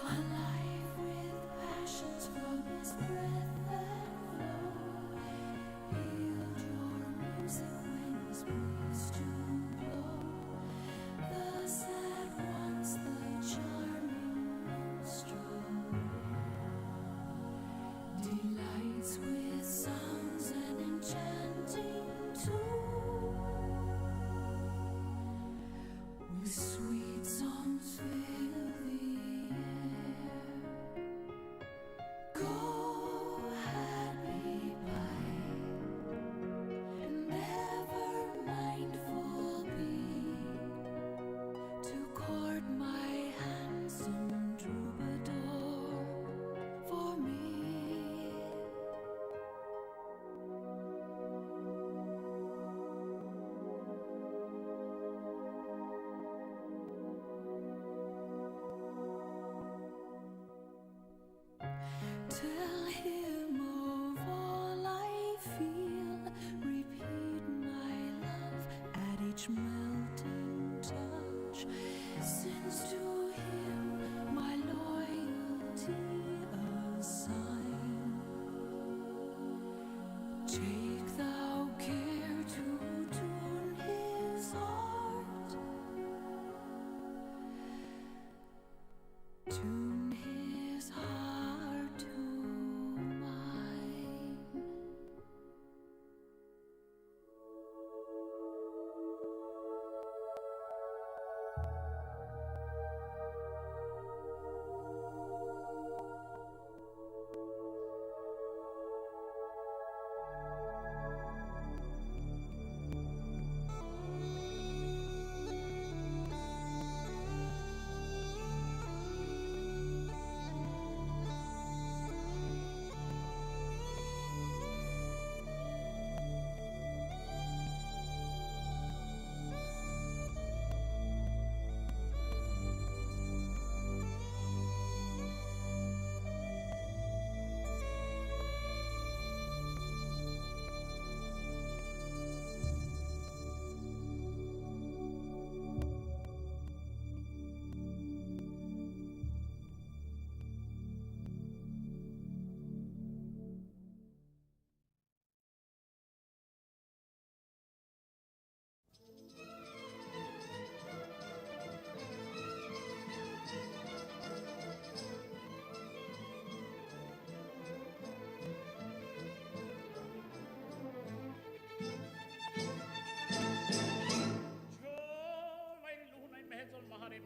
Alive with passions from his breath that flow. Yield your music when he's pleased to blow. Thus at once the charming minstrel delights with sounds and enchanting tune. With sweet songs fill the air. Go happy by, and ever mindful be to court my handsome troubadour for me. Tell him of all I feel, repeat my love at each melting touch, since to him my loyalty assign. Take thou care to tune his heart, tune his heart to mine.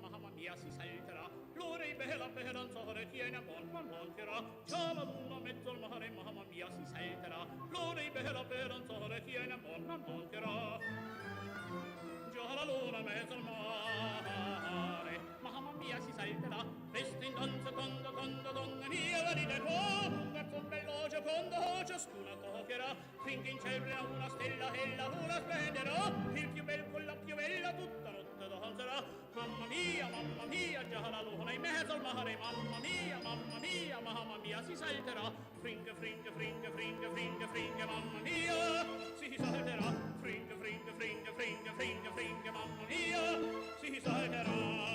Mamma mia si salterà, l'ora è bella speranzare, tiene a buon man mancherà. Già la luna mezzo al mare, mamma mia si salterà, l'ora è bella speranzare, tiene a buon man mancherà. Già la luna mezzo al mare, mamma mia si salterà, resta in danza quando donna mia va di qua, verso un veloce quando ciascuna coccherà, finché in cielo una stella e la luna splenderà, il più bel con la più bella tutta notte danzerà. Mamma mia, già la luna in mezzo al mare, mamma mia, si salterà, fringe, fringe, fringe, fringe, fringe, fringe, mamma mia, si salterà, fringe, fringe, fringe, fringe, fringe, fringe, mamma mia, si salterà.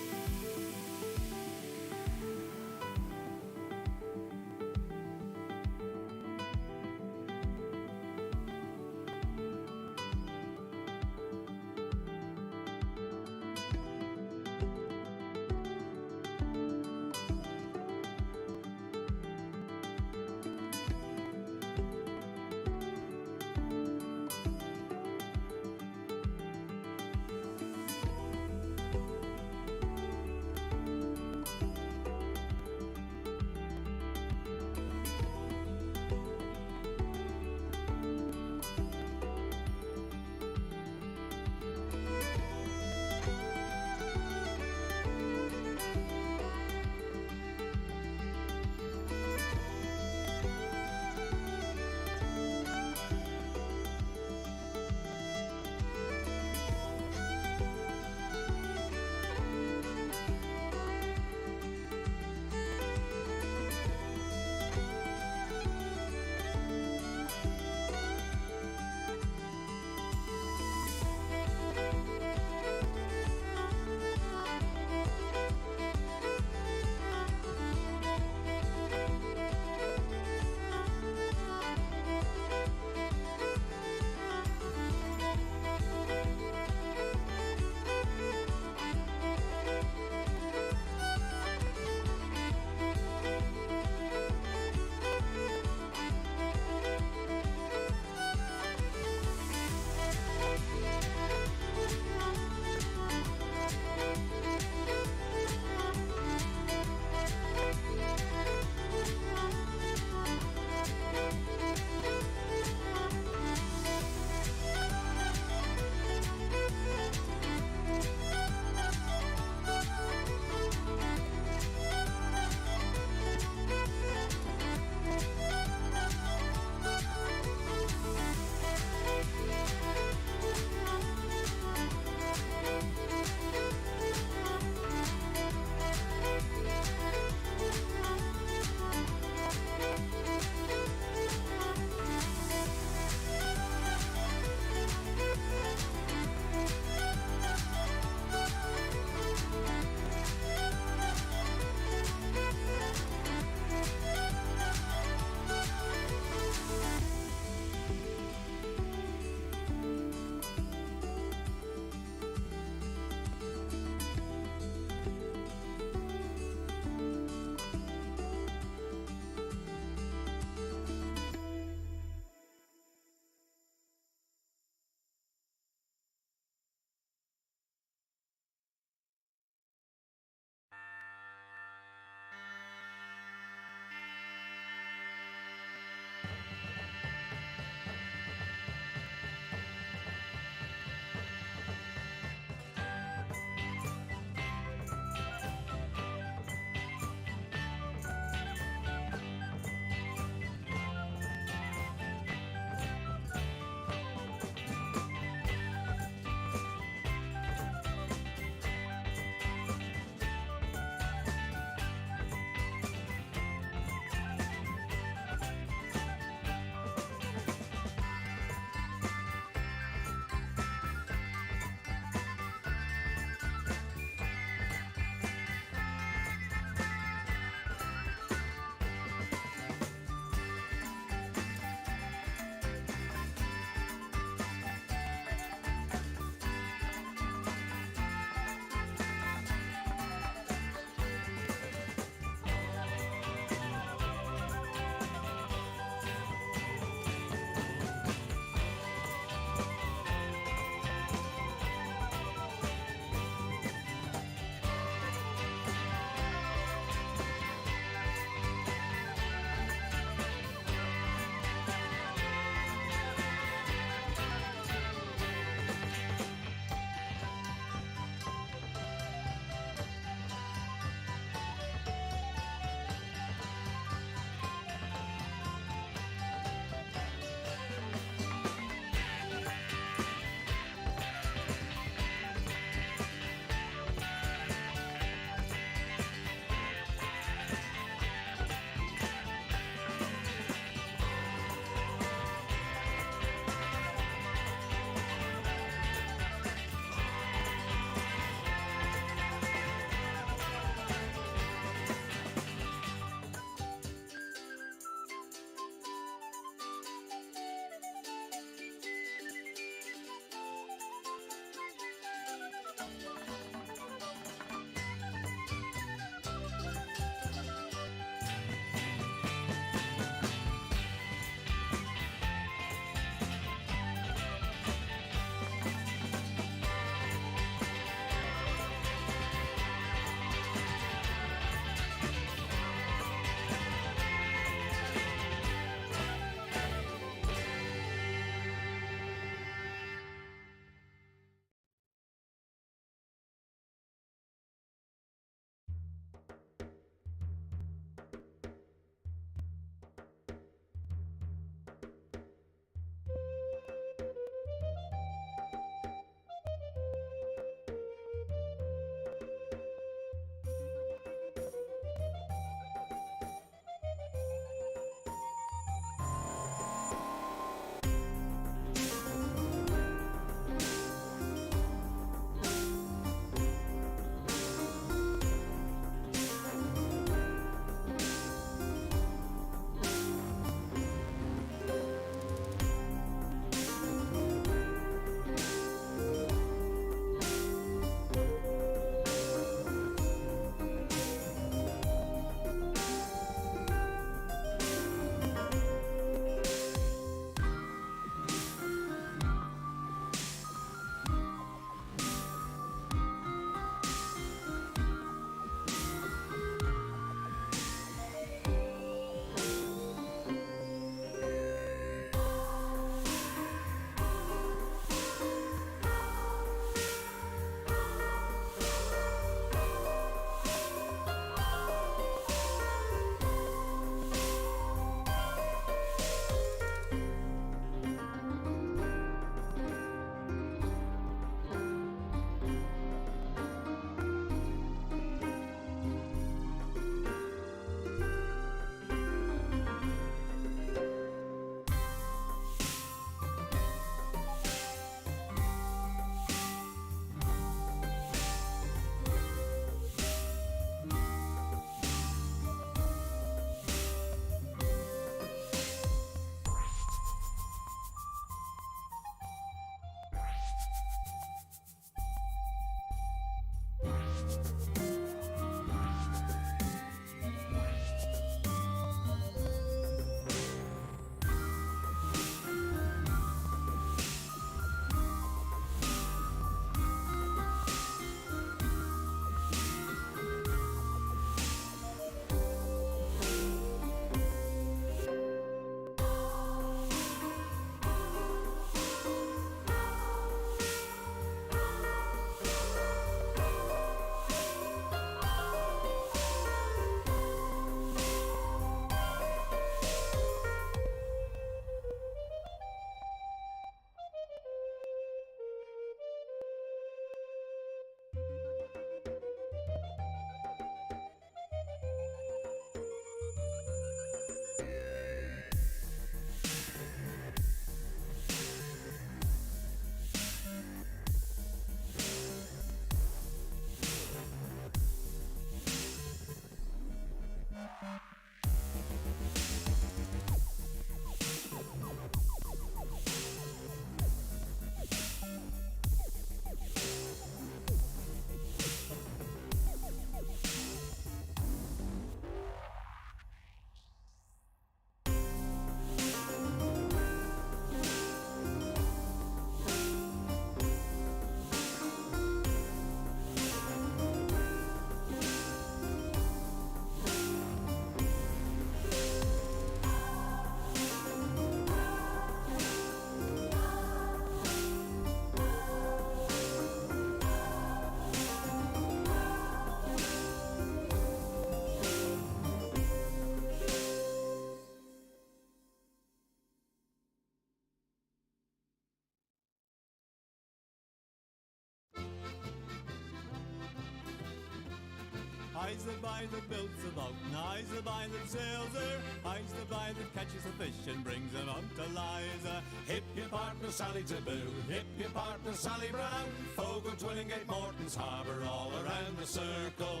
I's the boy that builds the boat, and I's the boy that sails her. I's the boy that catches the fish and brings them out to Liza. Hip your partner Sally Taboo, hip your partner Sally Brown. Fogo, Twillingate, Morton's Harbour, all around the circle.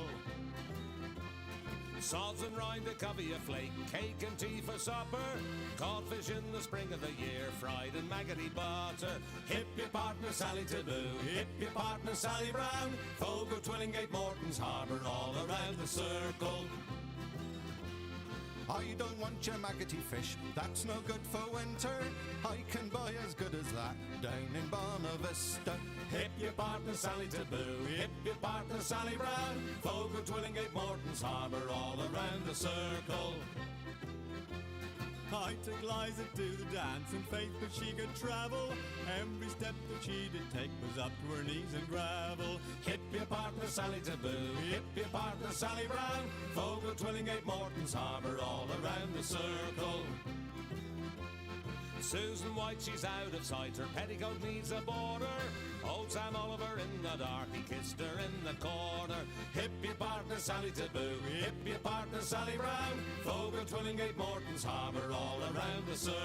Salts and rind, a covey, a flake, cake and tea for supper. Caught fish in the spring of the year, fried in maggoty butter. Hip your partner Sally Taboo, hip your partner Sally Brown. Fogo, Twillingate, Morton's Harbour, all around the circle. I don't want your maggoty fish, that's no good for winter. I can buy as good as that down in Bonavista. Hip your partner Sally Taboo, hip your partner Sally Brown. Fogo, Twillingate, Morton's Harbour, all around the circle. I took Liza to the dance, and faith but she could travel. Every step that she did take was up to her knees in gravel. Hip your partner Sally Taboo, hip your partner Sally Brown. Fogo, Twillingate, Morton's Harbour, all around the circle. Susan White, she's out of sight, her petticoat needs a border. Old Sam Oliver in the dark, he kissed her in the corner. Hip your partner Sally Taboo, hip your partner Sally Brown. Fogo, Twillingate, Morton's Harbour, all around the circle.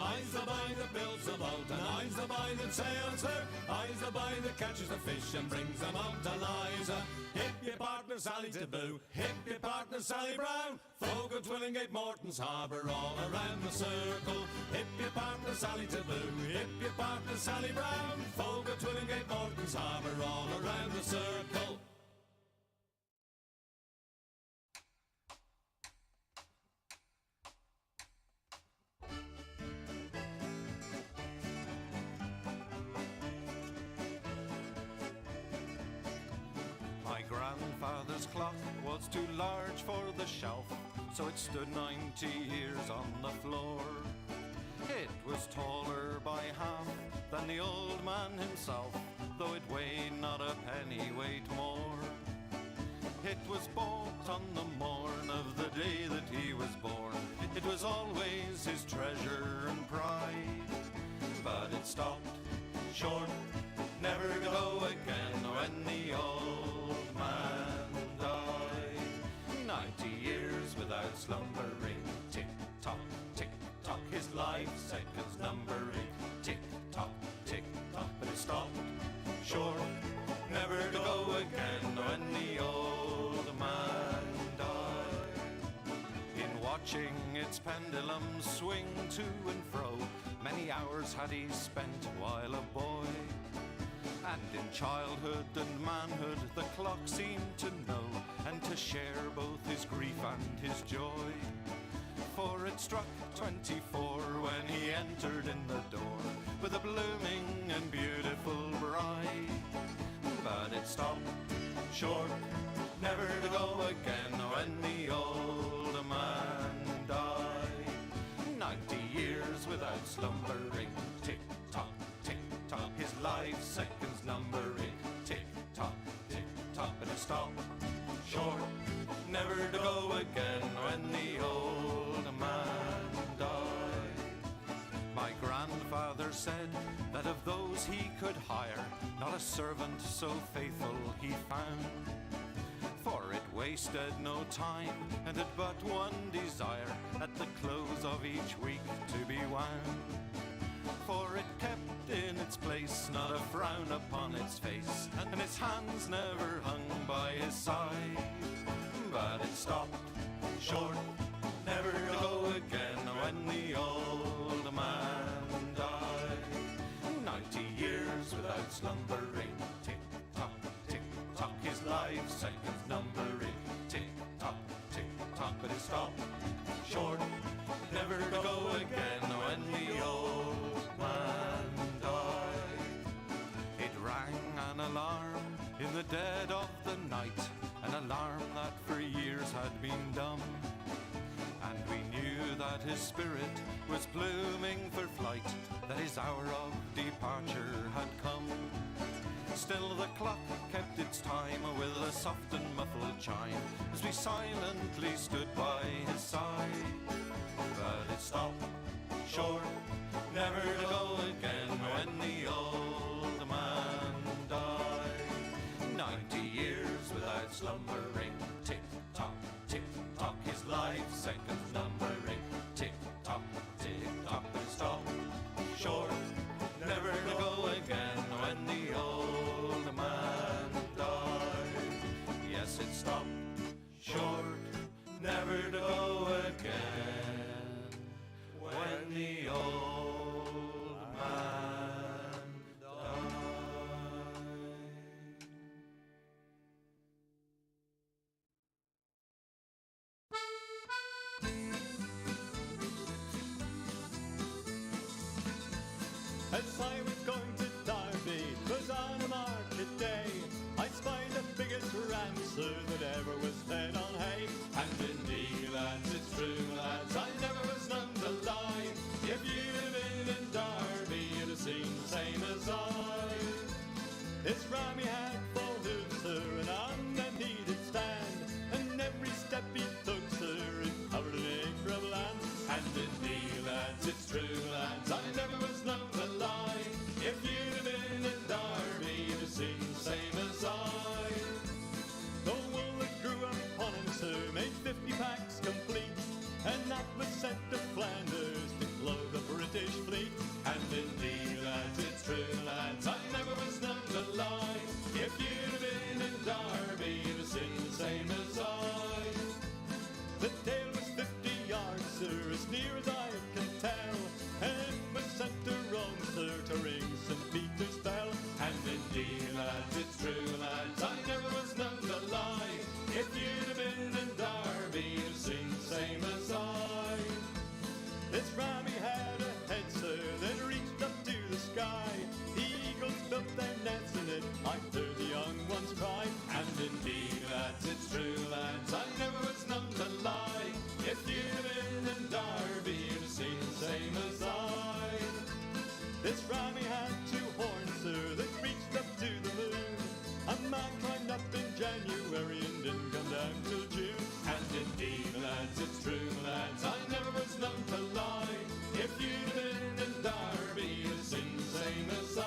I's the boy that builds the boat, and I's the boy that sails her. I's the boy that catches the fish and brings them out to Liza. Hip your partner Sally Taboo, hip your partner Sally Brown. Fogo, Twillingate, Morton's Harbour, all around the circle. Hip your partner Sally Taboo, hip your partner Sally Brown. Fogo, Twillingate, Morton's Harbour, all around the circle. My grandfather's clock was too large for the shelf, so it stood 90 years on the floor. It was taller by half than the old man himself, though it weighed not a pennyweight more. It was bought on the morn of the day that he was born. It was always his treasure and pride, but it stopped short, never to go again when the old man died. 90 years without slumbering, tick-tock, tick-tock, his life seconds numbering, tick-tock, tick-tock, but it stopped short, never to go again when the old man died. In watching its pendulum swing to and fro, many hours had he spent while a boy. And in childhood and manhood the clock seemed to know, and to share both his grief and his joy. For it struck 24 when he entered in the door, with a blooming and beautiful bride. But it stopped short, never to go again when the old man died. 90 years without slumbering, tick-tock, tick-tock, his life seconds numbering, tick-tock, tick-tock, but it stopped short, never to go again when the old man died. My grandfather said that of those he could hire, not a servant so faithful he found. For it wasted no time, and had but one desire, at the close of each week to be wound. For it kept in its place, not a frown upon its face, and its hands never hung by his side. But it stopped short, never to go again when the old man died. 90 years without slumbering, tick-tock, tick-tock, his life seconds numbering, tick-tock, tick-tock, but it stopped short, never to go again when the old man died. It rang an alarm in the dead of the night, an alarm that for years had been dumb. And we knew that his spirit was pluming for flight, that his hour of departure had come. Still the clock kept its time with a soft and muffled chime as we silently stood by his side. But it stopped short, never to go again when the old man died. 90 years without slumbering, tick-tock, tick-tock, his life seconds numbering. Tick-tock, tick-tock, but it stopped short, never to go again when the old man died. Yes, it stopped short, never to go again when the old man died. As I was going to Derby, 'twas on a market day, I spied the biggest rancer that ever was fed on hay. And indeed, lads, it's true, lads, I never was known to lie. If you'd have been in Derby, you'd have seen the same as I. His rammy had 4 hooves, sir, and on them he did stand, and every step he took, sir, it covered an acre of land. And indeed, lads, it's true, lads, I never was known to lie. If you'd have been in Derby, you'd have seen the same as I. The wool that grew upon him, sir, made 50 packs complete, and that was sent to Flanders to clothe the British fleet. And indeed, lads, it's true, lads, I never was known to lie. If you'd have been in Derby, you'd have seen the same as I. The tail was 50 yards, sir, as near as I can tell, and it was sent to Rome, sir, to ring St. Peter's bell. And indeed, lads, it's true, lads, I never was known to lie. If you'd have been in Derby, you'd have seen the same as I. This rammy had a head, sir, that reached up to the sky. The eagles built their nests in it, I heard the young ones cry. And indeed, lads, it's true, lads, I never was known to lie. If you'd have been in Derby, you'd have seen the same as I. This rammy had 2 horns, sir, that reached up to the moon. A man climbed up in January and didn't come down till June. And indeed, lads, it's true, lads, I never was known to lie. If you'd have been in Derby, you'd have seen the same as I.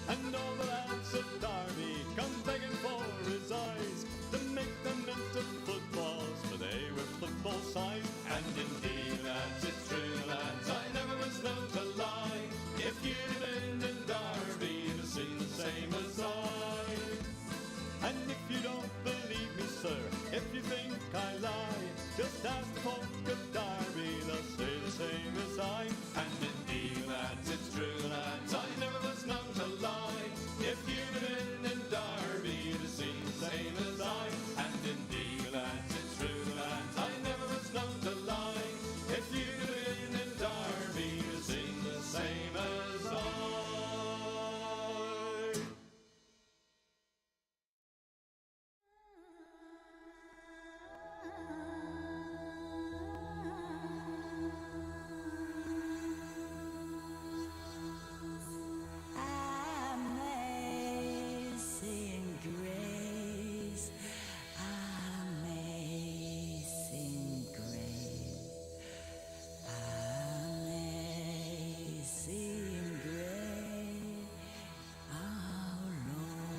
And all the lads of Derby come begging for his eyes to make them into footballs, for they were football size. And indeed, lads, it's true, lads, I never was known to lie. If you'd have been in Derby, you'd have seen the same as I. And if you don't believe me, sir, if you think I lie, just ask the folk of Derby, they'll say the same as I. And indeed, lads, it's true, lads, I never was known to lie. If you'd have been in Derby, you'd have seen the same as I. And indeed, lads, it's true, lads, I never was known to lie. If you'd have been in Derby, you'd have seen the same as I. Amazing grace, amazing grace, amazing grace, our Lord.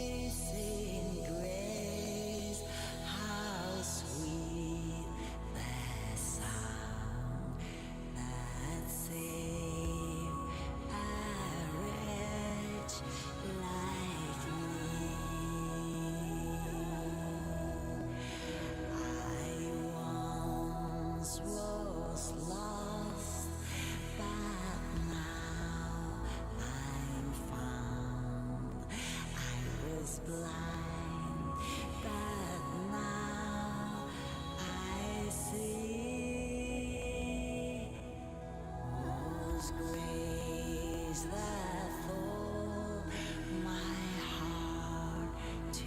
Amazing grace, how sweet the sound that saved a wretch like me. I once was lost, but now I'm found. I was blind, but now I see. breeze that full my heart to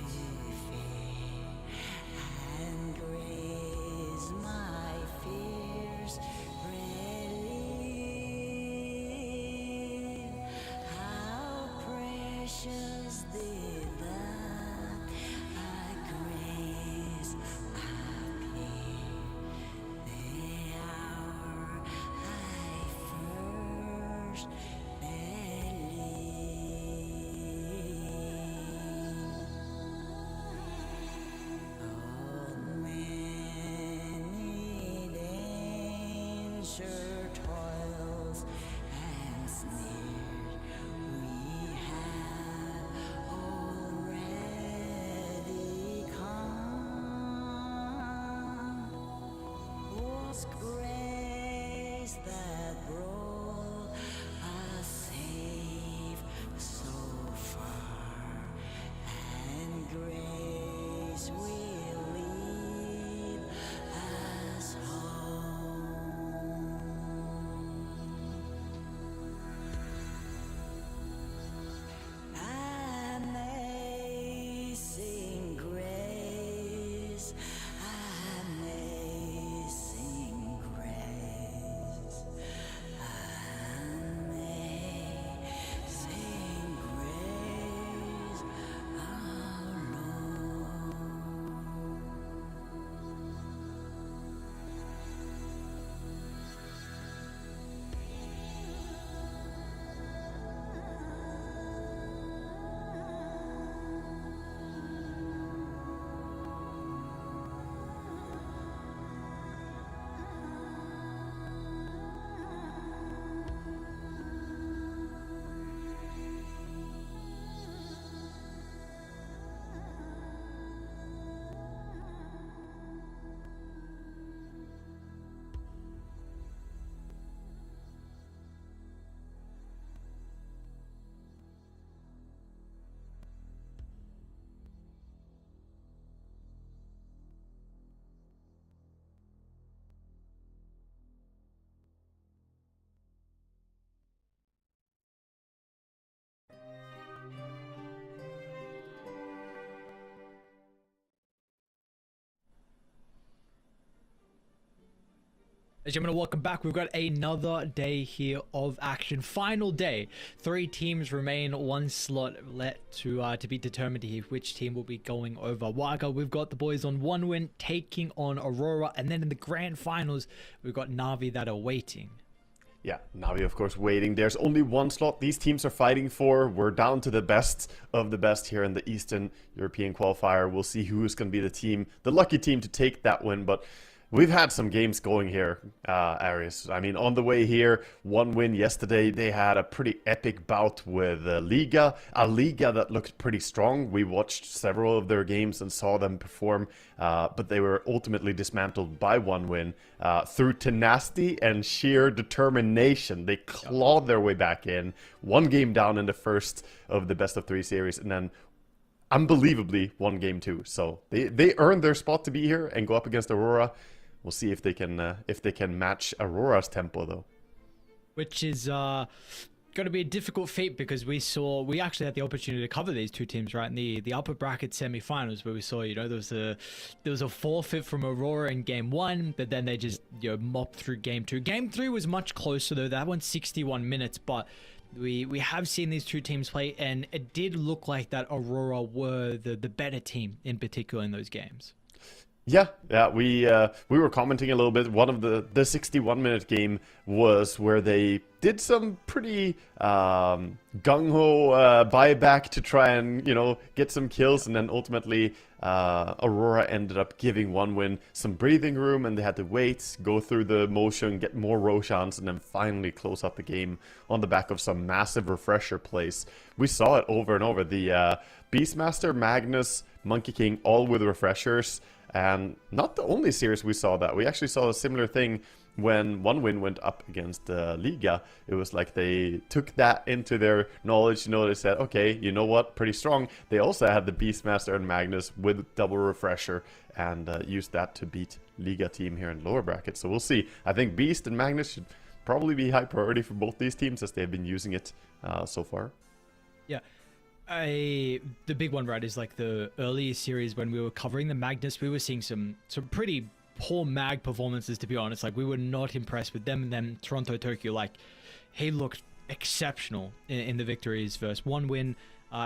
fear and graze my fears relieve. How precious did that grace appear the hour I first believed. Many danger toils and snares we have already come. Was grace that brought us safe so far, and grace will lead us home. Amazing grace, amazing grace, amazing grace, our Lord. Ladies and gentlemen, welcome back. We've got another day here of action. Final day. 3 teams remain, 1 slot left to be determined here which team will be going over Waga. We've got the boys on 1 win taking on Aurora, and then in the grand finals, we've got Navi that are waiting. Yeah, Navi, of course, waiting. There's only 1 slot these teams are fighting for. We're down to the best of the best here in the Eastern European qualifier. We'll see who's going to be the team, the lucky team to take that win, but we've had some games going here, Arius. I mean, on the way here, 1 win yesterday. They had a pretty epic bout with Liga, a Liga that looked pretty strong. We watched several of their games and saw them perform, but they were ultimately dismantled by 1 win through tenacity and sheer determination. They clawed their way back in, 1 game down in the first of the best of 3 series, and then unbelievably won game 2. So they earned their spot to be here and go up against Aurora. We'll see if they can match Aurora's tempo, though. Which is going to be a difficult feat, because we actually had the opportunity to cover these 2 teams right in the upper bracket semi-finals, where we saw, you know, there was a forfeit from Aurora in game 1, but then they just, you know, mopped through game 2. Game 3 was much closer though. That went 61 minutes, but we have seen these 2 teams play, and it did look like that Aurora were the better team in particular in those games. Yeah, we were commenting a little bit. One of the 61-minute game was where they did some pretty gung-ho buyback to try and, you know, get some kills, and then ultimately Aurora ended up giving 1 win some breathing room, and they had to wait, go through the motion, get more Roshans, and then finally close out the game on the back of some massive refresher plays. We saw it over and over. The Beastmaster, Magnus, Monkey King, all with refreshers. And not the only series we saw that. We actually saw a similar thing when 1 win went up against Liga. It was like they took that into their knowledge. You know, they said, okay, you know what, pretty strong. They also had the Beastmaster and Magnus with double refresher, and used that to beat Liga team here in lower bracket. So we'll see. I think Beast and Magnus should probably be high priority for both these teams as they've been using it so far. Yeah. The big one, right, is like the earlier series when we were covering the Magnus, we were seeing some pretty poor Mag performances, to be honest. Like, we were not impressed with them. And then Toronto Tokyo, like, he looked exceptional in the victories versus one win.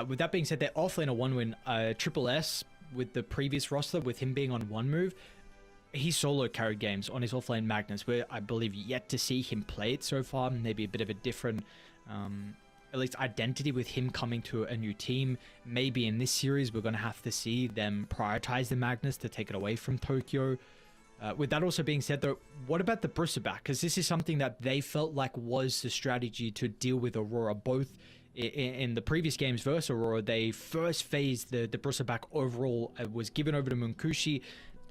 With that being said, their offlaner one win, Triple S with the previous roster, with him being on one move, he solo carried games on his offlane Magnus. We're, I believe, yet to see him play it so far. Maybe a bit of a different, at least, identity with him coming to a new team. Maybe in this series, we're going to have to see them prioritize the Magnus to take it away from Tokyo. With that also being said, though, what about the Bristleback? Because this is something that they felt like was the strategy to deal with Aurora. Both in the previous games versus Aurora, they first phased the Bristleback overall. It was given over to Munkushi.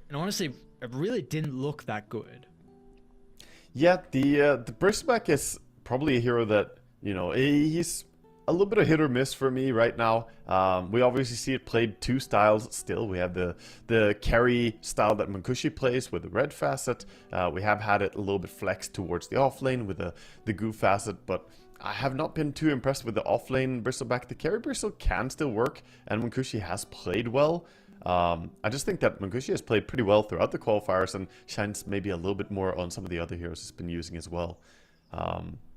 And honestly, it really didn't look that good. Yeah, the Bristleback is probably a hero that, you know, he's a little bit of hit or miss for me right now. We obviously see it played two styles still. We have the carry style that Munkushi plays with the red facet. We have had it a little bit flexed towards the offlane with the goo facet, but I have not been too impressed with the offlane Bristleback. The carry Bristle can still work, and Munkushi has played well. I just think that Munkushi has played pretty well throughout the qualifiers and shines maybe a little bit more on some of the other heroes he's been using as well.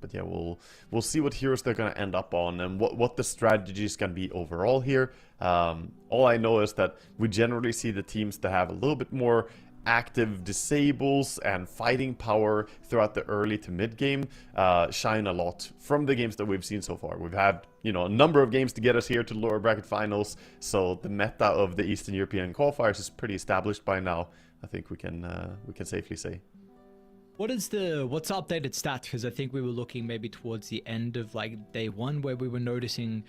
But yeah, we'll see what heroes they're going to end up on and what the strategy is going to be overall here. All I know is that we generally see the teams that have a little bit more active disables and fighting power throughout the early to mid game shine a lot from the games that we've seen so far. We've had, you know, a number of games to get us here to the lower bracket finals, so the meta of the Eastern European qualifiers is pretty established by now. I think we can safely say. What's the updated stats? Because I think we were looking maybe towards the end of like day one where we were noticing,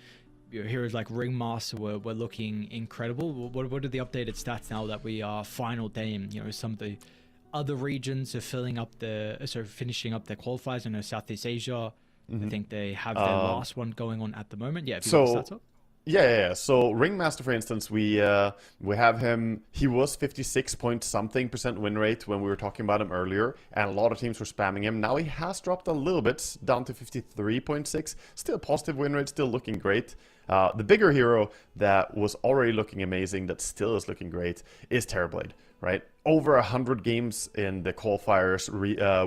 you know, heroes like Ringmaster were looking incredible. What are the updated stats now that we are final day and, you know, some of the other regions are finishing up their qualifiers? I know Southeast Asia, I think they have their last one going on at the moment. Yeah, if you got the stats up. Yeah. So Ringmaster, for instance, we have him. He was 56 point something% win rate when we were talking about him earlier, and a lot of teams were spamming him. Now he has dropped a little bit down to 53.6. Still positive win rate, still looking great. The bigger hero that was already looking amazing, that still is looking great, is Terrorblade, right? Over 100 games in the qualifiers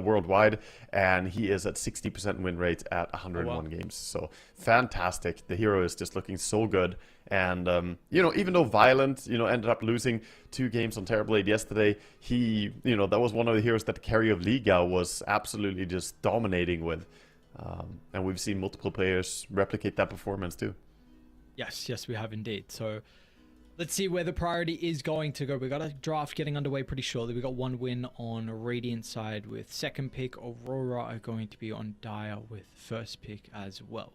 worldwide, and he is at 60% win rate at 101 games. So fantastic. The hero is just looking so good. And, you know, even though Violent, you know, ended up losing 2 games on Terrorblade yesterday, he, you know, that was one of the heroes that the carry of Liga was absolutely just dominating with. And we've seen multiple players replicate that performance too. Yes, we have indeed. So let's see where the priority is going to go. We got a draft getting underway pretty shortly. We got one win on Radiant side with second pick. Aurora are going to be on Dire with first pick as well.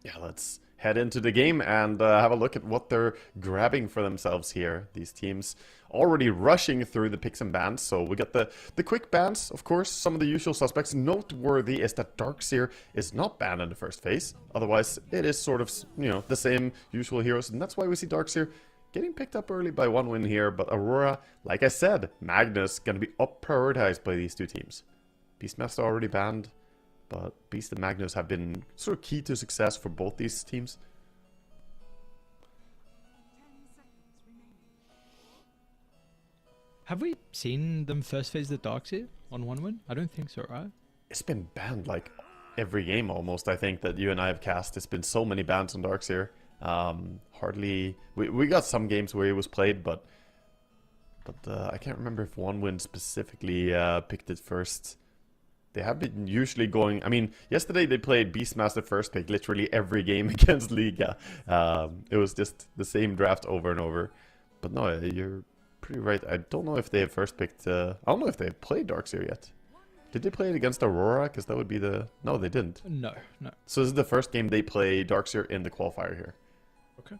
Yeah, let's head into the game and have a look at what they're grabbing for themselves here. These teams already rushing through the picks and bans. So we got the quick bans, of course, some of the usual suspects. Noteworthy is that Darkseer is not banned in the first phase. Otherwise, it is sort of, you know, the same usual heroes. And that's why we see Darkseer getting picked up early by one win here. But Aurora, like I said, Magnus going to be up prioritized by these two teams. Beastmaster already banned, but Beast and Magnus have been sort of key to success for both these teams. Have we seen them first phase the Darkseer on one win? I don't think so, right? It's been banned like every game almost, I think, that you and I have cast. It's been so many bans on Darkseer. Hardly... We got some games where he was played, but I can't remember if one win specifically picked it first. They have been usually going... I mean, yesterday they played Beastmaster first pick literally every game against Liga. It was just the same draft over and over. But no, you're pretty right. I don't know if they have first picked... I don't know if they've played Darkseer yet. Did they play it against Aurora? Because that would be the... No, they didn't. No. So this is the first game they play Darkseer in the qualifier here. Okay.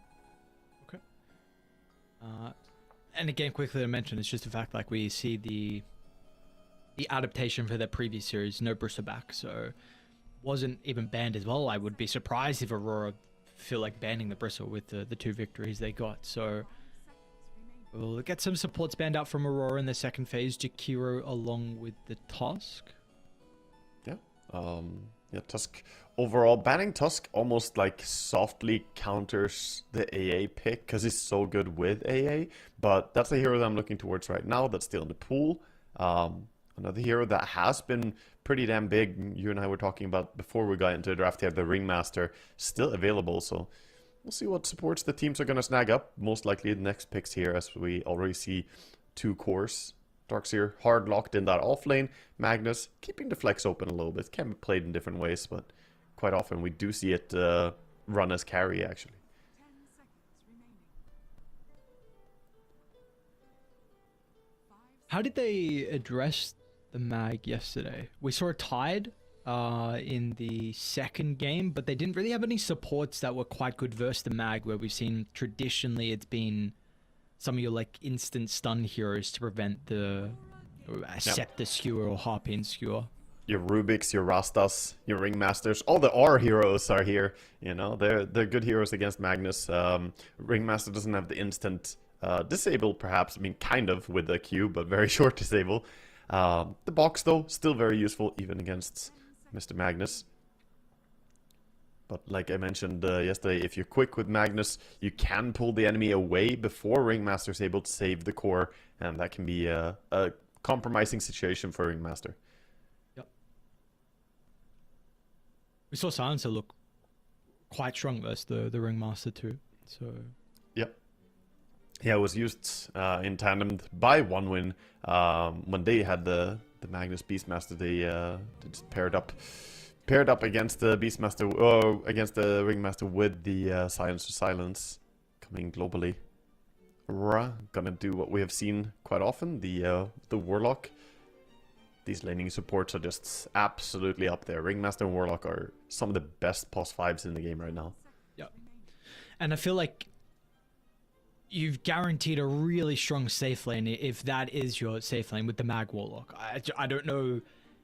And again, quickly to mention, it's just the fact like we see the adaptation for their previous series, no Bristleback, so wasn't even banned as well. I would be surprised if Aurora feel like banning the Bristle with the 2 victories they got. So we'll get some supports banned out from Aurora in the second phase. Jakiro along with the Tusk. Yeah, Yeah, Tusk overall, banning Tusk almost like softly counters the AA pick because he's so good with AA. But that's a hero that I'm looking towards right now that's still in the pool. Another hero that has been pretty damn big. You and I were talking about before we got into the draft here, the Ringmaster, still available. So we'll see what supports the teams are going to snag up. Most likely the next picks here, as we already see 2 cores. Darkseer hard locked in that off lane. Magnus keeping the flex open a little bit. Can be played in different ways, but quite often we do see it run as carry actually. How did they address the mag yesterday? We saw it tied in the second game, but they didn't really have any supports that were quite good versus the mag, where we've seen traditionally it's been some of your like instant stun heroes to prevent the Scepter skewer or Harpine skewer. Your Rubiks, your Rastas, your Ringmasters, all the R heroes are here. You know, they're good heroes against Magnus. Ringmaster doesn't have the instant disable, perhaps. I mean, kind of with the Q, but very short disable. The box, though, still very useful, even against Mr. Magnus. But like I mentioned yesterday, if you're quick with Magnus, you can pull the enemy away before Ringmaster is able to save the core, and that can be a compromising situation for Ringmaster. Yep. We saw Silencer look quite strong versus the Ringmaster too. So. Yep. Yeah, it was used in tandem by OneWin when they had the Magnus Beastmaster. They just paired up against the Beastmaster, or against the Ringmaster with the Silence to Silence coming globally. Gonna do what we have seen quite often, the Warlock. These laning supports are just absolutely up there. Ringmaster and Warlock are some of the best pos 5s in the game right now. Yep. And I feel like you've guaranteed a really strong safe lane if that is your safe lane with the Mag Warlock. I don't know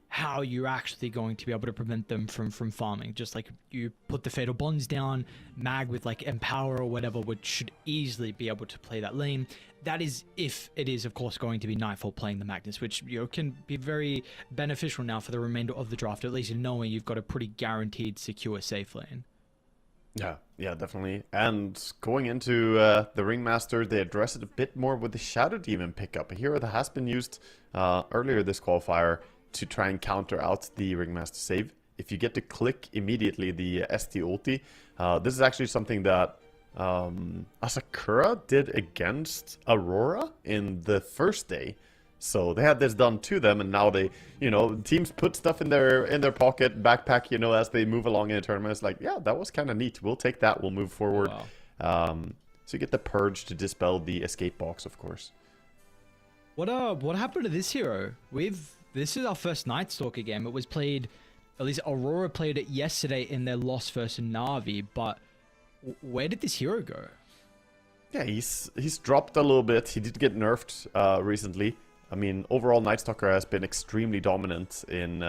how you're actually going to be able to prevent them from farming. Just like you put the Fatal Bonds down, Mag with like Empower or whatever, which should easily be able to play that lane. That is if it is, of course, going to be Nightfall playing the Magnus, which, you know, can be very beneficial now for the remainder of the draft, at least knowing you've got a pretty guaranteed secure safe lane. Yeah, definitely. And going into the Ringmaster, they address it a bit more with the Shadow Demon pickup, a hero that has been used earlier this qualifier to try and counter out the Ringmaster save. If you get to click immediately the ST ulti, this is actually something that Asakura did against Aurora in the first day. So they had this done to them, and now they, you know, teams put stuff in their pocket, backpack, you know, as they move along in a tournament. It's like, yeah, that was kind of neat. We'll take that. We'll move forward. Wow. So you get the Purge to dispel the escape box, of course. What happened to this hero? This is our first Night Stalker game. It was played, at least Aurora played it yesterday in their loss versus Na'Vi, but where did this hero go? Yeah, he's dropped a little bit. He did get nerfed recently. I mean, overall, Night Stalker has been extremely dominant in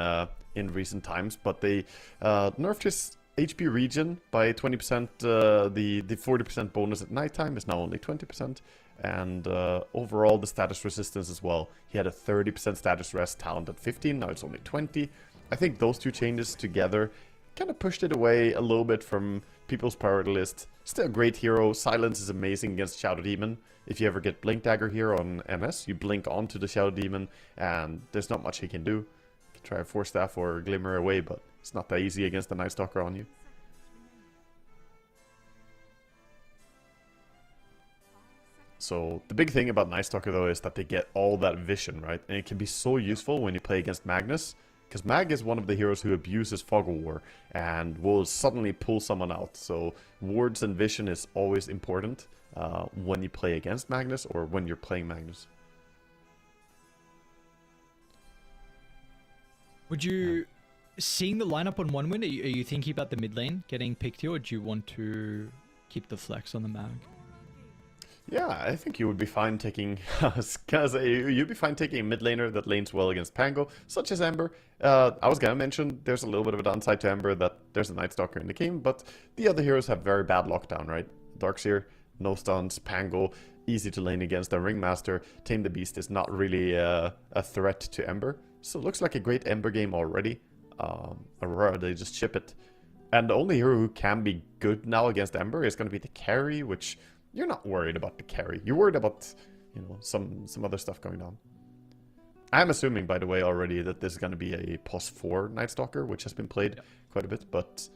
recent times, but they nerfed his HP regen by 20%. The 40% bonus at nighttime is now only 20%, and overall the status resistance as well. He had a 30% status rest talent at 15, now it's only 20. I think those two changes together kind of pushed it away a little bit from people's priority list. Still a great hero. Silence is amazing against Shadow Demon. If you ever get Blink Dagger here on MS, you blink onto the Shadow Demon, and there's not much he can do. You can try a Force Staff or Glimmer away, but it's not that easy against the Night Stalker on you. So the big thing about Night Stalker, though, is that they get all that vision, right? And it can be so useful when you play against Magnus, because Mag is one of the heroes who abuses Fog of War and will suddenly pull someone out. So wards and vision is always important when you play against Magnus or when you're playing Magnus. Would you, seeing the lineup on OneWin, are you thinking about the mid lane getting picked here, or do you want to keep the flex on the Mag? Yeah, I think you would be fine taking, you'd be fine taking a mid laner that lanes well against Pango, such as Ember. I was gonna mention there's a little bit of a downside to Ember, that there's a Night Stalker in the game, but the other heroes have very bad lockdown, right? Darkseer, no stuns, Pango, easy to lane against. The Ringmaster, Tame the Beast is not really a threat to Ember, so it looks like a great Ember game already. Aurora, they just chip it. And the only hero who can be good now against Ember is going to be the carry, which you're not worried about the carry. You're worried about, you know, some other stuff going on. I'm assuming, by the way, already that this is going to be a +4 Night Stalker, which has been played quite a bit, but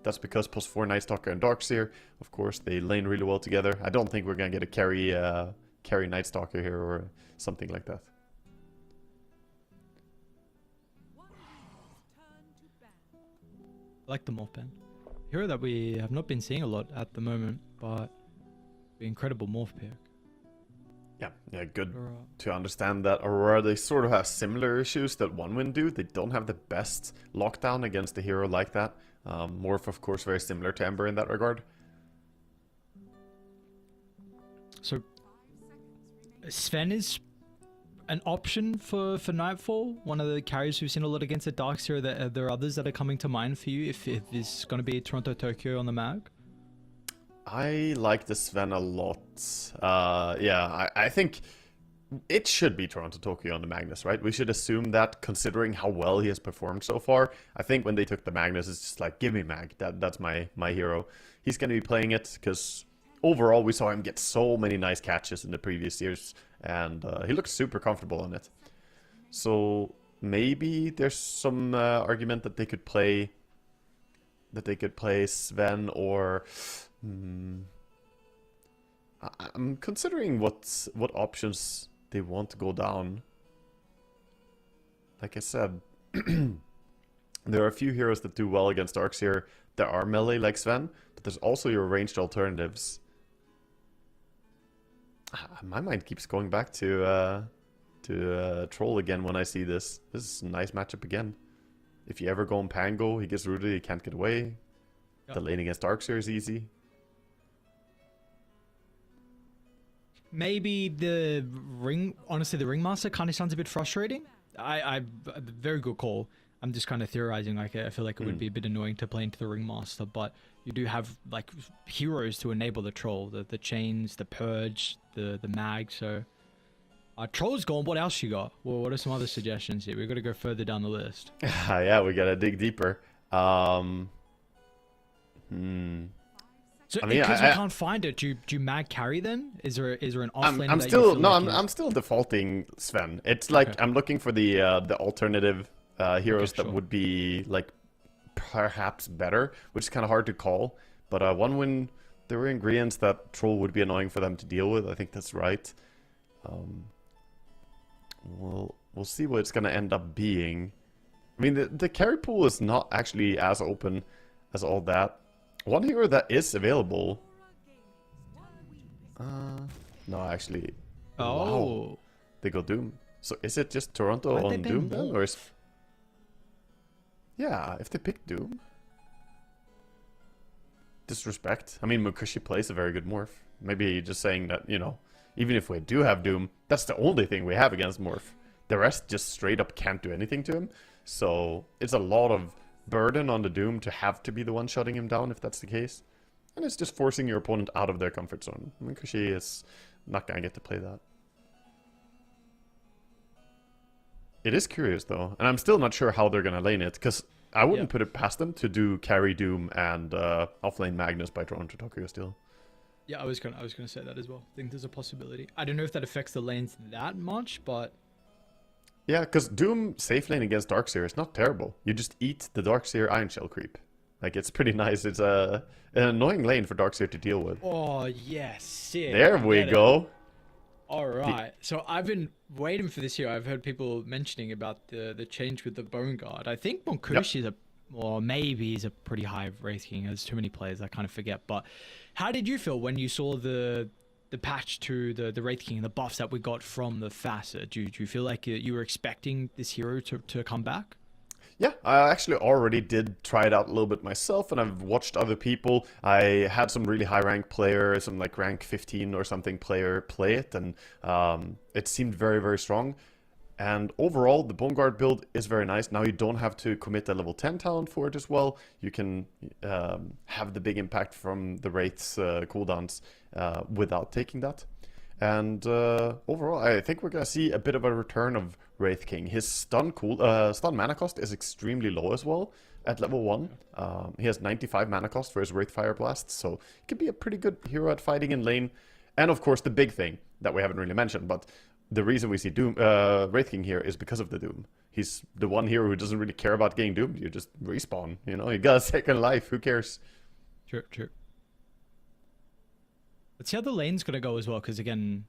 that's because +4 Night Stalker and Darkseer, of course, they lane really well together. I don't think we're going to get a carry Night Stalker here or something like that. I like the morph pen. Hero that we have not been seeing a lot at the moment, but the incredible morph pick. Yeah, good to understand that Aurora, they sort of have similar issues that OneWin do. They don't have the best lockdown against a hero like that. Morph, of course, very similar to Ember in that regard. So, Sven is an option for Nightfall, one of the carriers we've seen a lot against the Darkseer. Are there others that are coming to mind for you if this is going to be Toronto Tokyo on the mag? I like the Sven a lot. Yeah, I think it should be Toronto Tokyo on the Magnus, right? We should assume that, considering how well he has performed so far. I think when they took the Magnus, it's just like, give me Mag. That's my hero. He's going to be playing it because overall we saw him get so many nice catches in the previous years, and he looks super comfortable on it. So maybe there's some argument that they could play Sven or. I'm considering what options they want to go down. Like I said, there are a few heroes that do well against Darkseer that are melee like Sven, but there's also your ranged alternatives. My mind keeps going back to Troll again when I see this. This is a nice matchup again. If you ever go on Pango, he gets rooted, he can't get away. Yep. The lane against Darkseer is easy. Maybe the Ringmaster kind of sounds a bit frustrating. I very good call. I'm just kind of theorizing. Like, I feel like it would be a bit annoying to play into the Ringmaster, but you do have like heroes to enable the Troll, the chains, the purge, the mag. So, Troll's gone. What else you got? Well, what are some other suggestions here? We've got to go further down the list. Yeah, we gotta dig deeper. So, I mean, because we can't find it, do you mag carry then? Is there an offlane? I'm still defaulting Sven. It's like I'm looking for the alternative heroes that would be like perhaps better, which is kind of hard to call. But OneWin, there were ingredients that Troll would be annoying for them to deal with. I think that's right. We'll see what it's gonna end up being. I mean, the carry pool is not actually as open as all that. One hero that is available. No, actually. Oh. Wow. They go Doom. So is it just Toronto on Doom then? Or is... Yeah, if they pick Doom. Disrespect. I mean, Mukushi plays a very good morph. Maybe just saying that, you know, even if we do have Doom, that's the only thing we have against morph. The rest just straight up can't do anything to him. So it's a lot of burden on the Doom to have to be the one shutting him down if that's the case. And it's just forcing your opponent out of their comfort zone. I mean, Kushi is not going to get to play that. It is curious though, and I'm still not sure how they're going to lane it, because I wouldn't put it past them to do carry Doom and offlane Magnus by Toronto Tokyo still. Yeah, I was gonna say that as well. I think there's a possibility. I don't know if that affects the lanes that much, but yeah, because Doom safe lane against Darkseer is not terrible. You just eat the Darkseer Iron Shell creep. Like, it's pretty nice. It's an annoying lane for Darkseer to deal with. Oh, yes. Sick. There we go. All right. So I've been waiting for this here. I've heard people mentioning about the change with the Bone Guard. I think Monkushi maybe he's a pretty high Wraith King. There's too many players, I kind of forget. But how did you feel when you saw the patch to the Wraith King, the buffs that we got from the facet? Do you feel like you were expecting this hero to come back? Yeah, I actually already did try it out a little bit myself, and I've watched other people. I had some really high rank players, some like rank 15 or something player play it, and it seemed very, very strong. And overall, the Bone Guard build is very nice. Now you don't have to commit a level 10 talent for it as well. You can have the big impact from the Wraith's cooldowns without taking that. And overall, I think we're gonna see a bit of a return of Wraith King. His stun mana cost is extremely low as well at level 1. He has 95 mana cost for his Wraith Fire Blast, so he could be a pretty good hero at fighting in lane. And of course, the big thing that we haven't really mentioned, but the reason we see Wraith King here is because of the Doom. He's the one hero who doesn't really care about getting doomed. You just respawn, you know, you got a second life, who cares? True. Let's see how the lane's going to go as well, because again,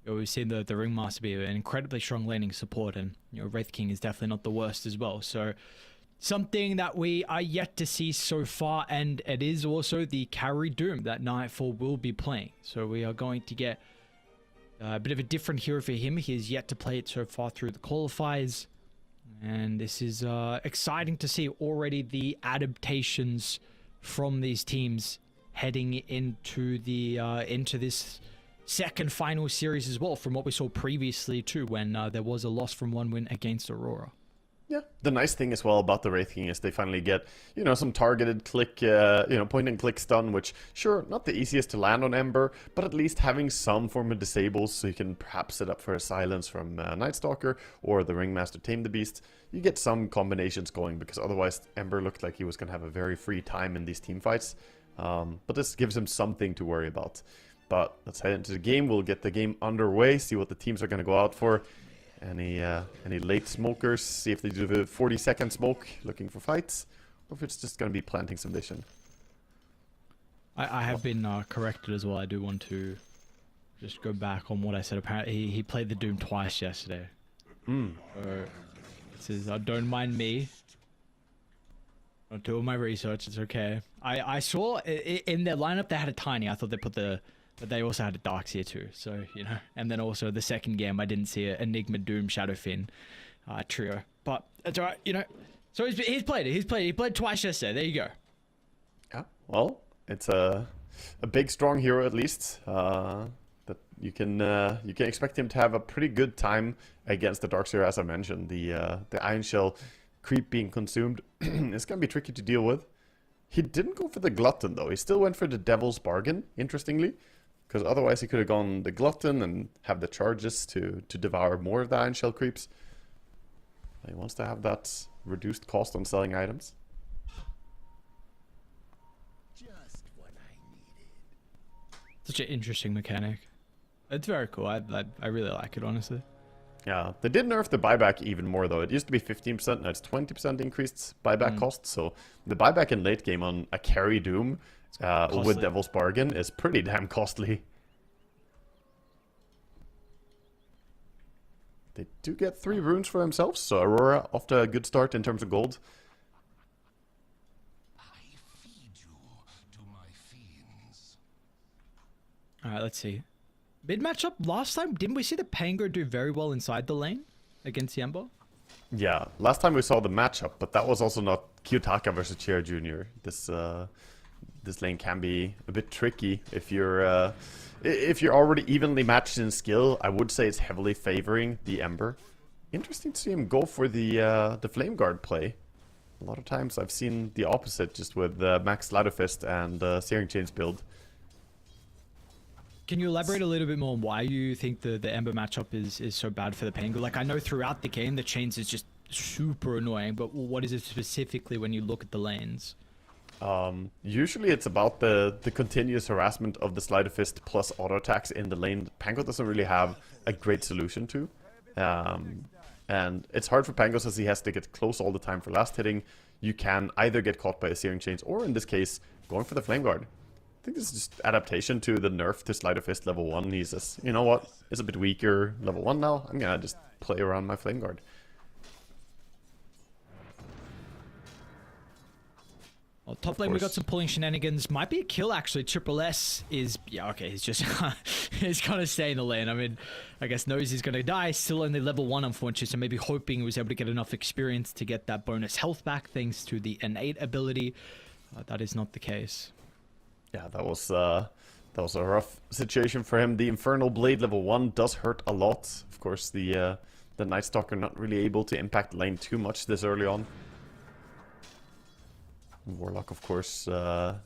we've seen the Ringmaster be an incredibly strong laning support, and Wraith King is definitely not the worst as well. So something that we are yet to see so far, and it is also the carry Doom that Nightfall will be playing. So we are going to get a bit of a different hero for him. He has yet to play it so far through the qualifiers, and this is exciting to see already the adaptations from these teams heading into the into this second final series as well, from what we saw previously too, when there was a loss from one win against Aurora. Yeah, the nice thing as well about the Wraith King is they finally get, some targeted click, point and click stun, which, sure, not the easiest to land on Ember, but at least having some form of disables, so you can perhaps set up for a silence from Night Stalker or the Ringmaster Tame the Beast. You get some combinations going, because otherwise Ember looked like he was going to have a very free time in these team fights. But this gives him something to worry about. But let's head into the game. We'll get the game underway, see what the teams are going to go out for. Any late smokers, see if they do the 40-second smoke, looking for fights, or if it's just going to be planting some vision. I have been corrected as well. I do want to just go back on what I said. Apparently, he played the Doom twice yesterday. So, this is, don't mind me. I'm doing my research, it's okay. I saw in their lineup they had a Tiny. I thought they put but they also had a Darkseer too, so, And then also the second game, I didn't see an Enigma, Doom, Shadowfin trio. But it's alright, So he's played it. He played twice yesterday. There you go. Yeah, well, it's a big, strong hero at least. That you can expect him to have a pretty good time against the Darkseer, as I mentioned. The Iron Shell creep being consumed is going to be tricky to deal with. He didn't go for the Glutton, though. He still went for the Devil's Bargain, interestingly. Because otherwise he could have gone the Glutton and have the charges to devour more of the Iron Shell creeps. He wants to have that reduced cost on selling items. Just what I needed. Such an interesting mechanic. It's very cool. I really like it, honestly. Yeah, they did nerf the buyback even more, though. It used to be 15%, now it's 20% increased buyback cost. So the buyback in late game on a carry Doom with Devil's Bargain is pretty damn costly. They do get 3 runes for themselves, so Aurora off to a good start in terms of gold. I feed you to my fiends. Alright, let's see. Mid matchup last time, didn't we see the Pango do very well inside the lane against the Ember? Yeah, last time we saw the matchup, but that was also not Kiyotaka versus Chira Jr. This lane can be a bit tricky if you're already evenly matched in skill. I would say it's heavily favoring the Ember. Interesting to see him go for the Flame Guard play. A lot of times I've seen the opposite, just with Max Slatterfist and Searing Chains build. Can you elaborate a little bit more on why you think the Ember matchup is so bad for the Pango? Like, I know throughout the game the Chains is just super annoying, but what is it specifically when you look at the lanes? Usually it's about the continuous harassment of the Sleight of Fist plus auto attacks in the lane. Pango doesn't really have a great solution to. And it's hard for Pango since he has to get close all the time for last hitting. You can either get caught by a Searing Chains or, in this case, going for the Flame Guard. I think this is just adaptation to the nerf to Sleight of Fist level 1. He says, you know what, it's a bit weaker level 1 now. I'm gonna just play around my Flame Guard. Well, top lane, we got some pulling shenanigans. Might be a kill, actually. Triple S is... Yeah, okay, he's just... he's gonna stay in the lane. I mean, I guess knows he's gonna die. Still only level 1, unfortunately, so maybe hoping he was able to get enough experience to get that bonus health back thanks to the innate ability. That is not the case. Yeah, that was a rough situation for him. The Infernal Blade level 1 does hurt a lot. Of course, the Night Stalker not really able to impact lane too much this early on. Warlock, of course,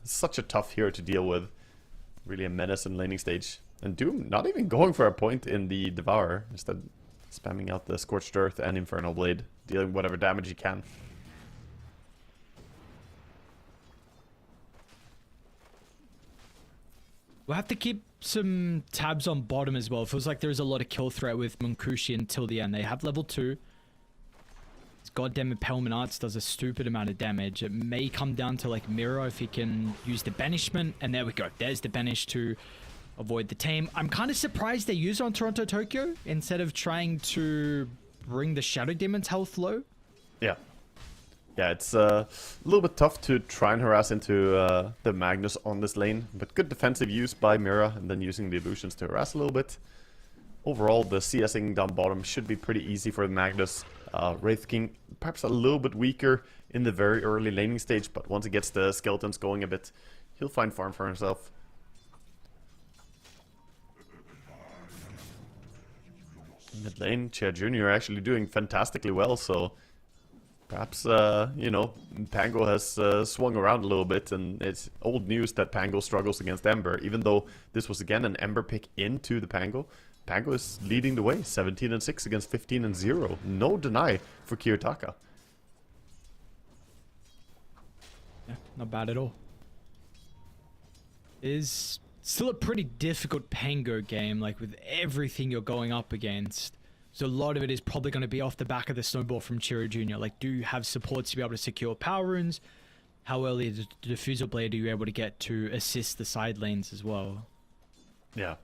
such a tough hero to deal with. Really a menace in laning stage. And Doom not even going for a point in the Devour. Instead, spamming out the Scorched Earth and Infernal Blade, dealing whatever damage he can. We'll have to keep some tabs on bottom as well. It feels like there's a lot of kill threat with Munkushi until the end. They have level 2. This goddamn Impalement Arts does a stupid amount of damage. It may come down to like Mirror if he can use the Banishment. And there we go. There's the Banish to avoid the tame. I'm kind of surprised they use it on Toronto Tokyo instead of trying to bring the Shadow Demon's health low. Yeah. Yeah, it's a little bit tough to try and harass into the Magnus on this lane, but good defensive use by Mira, and then using the illusions to harass a little bit. Overall, the CSing down bottom should be pretty easy for the Magnus. Wraith King perhaps a little bit weaker in the very early laning stage, but once he gets the skeletons going a bit, he'll find farm for himself. Mid lane, Chia Jr. actually doing fantastically well, so perhaps, you know, Pango has swung around a little bit, and it's old news that Pango struggles against Ember, even though this was again an Ember pick into the Pango. Pango is leading the way, 17-6 against 15-0. No deny for Kiyotaka. Yeah, not bad at all. Is still a pretty difficult Pango game, like with everything you're going up against. So a lot of it is probably going to be off the back of the snowball from Chiro Jr. Like, do you have supports to be able to secure power runes? How early is the Diffusal Blade are you able to get to assist the side lanes as well? Yeah.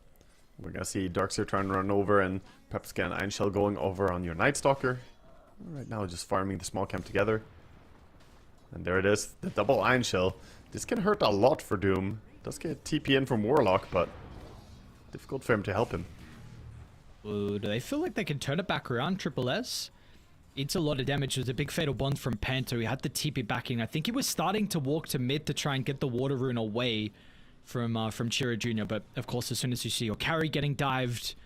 We're going to see Darkseer trying to run over, and perhaps get an Iron Shell going over on your Night Stalker. Right now just farming the small camp together. And there it is, the double Iron Shell. This can hurt a lot for Doom. Does get TP in from Warlock, but difficult for him to help him. Ooh, do they feel like they can turn it back around? Triple S? It's a lot of damage. There's a big Fatal Bond from Panto. He had the TP backing. I think he was starting to walk to mid to try and get the Water Rune away from Chiro Jr. But of course, as soon as you see your carry getting dived,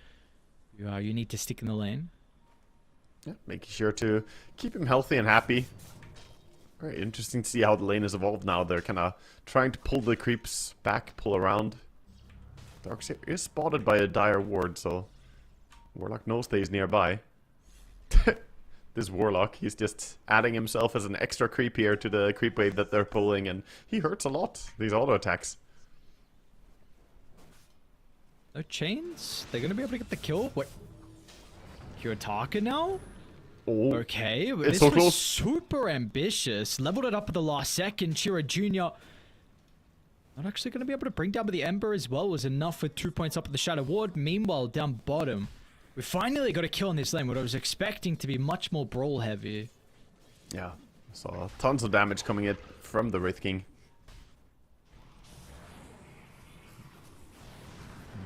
you need to stick in the lane. Yeah, making sure to keep him healthy and happy. Very interesting to see how the lane has evolved now. They're kind of trying to pull the creeps back, pull around. Darkseer is spotted by a Dire Ward, so Warlock knows that he's nearby. This Warlock, he's just adding himself as an extra creep here to the creep wave that they're pulling, and he hurts a lot, these auto attacks. No chains? They're going to be able to get the kill? What? Kiyotaka now? Oh, okay, it's this so was close. super ambitious. Leveled it up at the last second. Chiro Jr. not actually going to be able to bring down with the Ember as well. Was enough with 2 points up at the Shadow Ward. Meanwhile, down bottom, we finally got a kill in this lane, what I was expecting to be much more brawl heavy. Yeah, saw tons of damage coming in from the Wraith King.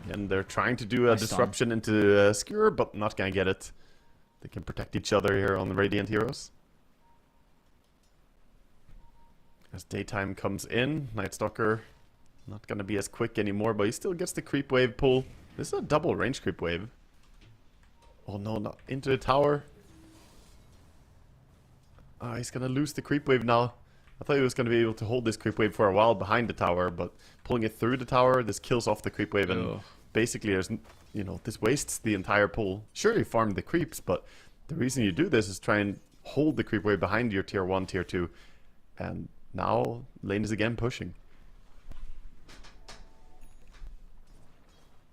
Again, they're trying to do a disruption into Skewer, but not gonna get it. They can protect each other here on the Radiant Heroes. As daytime comes in, Night Stalker not gonna be as quick anymore, but he still gets the creep wave pull. This is a double range creep wave. Oh no, not into the tower. He's gonna lose the creep wave now. I thought he was gonna be able to hold this creep wave for a while behind the tower, but pulling it through the tower, this kills off the creep wave, and basically there's, you know, this wastes the entire pull. Sure, you farm the creeps, but the reason you do this is try and hold the creep wave behind your tier 1, tier 2, and now lane is again pushing.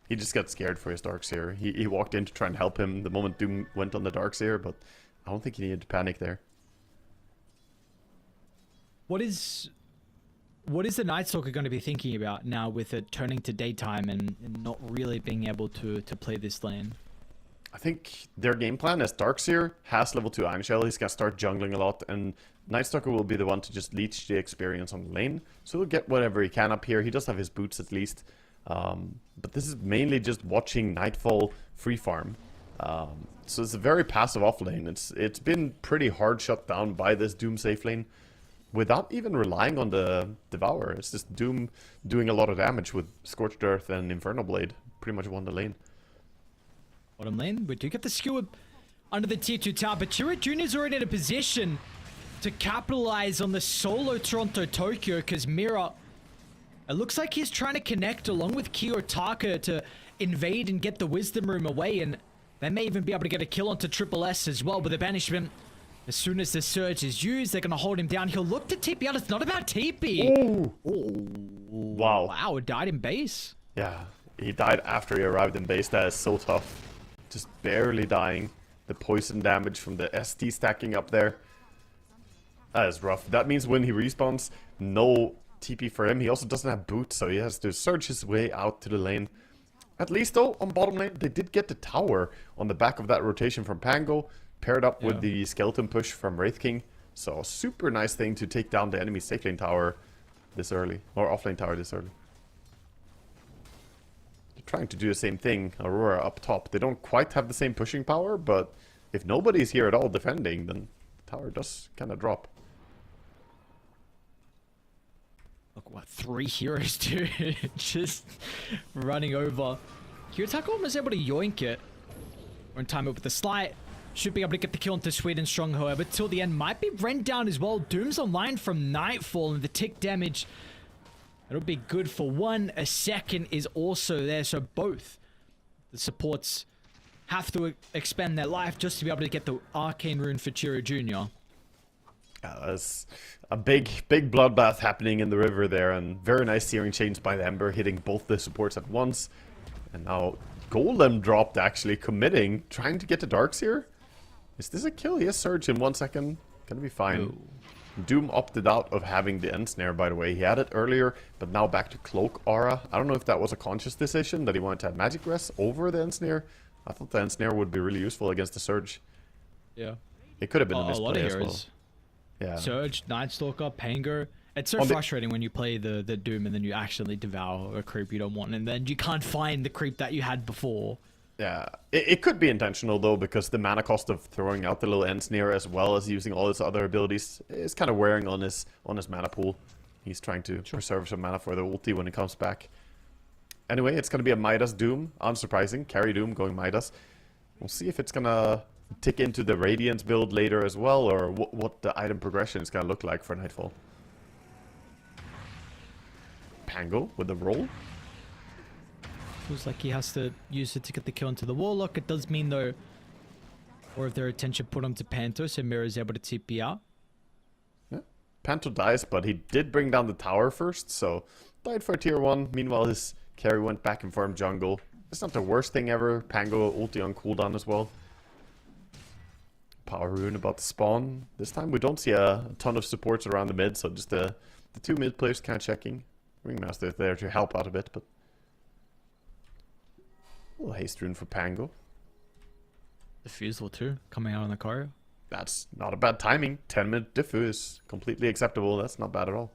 He just got scared for his Darkseer. He walked in to try and help him the moment Doom went on the Darkseer, but I don't think he needed to panic there. What is the Night Stalker going to be thinking about now with it turning to daytime and not really being able to play this lane? I think their game plan is Darkseer has level 2 Iron Shell. He's going to start jungling a lot, and Night Stalker will be the one to just leech the experience on the lane. So he'll get whatever he can up here. He does have his boots at least. But this is mainly just watching Nightfall free farm. So it's a very passive off lane. It's been pretty hard shut down by this Doom safe lane without even relying on the Devour. It's just Doom doing a lot of damage with Scorched Earth and Infernal Blade. Pretty much won the lane. Bottom lane, we do get the skewer under the tier 2 tower, but Chiro Jr. is already in a position to capitalize on the solo Toronto Tokyo, because Mira, it looks like he's trying to connect along with Kiyotaka to invade and get the wisdom room away, and they may even be able to get a kill onto Triple S as well with the banishment. As soon as the surge is used, they're going to hold him down. He'll look to TP out. It's not about TP. Ooh. Wow. Wow, died in base. Yeah, he died after he arrived in base. That is so tough. Just barely dying. The poison damage from the SD stacking up there. That is rough. That means when he respawns, no TP for him. He also doesn't have boots, so he has to surge his way out to the lane. At least, though, on bottom lane, they did get the tower on the back of that rotation from Pango, paired up with the skeleton push from Wraith King. So, super nice thing to take down the enemy safe lane tower this early, or off lane tower this early. They're trying to do the same thing, Aurora up top. They don't quite have the same pushing power, but if nobody's here at all defending, then the tower does kind of drop. Look, what, 3 heroes, dude. Just running over. Kirotaka almost able to yoink it. Or in time it with the slight. Should be able to get the kill into Sweden Strong, however. Till the end, might be rent down as well. Doom's online from Nightfall, and the tick damage. It'll be good for one. A second is also there, so both the supports have to expend their life just to be able to get the Arcane Rune for Chiro Jr. There's a big bloodbath happening in the river there, and very nice Searing Chains by the Ember, hitting both the supports at once. And now Golem dropped, actually, committing, trying to get the Darks here. Is this a kill? He has Surge in 1 second. Gonna be fine. Ooh. Doom opted out of having the Ensnare, by the way. He had it earlier, but now back to Cloak Aura. I don't know if that was a conscious decision, that he wanted to have Magic Rest over the Ensnare. I thought the Ensnare would be really useful against the Surge. Yeah. It could have been a A lot of misplay as well. heroes. Yeah. Surge, Nightstalker, Pango. It's so frustrating when you play the Doom and then you accidentally devour a creep you don't want, and then you can't find the creep that you had before. Yeah, it could be intentional though, because the mana cost of throwing out the little Ensnare as well as using all his other abilities is kind of wearing on his mana pool. He's trying to preserve some mana for the ulti when he comes back. Anyway, it's going to be a Midas Doom. Unsurprising. Carry Doom going Midas. We'll see if it's going to tick into the Radiance build later as well, or what the item progression is going to look like for Nightfall. Pango with the roll. Feels like he has to use it to get the kill into the Warlock. It does mean, though, more of their attention put onto Panto, so Mira is able to TP out. Yeah. Panto dies, but he did bring down the tower first, so died for tier 1. Meanwhile, his carry went back and farmed jungle. It's not the worst thing ever. Pango ulti on cooldown as well. Power rune about to spawn. This time we don't see a ton of supports around the mid, so just the 2 mid players kind of checking. Ringmaster is there to help out a bit, but a little haste rune for Pango. Diffusal too, coming out on the car. That's not a bad timing. 10-minute diffu is completely acceptable. That's not bad at all.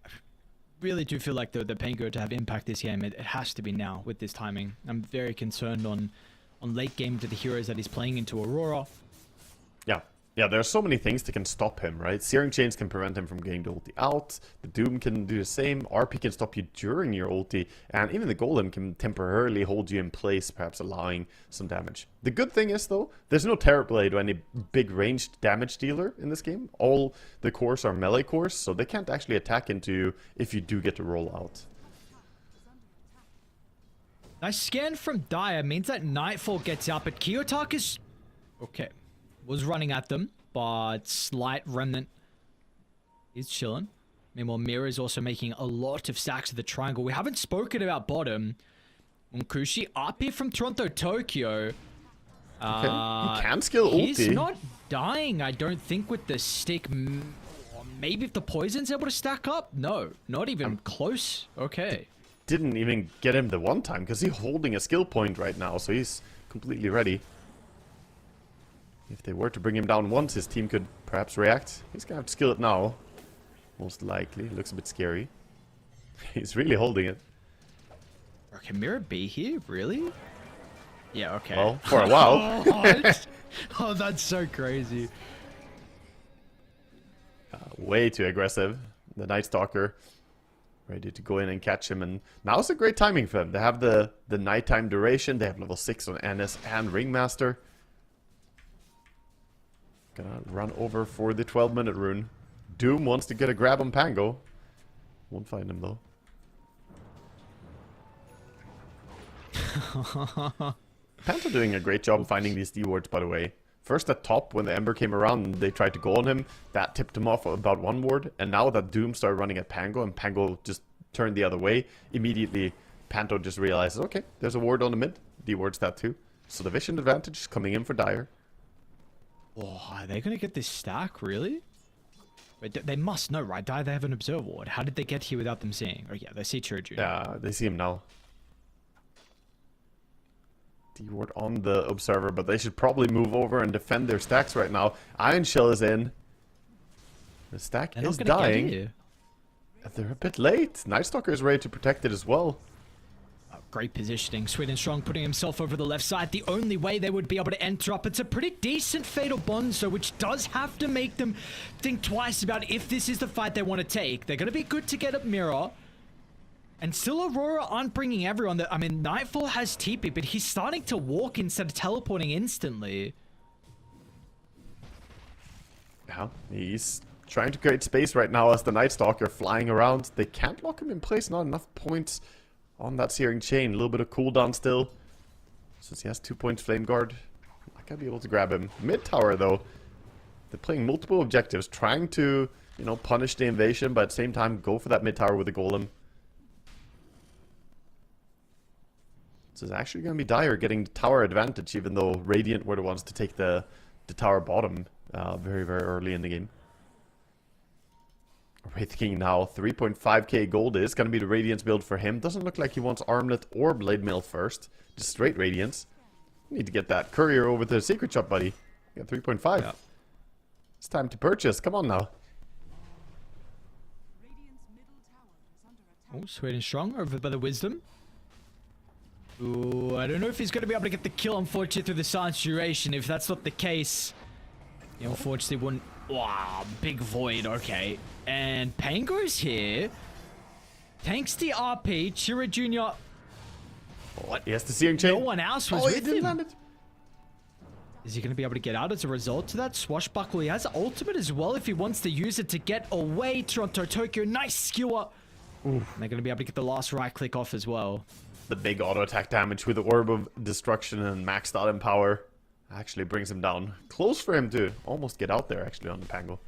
I really do feel like the Pango to have impact this game, it has to be now with this timing. I'm very concerned on late game to the heroes that he's playing into Aurora. Yeah, there are so many things that can stop him, right? Searing Chains can prevent him from getting the ulti out. The Doom can do the same. RP can stop you during your ulti. And even the Golem can temporarily hold you in place, perhaps allowing some damage. The good thing is, though, there's no Terrorblade or any big ranged damage dealer in this game. All the cores are melee cores, so they can't actually attack into you if you do get to roll out. Nice scan from Dire means that Nightfall gets out, but Kiyotaka's... okay. Was running at them, but slight remnant is chilling. Meanwhile, Mira is also making a lot of stacks of the triangle. We haven't spoken about bottom. Unkushi, RP from Toronto, Tokyo. Okay. He can skill ulti. He's not dying, I don't think, with the stick. Maybe if the poison's able to stack up? No, not even close. Okay. Didn't even get him the one time, because he's holding a skill point right now, so he's completely ready. If they were to bring him down once, his team could perhaps react. He's gonna have to skill it now. Most likely. Looks a bit scary. He's really holding it. Can Mira be here? Really? Yeah, okay. Well, for a while. Oh, that's so crazy. Way too aggressive. The Night Stalker ready to go in and catch him. And now's a great timing for them. They have the nighttime duration. They have level 6 on NS and Ringmaster. Gonna run over for the 12-minute rune. Doom wants to get a grab on Pango. Won't find him though. Panto doing a great job finding these D wards, by the way. First at top, when the Ember came around and they tried to go on him, that tipped him off about one ward. And now that Doom started running at Pango and Pango just turned the other way, immediately Panto just realizes, okay, there's a ward on the mid. D wards that too. So the vision advantage is coming in for Dire. Oh, are they going to get this stack, really? Wait, they must know, right? Dire, they have an observer ward. How did they get here without them seeing? Oh, yeah, they see Churju. Yeah, they see him now. D ward on the observer, but they should probably move over and defend their stacks right now. Iron Shell is in. The stack is dying. They're a bit late. Night Stalker is ready to protect it as well. Oh, great positioning. Sweet and Strong putting himself over the left side. The only way they would be able to enter up. It's a pretty decent Fatal Bonzo, which does have to make them think twice about if this is the fight they want to take. They're going to be good to get up Mirror. And still Aurora aren't bringing everyone. I mean, Nightfall has TP, but he's starting to walk instead of teleporting instantly. Yeah, he's trying to create space right now as the Night Stalker flying around. They can't lock him in place. Not enough points on that Searing Chain. A little bit of cooldown still. Since he has 2 points Flame Guard, not gonna be able to grab him. Mid tower though, they're playing multiple objectives, trying to, you know, punish the invasion, but at the same time go for that mid tower with the golem. So it's actually going to be Dire getting the tower advantage, even though Radiant were the ones to take the tower bottom very, very early in the game. Wraith King now, 3.5k gold is going to be the Radiance build for him. Doesn't look like he wants Armlet or Blade Mail first. Just straight Radiance. Need to get that courier over to the secret shop, buddy. You got 3.5. Yeah. It's time to purchase. Come on now. Oh, Sweet and Strong over by the Wisdom. Ooh, I don't know if he's going to be able to get the kill, unfortunately, through the silence duration. If that's not the case, he unfortunately wouldn't. Wow, big void, okay. And Pango's here. Tanks the RP. Chira Jr. What? He has the Searing Chain. No one else was with him. Land it. Is he going to be able to get out as a result to that? Swashbuckle, he has ultimate as well if he wants to use it to get away. Toronto, Tokyo, nice skewer. And they're going to be able to get the last right click off as well. The big auto attack damage with the Orb of Destruction and maxed out in power actually brings him down. Close for him to almost get out there actually on the Pango.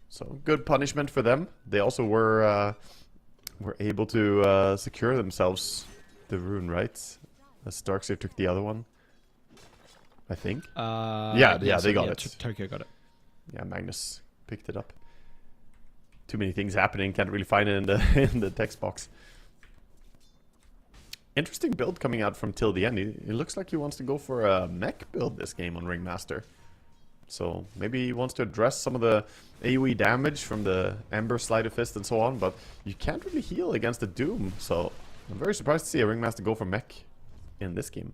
So good punishment for them. They also were able to secure themselves the rune, right? As Darkseer took the other one, I think. Yeah, they got it. Tokyo got it. Yeah, Magnus picked it up. Too many things happening. Can't really find it in the in the text box. Interesting build coming out from Till the End. It looks like he wants to go for a mech build this game on Ringmaster. So maybe he wants to address some of the AoE damage from the Ember, Sleight of Fist and so on, but you can't really heal against the Doom. So I'm very surprised to see a Ringmaster go for mech in this game.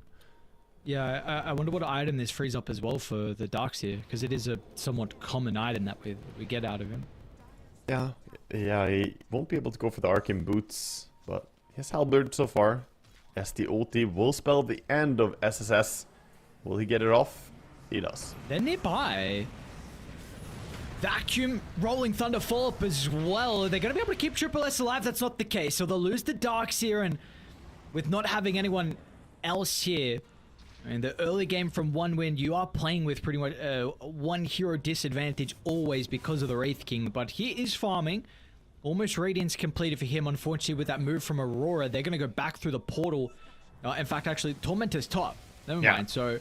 Yeah, I wonder what item this frees up as well for the Darkseer, because it is a somewhat common item that we get out of him. Yeah, he won't be able to go for the Arcane Boots, but he has Halberd so far. SD ulti will spell the end of SSS. Will he get it off? He does. They're nearby. Vacuum, Rolling Thunder fall up as well. They're going to be able to keep Triple S alive. That's not the case. So they'll lose the Darkseer, and with not having anyone else here, I mean, the early game from one win, you are playing with pretty much one hero disadvantage always because of the Wraith King. But he is farming. Almost Radiance completed for him, unfortunately, with that move from Aurora. They're going to go back through the portal. In fact, actually, Tormentor's top. Never mind. So,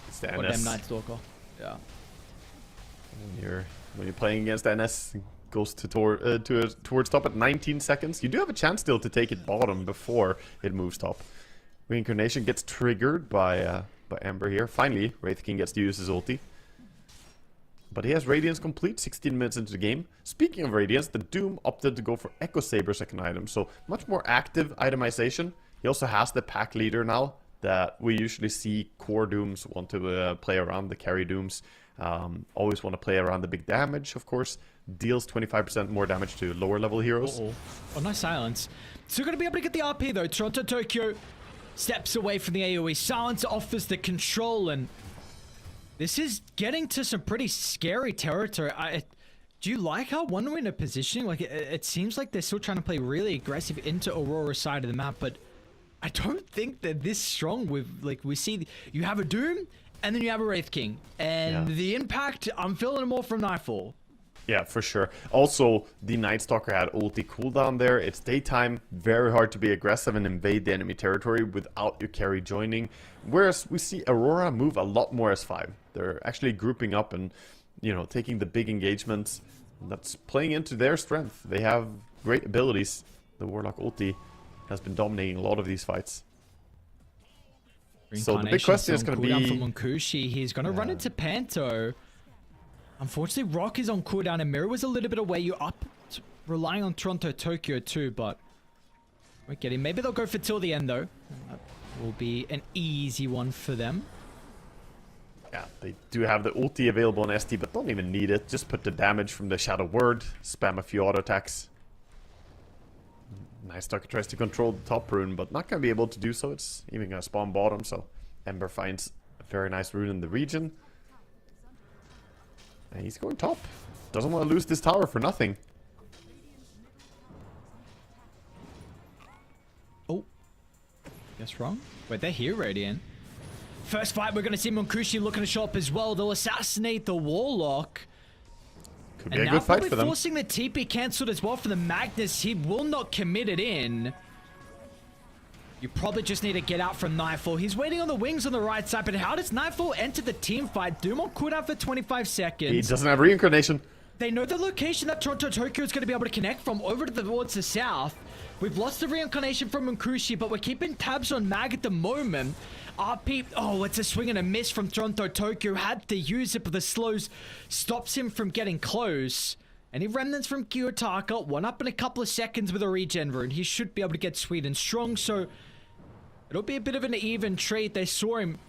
it's the what NS. damn Night Stalker. Yeah. When you're playing against NS, it goes towards top at 19 seconds. You do have a chance still to take it bottom before it moves top. Reincarnation gets triggered by Ember here. Finally, Wraith King gets to use his ulti. But he has Radiance complete 16 minutes into the game. Speaking of Radiance, the Doom opted to go for Echo Saber second item. So much more active itemization. He also has the pack leader now that we usually see core Dooms want to play around, the carry Dooms. Always want to play around the big damage, of course. Deals 25% more damage to lower level heroes. Oh, nice silence. Still going to be able to get the RP though. Toronto Tokyo steps away from the AoE. Silence offers the control, and this is getting to some pretty scary territory. Do you like how one win are positioning? Like, it seems like they're still trying to play really aggressive into Aurora's side of the map, but I don't think they're this strong with, like, we see you have a Doom and then you have a Wraith King. And the impact, I'm feeling it more from Nightfall. Yeah, for sure. Also, the Night Stalker had ulti cooldown there. It's daytime, very hard to be aggressive and invade the enemy territory without your carry joining. Whereas we see Aurora move a lot more as 5. They're actually grouping up and, you know, taking the big engagements. That's playing into their strength. They have great abilities. The Warlock ulti has been dominating a lot of these fights. So the big question is going to be... from Munkushi. He's going to run into Panto. Unfortunately, Rock is on cooldown and Mirror was a little bit away. You're up relying on Toronto Tokyo too, but we're getting... Maybe they'll go for till the end though. That will be an easy one for them. Yeah, they do have the ulti available on ST, but don't even need it. Just put the damage from the Shadow Word, spam a few auto attacks. Night Stalker tries to control the top rune, but not going to be able to do so. It's even going to spawn bottom, so Ember finds a very nice rune in the region. And he's going top. Doesn't want to lose this tower for nothing. Oh. Guess wrong. Wait, they're here, Radiant. First fight, we're going to see Munkushi looking to show up as well. They'll assassinate the Warlock. Could be a good fight for them. Forcing the TP cancelled as well for the Magnus. He will not commit it in. You probably just need to get out from Nightfall. He's waiting on the wings on the right side, but how does Nightfall enter the team fight? Doom on cooldown for 25 seconds. He doesn't have reincarnation. They know the location that Toronto Tokyo is going to be able to connect from over towards the south. We've lost the reincarnation from Munkushi, but we're keeping tabs on Mag at the moment. RP, oh, it's a swing and a miss from Toronto Tokyo. Had to use it, but the slows stops him from getting close. Any remnants from Kiyotaka, one up in a couple of seconds with a regen rune. He should be able to get sweet and strong, so it'll be a bit of an even trade. They saw him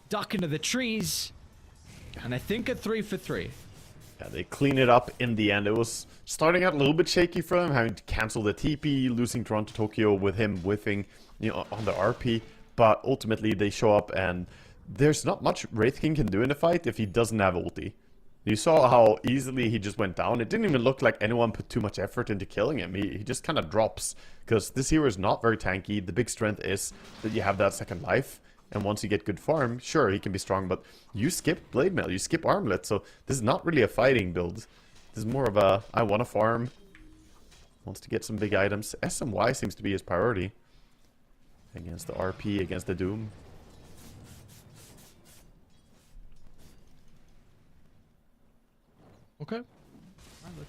duck into the trees, and I think a 3 for 3. Yeah, they clean it up in the end. It was starting out a little bit shaky for them, having to cancel the TP, losing Toronto Tokyo with him whiffing, you know, on the RP. But ultimately, they show up, and there's not much Wraith King can do in the fight if he doesn't have ulti. You saw how easily he just went down. It didn't even look like anyone put too much effort into killing him. He just kind of drops, because this hero is not very tanky. The big strength is that you have that second life. And once you get good farm, sure, he can be strong, but you skip Blade Mail, you skip Armlet, so this is not really a fighting build. This is more of a, I want to farm, wants to get some big items. SMY seems to be his priority. Against the RP, against the Doom. Okay.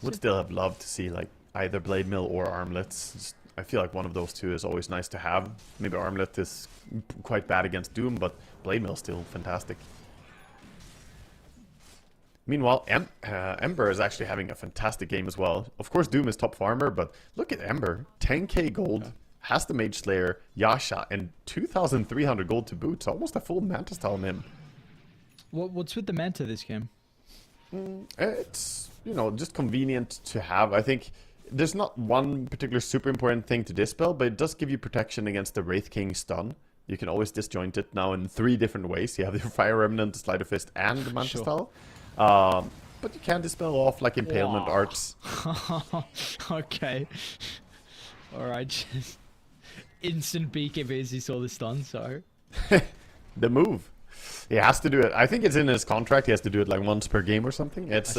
Would still have loved to see like either Blade Mill or Armlets. I feel like one of those two is always nice to have. Maybe Armlet is quite bad against Doom, but Blade Mill is still fantastic. Meanwhile, Ember is actually having a fantastic game as well. Of course, Doom is top farmer, but look at Ember. 10k gold, has the Mage Slayer, Yasha, and 2,300 gold to boot. So almost a full Manta style on him. What's with the Manta this game? It's, you know, just convenient to have. I think there's not one particular super important thing to dispel, but it does give you protection against the Wraith King stun. You can always disjoint it now in 3 different ways. You have your Fire Remnant, the Sleight of Fist, and the Manta style. But you can dispel off like Impalement arts. Okay. Alright. Instant BKB as he saw the stun, so. The move. He has to do it. I think it's in his contract. He has to do it like once per game or something. It's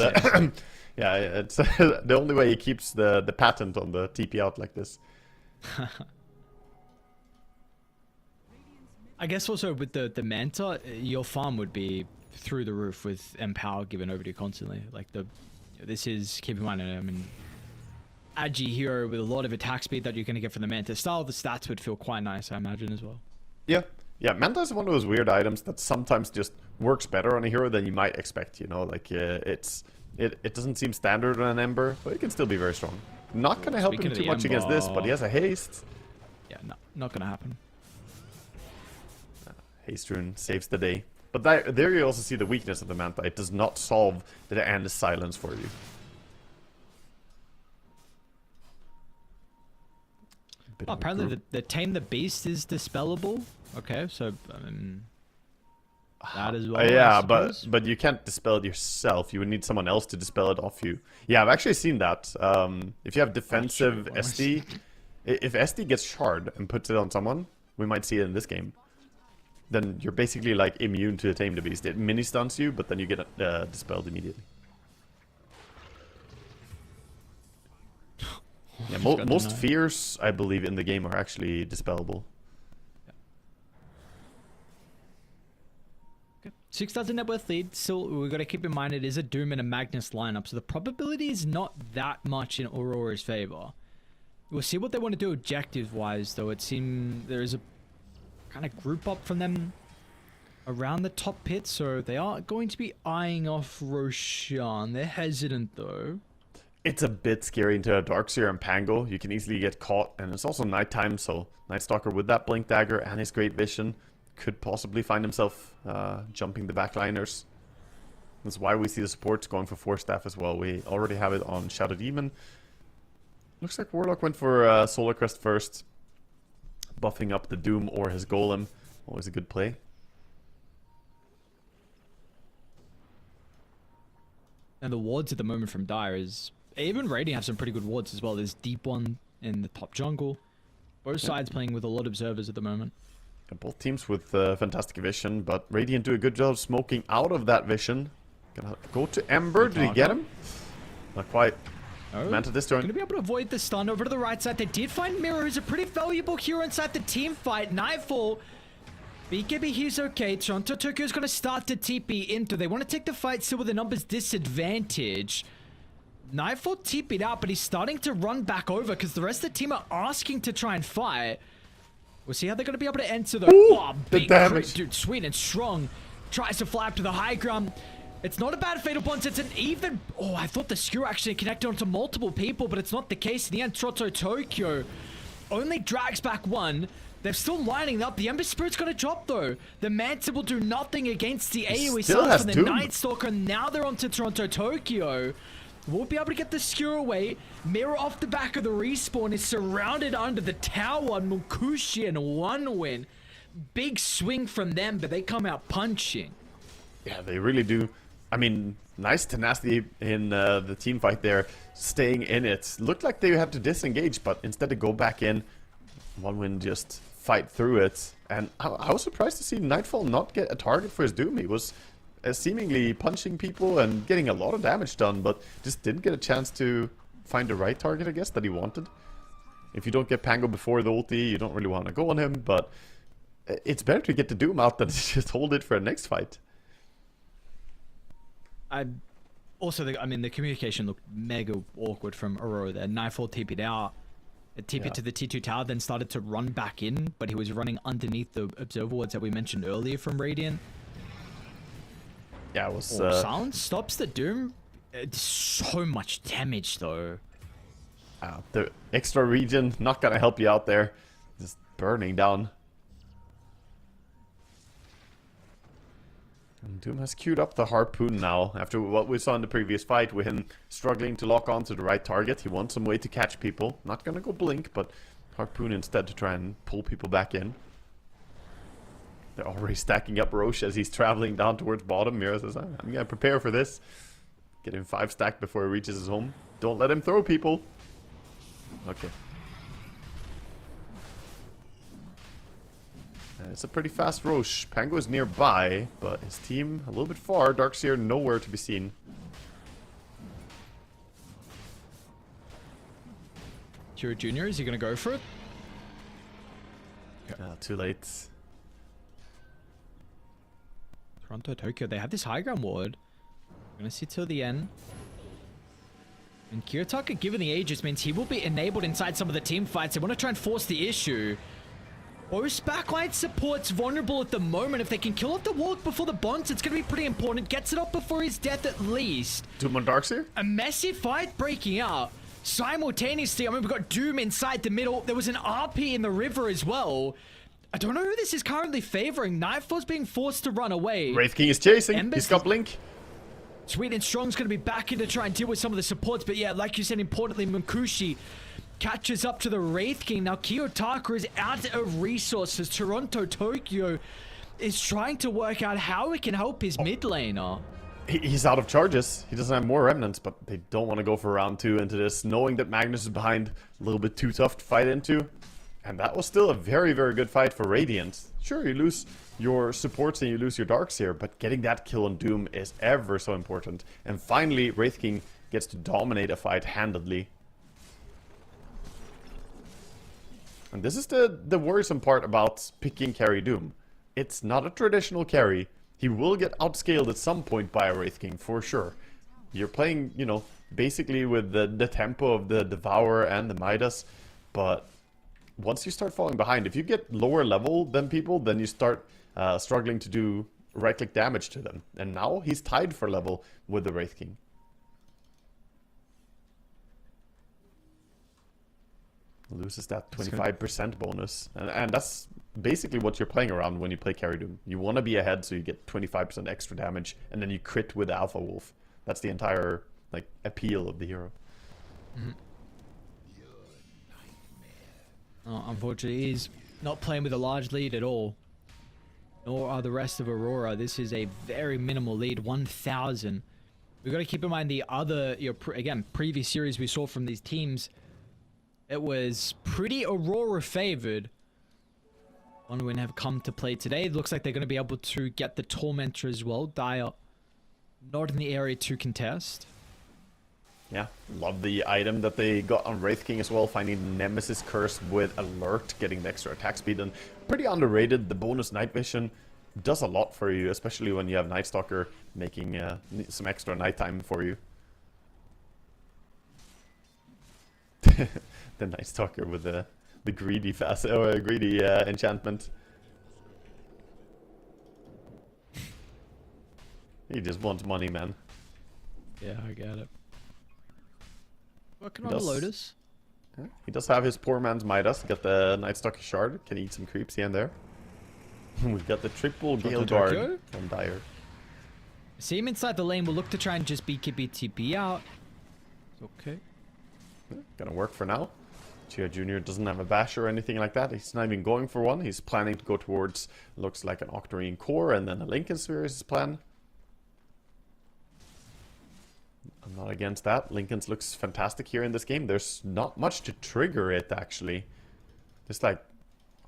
yeah, it's the only way he keeps the patent on the TP out like this. I guess also with the Manta, your farm would be through the roof with Empower given over to you constantly. Like this is, keep in mind, I mean, Agi hero with a lot of attack speed that you're going to get from the Manta style. The stats would feel quite nice, I imagine, as well. Yeah. Yeah, Manta is one of those weird items that sometimes just works better on a hero than you might expect, you know? Like, it doesn't seem standard on an Ember, but it can still be very strong. Not going to help him too much against this, but he has a haste. Yeah, no, not going to happen. Haste rune saves the day. But there you also see the weakness of the Manta. It does not solve the end silence for you. Oh, apparently the Tame the Beast is dispellable. Okay, so that as well. Yeah, but you can't dispel it yourself. You would need someone else to dispel it off you. Yeah, I've actually seen that. If you have defensive SD, if SD gets shard and puts it on someone, we might see it in this game. Then you're basically like immune to Tame the Beast. It mini stuns you, but then you get dispelled immediately. Yeah, most fears, I believe, in the game are actually dispellable. 6,000 net worth lead. Still, we've got to keep in mind it is a Doom and a Magnus lineup, so the probability is not that much in Aurora's favor. We'll see what they want to do objective-wise, though. It seems there is a kind of group up from them around the top pit, so they are going to be eyeing off Roshan. They're hesitant, though. It's a bit scary into a Darkseer and Pango. You can easily get caught, and it's also nighttime, so Night Stalker with that Blink Dagger and his Great Vision could possibly find himself jumping the backliners. That's why we see the supports going for Force Staff as well. We already have it on Shadow Demon. Looks like Warlock went for Solar Crest first, buffing up the Doom or his Golem. Always a good play. And the wards at the moment from Dire is... Even Radiant have some pretty good wards as well. There's Deep One in the top jungle. Both sides playing with a lot of observers at the moment. Both teams with fantastic vision, but Radiant do a good job smoking out of that vision. Gonna go to Ember. Did he get him? Not quite. Oh, Manta this turn. Gonna be able to avoid the stun over to the right side. They did find Mirror, who's a pretty valuable hero inside the team fight. Nightfall. BKB, he's okay. Toronto Tokyo's gonna start to TP into. They want to take the fight still with a numbers disadvantage. Nightfall TP'd out, but he's starting to run back over because the rest of the team are asking to try and fight. We'll see how they're going to be able to enter the... Ooh, oh, the big damage. crit, dude, sweet and strong. Tries to fly up to the high ground. It's not a bad Fatal Bonds. It's an even... Oh, I thought the skewer actually connected onto multiple people, but it's not the case. In the end, Toronto Tokyo only drags back one. They're still lining up. The Ember Spirit's going to drop, though. The Manta will do nothing against the AoE sounds from the Night Stalker. Now they're onto Toronto Tokyo. We'll be able to get the skewer away. Mirror off the back of the respawn is surrounded under the tower. Munkushi and one win. Big swing from them, but they come out punching. Yeah, they really do. I mean, nice tenacity in the team fight there. Staying in it. Looked like they had to disengage, but instead they go back in. One win just fight through it. And I was surprised to see Nightfall not get a target for his Doom. He was seemingly punching people and getting a lot of damage done, but just didn't get a chance to find the right target, I guess, that he wanted. If you don't get Pango before the ulti, you don't really want to go on him, but it's better to get the Doom out than to just hold it for a next fight. I mean, the communication looked mega awkward from Aurora there. Nightfall TP'd out. It TP'd to the T2 tower, then started to run back in, but he was running underneath the observer wards that we mentioned earlier from Radiant. Yeah, it was... Silence stops the Doom. It's so much damage, though. The extra region, not gonna help you out there. Just burning down. And Doom has queued up the Harpoon now. After what we saw in the previous fight, with him struggling to lock on to the right target. He wants some way to catch people. Not gonna go Blink, but Harpoon instead to try and pull people back in. They're already stacking up Roche as he's traveling down towards bottom. Mira says, I'm gonna prepare for this. Get him 5 stacked before he reaches his home. Don't let him throw people. Okay. It's a pretty fast Roche. Pango is nearby, but his team a little bit far. Darkseer nowhere to be seen. Kira Jr., is he gonna go for it? Too late. Toronto Tokyo, they have this high ground ward. We're gonna see till the end. And Kirotaka, given the ages, means he will be enabled inside some of the team fights. They want to try and force the issue. Both backline support's vulnerable at the moment. If they can kill off the ward before the bonds, it's going to be pretty important. Gets it up before his death at least. Doom on Darkseer? A messy fight breaking out. Simultaneously, I mean, we've got Doom inside the middle. There was an RP in the river as well. I don't know who this is currently favoring. Nightfall's being forced to run away. Wraith King is chasing. Embers He's got Blink. Sweet and Strong's going to be back in to try and deal with some of the supports. But yeah, like you said, importantly, Munkushi catches up to the Wraith King. Now, Kiyotaka is out of resources. Toronto Tokyo is trying to work out how he can help his mid laner. He's out of charges. He doesn't have more remnants, but they don't want to go for round 2 into this, knowing that Magnus is behind. A little bit too tough to fight into. And that was still a very, very good fight for Radiant. Sure, you lose your supports and you lose your darks here, but getting that kill on Doom is ever so important. And finally, Wraith King gets to dominate a fight handedly. And this is the worrisome part about picking carry Doom. It's not a traditional carry. He will get outscaled at some point by a Wraith King, for sure. You're playing, you know, basically with the tempo of the Devourer and the Midas, but once you start falling behind, if you get lower level than people, then you start struggling to do right-click damage to them. And now he's tied for level with the Wraith King. Loses that 25% bonus. And that's basically what you're playing around when you play carry Doom. You want to be ahead so you get 25% extra damage, and then you crit with Alpha Wolf. That's the entire like appeal of the hero. Mm-hmm. Unfortunately, he's not playing with a large lead at all. Nor are the rest of Aurora. This is a very minimal lead, 1,000. We've got to keep in mind the other, again, previous series we saw from these teams. It was pretty Aurora favored. OneWin have come to play today. It looks like they're going to be able to get the Tormentor as well. Dire not in the area to contest. Yeah, love the item that they got on Wraith King as well, finding Nemesis Curse with Alert, getting the extra attack speed, and pretty underrated. The bonus Night Vision does a lot for you, especially when you have Night Stalker making some extra nighttime for you. The Night Stalker with the greedy greedy enchantment. He just wants money, man. Yeah, I get it. Working on the Lotus. Yeah, he does have his poor man's Midas. Got the Night Stalker Shard. Can eat some creeps here and there. We've got the triple Gale Guard from Dire. See him inside the lane. We'll look to try and just BKB out. Okay. Yeah, gonna work for now. Chia Jr. doesn't have a bash or anything like that. He's not even going for one. He's planning to go towards, looks like an Octarine Core and then a Lincoln Sphere is his plan. I'm not against that. Lincoln's looks fantastic here in this game. There's not much to trigger it, actually. There's like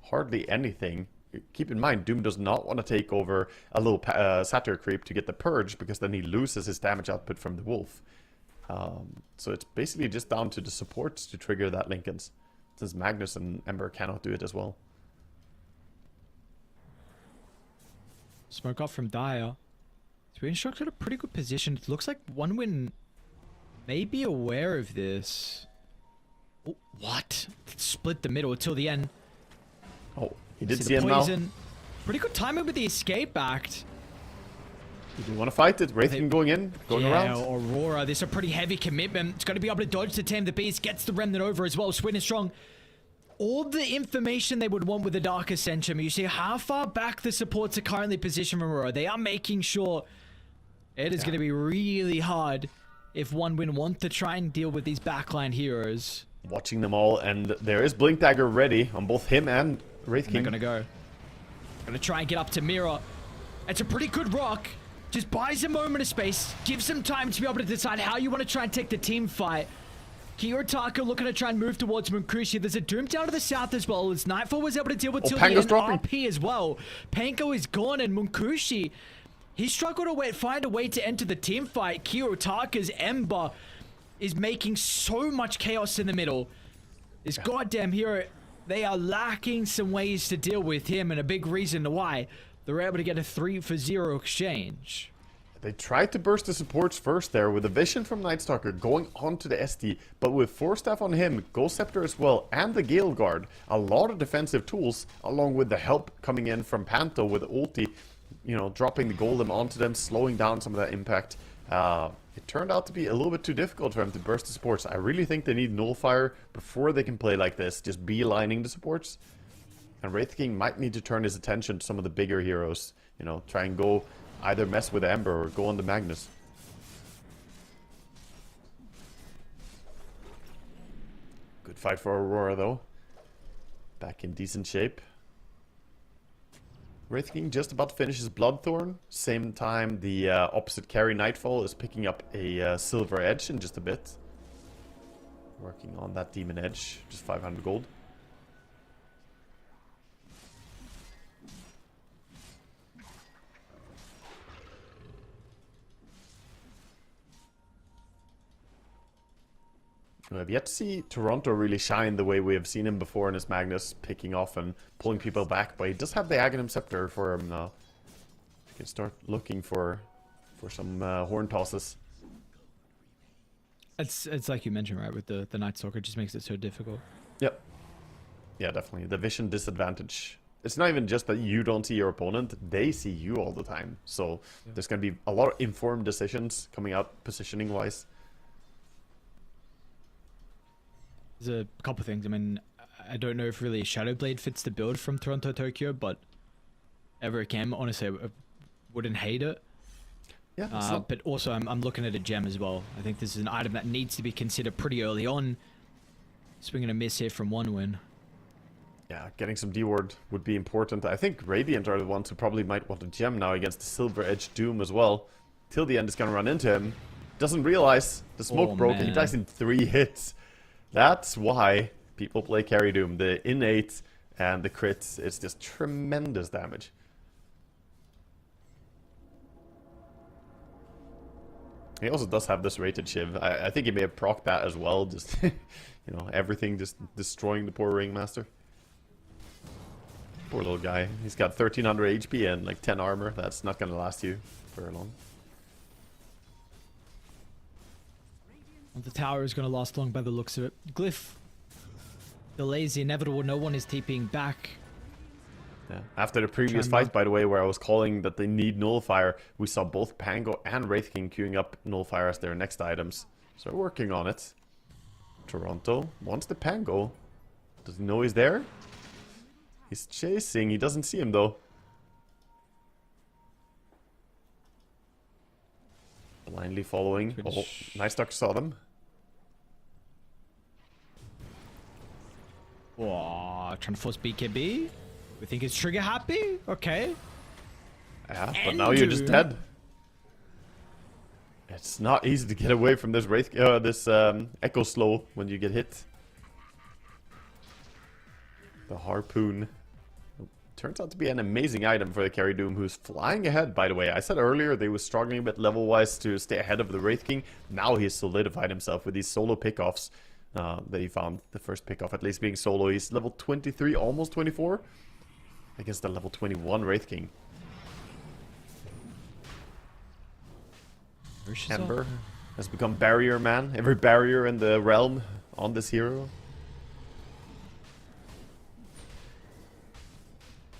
hardly anything. Keep in mind, Doom does not want to take over a little Satyr creep to get the Purge, because then he loses his damage output from the Wolf. So it's basically just down to the supports to trigger that Lincoln's, since Magnus and Ember cannot do it as well. Smoke off from Dire. So we instructed a pretty good position. It looks like OneWin may be aware of this. Oh, what? Split the middle till the end. Oh, he did see him now. Pretty good timing with the escape act. Do you want to fight it? Wraith King going in, going around. Yeah, Aurora. This is a pretty heavy commitment. It's going to be able to dodge to tame the beast. Gets the remnant over as well. Swin is strong. All the information they would want with the Dark Ascension. You see how far back the supports are currently positioned from Aurora. They are making sure it is going to be really hard if OneWin want to try and deal with these backline heroes. Watching them all, and there is Blink Dagger ready on both him and Wraith King. They're going to go. Going to try and get up to Mira. It's a pretty good rock. Just buys a moment of space. Gives them time to be able to decide how you want to try and take the team fight. Kiyotaka looking to try and move towards Munkushi. There's a Doom down to the south as well, as Nightfall was able to deal with till the end. RP as well. Panko is gone, and Munkushi, he struggled to find a way to enter the team fight. Kiyotaka's Ember is making so much chaos in the middle. This goddamn hero, they are lacking some ways to deal with him, and a big reason why they're able to get a 3-for-0 exchange. They tried to burst the supports first there with a Vision from Night Stalker going onto the SD, but with Force Staff on him, Ghost Scepter as well, and the Gale Guard, a lot of defensive tools, along with the help coming in from Panto with ulti, you know, dropping the Golem onto them, slowing down some of that impact. It turned out to be a little bit too difficult for them to burst the supports. I really think they need Nullifier before they can play like this, just beelining the supports. And Wraith King might need to turn his attention to some of the bigger heroes, you know, try and go either mess with Ember or go on the Magnus. Good fight for Aurora though. Back in decent shape. Wraith King just about to finish his Bloodthorn. Same time the opposite carry Nightfall is picking up a Silver Edge in just a bit. Working on that Demon Edge, just 500 gold. I've yet to see Toronto really shine the way we have seen him before in his Magnus, picking off and pulling people back, but he does have the Aghanim Scepter for him now. You can start looking for some horn tosses. It's like you mentioned, right, with the Night Stalker, just makes it so difficult. Yep. Yeah, definitely. The vision disadvantage. It's not even just that you don't see your opponent, they see you all the time. So there's going to be a lot of informed decisions coming out positioning-wise. There's a couple things. I mean, I don't know if really Shadowblade fits the build from Toronto Tokyo, but ever it can, honestly, I wouldn't hate it. Yeah, but also, I'm looking at a gem as well. I think this is an item that needs to be considered pretty early on. Swing and a miss here from one win. Yeah, getting some D-ward would be important. I think Radiant are the ones who probably might want a gem now against the Silver Edge Doom as well. Till the end is going to run into him. Doesn't realize the smoke broke and he dies in 3 hits. That's why people play carry Doom. The innate and the crits, it's just tremendous damage. He also does have this rated Shiv. I think he may have procced that as well. Just, you know, everything just destroying the poor Ringmaster. Poor little guy. He's got 1300 HP and like 10 armor. That's not going to last you very long. The tower is going to last long by the looks of it. Glyph delays the inevitable. No one is TPing back. Yeah. After the previous fight, by the way, where I was calling that they need Nullifier, we saw both Pango and Wraith King queuing up Nullifier as their next items. So they're working on it. Toronto wants the Pango. Does he know he's there? He's chasing. He doesn't see him, though. Blindly following. Oh, Night Stalker saw them. Whoa, trying to force BKB. We think it's trigger happy. Okay. Yeah, but now you're just dead. It's not easy to get away from this Echo Slow when you get hit. The Harpoon. Turns out to be an amazing item for the Carry Doom, who's flying ahead, by the way. I said earlier they were struggling a bit level-wise to stay ahead of the Wraith King. Now he's solidified himself with these solo pickoffs that he found. The first pickoff at least being solo. He's level 23, almost 24. Against the level 21 Wraith King. Ember has become barrier man. Every barrier in the realm on this hero.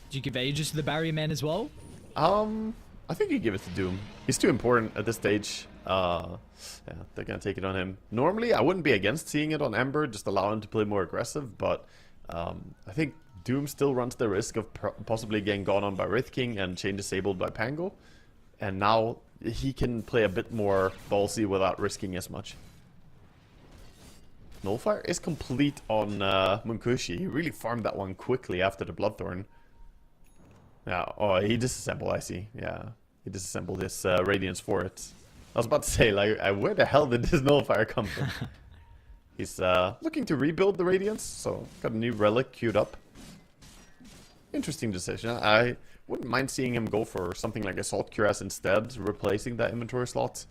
Did you give Aegis to the barrier man as well? I think you give it to Doom. He's too important at this stage. Yeah, they're gonna take it on him. Normally, I wouldn't be against seeing it on Ember, just allow him to play more aggressive, but I think Doom still runs the risk of possibly getting gone on by Wraith King and chain disabled by Pango. And now he can play a bit more ballsy without risking as much. Nullifier is complete on Munkushi. He really farmed that one quickly after the Bloodthorn. Yeah, oh, he disassembled, I see. Yeah, he disassembled his Radiance for it. I was about to say, like, where the hell did this Nullifier come from? He's looking to rebuild the Radiance, so got a new relic queued up. Interesting decision. I wouldn't mind seeing him go for something like Assault Cuirass instead, replacing that inventory slot.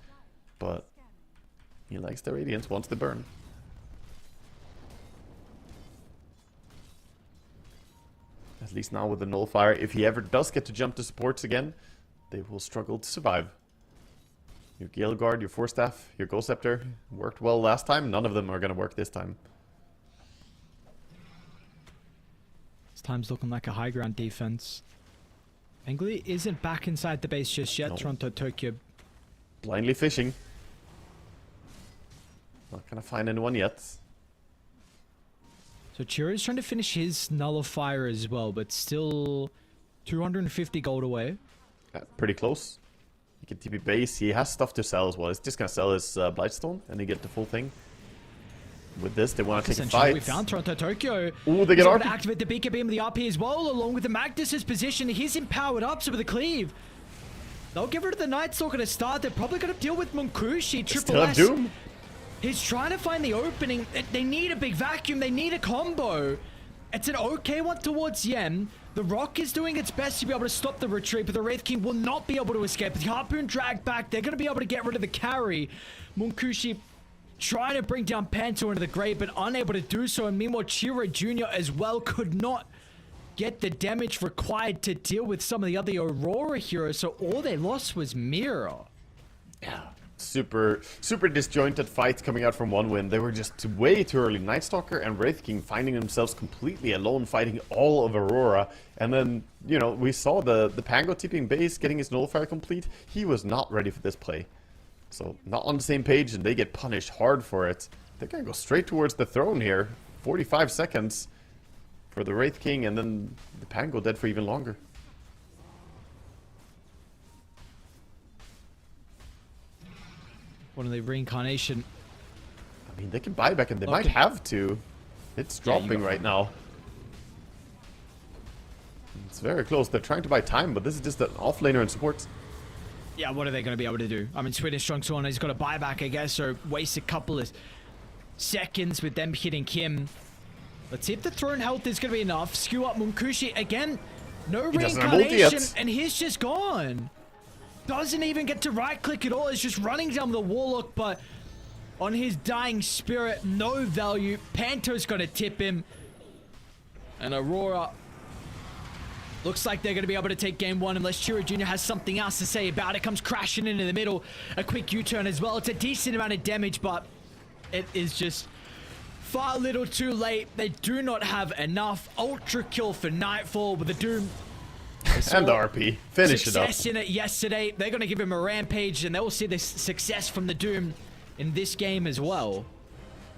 But he likes the Radiance, wants the burn. At least now with the Nullifier, if he ever does get to jump to supports again, they will struggle to survive. Your Gale Guard, your Force Staff, your Ghost Scepter worked well last time. None of them are going to work this time. This time's looking like a high ground defense. Angli isn't back inside the base just yet. No. Toronto Tokyo blindly fishing. Not going to find anyone yet. So Chira's trying to finish his Nullifier as well, but still 250 gold away. Pretty close. He can TP base. He has stuff to sell as well. He's just going to sell his Blightstone and he get the full thing. With this, they want to take a fight. We found Toronto Tokyo. Ooh, they get RP. To activate the BKB and the RP as well, along with the Magnus's position. He's empowered up, so with the cleave. They'll give rid of the Night Stalker to start. They're probably going to deal with Munkushi. Triple S. Doom. He's trying to find the opening. They need a big vacuum. They need a combo. It's an okay one towards Yen. The Rock is doing its best to be able to stop the retreat, but the Wraith King will not be able to escape. The Harpoon dragged back. They're going to be able to get rid of the carry. Munkushi trying to bring down Panto into the grave, but unable to do so. And meanwhile, Chira Jr. as well could not get the damage required to deal with some of the other Aurora heroes. So all they lost was Mira. Yeah. Super disjointed fight coming out from 1win. They were just way too early. Night Stalker and Wraith King finding themselves completely alone, fighting all of Aurora. And then, you know, we saw the Pango TPing base, getting his nullifier complete. He was not ready for this play. So, not on the same page, and they get punished hard for it. They're gonna go straight towards the throne here. 45 seconds for the Wraith King, and then the Pango dead for even longer. One of the reincarnation. I mean, they can buy back, and they might have to. It's dropping right now. It's very close. They're trying to buy time, but this is just an offlaner and support. Yeah, what are they going to be able to do? I mean, Swedish Strong Sworn has got a buyback, I guess, or waste a couple of seconds with them hitting Kim. Let's see if the throne health is going to be enough. Skew up Munkushi again. No reincarnation, and he's just gone. Doesn't even get to right click at all. He's just running down the Warlock, but on his dying spirit, no value. Panto's going to tip him. And Aurora looks like they're going to be able to take game one unless Chira Jr. has something else to say about it. Comes crashing into the middle. A quick U-turn as well. It's a decent amount of damage, but it is just far little too late. They do not have enough. Ultra kill for Nightfall with the Doom. And the RP. Finish it up. Success in it yesterday. They're going to give him a rampage, and they will see this success from the Doom in this game as well.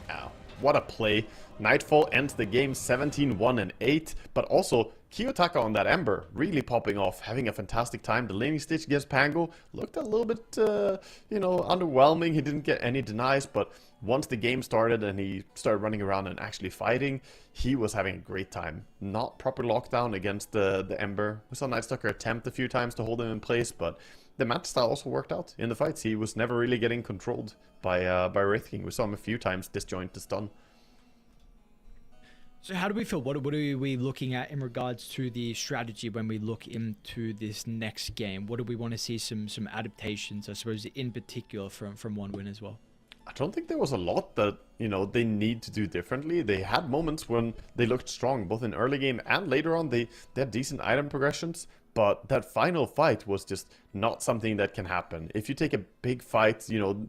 Wow, what a play. Nightfall ends the game 17-1-8, but also Kiyotaka on that Ember really popping off, having a fantastic time. The laning stage against Pango looked a little bit, you know, underwhelming. He didn't get any denies, but once the game started and he started running around and actually fighting, he was having a great time. Not proper lockdown against the Ember. We saw Nightstalker attempt a few times to hold him in place, but the match style also worked out in the fights. He was never really getting controlled by Wraith King. We saw him a few times disjoint the stun. So how do we feel? What are we looking at in regards to the strategy when we look into this next game? What do we want to see some adaptations, I suppose, in particular from 1win as well? I don't think there was a lot that, you know, they need to do differently. They had moments when they looked strong, both in early game and later on. They had decent item progressions, but that final fight was just not something that can happen. If you take a big fight, you know,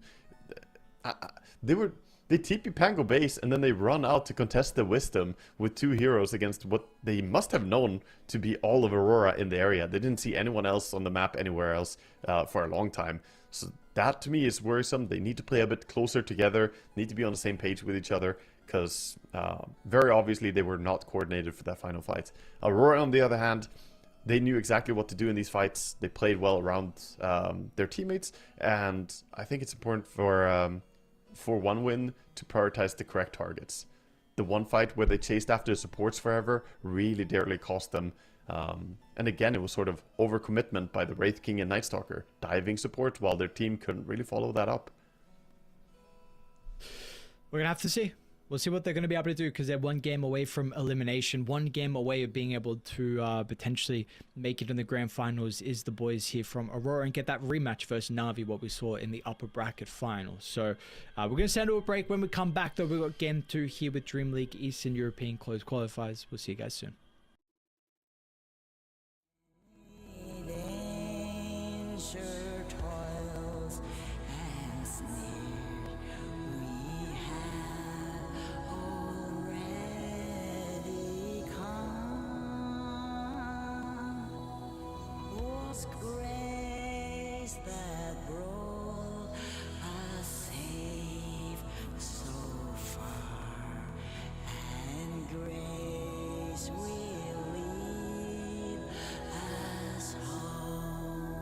they TP Pango base and then they run out to contest the Wisdom with two heroes against what they must have known to be all of Aurora in the area. They didn't see anyone else on the map anywhere else for a long time. So that to me is worrisome. They need to play a bit closer together, need to be on the same page with each other, because very obviously they were not coordinated for that final fight. Aurora, on the other hand, they knew exactly what to do in these fights. They played well around their teammates, and I think it's important for 1win to prioritize the correct targets. The one fight where they chased after the supports forever really dearly cost them. And again, it was sort of overcommitment by the Wraith King and Nightstalker, diving support while their team couldn't really follow that up. We're going to have to see. We'll see what they're going to be able to do, because they're one game away from elimination, one game away of being able to potentially make it in the grand finals is the boys here from Aurora and get that rematch versus Na'Vi, what we saw in the upper bracket final. So we're going to send to a break. When we come back, though, we've got game 2 here with DreamLeague Eastern European Closed Qualifiers. We'll see you guys soon. Grace that brought us safe so far, and grace will lead us home.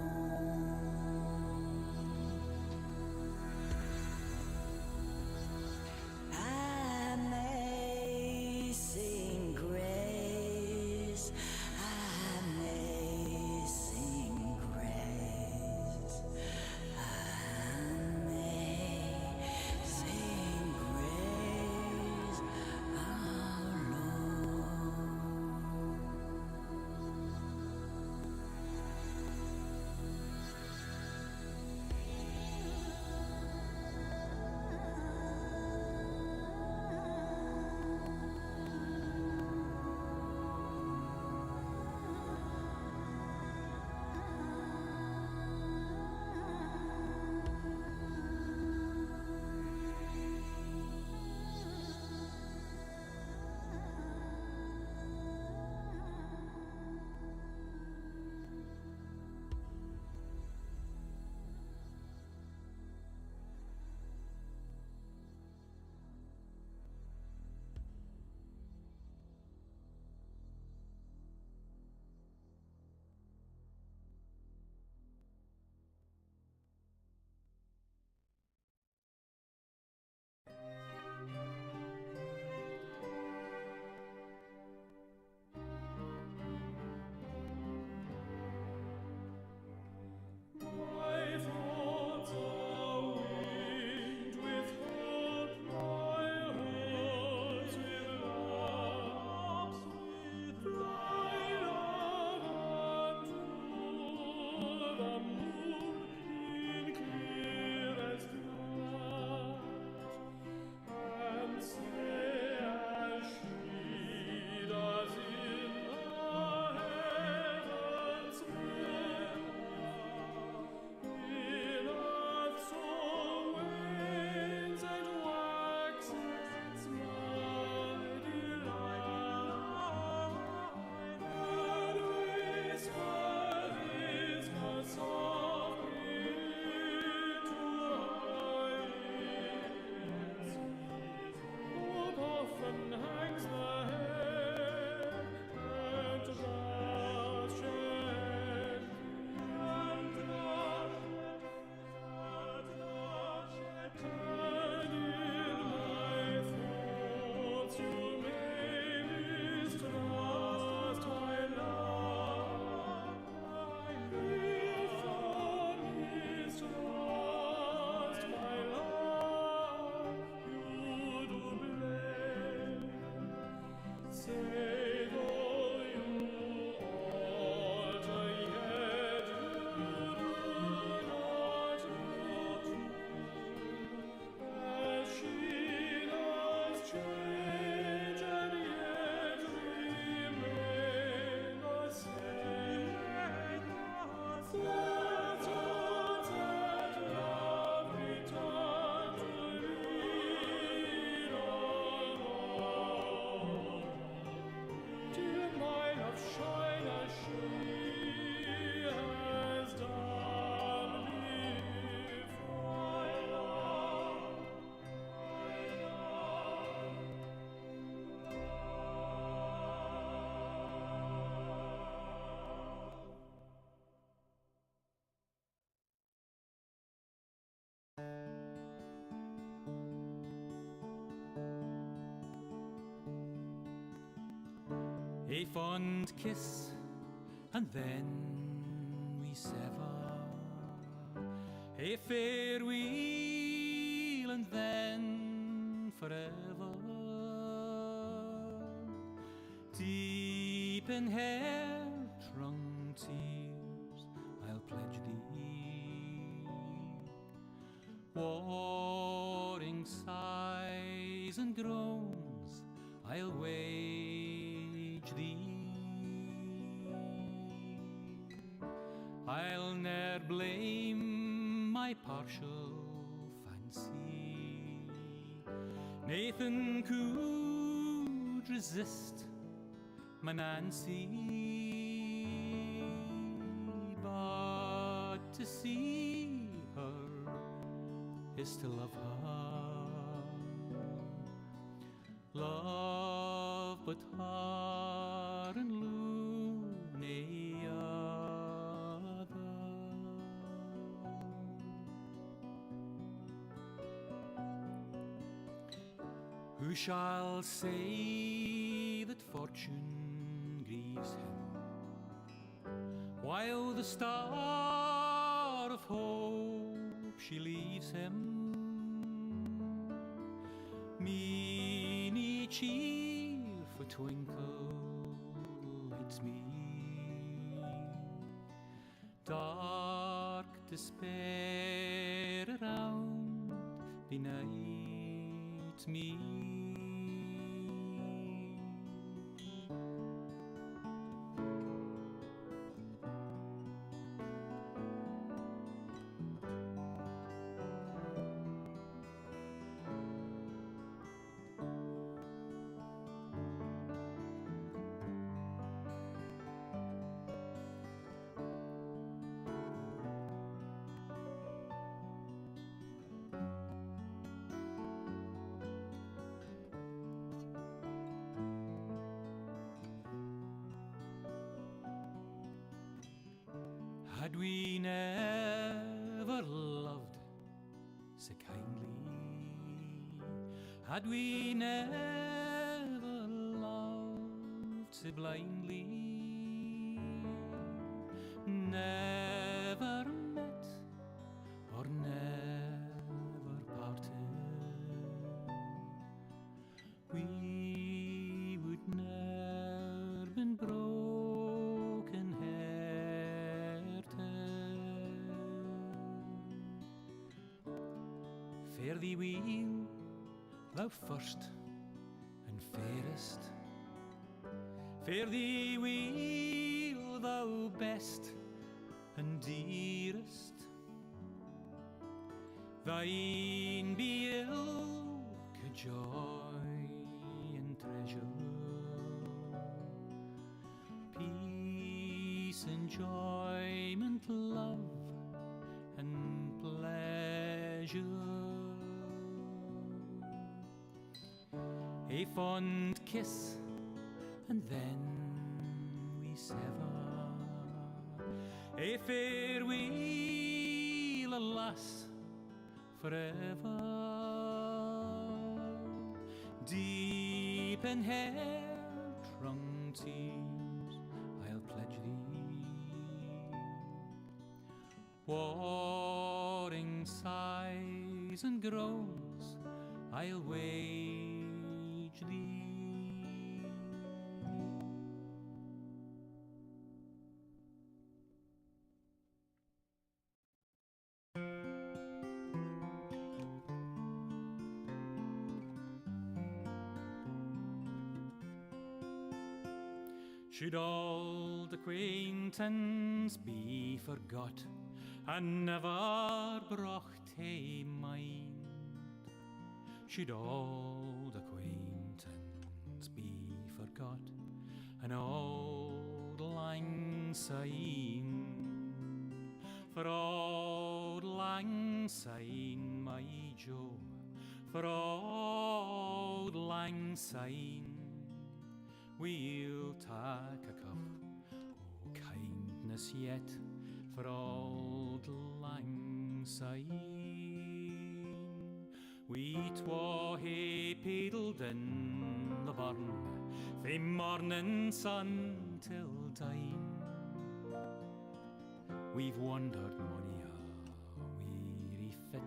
Amazing grace, amazing grace, A fond kiss, and then we sever. A farewell, and then forever. Deep in hair-wrung tears, I'll pledge thee. Warring sighs and groans, I'll wage thee. I'll ne'er blame my partial fancy. Nathan could resist my Nancy, but to see her is to love her. Love but her and loony other. Who shall say that fortune grieves him, while the star of hope she leaves him? Meany cheerful twinkle lights me, dark despair around benight me. Had we never loved so kindly, had we never loved so blindly, never met or never parted, we would ne'er been broken hearted. Fare thee weel, thou first and fairest. Fare thee weel, thou best and dearest. Thine be ilka joy and treasure, peace, enjoyment, love and pleasure. A fond kiss, and then we sever. A farewell, alas, forever. Deep in hair-wrung tears, I'll pledge thee. Warring sighs and groans, I'll wage thee. Should old acquaintance be forgot and never brought to mind? Should old acquaintance be forgot and old lang syne? For old lang syne, my Joe, for old lang syne, we'll take a cup o' kindness yet for old lang syne. We twa hae paddled in the barn, fae morning sun till dawn. We've wandered mony a weary fit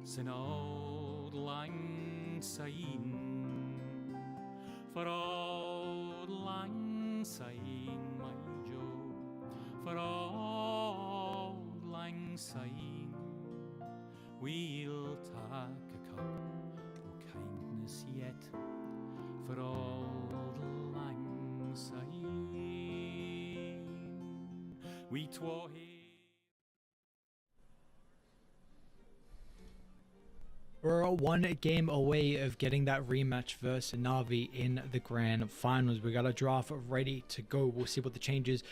sin auld lang syne. For auld lang syne, my Joe, for auld lang syne, we'll take a cup o' kindness yet, for auld lang syne. We twa hae. We're one game away of getting that rematch versus Navi in the grand finals. We got a draft ready to go. We'll see what the changes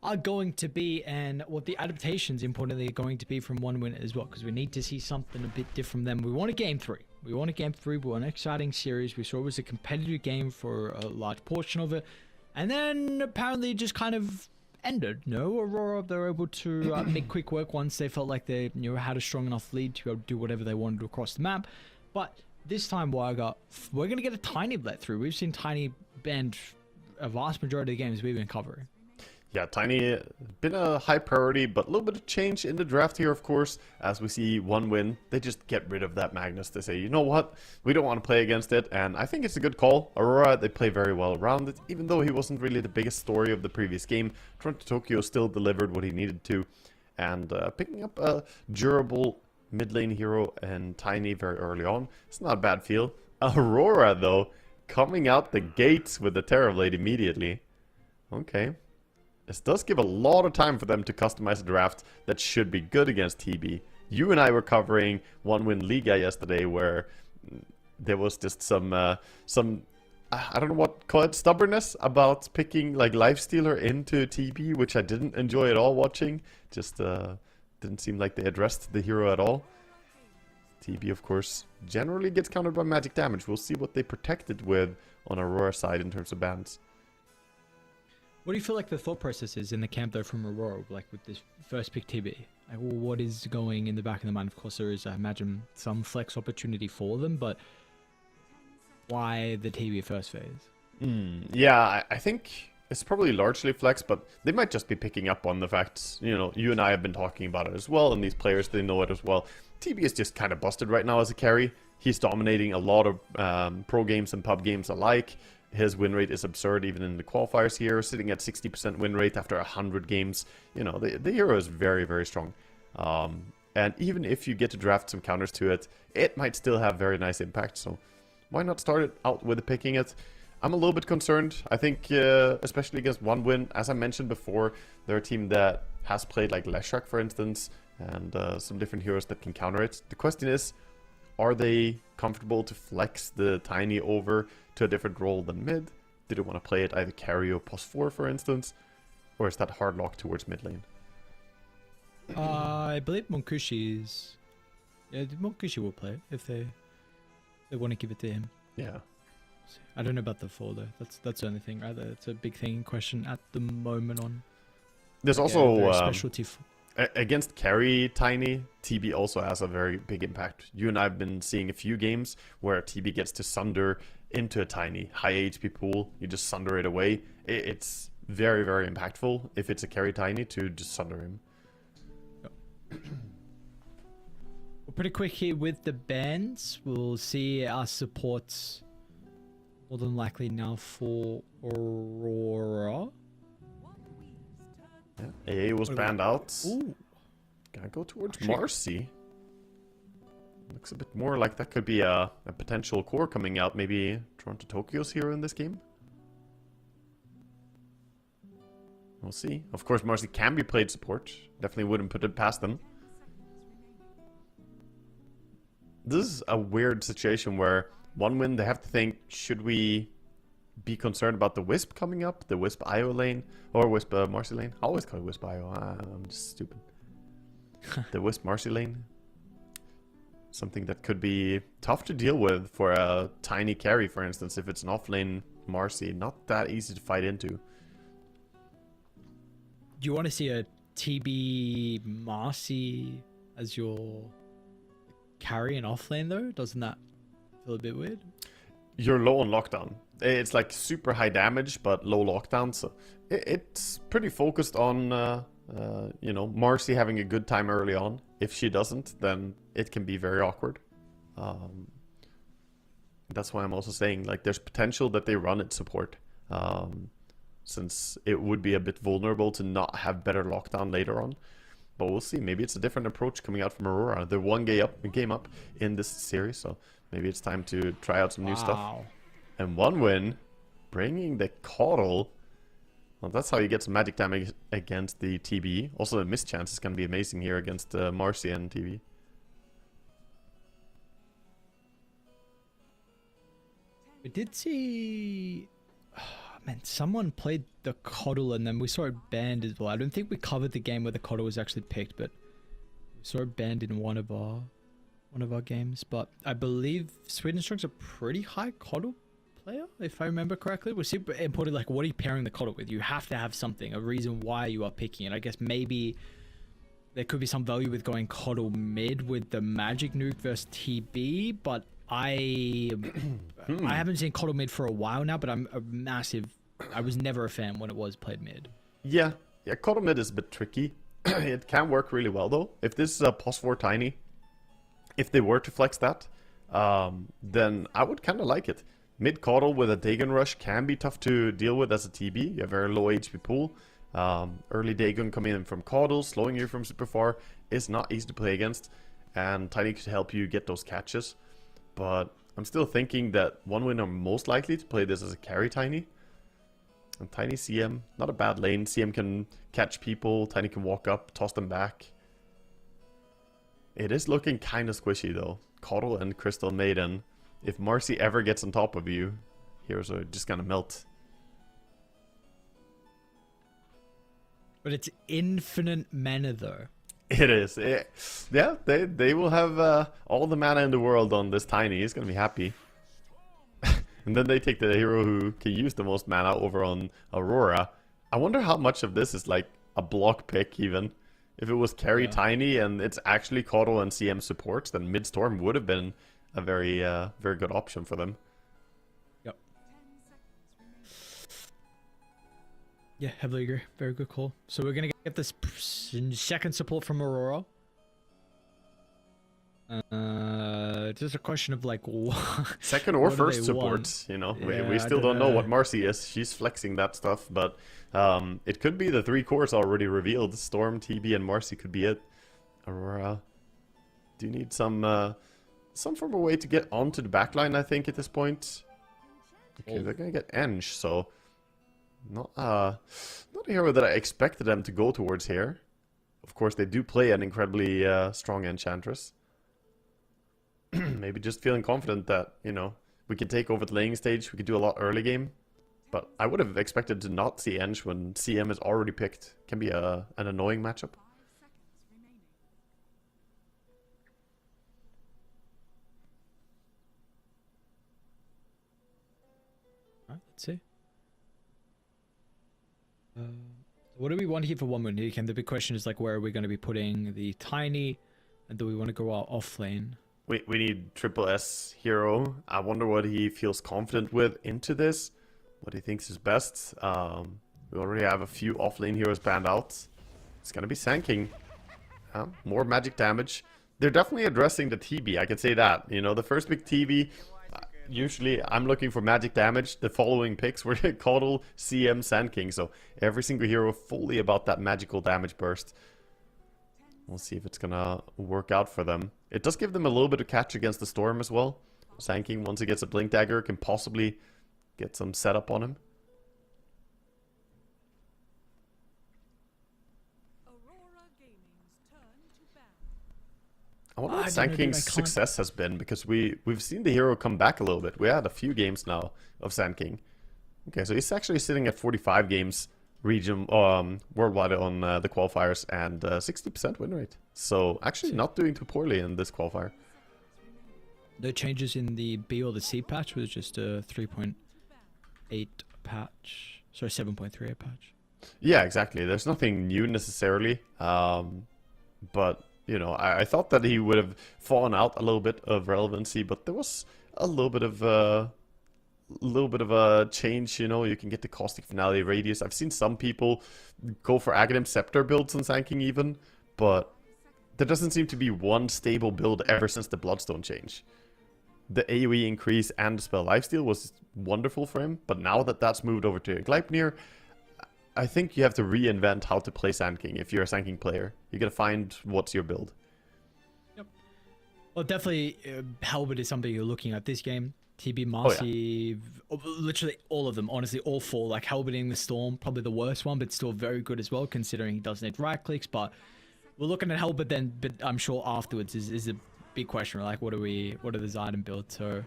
are going to be and what the adaptations, importantly, are going to be from one win as well, because we need to see something a bit different than we want a game three. We want a game three. We want an exciting series. We saw it was a competitive game for a large portion of it, and then apparently it just kind of ended. No, Aurora, they were able to make quick work once they felt like they had a strong enough lead to be able to do whatever they wanted across the map. But this time, we're going to get a Tiny let through. We've seen Tiny bend a vast majority of the games we've been covering. Yeah, Tiny, been a high priority, but a little bit of change in the draft here, of course. As we see one win, they just get rid of that Magnus. They say, you know what, we don't want to play against it, and I think it's a good call. Aurora, they play very well around it, even though he wasn't really the biggest story of the previous game. Toronto Tokyo still delivered what he needed to, and picking up a durable mid lane hero and Tiny very early on, it's not a bad feel. Aurora, though, coming out the gates with the Terror Blade immediately. Okay. This does give a lot of time for them to customize a draft that should be good against TB. You and I were covering one win Liga yesterday where there was just some I don't know what call it, stubbornness about picking like Lifestealer into TB, which I didn't enjoy at all watching. Just didn't seem like they addressed the hero at all. TB, of course, generally gets countered by magic damage. We'll see what they protected with on Aurora side in terms of bans. What do you feel like the thought process is in the camp, though, from Aurora, like with this first pick TB? Like, what is going in the back of the mind? Of course, there is, I imagine, some flex opportunity for them, but why the TB first phase? Yeah, I think it's probably largely flex, but they might just be picking up on the fact, you and I have been talking about it as well, and these players, they know it as well. TB is just kind of busted right now as a carry. He's dominating a lot of pro games and pub games alike. His win rate is absurd, even in the qualifiers here, sitting at 60% win rate after 100 games. The hero is very, very strong. And even if you get to draft some counters to it, it might still have very nice impact. So why not start it out with picking it? I'm a little bit concerned. I think, especially against one win, as I mentioned before, they're a team that has played like Leshak, for instance, and some different heroes that can counter it. The question is, are they comfortable to flex the Tiny over to a different role than mid? Do they want to play it either carry or +4, for instance? Or is that hard lock towards mid lane? I believe Monkushi is... Yeah, Monkushi will play it if they want to give it to him. Yeah. I don't know about the 4, though. That's the only thing, right? That's a big thing in question at the moment on... There's also... specialty against carry Tiny, TB also has a very big impact. You and I have been seeing a few games where TB gets to sunder into a Tiny high HP pool. You just sunder it away. It's very, very impactful if it's a carry Tiny to just sunder him. We're pretty quick here with the bans. We'll see our supports more than likely now for Aurora. Yeah, AA was banned out. Ooh. Gotta go towards Marcy. Looks a bit more like that could be a potential core coming out. Maybe Toronto Tokyo's hero in this game. We'll see. Of course, Marcy can be played support. Definitely wouldn't put it past them. This is a weird situation where one win they have to think, should we be concerned about the Wisp coming up? The Wisp IO lane? Or Wisp Marcy lane? I always call it Wisp IO. I'm just stupid. The Wisp Marcy lane? Something that could be tough to deal with for a Tiny carry, for instance, if it's an off-lane Marcy. Not that easy to fight into. Do you want to see a TB Marcy as your carry and off lane, though? Doesn't that feel a bit weird? You're low on lockdown. It's like super high damage, but low lockdown. So it's pretty focused on, you know, Marcy having a good time early on. If she doesn't, then it can be very awkward. That's why I'm also saying, like, there's potential that they run at support. Since it would be a bit vulnerable to not have better lockdown later on. But we'll see. Maybe it's a different approach coming out from Aurora. They're one game up in this series, so maybe it's time to try out some new stuff. And one win, bringing the Coddle. Well, that's how you get some magic damage against the TB. Also, the miss chance is going to be amazing here against Marcy and TB. We did see... Man, someone played the Coddle and then we saw it banned as well. I don't think we covered the game where the Coddle was actually picked, but we saw it banned in one of our games. But I believe Sweden Strong's a pretty high Coddle player, if I remember correctly. We're super important, like, what are you pairing the Coddle with? You have to have something, a reason why you are picking it. I guess maybe there could be some value with going Coddle mid with the Magic Nuke versus TB, but I haven't seen Coddle mid for a while now, but I was never a fan when it was played mid. Yeah, Coddle mid is a bit tricky. It can work really well though. If this is a +4 tiny, if they were to flex that, then I would kind of like it. Mid Coddle with a Dagon Rush can be tough to deal with as a TB. You have very low HP pool. Early Dagon coming in from Coddle, slowing you from super far is not easy to play against, and Tiny could help you get those catches. But I'm still thinking that one win are most likely to play this as a carry Tiny. And Tiny CM, not a bad lane. CM can catch people, Tiny can walk up, toss them back. It is looking kind of squishy though. Coddle and Crystal Maiden. If Marcy ever gets on top of you, heroes are just gonna melt. But it's infinite mana though. It is. Yeah, they will have all the mana in the world on this Tiny. He's gonna be happy. And then they take the hero who can use the most mana over on Aurora. I wonder how much of this is like a block pick even. If it was carry Tiny and it's actually Coddle and CM supports, then Midstorm would have been a very good option for them. Yep. Yeah, heavily agree. Very good call. So we're gonna get this second support from Aurora. Just a question of like second or first support, you know. Yeah, we still don't know what Marcy is. She's flexing that stuff, but it could be the 3 cores already revealed. Storm, TB, and Marcy could be it. Aurora do need some form of way to get onto the backline, I think, at this point. Okay, they're gonna get Eng, so not a hero that I expected them to go towards here. Of course, they do play an incredibly strong Enchantress. Maybe just feeling confident that, you know, we can take over the laning stage, we could do a lot early game. But I would have expected to not see Eng when CM is already picked. Can be an annoying matchup. Alright, let's see. What do we want here for 1 minute? Again, the big question is like, where are we going to be putting the Tiny, and do we want to go out off lane? We need triple S hero. I wonder what he feels confident with into this. What he thinks is best. We already have a few offlane heroes banned out. It's gonna be Sand King. More magic damage. They're definitely addressing the TB, I can say that. You know, the first big TB, usually I'm looking for magic damage. The following picks were Coddle, CM, Sand King. So every single hero fully about that magical damage burst. We'll see if it's gonna work out for them. It does give them a little bit of catch against the Storm as well. Sand King, once he gets a Blink Dagger, can possibly get some setup on him. I wonder what Sand King's success has been, because we've seen the hero come back a little bit. We had a few games now of Sand King. Okay, so he's actually sitting at 45 games region worldwide on the qualifiers and 60% win rate. So actually not doing too poorly in this qualifier. No changes in the B or the C patch, was just a 3.8 patch. Sorry, 7.3 patch. Yeah, exactly. There's nothing new necessarily. But, you know, I thought that he would have fallen out a little bit of relevancy, but there was a little bit of little bit of a change, you know, you can get the Caustic Finale Radius. I've seen some people go for Aghanim Scepter builds on Sanking even, but there doesn't seem to be one stable build ever since the Bloodstone change. The AoE increase and the spell lifesteal was wonderful for him, but now that that's moved over to Gleipnir, I think you have to reinvent how to play Sand King if you're a Sand King player. You gotta find what's your build. Yep. Well, definitely, Halberd is something you're looking at this game. TB, Marcy, literally all of them, honestly, all four. Like Halberding the Storm, probably the worst one, but still very good as well, considering he doesn't need right clicks. But we're looking at Halberd then, but I'm sure afterwards is a big question. Like, what are the Zidane builds? So,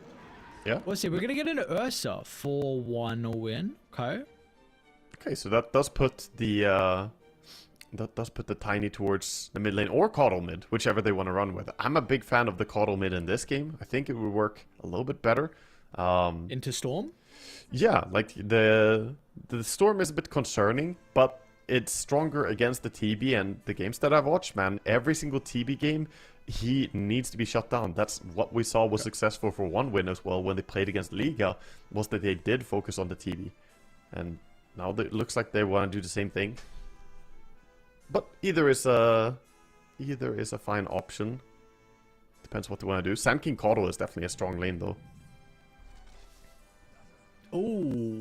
yeah, we'll see. We're gonna get into Ursa 4-1 win. Okay, so that does put the Tiny towards the mid lane or Caudle mid, whichever they want to run with. I'm a big fan of the Caudle mid in this game. I think it would work a little bit better. Into Storm? Yeah, like the Storm is a bit concerning, but it's stronger against the TB, and the games that I've watched, man, every single TB game, he needs to be shut down. That's what we saw was successful for one win as well when they played against Liga, was that they did focus on the TB. And now it looks like they want to do the same thing. But either is a fine option. Depends what they want to do. Sand King Caudle is definitely a strong lane though. Oh,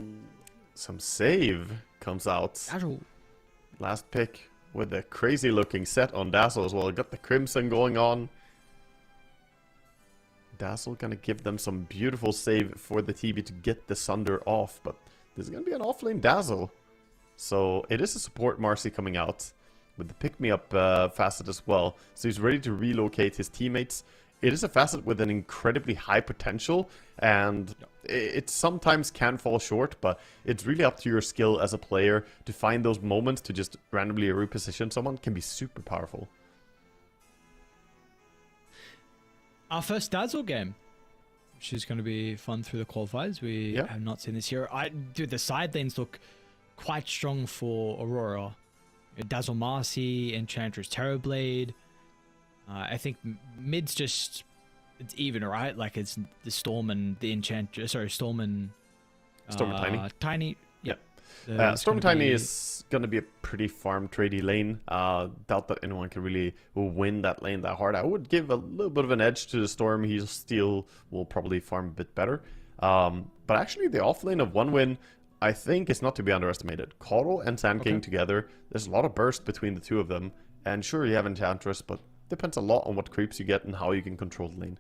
some save comes out. Dazzle. Last pick with the crazy looking set on Dazzle as well. Got the Crimson going on. Dazzle gonna give them some beautiful save for the TB to get the Sunder off, but this is gonna be an offlane Dazzle. So it is a support Marcy coming out with the pick-me-up facet as well. So he's ready to relocate his teammates. It is a facet with an incredibly high potential, and it sometimes can fall short, but it's really up to your skill as a player to find those moments to just randomly reposition someone. Can be super powerful. Our first Dazzle game, which is going to be fun through the qualifiers. We have not seen this here. Dude, the side lanes look quite strong for Aurora. Dazzle Marcy, Enchantress Terrorblade. I think mid's just, it's even, right? Like it's the Storm and the Enchantress, sorry, Storm and Tiny. Tiny, yep. Storm Tiny is going to be a pretty farm tradey lane. Doubt that anyone can really win that lane that hard. I would give a little bit of an edge to the Storm. He still will probably farm a bit better. But actually the off lane of one win, I think, is not to be underestimated. Caudle and Sand King together, there's a lot of burst between the two of them. And sure, you have Enchantress, but depends a lot on what creeps you get and how you can control the lane.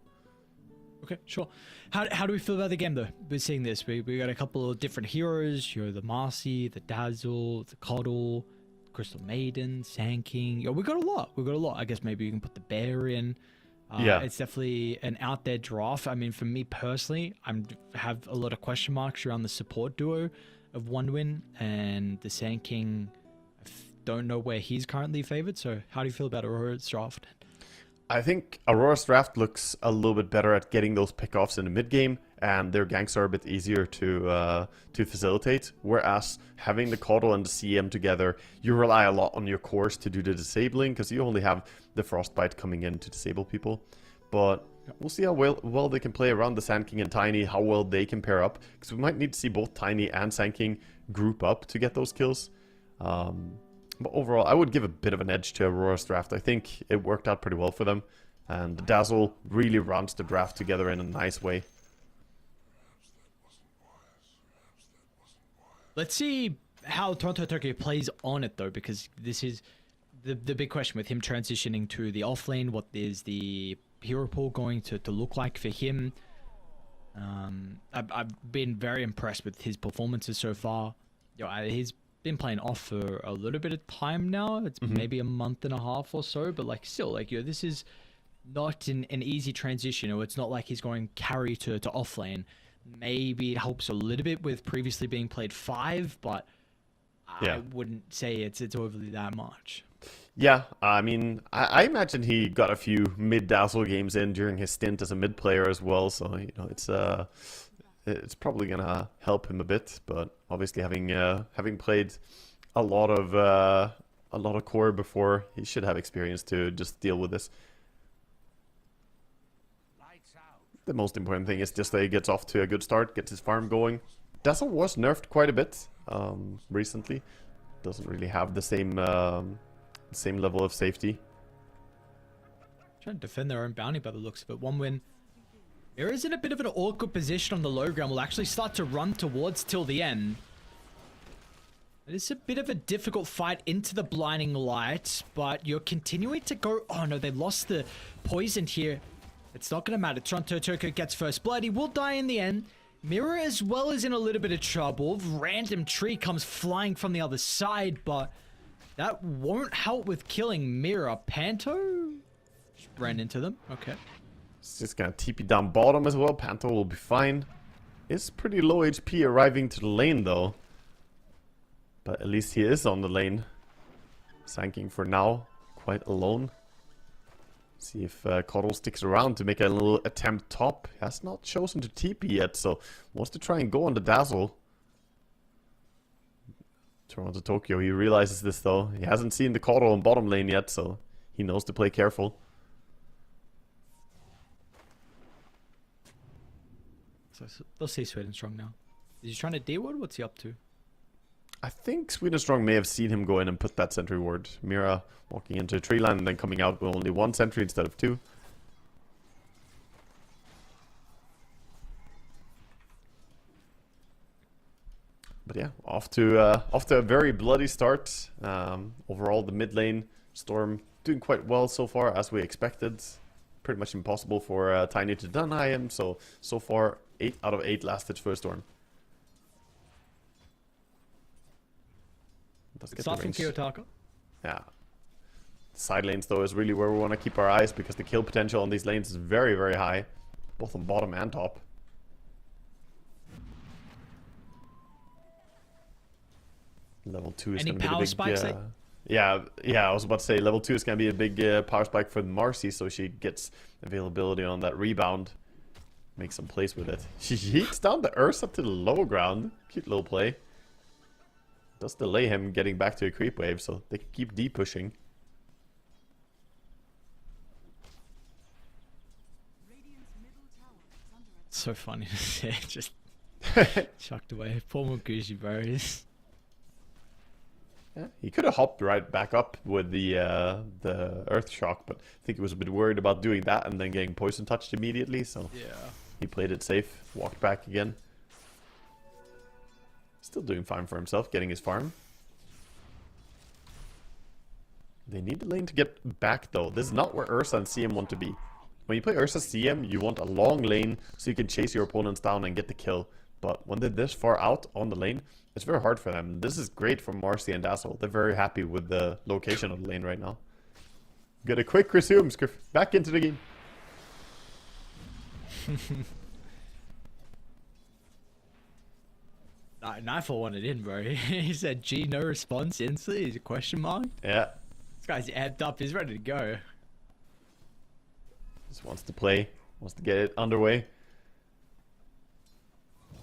Okay, sure. How do we feel about the game though? We're seeing this. We got a couple of different heroes. You're the Marcy, the Dazzle, the Caudle, Crystal Maiden, Sand King. Yeah, we got a lot. I guess maybe you can put the Bear in. It's definitely an out there draft. I mean, for me personally, have a lot of question marks around the support duo of one win and the Sand King. I don't know where he's currently favored. So how do you feel about Aurora's draft? I think Aurora's draft looks a little bit better at getting those pickoffs in the mid game, and their ganks are a bit easier to facilitate. Whereas having the Caudle and the CM together, you rely a lot on your cores to do the disabling, because you only have the Frostbite coming in to disable people. But we'll see how well they can play around the Sand King and Tiny, how well they can pair up, because we might need to see both Tiny and Sand King group up to get those kills. But overall, I would give a bit of an edge to Aurora's draft. I think it worked out pretty well for them. And Dazzle really runs the draft together in a nice way. Let's see how Toronto Tokyo plays on it, though, because this is the big question with him transitioning to the offlane. What is the hero pool going to look like for him? I've been very impressed with his performances so far. He's been playing off for a little bit of time now. It's maybe a month and a half or so, but like still, like this is not an easy transition. It's not like he's going carry to offlane. Maybe it helps a little bit with previously being played 5, but I wouldn't say it's overly that much. Yeah, I mean, I imagine he got a few mid-Dazzle games in during his stint as a mid player as well, so it's probably gonna help him a bit. But obviously, having played a lot of core before, he should have experience to just deal with this. The most important thing is just that he gets off to a good start, gets his farm going. Dazzle was nerfed quite a bit recently. Doesn't really have the same level of safety. Trying to defend their own bounty by the looks of it. One win. Mira's in a bit of an awkward position on the low ground. Will actually start to run towards till the end. It is a bit of a difficult fight into the blinding light, but you're continuing to go. Oh no, they lost the poison here. It's not going to matter. Toronto Tokyo gets first blood. He will die in the end. Mira as well is in a little bit of trouble. Random tree comes flying from the other side, but that won't help with killing Mira. Panto just ran into them. Okay. It's just gonna TP down bottom as well. Panto will be fine. It's pretty low HP arriving to the lane though. But at least he is on the lane. Sanking for now, quite alone. See if Coddle sticks around to make a little attempt top. He has not chosen to TP yet, so wants to try and go on the Dazzle. Toronto Tokyo, he realizes this though. He hasn't seen the Coddle in bottom lane yet, so he knows to play careful. So they'll see Sweden Strong now. Is he trying to D-ward? What's he up to? I think Sweden Strong may have seen him go in and put that sentry ward. Mira walking into a tree line and then coming out with only one sentry instead of two. But yeah, off to a very bloody start. Overall, the mid lane Storm doing quite well so far as we expected. Pretty much impossible for Tiny to deny him. So far 8 out of 8 last hits for Storm. It's not from Kiyotaka. Yeah. Side lanes though is really where we want to keep our eyes because the kill potential on these lanes is very, very high. Both on bottom and top. Level 2 is going to be the big... Yeah, I was about to say level 2 is going to be a big power spike for Marcy, so she gets availability on that rebound. Make some plays with it. She yeets down the Ursa to the low ground. Cute little play. Does delay him getting back to a creep wave, so they can keep D-pushing. So funny to see. Just chucked away. Poor Mukushi, bro. Yeah, he could have hopped right back up with the Earth Shock, but I think he was a bit worried about doing that and then getting poison touched immediately, so yeah, he played it safe, walked back again. Still doing fine for himself, getting his farm. They need the lane to get back though. This is not where Ursa and CM want to be. When you play Ursa CM, you want a long lane so you can chase your opponents down and get the kill. But when they're this far out on the lane, it's very hard for them. This is great for Marcy and Dazzle. They're very happy with the location of the lane right now. Get a quick resume, Scriff. Back into the game. Nightfall wanted in, bro. He said, G, no response instantly? He's a question mark? Yeah. This guy's amped up. He's ready to go. Just wants to play. Wants to get it underway.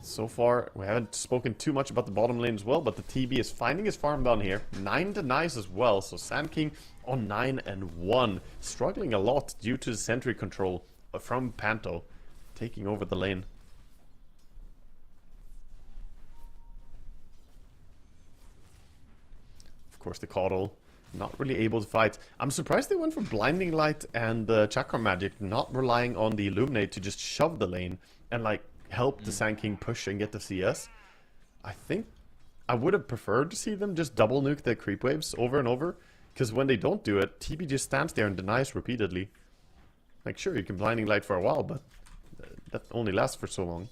So far, we haven't spoken too much about the bottom lane as well, but the TB is finding his farm down here. 9 denies as well, so Sand King on 9 and 1. Struggling a lot due to the sentry control from Panto taking over the lane. Of course, the Coddle not really able to fight. I'm surprised they went for Blinding Light and the Chakra Magic, not relying on the Illuminate to just shove the lane and like help the Sand King push and get the CS. I think I would have preferred to see them just double nuke their creep waves over and over, because when they don't do it, TB just stands there and denies repeatedly. Like, sure, you can Blinding Light for a while, but that only lasts for so long.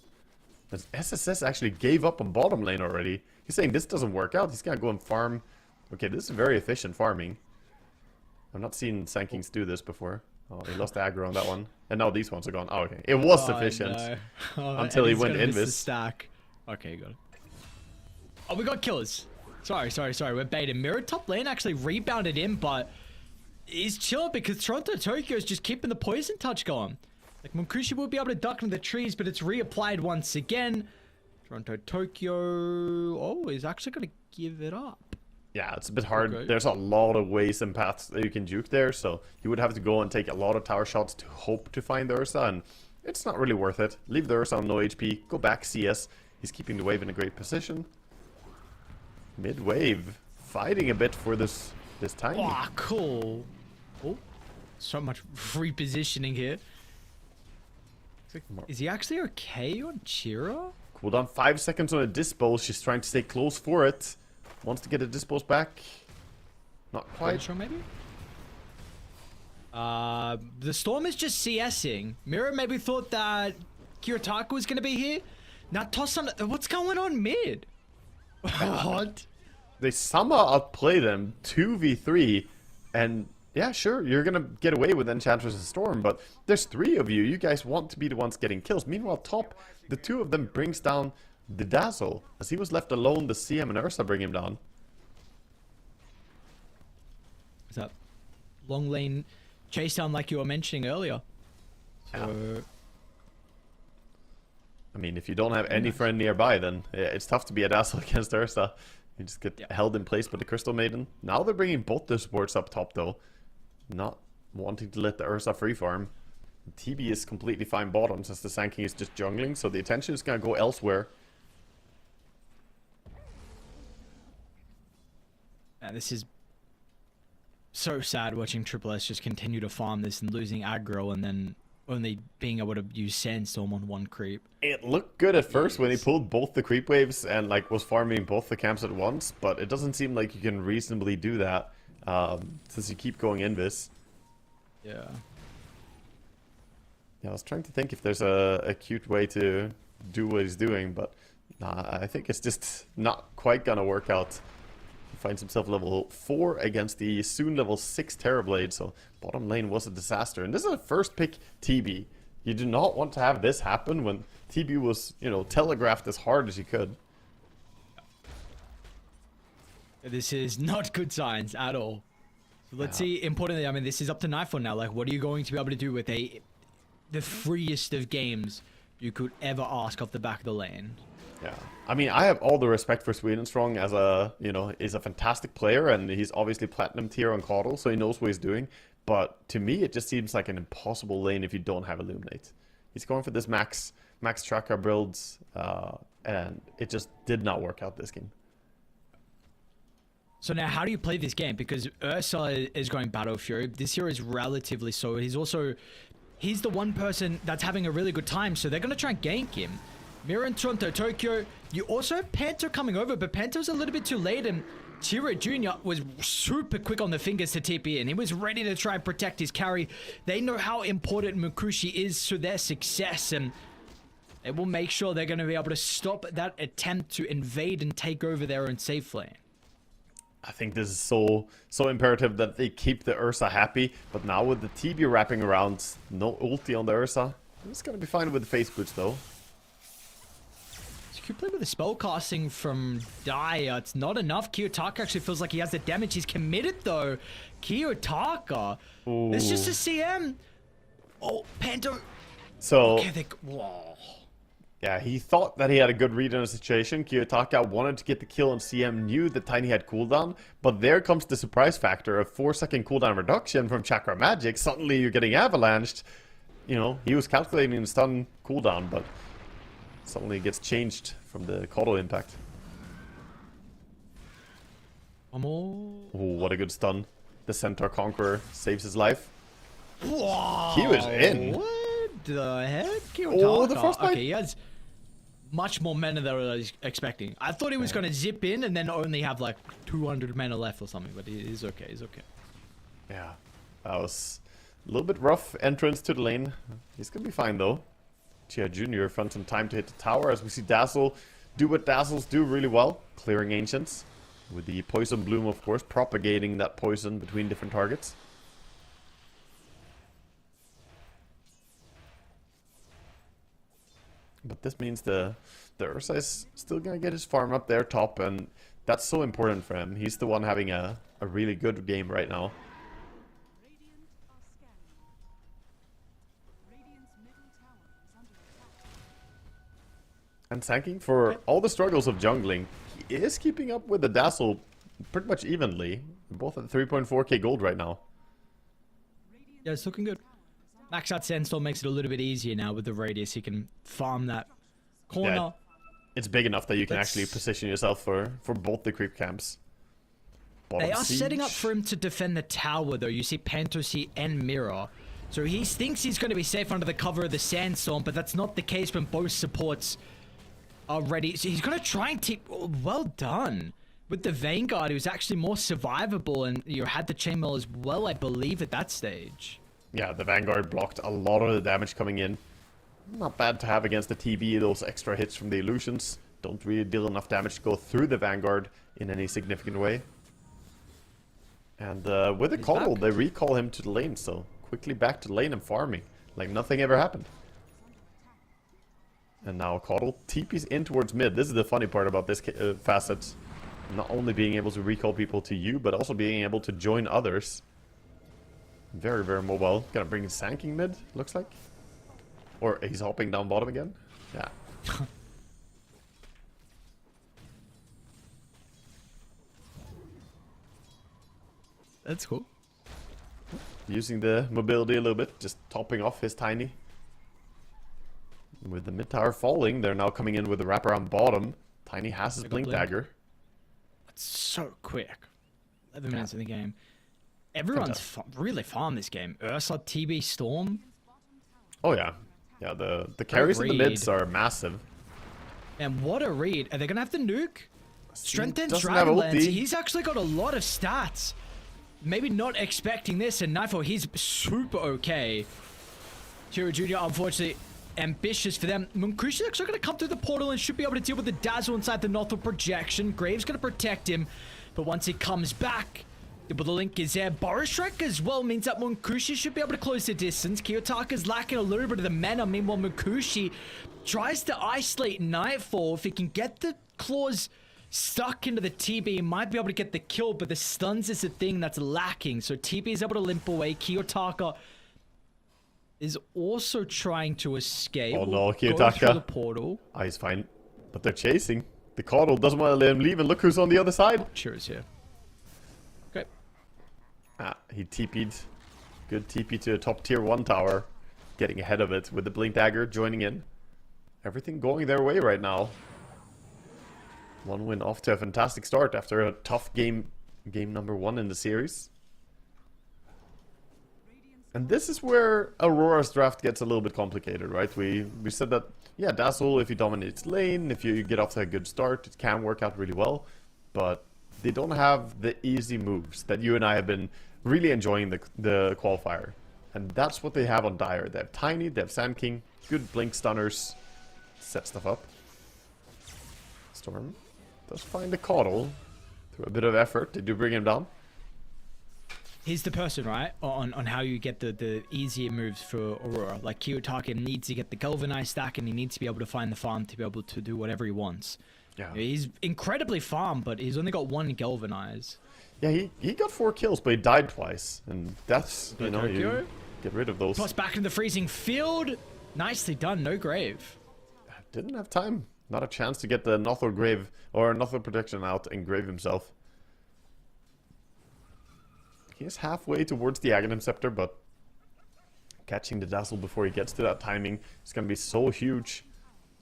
As SSS actually gave up on bottom lane already. He's saying this doesn't work out. He's gonna go and farm. Okay, this is very efficient farming. I've not seen Sand Kings do this before. Oh, he lost aggro on that one. And now these ones are gone. Oh, okay. It was sufficient. No. Until he went invis. Stack. Okay, got it. Oh, we got killers. Sorry. We're baiting. Mirror top lane actually rebounded in, but he's chilling because Toronto Tokyo is just keeping the poison touch going. Like, Munkushi will be able to duck into the trees, but it's reapplied once again. Toronto Tokyo... Oh, he's actually going to give it up. Yeah, it's a bit hard. Okay. There's a lot of ways and paths that you can juke there, so you would have to go and take a lot of tower shots to hope to find the Ursa, and it's not really worth it. Leave the Ursa on no HP, go back CS. He's keeping the wave in a great position. Mid-wave, fighting a bit for this time. Oh, cool. Oh, so much repositioning here. Is he actually okay on Chira? Cooldown 5 seconds on a dispose. She's trying to stay close for it. Wants to get a dispose back. Not quite. Sure, maybe? The Storm is just CSing. Mira maybe thought that Kiyotaka was going to be here. Now toss on... What's going on mid? What? They somehow outplay them 2v3. And yeah, sure, you're going to get away with Enchantress and Storm. But there's 3 of you. You guys want to be the ones getting kills. Meanwhile, top, the 2 of them brings down the Dazzle. As he was left alone, the CM and Ursa bring him down. Is that long lane chase down like you were mentioning earlier? So... I mean, if you don't have any friend nearby, then it's tough to be a Dazzle against Ursa. You just get held in place by the Crystal Maiden. Now they're bringing both the supports up top, though. Not wanting to let the Ursa free farm. TB is completely fine bottom since the Sand King is just jungling, so the attention is going to go elsewhere. Man, this is so sad watching Triple S just continue to farm this and losing aggro and then only being able to use Sandstorm on one creep. It looked good at first when he pulled both the creep waves and like was farming both the camps at once, but it doesn't seem like you can reasonably do that since you keep going in this. Yeah. Yeah, I was trying to think if there's a cute way to do what he's doing, but nah, I think it's just not quite gonna work out. He finds himself level 4 against the soon level 6 Terrorblade, so bottom lane was a disaster. And this is a first pick TB. You do not want to have this happen when TB was, you know, telegraphed as hard as he could. This is not good signs at all. So let's see, importantly, I mean, this is up to Nightfall now. Like, what are you going to be able to do with the freest of games you could ever ask off the back of the lane? Yeah, I mean, I have all the respect for Swedenstrong as a, you know, is a fantastic player, and he's obviously platinum tier on Caudle, so he knows what he's doing. But to me, it just seems like an impossible lane if you don't have Illuminate. He's going for this max tracker builds, and it just did not work out this game. So now, how do you play this game? Because Ursa is going Battle Fury. This hero is relatively slow. He's the one person that's having a really good time, so they're going to try and gank him. Mira in Toronto, Tokyo. You also have Panto coming over, but Panto's a little bit too late, and Chiro Jr. was super quick on the fingers to TP in. He was ready to try and protect his carry. They know how important Mukushi is to their success, and they will make sure they're going to be able to stop that attempt to invade and take over their own safe lane. I think this is so imperative that they keep the Ursa happy, but now with the TB wrapping around, no ulti on the Ursa. It's going to be fine with the face boots, though. You play with the spell casting from Daya. It's not enough. Kiyotaka actually feels like he has the damage. He's committed though. Kiyotaka. Ooh. It's just a CM. Oh, Panto. So, Okay, whoa. yeah, he thought that he had a good read on the situation. Kiyotaka wanted to get the kill on CM, knew that Tiny had cooldown, but there comes the surprise factor of 4-second cooldown reduction from Chakra Magic. Suddenly you're getting avalanched. You know, he was calculating the stun cooldown, but suddenly it gets changed from the Caudle impact. One more. Oh, what a good stun. The Centaur Conqueror saves his life. Whoa. He was in. What the heck? Kiyotaka. Oh, the frostbite. Okay, he has much more mana than I was expecting. I thought he was going to zip in and then only have like 200 mana left or something, but he's okay. He's okay. Yeah, that was a little bit rough entrance to the lane. He's going to be fine, though. Chia Jr. found some time to hit the tower as we see Dazzle do what Dazzles do really well, clearing Ancients. With the Poison Bloom, of course, propagating that poison between different targets. But this means the Ursa is still going to get his farm up there top, and that's so important for him. He's the one having a really good game right now. And Sand King, for all the struggles of jungling, he is keeping up with the Dazzle pretty much evenly. Both at 3.4k gold right now. Yeah, it's looking good. Max out Sandstorm makes it a little bit easier now with the radius. You can farm that corner. Yeah, it's big enough that you can actually position yourself for both the creep camps. They are setting up for him to defend the tower, though. You see Pantosi and Mirror. So he thinks he's going to be safe under the cover of the Sandstorm, but that's not the case when both supports are ready. So he's going to try and take... Well done. With the Vanguard, it was actually more survivable, and you had the Chainmail as well, I believe, at that stage. Yeah, the Vanguard blocked a lot of the damage coming in. Not bad to have against the TB, those extra hits from the illusions. Don't really deal enough damage to go through the Vanguard in any significant way. And with the Coddle, they recall him to the lane, so quickly back to the lane and farming. Like nothing ever happened. And now Coddle TP's in towards mid. This is the funny part about this facet. Not only being able to recall people to you, but also being able to join others. Very, very mobile. Gonna bring Sanking mid, looks like. Or he's hopping down bottom again. Yeah. That's cool. Using the mobility a little bit, just topping off his Tiny. With the mid tower falling, they're now coming in with the wraparound bottom. Tiny has his blink dagger. It's so quick. 11 minutes in the game. Everyone's really farmed this game. Ursa, TB, Storm. Oh yeah. Yeah, the carries in the mids are massive. And what a read. Are they going to have the nuke? Strength and doesn't have Dragonlance. ulti. He's actually got a lot of stats. Maybe not expecting this, and Nightfall, he's super okay. Kira Jr., unfortunately, ambitious for them. Munkushi's actually going to come through the portal and should be able to deal with the Dazzle inside the Northward projection. Graves going to protect him, but once he comes back, the link is there. Boris Shrek as well means that Munkushi should be able to close the distance. Kiyotaka's lacking a little bit of the mana. Meanwhile, Munkushi tries to isolate Nightfall. If he can get the claws stuck into the TB, he might be able to get the kill, but the stuns is the thing that's lacking. So TB is able to limp away. Kiyotaka is also trying to escape. Oh no, Go through Kiyotaka. the portal. Ah, he's fine. But they're chasing. The Coddle doesn't want to let him leave, and look who's on the other side. Cheers here. Okay. Ah, he TP'd. Good TP to a top tier 1 tower. Getting ahead of it with the Blink Dagger joining in. Everything going their way right now. One win off to a fantastic start after a tough game number 1 in the series. And this is where Aurora's draft gets a little bit complicated, right? We said that, yeah, Dazzle, if you dominate lane, if you get off to a good start, it can work out really well. But they don't have the easy moves that you and I have been really enjoying the Qualifier. And that's what they have on Dire. They have Tiny, they have Sand King, good blink stunners, set stuff up. Storm does find the Coddle through a bit of effort. They do bring him down. He's the person, right, on how you get the easier moves for Aurora. Like, Kiyotaka needs to get the Galvanize stack, and he needs to be able to find the farm to be able to do whatever he wants. Yeah. He's incredibly farmed, but he's only got 1 Galvanize. Yeah, he got 4 kills, but he died twice. And that's, you know, you get rid of those. Plus back in the freezing field. Nicely done, no grave. Didn't have time. Not a chance to get the Nothor grave, or Nothor protection out and grave himself. He is halfway towards the Aghanim Scepter, but catching the Dazzle before he gets to that timing is going to be so huge.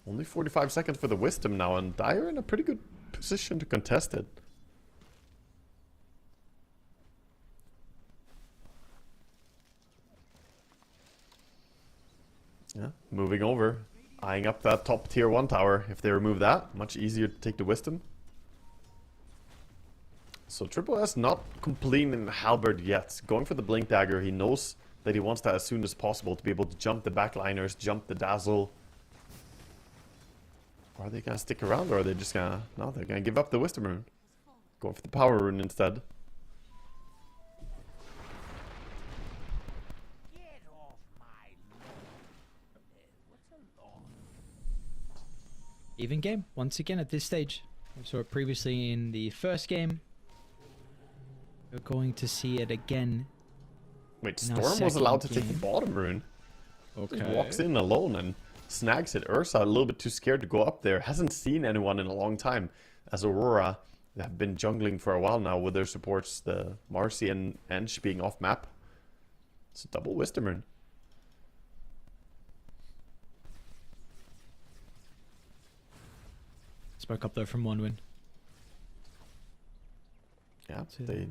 Only 45 seconds for the Wisdom now, and Dire in a pretty good position to contest it. Yeah, moving over. Eyeing up that top tier 1 tower. If they remove that, much easier to take the Wisdom. So Triple S not completing the Halberd yet. Going for the Blink Dagger. He knows that he wants that as soon as possible to be able to jump the backliners, jump the Dazzle. Are they gonna stick around, or are they just gonna... No, they're gonna give up the Wisdom Rune. Going for the Power Rune instead. Even game, once again at this stage. We saw it previously in the first game. We're going to see it again. Wait, in our Storm was allowed to second take the game. bottom rune. Okay. Just walks in alone and snags it. Ursa a little bit too scared to go up there. Hasn't seen anyone in a long time, as Aurora have been jungling for a while now with their supports, the Marcy and Ench being off map. It's a double Wisdomer. Spoke up though from one win. Yeah, they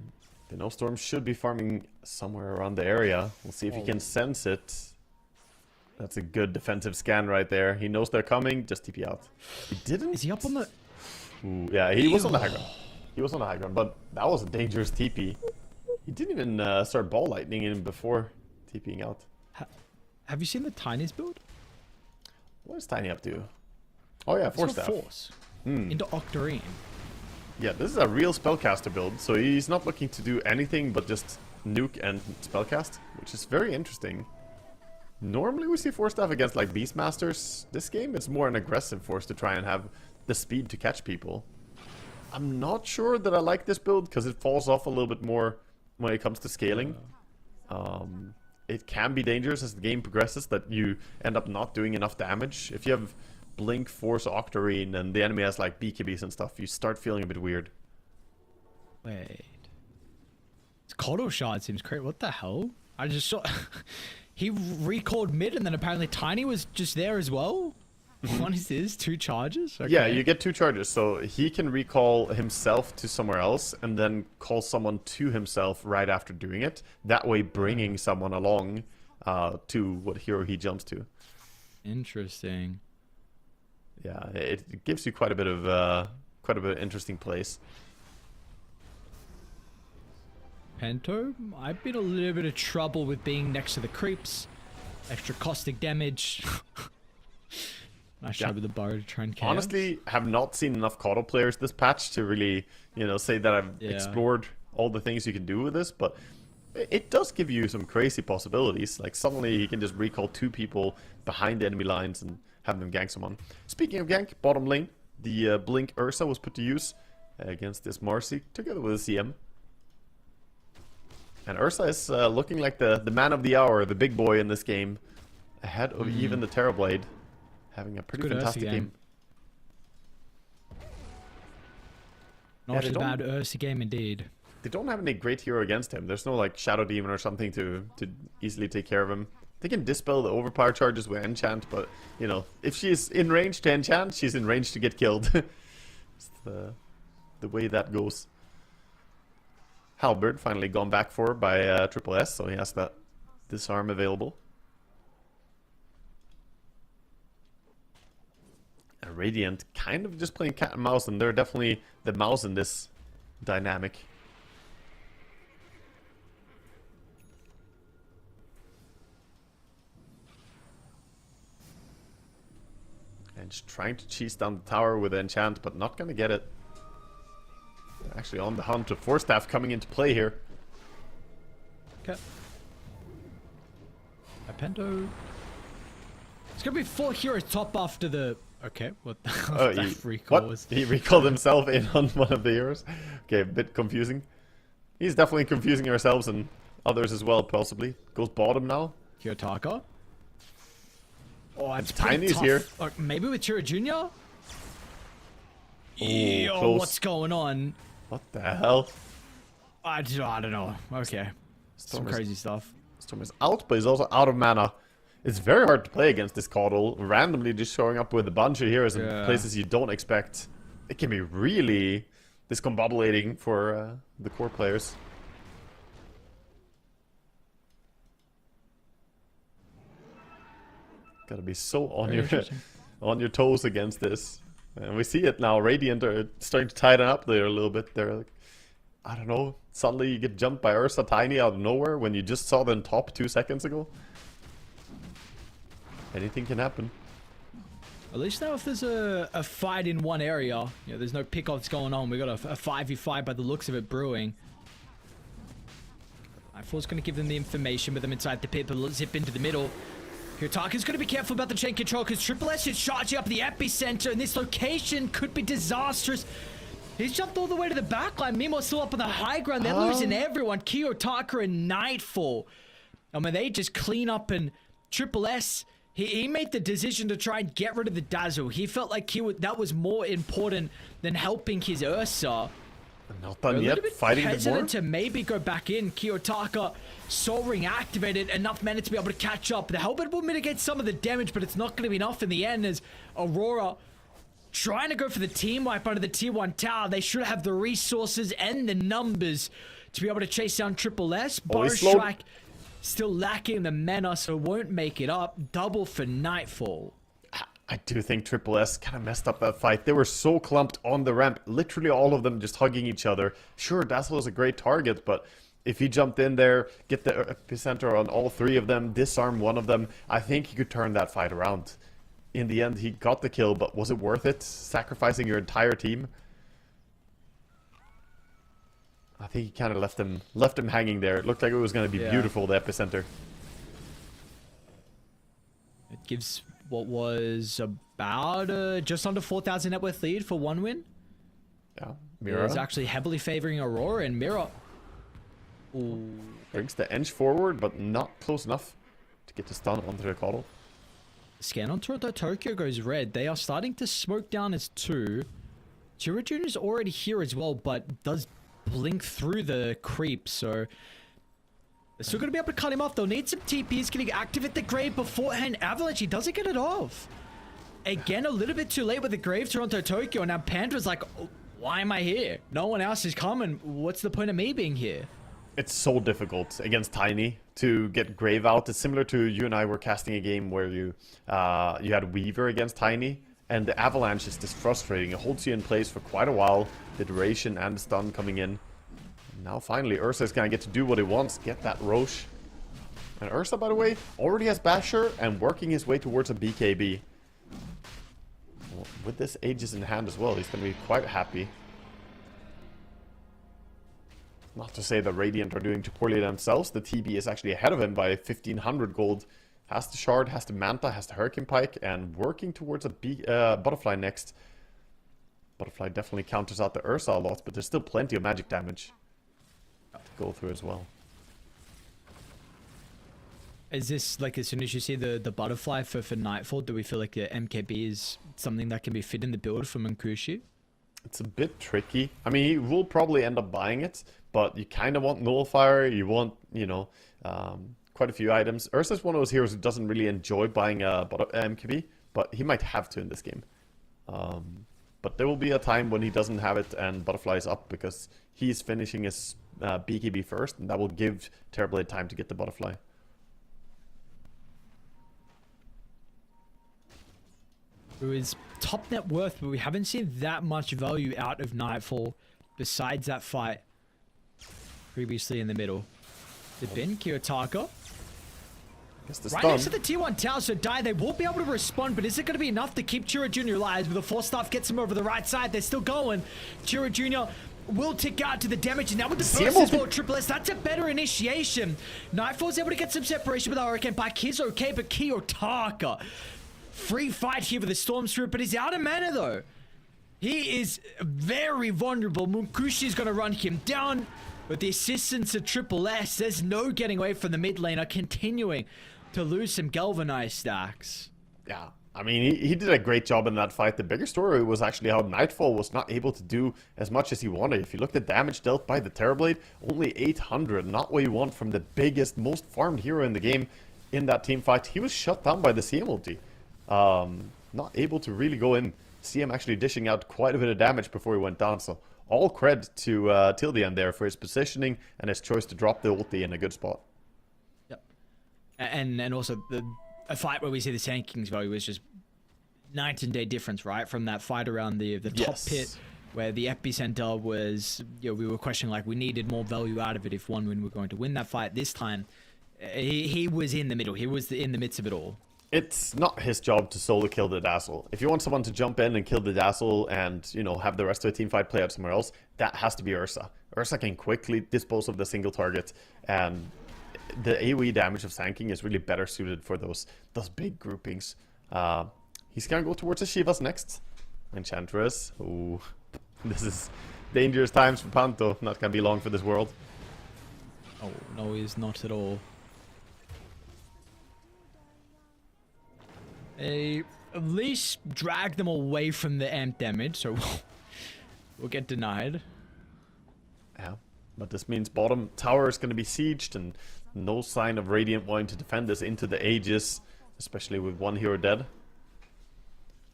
know Storm should be farming somewhere around the area. We'll see if he can sense it. That's a good defensive scan right there. He knows they're coming. Just TP out. He didn't. Is he up on the? Ooh, yeah, he was on the high ground. He was on the high ground, but that was a dangerous TP. He didn't even start ball lightning in before TPing out. Have you seen the Tiny's build? What is Tiny up to? Oh yeah, Force Staff. Force. Into Octarine. Yeah, this is a real spellcaster build, so he's not looking to do anything but just nuke and spellcast, which is very interesting. Normally we see Force Staff against like Beastmasters. This game it's more an aggressive force to try and have the speed to catch people. I'm not sure that I like this build because it falls off a little bit more when it comes to scaling. It can be dangerous as the game progresses that you end up not doing enough damage. If you have Blink, Force, Octarine, and the enemy has like BKBs and stuff, you start feeling a bit weird. Wait. It's Kodo shot seems crazy. What the hell? I just saw... He recalled mid and then apparently Tiny was just there as well? What is this? 2 charges? Okay. Yeah, you get 2 charges. So he can recall himself to somewhere else and then call someone to himself right after doing it. That way bringing someone along to what hero he jumps to. Interesting. Yeah, it gives you quite a bit of interesting plays. Pento, I've been a little bit of trouble with being next to the creeps. Extra caustic damage. Nice job with the bar to try and chaos. Honestly, have not seen enough Kodo players this patch to really, say that I've explored all the things you can do with this, but it does give you some crazy possibilities. Like suddenly he can just recall 2 people behind the enemy lines and have them gank someone. Speaking of gank, bottom lane, the Blink Ursa was put to use against this Marcy together with a CM. And Ursa is looking like the man of the hour, the big boy in this game, ahead of even the Terrorblade, having a pretty fantastic game. Not a bad Ursa game indeed. They don't have any great hero against him. There's no like Shadow Demon or something to easily take care of him. They can dispel the overpower charges with enchant, but if she's in range to enchant, she's in range to get killed. It's the way that goes. Halberd finally gone back for by Triple S, so he has that disarm available. And Radiant kind of just playing cat and mouse, and they're definitely the mouse in this dynamic. And just trying to cheese down the tower with enchant, but not gonna get it. They're actually on the hunt of Force Staff coming into play here. Okay. Pento. It's gonna be 4 heroes top after the... Okay, what the hell that recall was? He recalled himself in on one of the heroes? Okay, a bit confusing. He's definitely confusing ourselves and others as well, possibly. Goes bottom now. Kiyotaka. Oh, it's Tiny's here. Or maybe with Chira Jr.? Oh, close. What's going on? What the hell? I don't know. Okay. Some crazy stuff. Storm is out, but he's also out of mana. It's very hard to play against this Caudal, randomly just showing up with a bunch of heroes in places you don't expect. It can be really discombobulating for the core players. Gotta be so on your toes against this. And we see it now. Radiant are starting to tighten up there a little bit. They're like, I don't know. Suddenly you get jumped by Ursa Tiny out of nowhere when you just saw them top 2 seconds ago. Anything can happen. At least now if there's a fight in one area, there's no pickoffs going on. We got a 5v5 by the looks of it brewing. I4's going to give them the information with them inside the pit, but let's zip into the middle. Kiyotaka's going to be careful about the chain control because Triple S is charging up the epicenter, and this location could be disastrous. He's jumped all the way to the backline. Mimo's still up on the high ground. They're losing everyone. Kiyotaka and Nightfall. I mean, they just clean up, and Triple S, he made the decision to try and get rid of the Dazzle. He felt like that was more important than helping his Ursa. Not They're done a yet. little bit Fighting a bit more. hesitant to maybe go back in. Kiyotaka, Soul Ring activated, enough mana to be able to catch up. The Helmet will mitigate some of the damage, but it's not going to be enough in the end as Aurora trying to go for the team wipe under the tier 1 tower. They should have the resources and the numbers to be able to chase down Triple S. Bar he's slowed. Strike still lacking the mana, so won't make it up. Double for Nightfall. I do think Triple S kind of messed up that fight. They were so clumped on the ramp. Literally all of them just hugging each other. Sure, Dazzle is a great target, but if he jumped in there, get the epicenter on all 3 of them, disarm one of them, I think he could turn that fight around. In the end, he got the kill, but was it worth it? Sacrificing your entire team? I think he kind of left him hanging there. It looked like it was going to be beautiful, the epicenter. It gives what was about just under 4,000 net worth lead for 1 win. Yeah, Mira It's actually heavily favoring Aurora, and Mira brings the edge forward, but not close enough to get the stun onto the Coddle. Scan on Toronto Tokyo goes red. They are starting to smoke down as 2. Chira Jr. is already here as well, but does blink through the creep, so they're still going to be able to cut him off. They'll need some TP. He's going to activate the Grave beforehand. Avalanche, he doesn't get it off. Again, a little bit too late with the Grave, Toronto Tokyo. And now Pandra's like, oh, why am I here? No one else is coming. What's the point of me being here? It's so difficult against Tiny to get Grave out. It's similar to you and I were casting a game where you had Weaver against Tiny, and the Avalanche is just frustrating. It holds you in place for quite a while. The duration and the stun coming in. Now finally, Ursa is going to get to do what he wants, get that Roche. And Ursa, by the way, already has Basher and working his way towards a BKB. Well, with this Aegis in hand as well, he's going to be quite happy. Not to say that Radiant are doing too poorly themselves. The TB is actually ahead of him by 1,500 gold. Has the Shard, has the Manta, has the Hurricane Pike, and working towards a Butterfly next. Butterfly definitely counters out the Ursa a lot, but there's still plenty of magic damage to go through as well. Is this, like, as soon as you see the Butterfly for Nightfall, do we feel like the MKB is something that can be fit in the build for Munkushi? It's a bit tricky. I mean, he will probably end up buying it, but you kind of want Nullifier, you want, you know, quite a few items. Ursa's one of those heroes who doesn't really enjoy buying a MKB, but he might have to in this game. But there will be a time when he doesn't have it and Butterfly is up because he's finishing his BKB first, and that will give Terrorblade time to get the Butterfly. Who is top net worth, but we haven't seen that much value out of Nightfall besides that fight previously in the middle. The Ben Kiyotaka. Right next to the T1 tower, so they will be able to respond, but is it going to be enough to keep Chira Jr. alive? With the Force Staff gets him over the right side, they're still going. Chira Jr. will tick out to the damage, and now with the burst as well, Triple S, that's a better initiation. Nightfall's able to get some separation with our Hurricane Pike. He's okay, but Kiyotaka, free fight here with the Storm Spirit, but he's out of mana though. He is very vulnerable. Munkushi is going to run him down. With the assistance of Triple S, there's no getting away from the mid laner, continuing to lose some galvanized stacks. Yeah, I mean, he did a great job in that fight. The bigger story was actually how Nightfall was not able to do as much as he wanted. If you look at damage dealt by the Terrorblade, only 800, not what you want from the biggest, most farmed hero in the game in that team fight. He was shut down by the CM ulti. Not able to really go in. CM actually dishing out quite a bit of damage before he went down, so all cred to Tildian there for his positioning and his choice to drop the ulti in a good spot. Yep. And also a fight where we see the Sand King's value was just night and day difference, right? From that fight around the top pit where the epicenter was, you know, we were questioning like we needed more value out of it if one win were going to win that fight. This time, he was in the middle. He was in the midst of it all. It's not his job to solo kill the Dazzle. If you want someone to jump in and kill the Dazzle and, you know, have the rest of the team fight play out somewhere else, that has to be Ursa. Ursa can quickly dispose of the single target, and the AoE damage of Sand King is really better suited for those big groupings. He's gonna go towards the Shivas next. Enchantress. Ooh, this is dangerous times for Panto. Not gonna be long for this world. Oh, no, he's not at all. They at least drag them away from the amp damage, so we'll get denied. Yeah, but this means bottom tower is going to be sieged, and no sign of Radiant wanting to defend this into the ages, especially with one hero dead.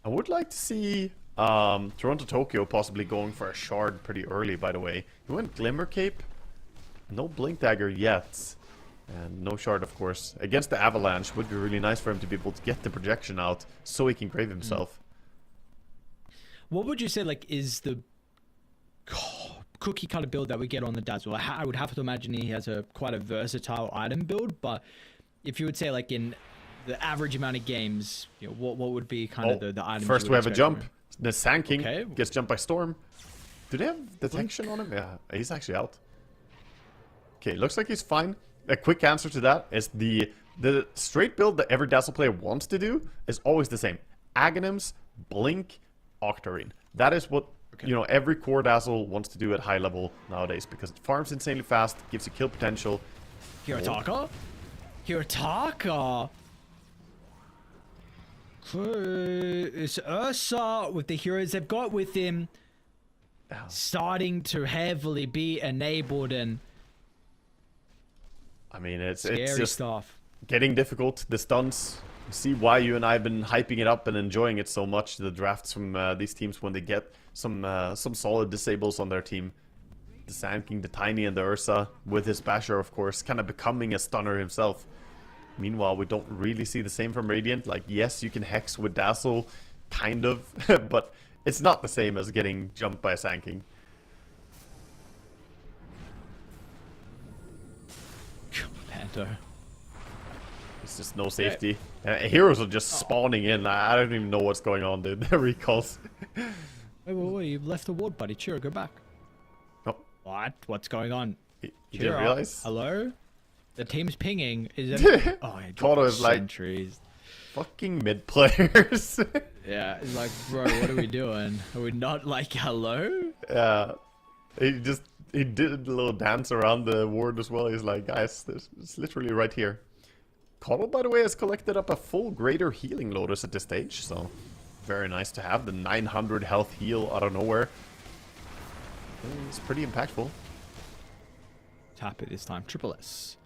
I would like to see Toronto Tokyo possibly going for a shard pretty early, by the way. He went Glimmer Cape, no Blink Dagger yet, and no shard, of course. Against the Avalanche would be really nice for him to be able to get the projection out so he can grave himself. What would you say, like, is the cookie kind of build that we get on the Dazzle? I would have to imagine he has quite a versatile item build, but if you would say, like, in the average amount of games, you know, what would be kind of the items? First we have a jump. The Sand King Okay. gets jumped by Storm. Do they have detection on him? Yeah, he's actually out. Okay, looks like he's fine. A quick answer to that is the straight build that every Dazzle player wants to do is always the same. Aghanims, Blink, Octarine. That is what you know every core Dazzle wants to do at high level nowadays, because it farms insanely fast, gives you kill potential. Hirotaka? Hirotaka! It's Ursa with the heroes they've got with him starting to heavily be enabled, and I mean, it's scary just stuff. getting difficult. The stunts. You see why you and I have been hyping it up and enjoying it so much. The drafts from these teams when they get some solid disables on their team. The Sand King, the Tiny, and the Ursa with his Basher, of course, kind of becoming a stunner himself. Meanwhile, we don't really see the same from Radiant. Like, yes, you can Hex with Dazzle, kind of, but it's not the same as getting jumped by a Sand King. Panto. It's just no safety. Heroes are just spawning in. I don't even know what's going on, dude. The recalls. Wait, you left the ward, buddy. Chiro, go back. Oh, What? What's going on? you didn't realize? Hello? The team's pinging. Is it? Oh, yeah, Kodo is like, sentries. fucking mid players. Yeah, it's like, bro, what are we doing? Are we not like, hello? Yeah. He did a little dance around the ward as well. He's like, guys, it's literally right here. Kodo, by the way, has collected up a full Greater Healing Lotus at this stage, so very nice to have the 900 health heal out of nowhere. It's pretty impactful. Tap it this time. Triple S.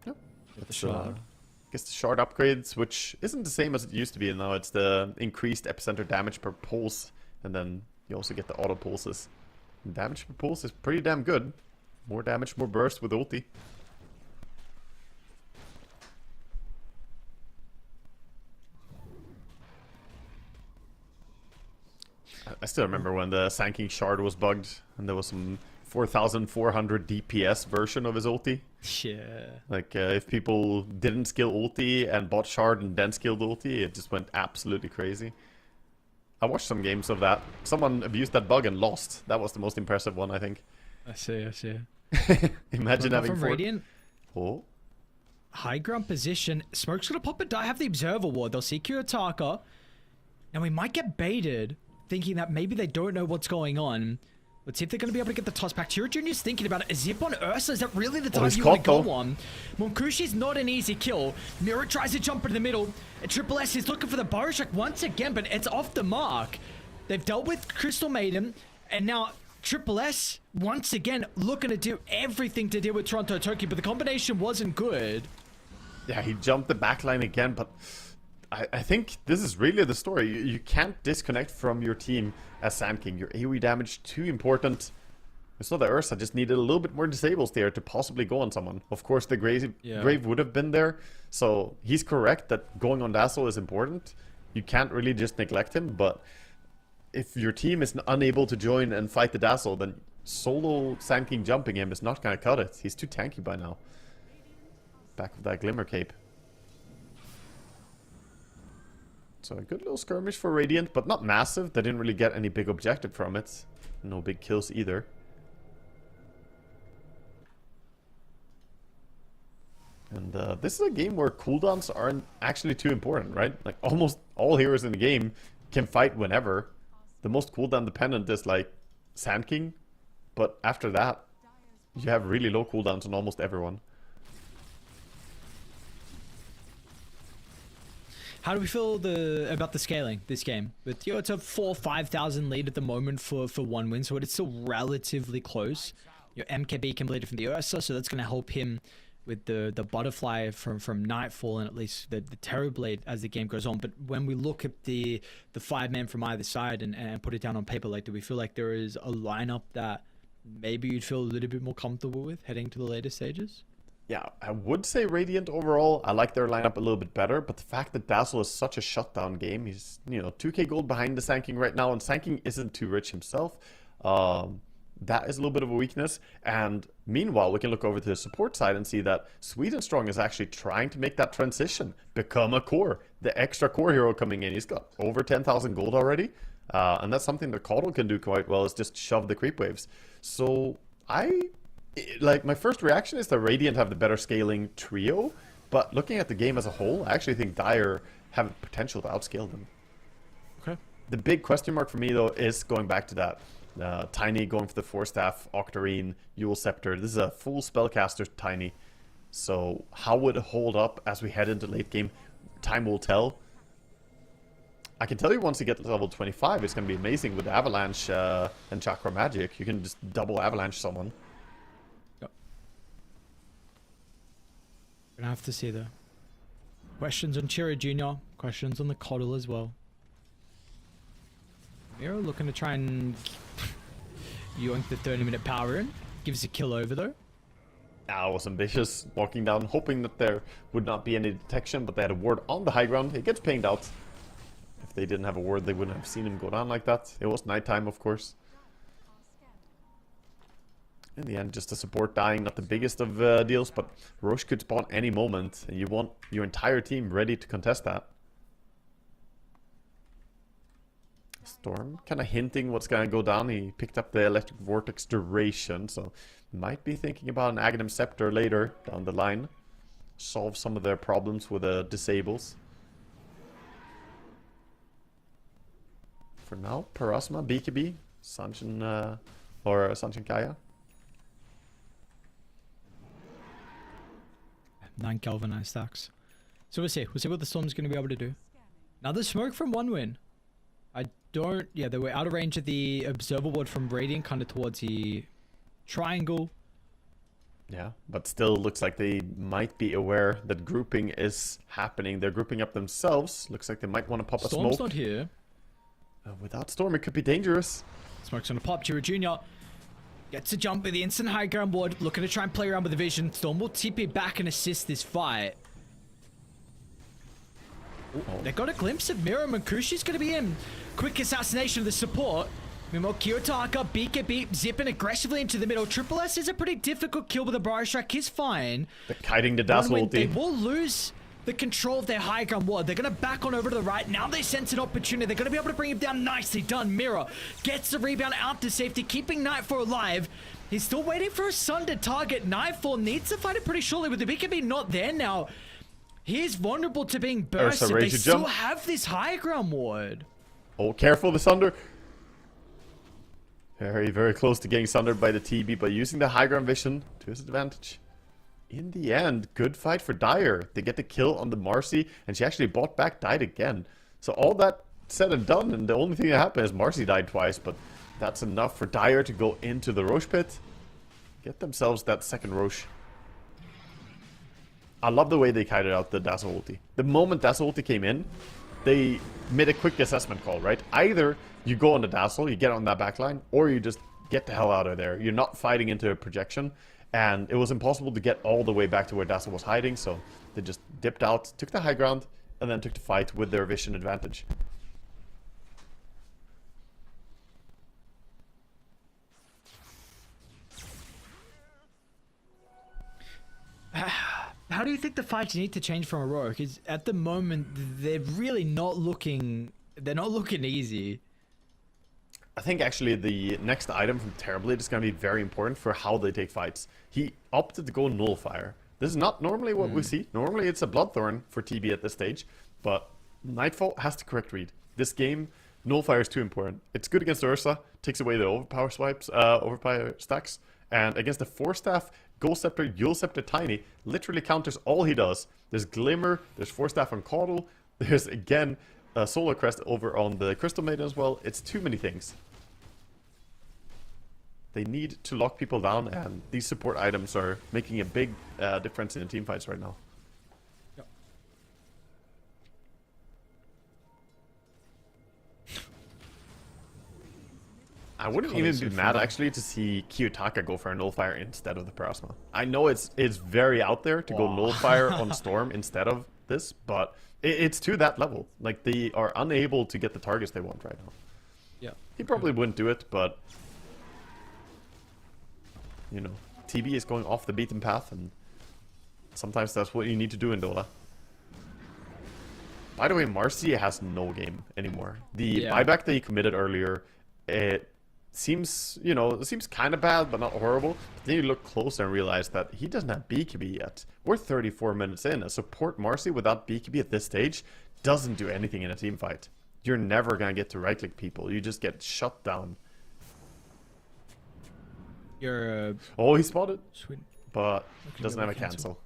Yep. With the shard. I guess the shard upgrades, which isn't the same as it used to be now. It's the increased epicenter damage per pulse, and then you also get the auto pulses. And damage per pulse is pretty damn good. More damage, more burst with ulti. I still remember when the Sand King shard was bugged, and there was some 4,400 DPS version of his ulti. Yeah. Like, if people didn't skill ulti and bought shard and then skilled ulti, it just went absolutely crazy. I watched some games of that. Someone abused that bug and lost. That was the most impressive one, I think. I see. Imagine having from Radiant. Oh. High ground position. Smoke's gonna pop it. I have the Observer Ward. They'll see Kuretaka. Now we might get baited, thinking that maybe they don't know what's going on. Let's see if they're going to be able to get the toss back. Tiro Jr.'s thinking about it. A zip on Ursa, is that really the time you want to go on? Monkushi's not an easy kill. Mira tries to jump in the middle. And Triple S is looking for the Borushak once again, but it's off the mark. They've dealt with Crystal Maiden, and now Triple S, once again, looking to do everything to deal with Toronto Tokyo, but the combination wasn't good. Yeah, he jumped the backline again, but I think this is really the story. You can't disconnect from your team as Sand King. Your AoE damage too important. We saw the Ursa just needed a little bit more disables there to possibly go on someone. Of course, the Grave would have been there, so he's correct that going on Dazzle is important. You can't really just neglect him, but if your team is unable to join and fight the Dazzle, then solo Sand King jumping him is not going to cut it. He's too tanky by now. Back with that Glimmer Cape. So a good little skirmish for Radiant, but not massive. They didn't really get any big objective from it. No big kills either. And this is a game where cooldowns aren't actually too important, right? Like almost all heroes in the game can fight whenever. The most cooldown dependent is like Sand King, but after that, you have really low cooldowns on almost everyone. How do we feel about the scaling this game? With it's a 4,000-5,000 lead at the moment for one win, so it's still relatively close. your MKB completed from the Ursa, so that's going to help him with the butterfly from Nightfall and at least the Terrorblade as the game goes on. But when we look at the 5 men from either side and put it down on paper, like, do we feel like there is a lineup that maybe you'd feel a little bit more comfortable with heading to the later stages? Yeah, I would say Radiant overall. I like their lineup a little bit better, but the fact that Dazzle is such a shutdown game, he's 2k gold behind the Sanking right now, and Sanking isn't too rich himself. That is a little bit of a weakness. And meanwhile, we can look over to the support side and see that Sweden Strong is actually trying to make that transition, become a core. The extra core hero coming in, he's got over 10,000 gold already. And that's something that Caudle can do quite well, is just shove the creep waves. So my first reaction is that Radiant have the better scaling trio. But looking at the game as a whole, I actually think Dire have potential to outscale them. Okay. The big question mark for me, though, is going back to that. Tiny going for the 4-staff, Octarine, Eul Scepter. This is a full spellcaster Tiny. So how would it hold up as we head into late game? Time will tell. I can tell you once you get to level 25, it's going to be amazing with Avalanche and Chakra Magic. You can just double Avalanche someone. Yep. Gonna have to see though. Questions on Chira Jr., questions on the Coddle as well. Miro looking to try and yoink the 30-minute power in. Gives a kill over though. I was ambitious, walking down, hoping that there would not be any detection, but they had a ward on the high ground. It gets pinged out. If they didn't have a ward, they wouldn't have seen him go down like that. It was nighttime, of course. In the end, just a support dying, not the biggest of deals, but Roche could spawn any moment, and you want your entire team ready to contest that. Storm kind of hinting what's going to go down. He picked up the Electric Vortex duration, so might be thinking about an Aghanim Scepter later down the line. Solve some of their problems with the disables. For now, Parasma, BKB, Sanchin, or Sanchin Kaya. 9 Galvanized stacks. So we'll see what the Storm's going to be able to do. Another smoke from 1win. They were out of range of the observer ward from Radiant, kind of towards the triangle. Yeah, but still looks like they might be aware that grouping is happening. They're grouping up themselves. Looks like they might want to pop a smoke. Storm's not here. Without Storm, it could be dangerous. Smoke's gonna pop. Chira Jr. gets a jump with the instant high ground ward. Looking to try and play around with the vision. Storm will TP back and assist this fight. They got a glimpse of Miro. Mankushi's going to be in. Quick assassination of the support. Meanwhile, Kiyotaka, BKB, zipping aggressively into the middle. Triple S is a pretty difficult kill, but the Barrage Strike is fine. They're kiting the Dazzle ulti. They will lose the control of their high ground ward. They're going to back on over to the right. Now they sense an opportunity. They're going to be able to bring him down. Nicely done. Miro gets the rebound out to safety, keeping Nightfall alive. He's still waiting for a Sun to target. Nightfall needs to fight it pretty shortly, with the BKB not there now. He is vulnerable to being bursted. They still have this high ground ward. Oh, careful, the Sunder. Very, very close to getting sundered by the TB, but using the high ground vision to his advantage. In the end, good fight for Dire. They get the kill on the Marcy, and she actually bought back, died again. So all that said and done, and the only thing that happened is Marcy died twice, but that's enough for Dire to go into the Roche pit. Get themselves that second Roche. I love the way they kited out the Dazzle ulti. The moment Dazzle ulti came in, they made a quick assessment call, right? Either you go on the Dazzle, you get on that backline, or you just get the hell out of there. You're not fighting into a projection, and it was impossible to get all the way back to where Dazzle was hiding, so they just dipped out, took the high ground, and then took the fight with their vision advantage. How do you think the fights need to change from Aurora? Because at the moment, they're really not looking... They're not looking easy. I think actually the next item from Terrorblade is going to be very important for how they take fights. He opted to go Nullifier. This is not normally what we see. Normally it's a Bloodthorn for TB at this stage. But Nightfall has the correct read. This game, Nullifier is too important. It's good against Ursa. Takes away the overpower swipes, overpower stacks. And against the 4-staff, Gold Scepter, Eul Scepter, Tiny, literally counters all he does. There's Glimmer, there's 4-staff on Caudle, there's again a Solar Crest over on the Crystal Maiden as well. It's too many things. They need to lock people down, and these support items are making a big difference in the team fights right now. Yep. I wouldn't even be mad actually to see Kiyotaka go for a Nullifier instead of the Plasma. I know it's very out there to go Nullifier on Storm instead of this, but it's to that level. Like, they are unable to get the targets they want right now. Yeah. He probably wouldn't do it, but you know, TB is going off the beaten path, and sometimes that's what you need to do in Dota. By the way, Marcy has no game anymore. The buyback that he committed earlier, it seems, you know, it seems kind of bad, but not horrible. But then you look closer and realize that he doesn't have BKB yet. We're 34 minutes in. A support Marcy without BKB at this stage doesn't do anything in a team fight. You're never going to get to right-click people. You just get shut down. You're Oh, he spotted. sweet. But doesn't have a cancel.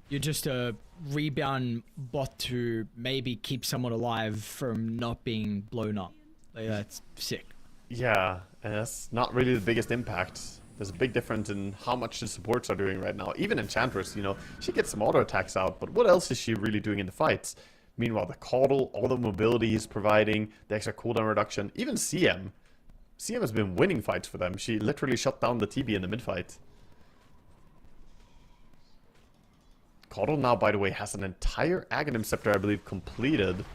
You're just a rebound bot to maybe keep someone alive from not being blown up. Like, that's sick. Yeah, and that's not really the biggest impact. There's a big difference in how much the supports are doing right now. Even Enchantress, you know, she gets some auto attacks out, but what else is she really doing in the fights? Meanwhile, the Caudle, all the mobility he's providing, the extra cooldown reduction, even CM. CM has been winning fights for them. She literally shut down the TB in the mid-fight. Caudle now, by the way, has an entire Aghanim Scepter, I believe, completed.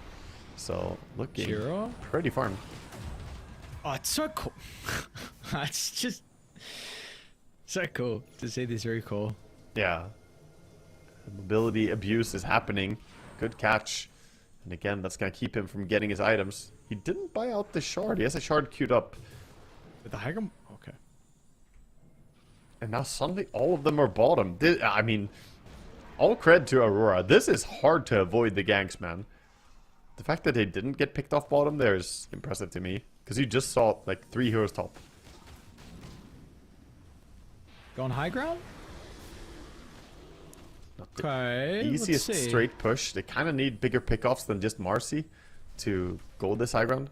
So, looking pretty farmed. Oh, it's so cool. It's just so cool to see this. Very cool. Yeah. The mobility abuse is happening. Good catch. And again, that's going to keep him from getting his items. He didn't buy out the shard. He has a shard queued up. With the Hagam? Okay. And now suddenly all of them are bottom. I mean, all cred to Aurora. This is hard to avoid the ganks, man. The fact that they didn't get picked off bottom there is impressive to me. Because you just saw, like, 3 heroes top. Going high ground? Okay, Easiest let's see. straight push. They kind of need bigger pickoffs than just Marcy to go this high ground.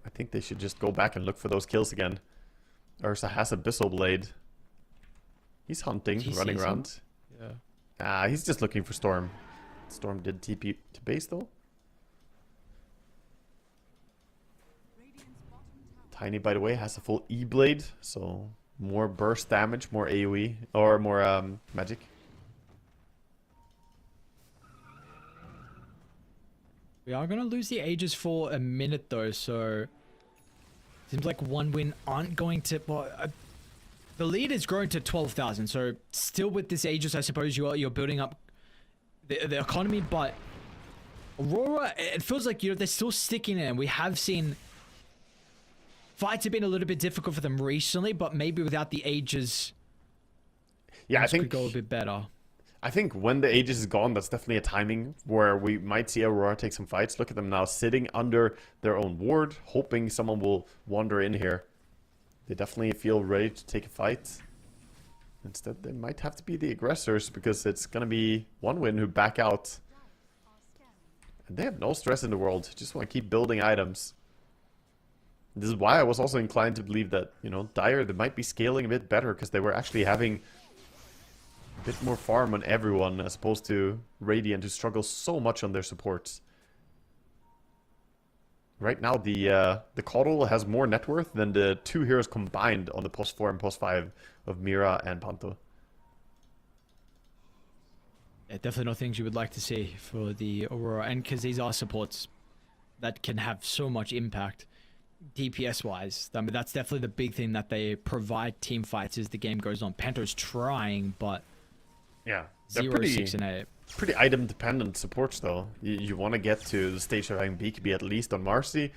I think they should just go back and look for those kills again. Ursa has Abyssal Blade. He's hunting, running around. Yeah. He's just looking for Storm. Storm did TP to base though. Tiny, by the way, has a full E-Blade, so more burst damage, more AoE, or more magic. We are going to lose the Aegis for a minute though, so seems like one win aren't going to... Well, the lead is growing to 12,000, so still with this Aegis, I suppose you're building up the economy, but Aurora, it feels like, you know, they're still sticking in. We have seen fights have been a little bit difficult for them recently, but maybe without the Aegis, yeah, I think could go a bit better. I think when the Aegis is gone, that's definitely a timing where we might see Aurora take some fights. Look at them now sitting under their own ward, hoping someone will wander in here. They definitely feel ready to take a fight. Instead, they might have to be the aggressors because it's going to be one win who back out. And they have no stress in the world. Just want to keep building items. This is why I was also inclined to believe that, you know, Dire, they might be scaling a bit better because they were actually having a bit more farm on everyone as opposed to Radiant, who struggles so much on their supports. Right now, the Caudle has more net worth than the 2 heroes combined on the post 4 and post 5 of Mira and Panto. Yeah, definitely not things you would like to see for the Aurora, and because these are supports that can have so much impact DPS wise. I mean, that's definitely the big thing that they provide team fights as the game goes on. Panto's trying, but yeah, they're 0, pretty 6, and 8. Pretty item dependent supports though. You want to get to the stage of having BKB at least on Marcy,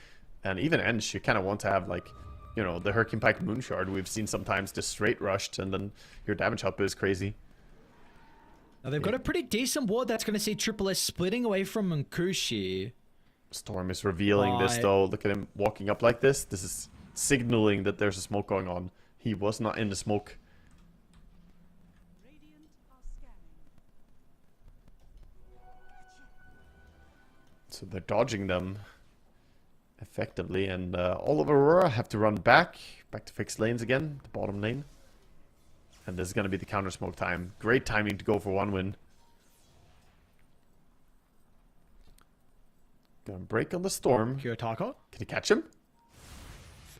and even Ench, you kind of want to have, like, you know, the Hurricane Pike Moonshard we've seen sometimes just straight rushed, and then your damage output is crazy. Now they've got a pretty decent ward that's going to see Triple S splitting away from Nkushi. Storm is revealing this though. Look at him walking up like this. This is signaling that there's a smoke going on. He was not in the smoke. So they're dodging them. effectively, and all of Aurora have to run back to fixed lanes again, the bottom lane. And this is going to be the counter smoke time. Great timing to go for 1 win. Gonna break on the storm. Kiyotaka. Can he catch him?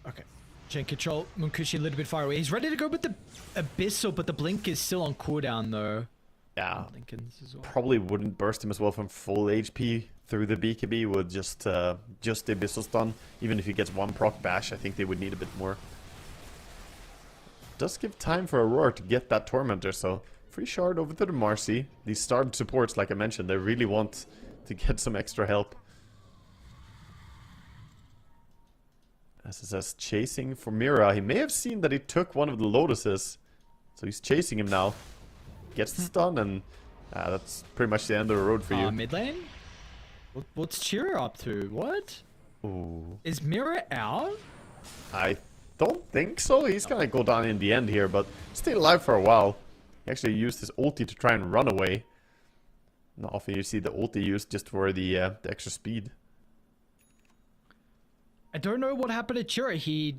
Okay. Chain control. Munkushi a little bit far away. He's ready to go with the Abyssal, but the blink is still on cooldown though. Yeah. Lincoln's as well. Probably wouldn't burst him as well from full HP through the BKB with just the Abyssal stun. Even if he gets 1 proc bash, I think they would need a bit more. Does give time for Aurora to get that Tormentor, so free shard over to the Marcy. These starved supports, like I mentioned, they really want to get some extra help. SSS chasing for Mira. He may have seen that he took one of the Lotuses, so he's chasing him now. Gets the stun, and that's pretty much the end of the road for you. Mid lane? What's Chira up to? What? Ooh. Is Mira out? I don't think so. He's gonna go down in the end here, but stay alive for a while. He actually used his ulti to try and run away. Not often you see the ulti used just for the extra speed. I don't know what happened to Chira. He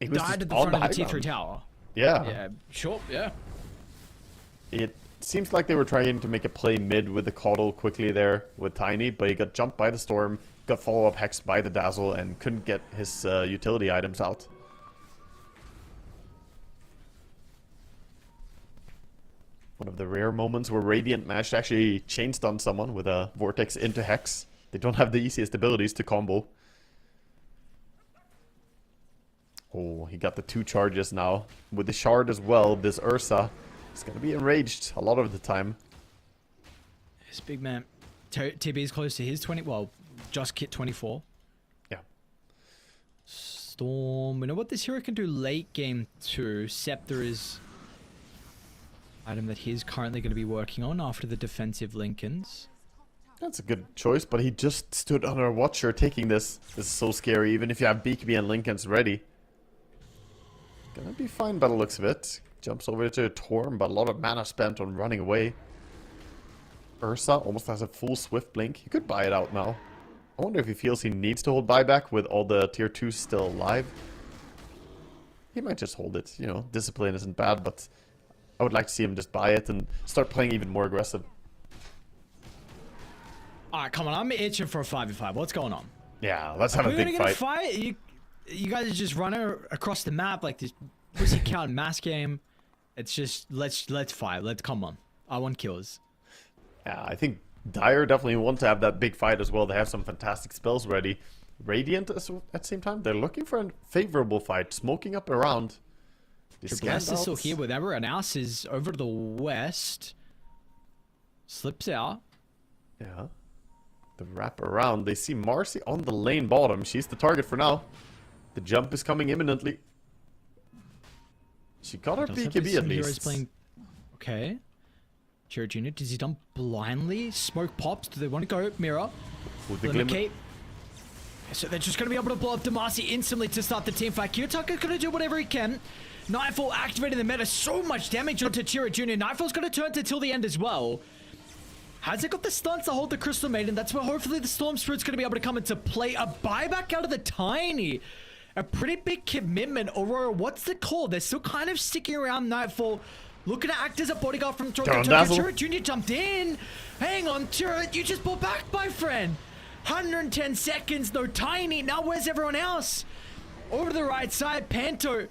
was died just at the on front of the high T3 ground. tower. Yeah. Yeah, sure, yeah. It seems like they were trying to make a play mid with the Coddle quickly there with Tiny, but he got jumped by the Storm, got follow-up hexed by the Dazzle, and couldn't get his utility items out. One of the rare moments where Radiant managed to actually chain stun someone with a Vortex into Hex. They don't have the easiest abilities to combo. Oh, he got the 2 charges now. With the shard as well, this Ursa is going to be enraged a lot of the time. This big man. TB is close to his 20. Well, just hit 24. Yeah. Storm. You know what this hero can do late game too? Scepter is item that he's currently going to be working on after the defensive Lincolns. That's a good choice, but he just stood under a Watcher taking this. This is so scary, even if you have BKB and Lincolns ready. Gonna be fine by the looks of it. Jumps over to Torm, but a lot of mana spent on running away. Ursa almost has a full Swift Blink. He could buy it out now. I wonder if he feels he needs to hold buyback with all the tier 2s still alive. He might just hold it, you know, discipline isn't bad, but I would like to see him just buy it and start playing even more aggressive. Alright, come on, I'm itching for a 5v5. What's going on? Yeah, let's have a big fight. You guys are just running across the map like this pussy count mass game. It's just let's fight. Come on. I want kills. Yeah, I think Dire definitely want to have that big fight as well. They have some fantastic spells ready. Radiant at the same time, they're looking for a favorable fight, smoking up around. Blast is still here with everyone else is over to the west. Slips out. Yeah. The wrap around. They see Marcy on the lane bottom. She's the target for now. The jump is coming imminently. She got her BKB at least. Playing... Okay. Chira Jr. Does he dump blindly? Smoke pops. Do they want to go? Mira. With the glimmer. So they're just going to be able to blow up Demacy instantly to start the team fight. Kiyotaka's going to do whatever he can. Nightfall activating the meta. So much damage onto Chira Jr. Nightfall's going to turn to till the end as well. Has it got the stunts to hold the Crystal Maiden? That's where hopefully the Storm Spirit's going to be able to come into play. A buyback out of the Tiny. A pretty big commitment. Aurora, what's the call? They're still kind of sticking around Nightfall. Looking to act as a bodyguard from Chira Jr. jumped in. Hang on, Chira. You just bought back, my friend. 110 seconds, no Tiny. Now where's everyone else? Over to the right side, Panto.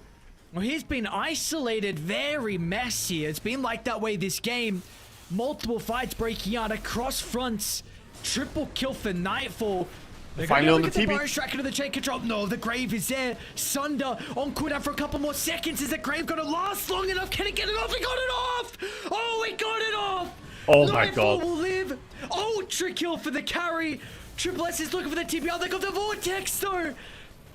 Well, he's been isolated. Very messy. It's been like that way this game. Multiple fights breaking out across fronts. Triple kill for Nightfall. They're finally on the TV. TV. Track into the chain control. No, the Grave is there. Sunder on cooldown for a couple more seconds. Is the Grave going to last long enough? Can he get it off? He got it off! Oh, he got it off! Oh my Nightfall god. will live. Ultra kill for the carry. Triple S is looking for the TPL. They got the Vortex though.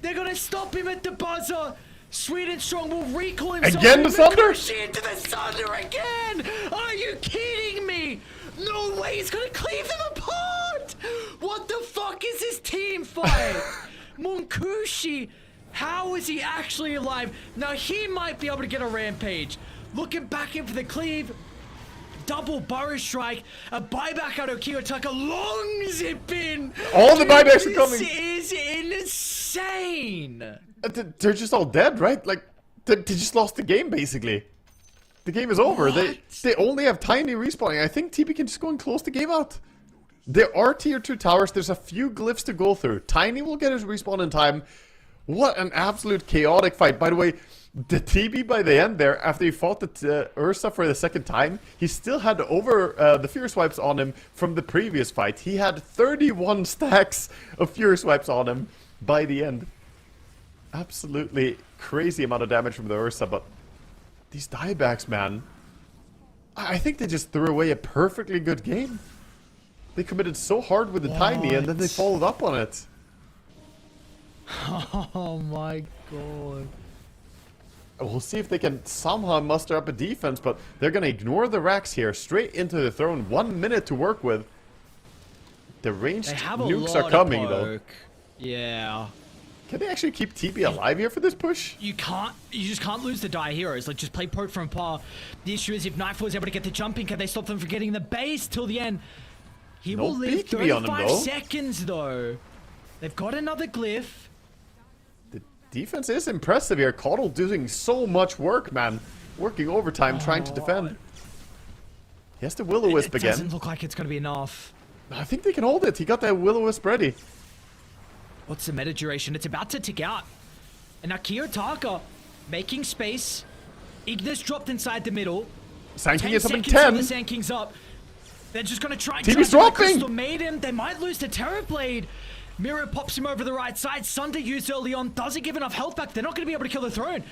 They're going to stop him at the buzzer. Sweet and Strong will recall himself. Again the Sunder? Into the Sunder again! Are you kidding me? No way, he's gonna cleave them apart! What the fuck is this team fight? Munkushi, how is he actually alive? Now he might be able to get a rampage. Looking back in for the cleave. Double Burrow Strike, a buyback out of Kiyotaka, long zip in. All the buybacks are coming. This is insane. They're just all dead, right? Like, they just lost the game, basically. The game is over. They only have Tiny respawning. I think TB can just go and close the game out. There are tier 2 towers. There's a few glyphs to go through. Tiny will get his respawn in time. What an absolute chaotic fight. By the way, the TB by the end there, after he fought the Ursa for the second time, he still had the Fury Swipes on him from the previous fight. He had 31 stacks of Fury Swipes on him by the end. Absolutely crazy amount of damage from the Ursa, but these diebacks, man. I think they just threw away a perfectly good game. They committed so hard with the Tiny, and then they followed up on it. Oh my god. We'll see if they can somehow muster up a defense, but they're going to ignore the racks here. Straight into the throne. 1 minute to work with. The ranged nukes are coming, though. Yeah. Can they actually keep TB alive here for this push? You just can't lose the dire heroes. Like, just play poke from par. The issue is if Nightfall is able to get the jump in, can they stop them from getting the base till the end? He will live 35 seconds, though. They've got another glyph. The defense is impressive here. Caudle doing so much work, man. Working overtime, trying to defend. He has the Will-O-Wisp again. It doesn't look like it's going to be enough. I think they can hold it. He got that Will-O-Wisp ready. What's the meta duration? It's about to tick out. And now Kiyotaka making space. Ignis dropped inside the middle. Sand King is up in 10. 10. The Sand King's up. They're just going to try and TB's dropping. Crystal Maiden. They might lose to Terrorblade. Miro pops him over the right side. Sunder used early on. Doesn't give enough health back. They're not going to be able to kill the throne.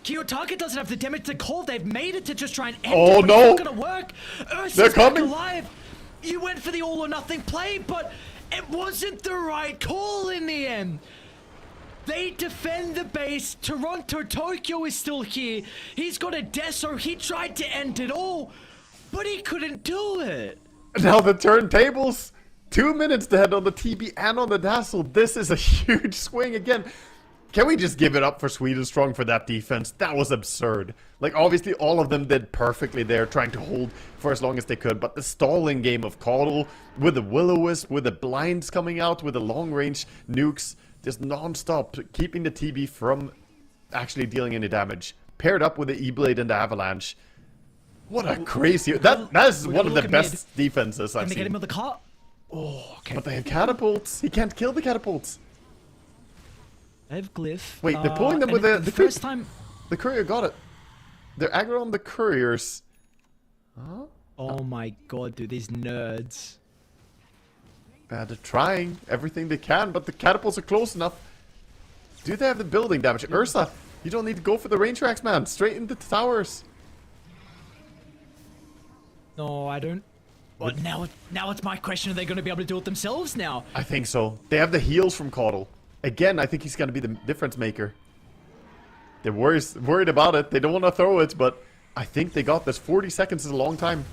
Kiyotaka doesn't have the damage to call. They've made it to just try and end it, but no. It's not going to work. Ursa's They're coming. alive. You went for the all or nothing play, but it wasn't the right call in the end. They defend the base. Toronto, Tokyo is still here. He's got a Deso. He tried to end it all, but he couldn't do it. Now the turntables. 2 minutes to head on the TB and on the Dazzle. This is a huge swing again. Can we just give it up for Sweden Strong for that defense? That was absurd. Like, obviously, all of them did perfectly there, trying to hold for as long as they could. But the stalling game of Caudle, with the Will-O-Wisp, with the blinds coming out, with the long-range nukes, just non-stop, keeping the TB from actually dealing any damage. Paired up with the E-Blade and the Avalanche. What a crazy... That is one of the best defenses I've Can they seen. get him with the cart? Oh, okay. But they have catapults. He can't kill the catapults. They have glyph. Wait, they're pulling them with the first time. The courier got it. They're aggro on the couriers. Huh? Oh my god, dude, these nerds. They're trying everything they can, but the catapults are close enough. Do they have the building damage? Ursa, you don't need to go for the range racks, man. Straight into the towers. No, I don't. But now it's my question: are they going to be able to do it themselves now? I think so. They have the heals from Caudle. Again, I think he's going to be the difference maker. They're worried about it. They don't want to throw it, but I think they got this. 40 seconds is a long time.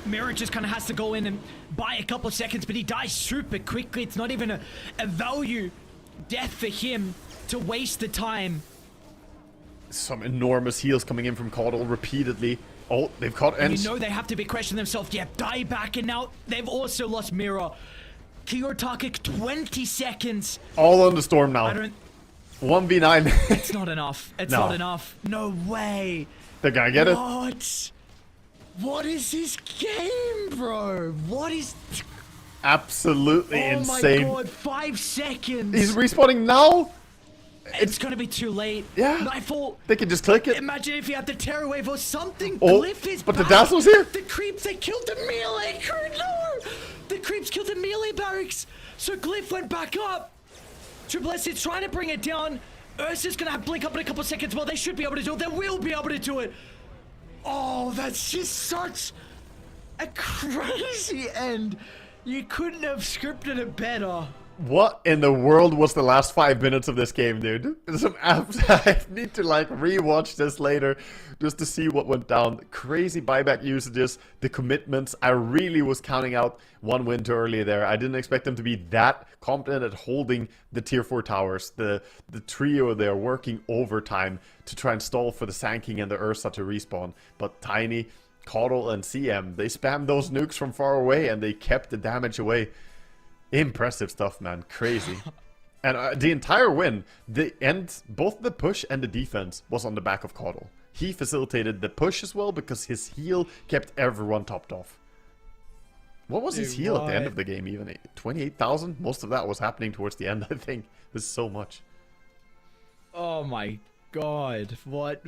Mirror just kind of has to go in and buy a couple of seconds, but he dies super quickly. It's not even a value death for him to waste the time. Some enormous heals coming in from Caudle repeatedly. Oh, they've caught and you know they have to be questioning themselves. Yeah, die back, and now they've also lost Mirror. Kiyotaka, 20 seconds. All on the storm now. I don't... 1v9. It's not enough. It's not enough. No way. They're gonna get it. What? What is this game, bro? What is... Absolutely insane. Oh my god, 5 seconds. He's respawning now? It's gonna be too late. Yeah. Nightfall. They can just click it. Imagine if you had the Terror Wave or something. Oh, Glyph is but back. the Dazzle's here. The creeps, they killed the melee. No! The creeps killed the melee barracks. So Glyph went back up. Triple S is trying to bring it down. Ursa's gonna have blink up in a couple seconds. Well, they should be able to do it. They will be able to do it. Oh, that's just such a crazy end. You couldn't have scripted it better. What in the world was the last 5 minutes of this game, dude? Some I need to like rewatch this later just to see what went down. Crazy buyback usages, the commitments. I really was counting out one win too early there. I didn't expect them to be that competent at holding the tier 4 towers. The trio there working overtime to try and stall for the Sand King and the Ursa to respawn. But Tiny, Caudle, and CM, they spammed those nukes from far away and they kept the damage away. Impressive stuff, man. Crazy. And the entire win, both the push and the defense was on the back of Caudle. He facilitated the push as well because his heal kept everyone topped off. What was his heal at the end of the game even? 28,000? Most of that was happening towards the end, I think. It was so much. Oh my god. What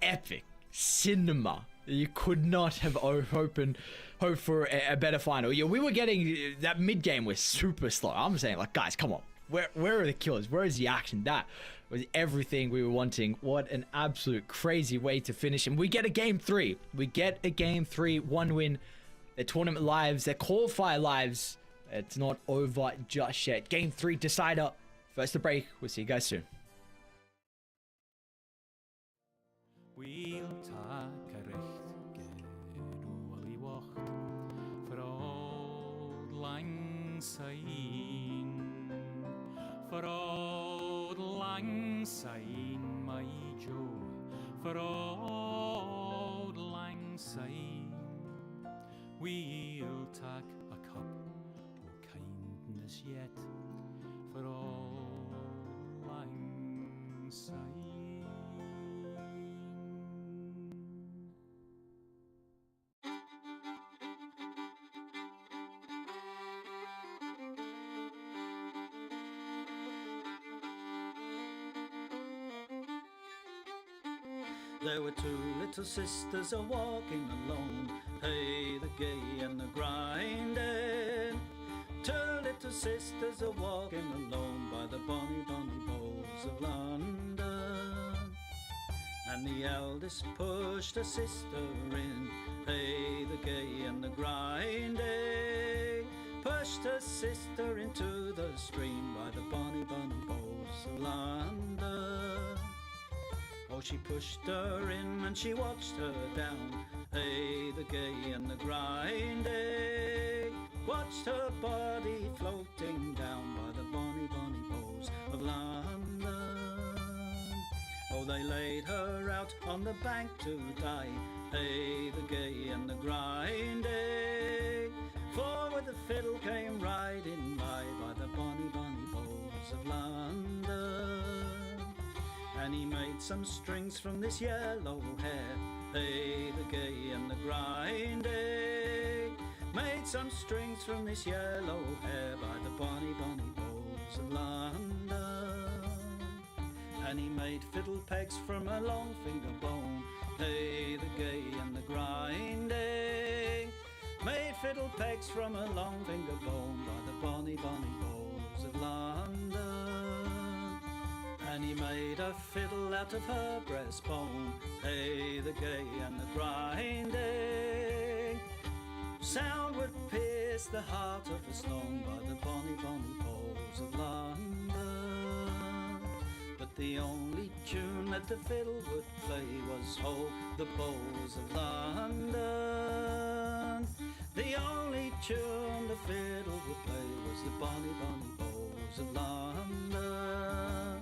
epic cinema. You could not have hoped for a better final. Yeah, we were getting that mid game was super slow. I'm saying, like, guys, come on. Where are the kills? Where is the action? That was everything we were wanting. What an absolute crazy way to finish. And we get a game 3. We get a game 3, 1 win. Their tournament lives, their qualifier lives. It's not over just yet. Game 3 decider. First to break. We'll see you guys soon. We'll take a recht gedoelie wacht voor oud lang zijn. Voor oud lang zijn, my Joe. Voor oud lang zijn. We'll take a cup of kindness yet for all lang syne. There were 2 little sisters a-walking alone, hey, the gay and the grinding. 2 little sisters a-walking alone by the bonny, bonny bowls of London. And the eldest pushed her sister in, hey, the gay and the grinding. Pushed her sister into the stream by the bonny, bonny bowls of London. Oh, she pushed her in and she watched her down, hey, the gay and the grinding. Watched her body floating down by the bonny, bonny bowls of London. Oh, they laid her out on the bank to die, hey, the gay and the grinding. For with the fiddle came riding by the bonny, bonny bowls of London. And he made some strings from this yellow hair, hey, the gay and the grinding. Made some strings from this yellow hair by the bonny, bonny bowls of London. And he made fiddle pegs from a long finger bone, hey, the gay and the grinding. Made fiddle pegs from a long finger bone by the bonny, bonny bowls of London. And he made a fiddle out of her breastbone, hey, the gay and the grinding. Sound would pierce the heart of a stone by the bonny, bonny bowls of London. But the only tune that the fiddle would play was Ho, the bowls of London. The only tune the fiddle would play was the bonny, bonny bowls of London.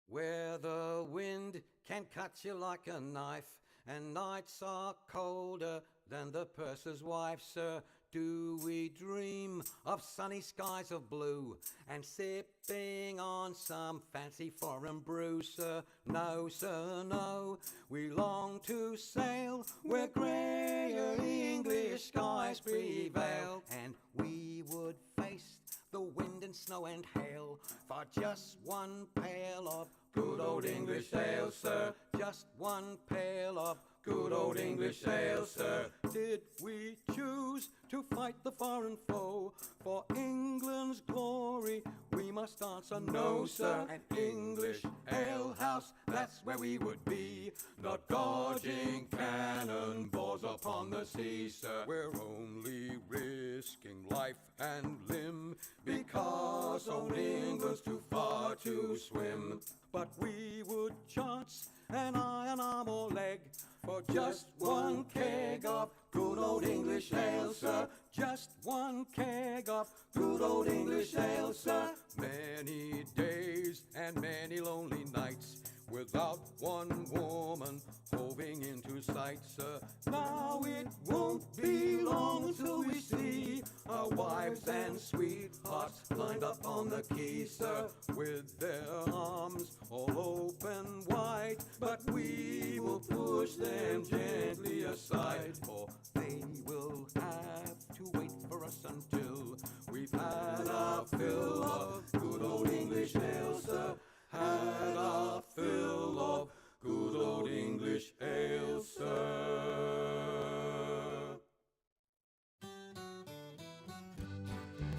Where the wind can cut you like a knife, and nights are colder than the purser's wife, sir. Do we dream of sunny skies of blue and sipping on some fancy foreign brew, sir? No, sir, no. We long to sail where greyer English skies prevail, and we would face the wind and snow and hail for just one pail of good old English ale, sir. Just one pail of good old English ale, sir. Did we choose to fight the foreign foe for England's glory? We must answer no, sir. An English ale house, that's where we would be, not dodging cannonballs upon the sea, sir. We're only risking life and limb because old England's too far to swim. But we would chance an iron arm or leg for just one keg of good old English ale, sir. Just one keg of good old English ale, sir. Many days and many lonely nights without one woman hoving into sight, sir. Now it won't be long till we see a our wives and sweethearts climbed up on the quay, sir, with their arms all open wide. But we will push them gently aside, for they will have to wait for us until we've had our fill of good old English ale, sir. Had our fill of good old English ale, sir.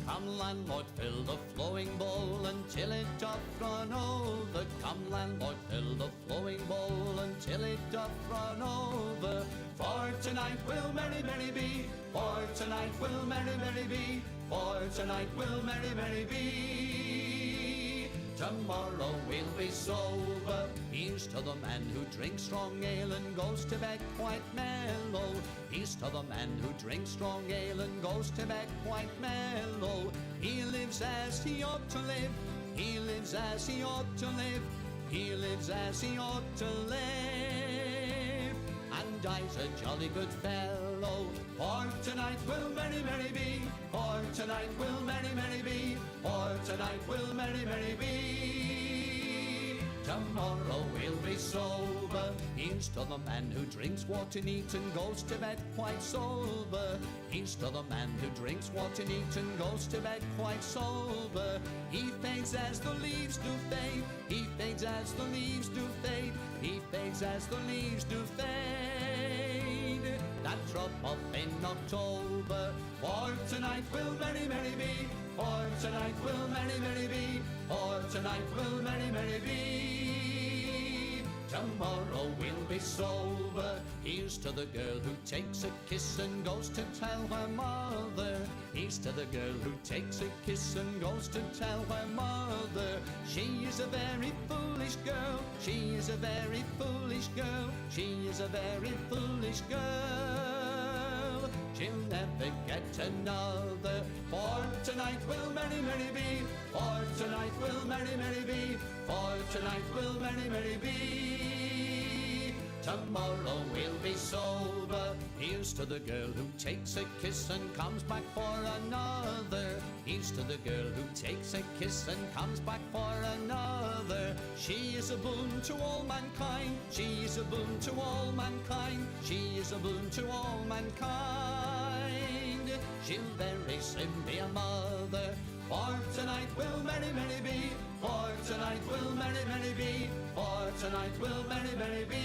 Come landlord, fill the flowing bowl until it doth run over. Come landlord, fill the flowing bowl until it doth run over. For tonight will merry, merry be. For tonight will merry, merry be. For tonight will merry, merry be. Tomorrow we'll be sober. Here's to the man who drinks strong ale and goes to bed quite mellow. Here's to the man who drinks strong ale and goes to bed quite mellow. He lives as he ought to live. He lives as he ought to live. He lives as he ought to live. And dies a jolly good fellow. For tonight will merry, merry be. For tonight will merry, merry be. For tonight will merry, merry be. Tomorrow we'll be sober. Here's to the man who drinks water neat and goes to bed quite sober. Here's to the man who drinks water neat and goes to bed quite sober. He fades as the leaves do fade. He fades as the leaves do fade. He fades as the leaves do fade. That drop off in October. For tonight will merry, merry be. For tonight will merry, merry be. For tonight will merry, merry be. Tomorrow we'll be sober. Here's to the girl who takes a kiss and goes to tell her mother. Here's to the girl who takes a kiss and goes to tell her mother. She is a very foolish girl. She is a very foolish girl. She is a very foolish girl. She'll never get another. For tonight will merry, merry be. For tonight will merry, merry be. For tonight will merry, merry be. Tomorrow we'll be sober. Here's to the girl who takes a kiss and comes back for another. Here's to the girl who takes a kiss and comes back for another. She is a boon to all mankind. She is a boon to all mankind. She is a boon to all mankind. She'll very soon be a mother. For tonight will merry, merry be. For tonight will merry, merry be. For tonight will merry, merry be.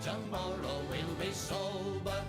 Tomorrow we'll be sober.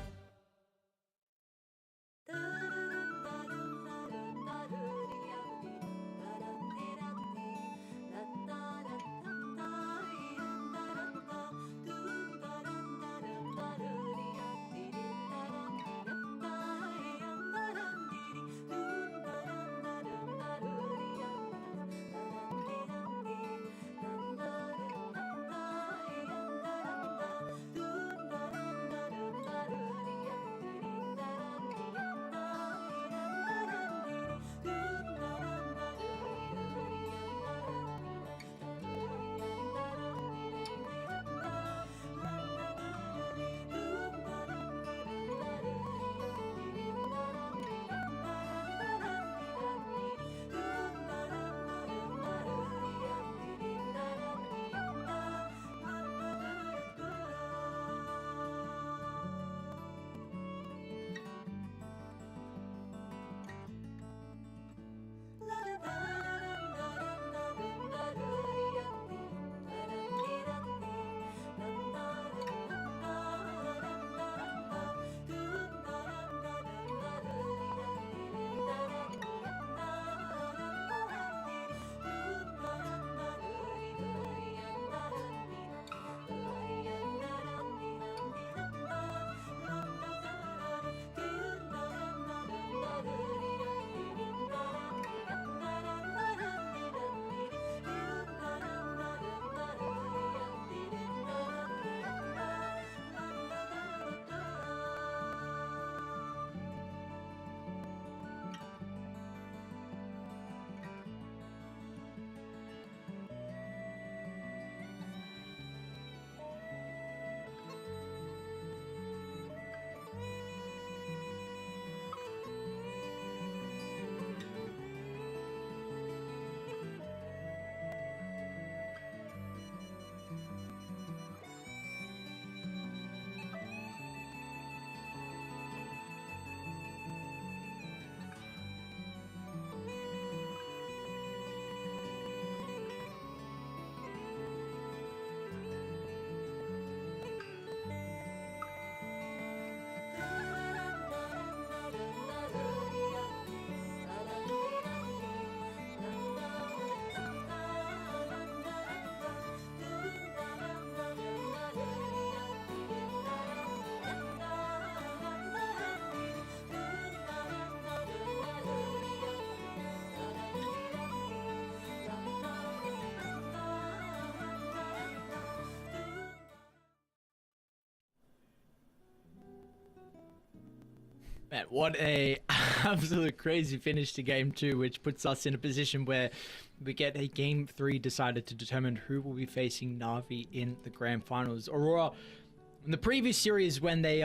Man, what a absolute crazy finish to game 2, which puts us in a position where we get a game 3 decided to determine who will be facing Na'Vi in the grand finals. Aurora, in the previous series when they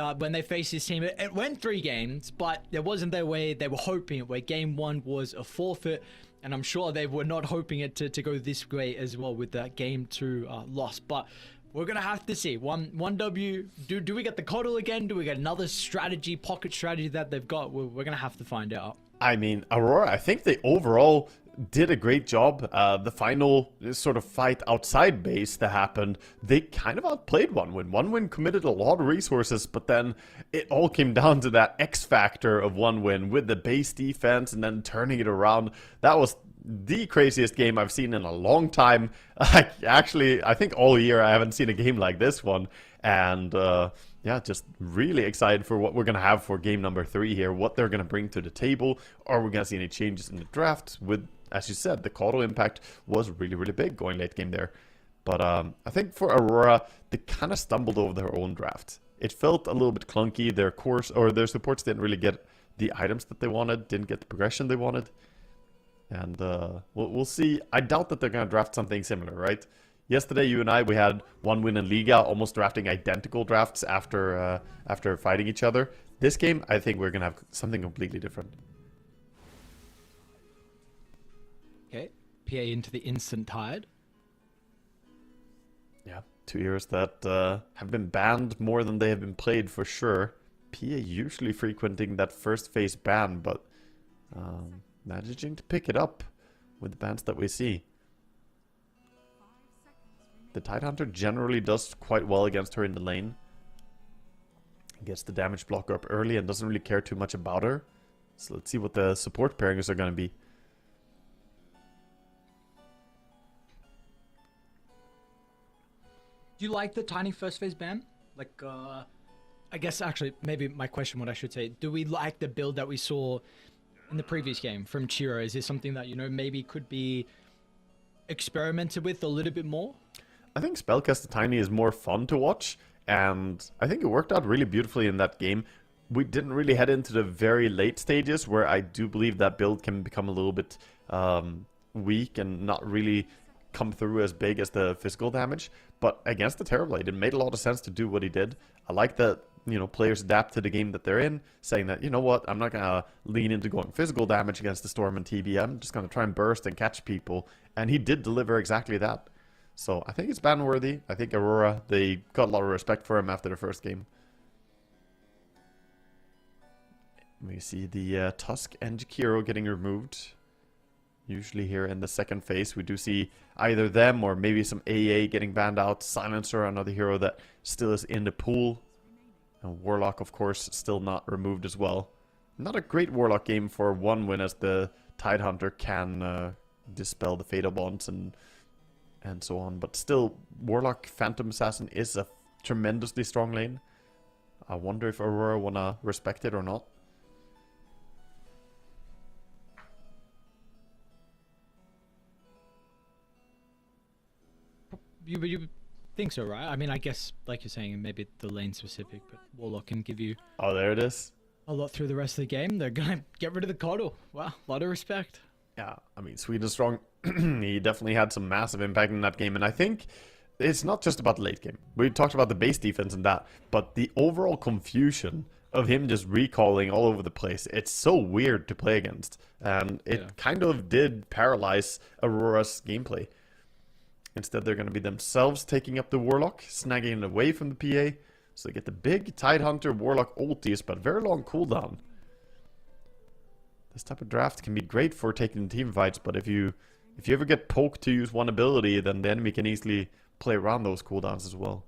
faced this team, it went 3 games, but there wasn't their way they were hoping it, where game 1 was a forfeit, and I'm sure they were not hoping it to go this way as well with that game 2 loss. But we're going to have to see. One W. Do we get the coddle again? Do we get another strategy, pocket strategy that they've got? We're going to have to find out. I mean, Aurora, I think they overall did a great job. The final sort of fight outside base that happened, they kind of outplayed OneWin. OneWin committed a lot of resources, but then it all came down to that X factor of OneWin with the base defense and then turning it around. That was the craziest game I've seen in a long time. Actually, I think all year I haven't seen a game like this one. And yeah, just really excited for what we're going to have for game number 3 here, what they're going to bring to the table. Are we going to see any changes in the draft? With, as you said, the coddle impact was really, really big going late game there. But I think for Aurora, they kind of stumbled over their own draft. It felt a little bit clunky. Their course or their supports didn't really get the items that they wanted, didn't get the progression they wanted. And we'll see. I doubt that they're going to draft something similar, right? Yesterday, you and I, we had OneWin and Liga almost drafting identical drafts after fighting each other. This game, I think we're going to have something completely different. Okay, PA into the instant tide. Yeah, 2 years that have been banned more than they have been played for sure. PA usually frequenting that first phase ban, but managing to pick it up with the bans that we see. The Tidehunter generally does quite well against her in the lane. Gets the damage blocker up early and doesn't really care too much about her. So let's see what the support pairings are going to be. Do you like the tiny first phase ban? Like, I guess actually, maybe my question, what I should say, do we like the build that we saw in the previous game from Chiro? Is this something that, you know, maybe could be experimented with a little bit more? I think Spellcaster Tiny is more fun to watch, and I think it worked out really beautifully in that game. We didn't really head into the very late stages, where I do believe that build can become a little bit weak and not really come through as big as the physical damage. But against the Terrorblade, it made a lot of sense to do what he did. I like that, you know, players adapt to the game that they're in, saying that, you know what, I'm not going to lean into going physical damage against the Storm and TB. I'm just going to try and burst and catch people. And he did deliver exactly that. So I think it's ban worthy. I think Aurora, they got a lot of respect for him after the first game. We see the Tusk and Jakiro getting removed. Usually here in the second phase, we do see either them or maybe some AA getting banned out. Silencer, another hero that still is in the pool. And Warlock, of course, still not removed as well. Not a great Warlock game for OneWin, as the Tidehunter can dispel the Fatal Bonds and so on. But still, Warlock Phantom Assassin is a tremendously strong lane. I wonder if Aurora want to respect it or not. You think so, right? I mean, I guess, like you're saying, maybe the lane specific, but Warlock can give you... Oh, there it is. A lot through the rest of the game. They're going to get rid of the coddle. Wow, a lot of respect. Yeah, I mean, Sweden strong. He definitely had some massive impact in that game, and I think it's not just about the late game. We talked about the base defense and that, but the overall confusion of him just recalling all over the place, it's so weird to play against, and it kind of did paralyze Aurora's gameplay. Instead, they're going to be themselves taking up the Warlock, snagging it away from the PA, so they get the big Tidehunter Warlock ultis, but very long cooldown. This type of draft can be great for taking team fights, but if you ever get poked to use one ability, then the enemy can easily play around those cooldowns as well.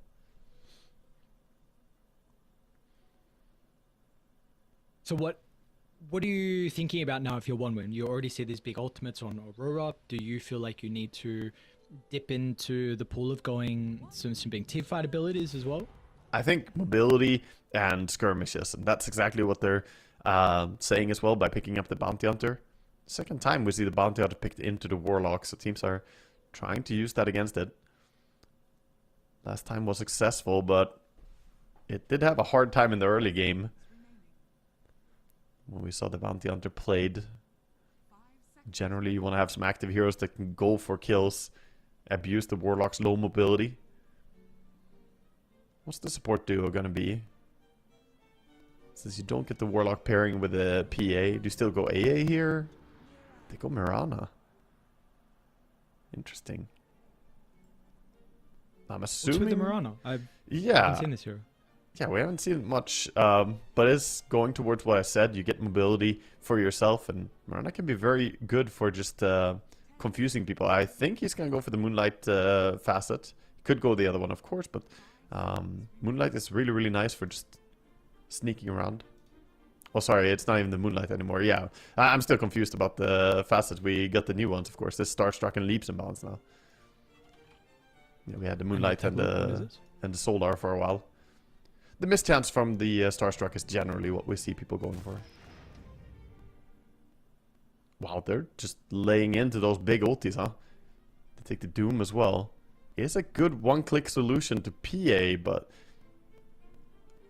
So what are you thinking about now if you're OneWin? You already see these big ultimates on Aurora. Do you feel like you need to dip into the pool of going some big team fight abilities as well? I think mobility and skirmishes, and that's exactly what they're saying as well by picking up the Bounty Hunter. Second time we see the Bounty Hunter picked into the Warlock, so teams are trying to use that against it. Last time was successful, but it did have a hard time in the early game. when we saw the Bounty Hunter played. Generally, you want to have some active heroes that can go for kills, abuse the Warlock's low mobility. What's the support duo gonna be? Since you don't get the Warlock pairing with a PA, do you still go AA here? They go Mirana. Interesting. I'm assuming... What's with the Mirana? I Yeah. haven't seen this hero. Yeah, we haven't seen much, but it's going towards what I said. You get mobility for yourself, and Mirana can be very good for just confusing people. I think he's going to go for the Moonlight facet. Could go the other one, of course, but Moonlight is really, really nice for just sneaking around. Oh, sorry, it's not even the Moonlight anymore. Yeah, I'm still confused about the facet. We got the new ones, of course. This Starstruck and Leaps and Bounds now. Yeah, we had the Moonlight and the Solar for a while. The mischance from the Starstruck is generally what we see people going for. Wow, they're just laying into those big ultis, huh? They take the Doom as well. It's a good one-click solution to PA, but...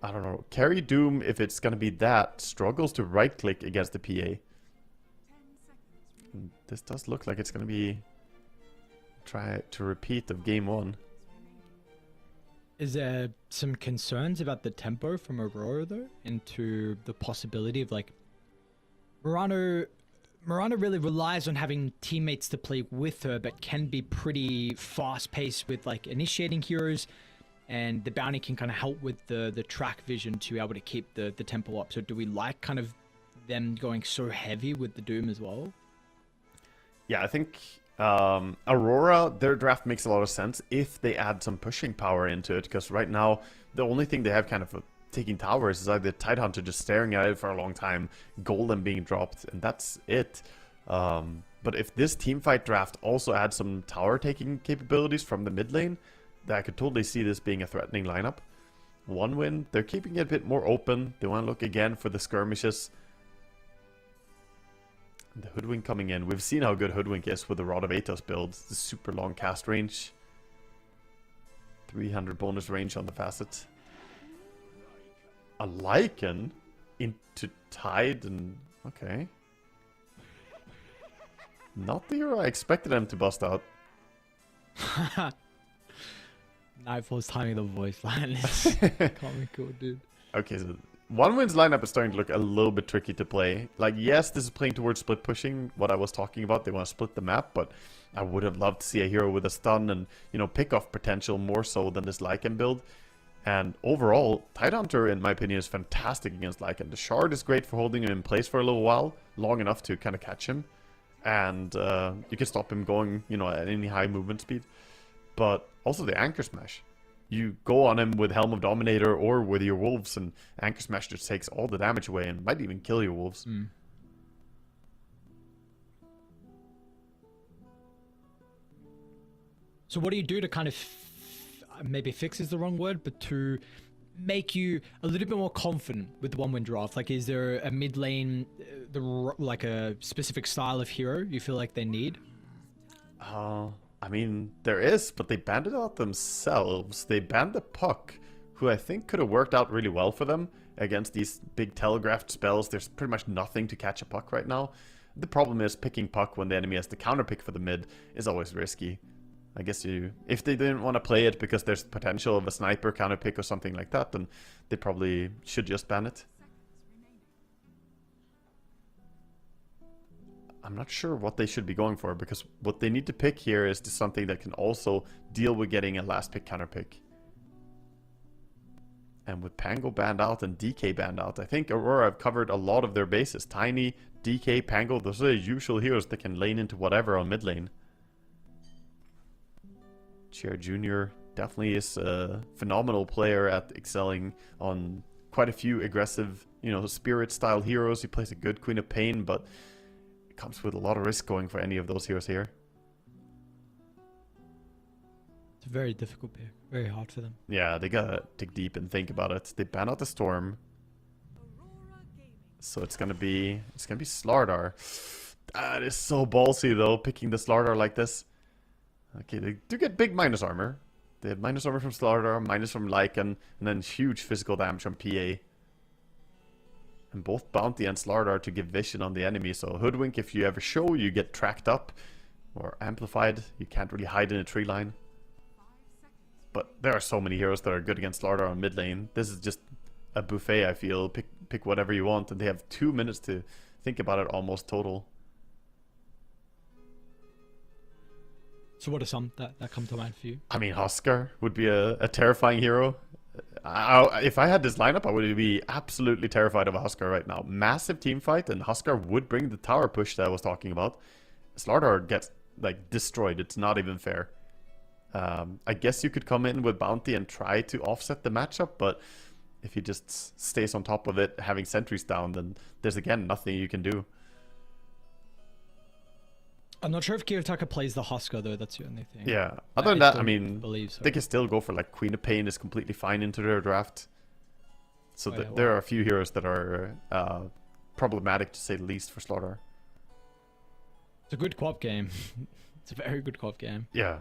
I don't know. Carry Doom, if it's going to be that, struggles to right-click against the PA. And this does look like it's going to be... Try to repeat of game 1. Is there some concerns about the tempo from Aurora, though? Into the possibility of, like... Mirana really relies on having teammates to play with her, but can be pretty fast-paced with, like, initiating heroes. And the bounty can kind of help with the track vision to be able to keep the tempo up. So do we like kind of them going so heavy with the Doom as well? Yeah, I think... Aurora, their draft makes a lot of sense if they add some pushing power into it, because right now the only thing they have kind of taking towers is either Tidehunter just staring at it for a long time, Golem being dropped, and that's it. But if this teamfight draft also adds some tower taking capabilities from the mid lane, then I could totally see this being a threatening lineup. 1 win, they're keeping it a bit more open, they want to look again for the skirmishes. The Hoodwink coming in. We've seen how good Hoodwink is with the Rod of Atos build. The super long cast range. 300 bonus range on the facet. A Lycan into Tide and... Okay. Not the hero I expected him to bust out. Nightfall's timing the voice line is comical, dude. Okay, so... 1win's lineup is starting to look a little bit tricky to play. Like, yes, this is playing towards split pushing, what I was talking about. They want to split the map, but I would have loved to see a hero with a stun and, you know, pick-off potential more so than this Lycan build. And overall, Tidehunter, in my opinion, is fantastic against Lycan. The Shard is great for holding him in place for a little while, long enough to kind of catch him. And you can stop him going, you know, at any high movement speed. But also the Anchor Smash. You go on him with Helm of Dominator or with your Wolves, and Anchor Smash just takes all the damage away and might even kill your Wolves. So what do you do to kind of, maybe fix is the wrong word, but to make you a little bit more confident with the 1-win draft? Like, is there a mid lane, like a specific style of hero you feel like they need? I mean, there is, but they banned it out themselves. They banned the Puck, who I think could have worked out really well for them against these big telegraphed spells. There's pretty much nothing to catch a Puck right now. The problem is picking Puck when the enemy has the counter pick for the mid is always risky. I guess if they didn't want to play it because there's potential of a sniper counter pick or something like that, then they probably should just ban it. I'm not sure what they should be going for, because what they need to pick here is just something that can also deal with getting a last pick counter pick. And with Pango banned out and DK banned out, I think Aurora have covered a lot of their bases. Tiny, DK, Pango, those are the usual heroes that can lane into whatever on mid lane. Chair Jr. definitely is a phenomenal player at excelling on quite a few aggressive, you know, spirit style heroes. He plays a good Queen of Pain, but comes with a lot of risk going for any of those heroes here. It's a very difficult pick. Very hard for them. Yeah, they gotta dig deep and think about it. They ban out the Storm. So it's gonna be Slardar. That is so ballsy though, picking the Slardar like this. Okay, they do get big minus armor. They have minus armor from Slardar, minus from Lycan, and then huge physical damage from PA. And both Bounty and Slard are to give vision on the enemy. So Hoodwink, if you ever show, you get tracked up or amplified. You can't really hide in a tree line. But there are so many heroes that are good against Slardar on mid lane. This is just a buffet, I feel. Pick whatever you want, and they have 2 minutes to think about it almost total. So what are some that come to mind for you? I mean, Huskar would be a terrifying hero. If I had this lineup, I would be absolutely terrified of a Huskar right now. Massive team fight, and Huskar would bring the tower push that I was talking about. Slardar gets like destroyed. It's not even fair. I guess you could come in with Bounty and try to offset the matchup, but if he just stays on top of it, having sentries down, then there's again nothing you can do. I'm not sure if Kiyotaka plays the Huskar though. That's the only thing. Yeah. Other than that, I mean, so. they can still go for like Queen of Pain is completely fine into their draft. So Oh, yeah, there are a few heroes that are problematic to say the least for Slaughter. It's a good co-op game. It's a very good co-op game. Yeah,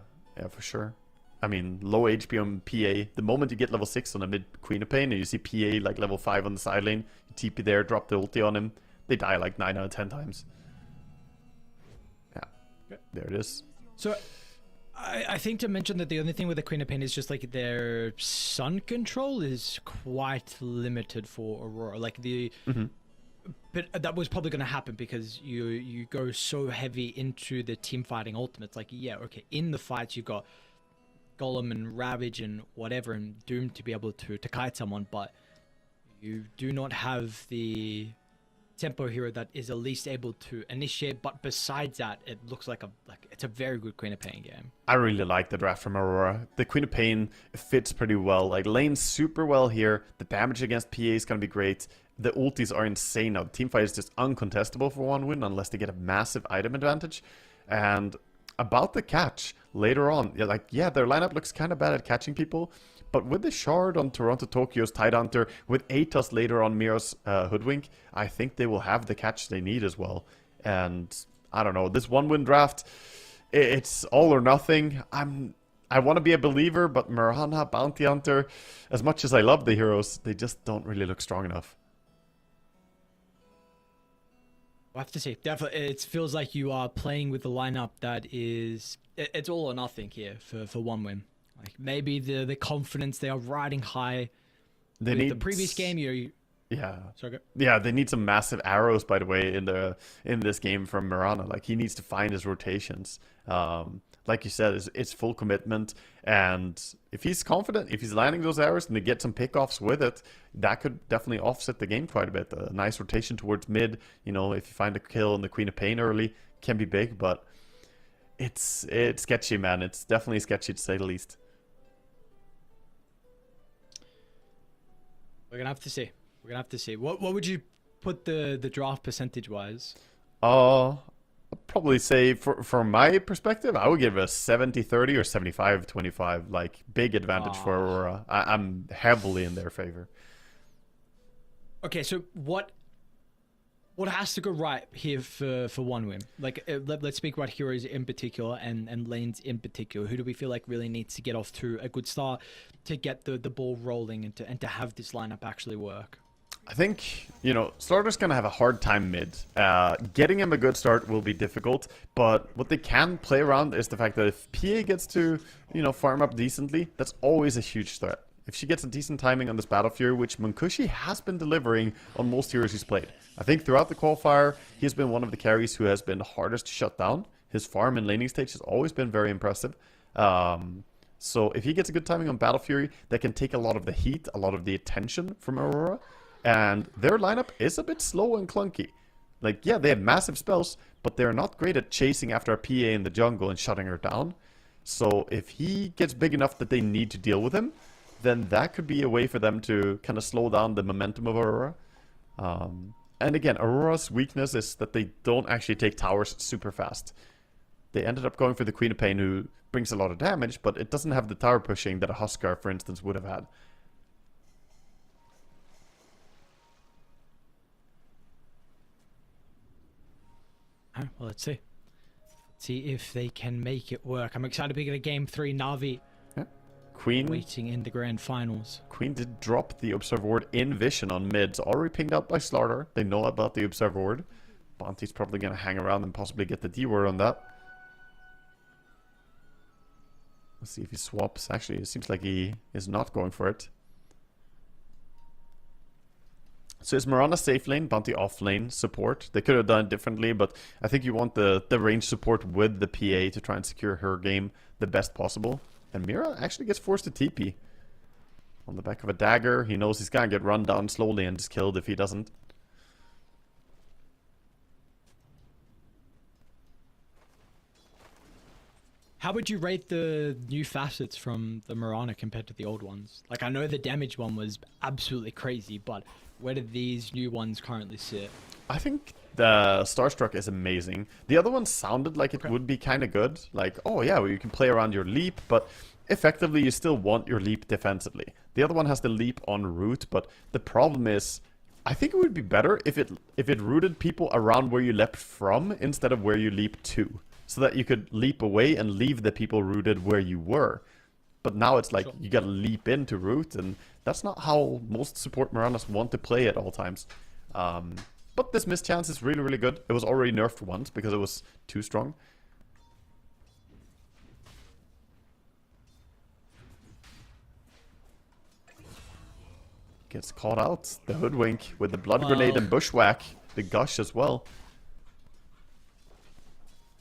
for sure. I mean, low HP on PA. The moment you get level 6 on a mid Queen of Pain and you see PA like level 5 on the side lane, you TP there, drop the ulti on him, they die like 9 out of 10 times. Yeah, there it is. So, I think to mention that the only thing with the Queen of Pain is just like their sun control is quite limited for Aurora. Like the... But that was probably going to happen because you go so heavy into the team fighting ultimates. Like, yeah, okay, in the fights you've got Golem and Ravage and whatever and Doom to be able to kite someone, but you do not have the tempo hero that is at least able to initiate. But besides that, it looks like it's a very good Queen of Pain game. I really like the draft from Aurora. The Queen of Pain fits pretty well. Like, lanes super well here. The damage against PA is going to be great. The ultis are insane now. The teamfight is just uncontestable for one win unless they get a massive item advantage. And about the catch, later on, their lineup looks kind of bad at catching people. But with the Shard on Toronto Tokyo's Tidehunter, with Atos later on Mira's Hoodwink, I think they will have the catch they need as well. And I don't know, this one-win draft, it's all or nothing. I want to be a believer, but Mirana, Bounty Hunter, as much as I love the heroes, they just don't really look strong enough. I have to say, definitely, it feels like you are playing with the lineup that is... It's all or nothing here for one win. Like, maybe the confidence, they are riding high. They with need... the previous game, Yeah. Sorry, go. Yeah, they need some massive arrows, by the way, in this game from Mirana. Like, he needs to find his rotations. Like you said, it's full commitment. And if he's confident, if he's landing those arrows and they get some pickoffs with it, that could definitely offset the game quite a bit. A nice rotation towards mid, you know, if you find a kill on the Queen of Pain early, can be big, but it's sketchy, man. It's definitely sketchy to say the least. We're gonna have to see. We're gonna have to see. What would you put the draft percentage wise? I'd probably say from my perspective, I would give a 70-30 or 75-25. Like, big advantage for Aurora. I'm heavily in their favor. Okay, so what has to go right here for one win? Like, let's speak about heroes in particular and lanes in particular. Who do we feel like really needs to get off to a good start to get the ball rolling and to have this lineup actually work? I think, you know, Slardr's going to have a hard time mid. Getting him a good start will be difficult, but what they can play around is the fact that if PA gets to, you know, farm up decently, that's always a huge threat. If she gets a decent timing on this Battle Fury, which Munkushi has been delivering on most heroes he's played. I think throughout the Qualifier, he's been one of the carries who has been hardest to shut down. His farm and laning stage has always been very impressive. So if he gets a good timing on Battle Fury, that can take a lot of the heat, a lot of the attention from Aurora. And their lineup is a bit slow and clunky. Like, yeah, they have massive spells, but they're not great at chasing after a PA in the jungle and shutting her down. So if he gets big enough that they need to deal with him, then that could be a way for them to kind of slow down the momentum of Aurora. And again, Aurora's weakness is that they don't actually take towers super fast. They ended up going for the Queen of Pain, who brings a lot of damage, but it doesn't have the tower pushing that a Huskar, for instance, would have had. Well, let's see. Let's see if they can make it work. I'm excited to begin a game 3 Na'Vi. Yeah. Queen waiting in the grand finals. Queen did drop the Observer Ward in Vision on mid. It's already pinged out by Slardar. They know about the Observer Ward. Bounty's probably going to hang around and possibly get the D word on that. Let's see if he swaps. Actually, it seems like he is not going for it. So is Mirana safe lane, Bounty off lane support? They could have done it differently, but I think you want the range support with the PA to try and secure her game the best possible. And Mira actually gets forced to TP. On the back of a dagger, he knows he's gonna get run down slowly and just killed if he doesn't. How would you rate the new facets from the Mirana compared to the old ones? Like, I know the damage one was absolutely crazy, but where do these new ones currently sit? I think the Starstruck is amazing. The other one sounded like it would be kind of good. Like, oh yeah, well, you can play around your leap, but effectively you still want your leap defensively. The other one has the leap en route, but the problem is, I think it would be better if it rooted people around where you leapt from instead of where you leap to. So that you could leap away and leave the people rooted where you were. But now it's like you gotta leap into root, and that's not how most support Miranas want to play at all times. But this mischance is really, really good. It was already nerfed once because it was too strong. Gets caught out. The Hoodwink with the Blood Grenade and Bushwhack. The Gush as well.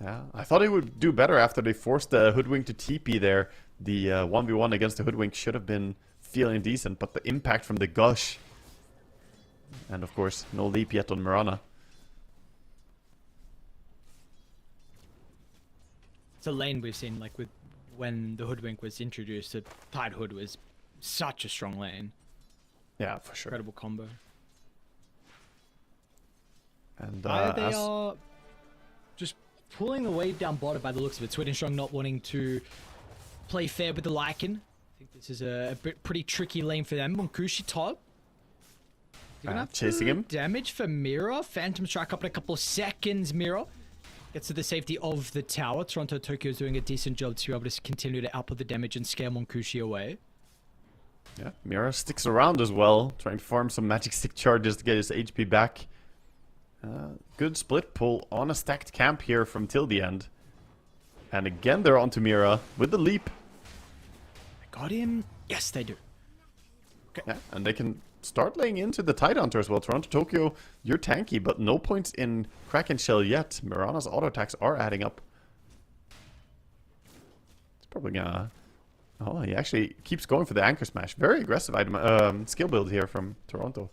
Yeah, I thought he would do better after they forced the Hoodwink to TP there. The 1v1 against the Hoodwink should have been feeling decent, but the impact from the Gush. And of course, no leap yet on Mirana. It's a lane we've seen, like, with when the Hoodwink was introduced, the Tide Hood was such a strong lane. Yeah, for sure. Incredible combo. And they are just pulling the wave down bottom by the looks of it. Sweet and Strong not wanting to play fair with the Lycan. I think this is a pretty tricky lane for them. Monkushi top. Chasing him. Damage for Mira. Phantom Strike up in a couple of seconds. Mira gets to the safety of the tower. Toronto Tokyo is doing a decent job to be able to continue to output the damage and scare Monkushi away. Yeah, Mira sticks around as well, trying to farm some magic stick charges to get his HP back. Good split pull on a stacked camp here from till the end. And again they're onto Mira with the leap. They got him. Yes, they do. Okay. Yeah, and they can start laying into the Tide Hunter as well. Toronto Tokyo, you're tanky, but no points in Kraken Shell yet. Mirana's auto attacks are adding up. It's probably gonna... Oh, he actually keeps going for the Anchor Smash. Very aggressive item, skill build here from Toronto.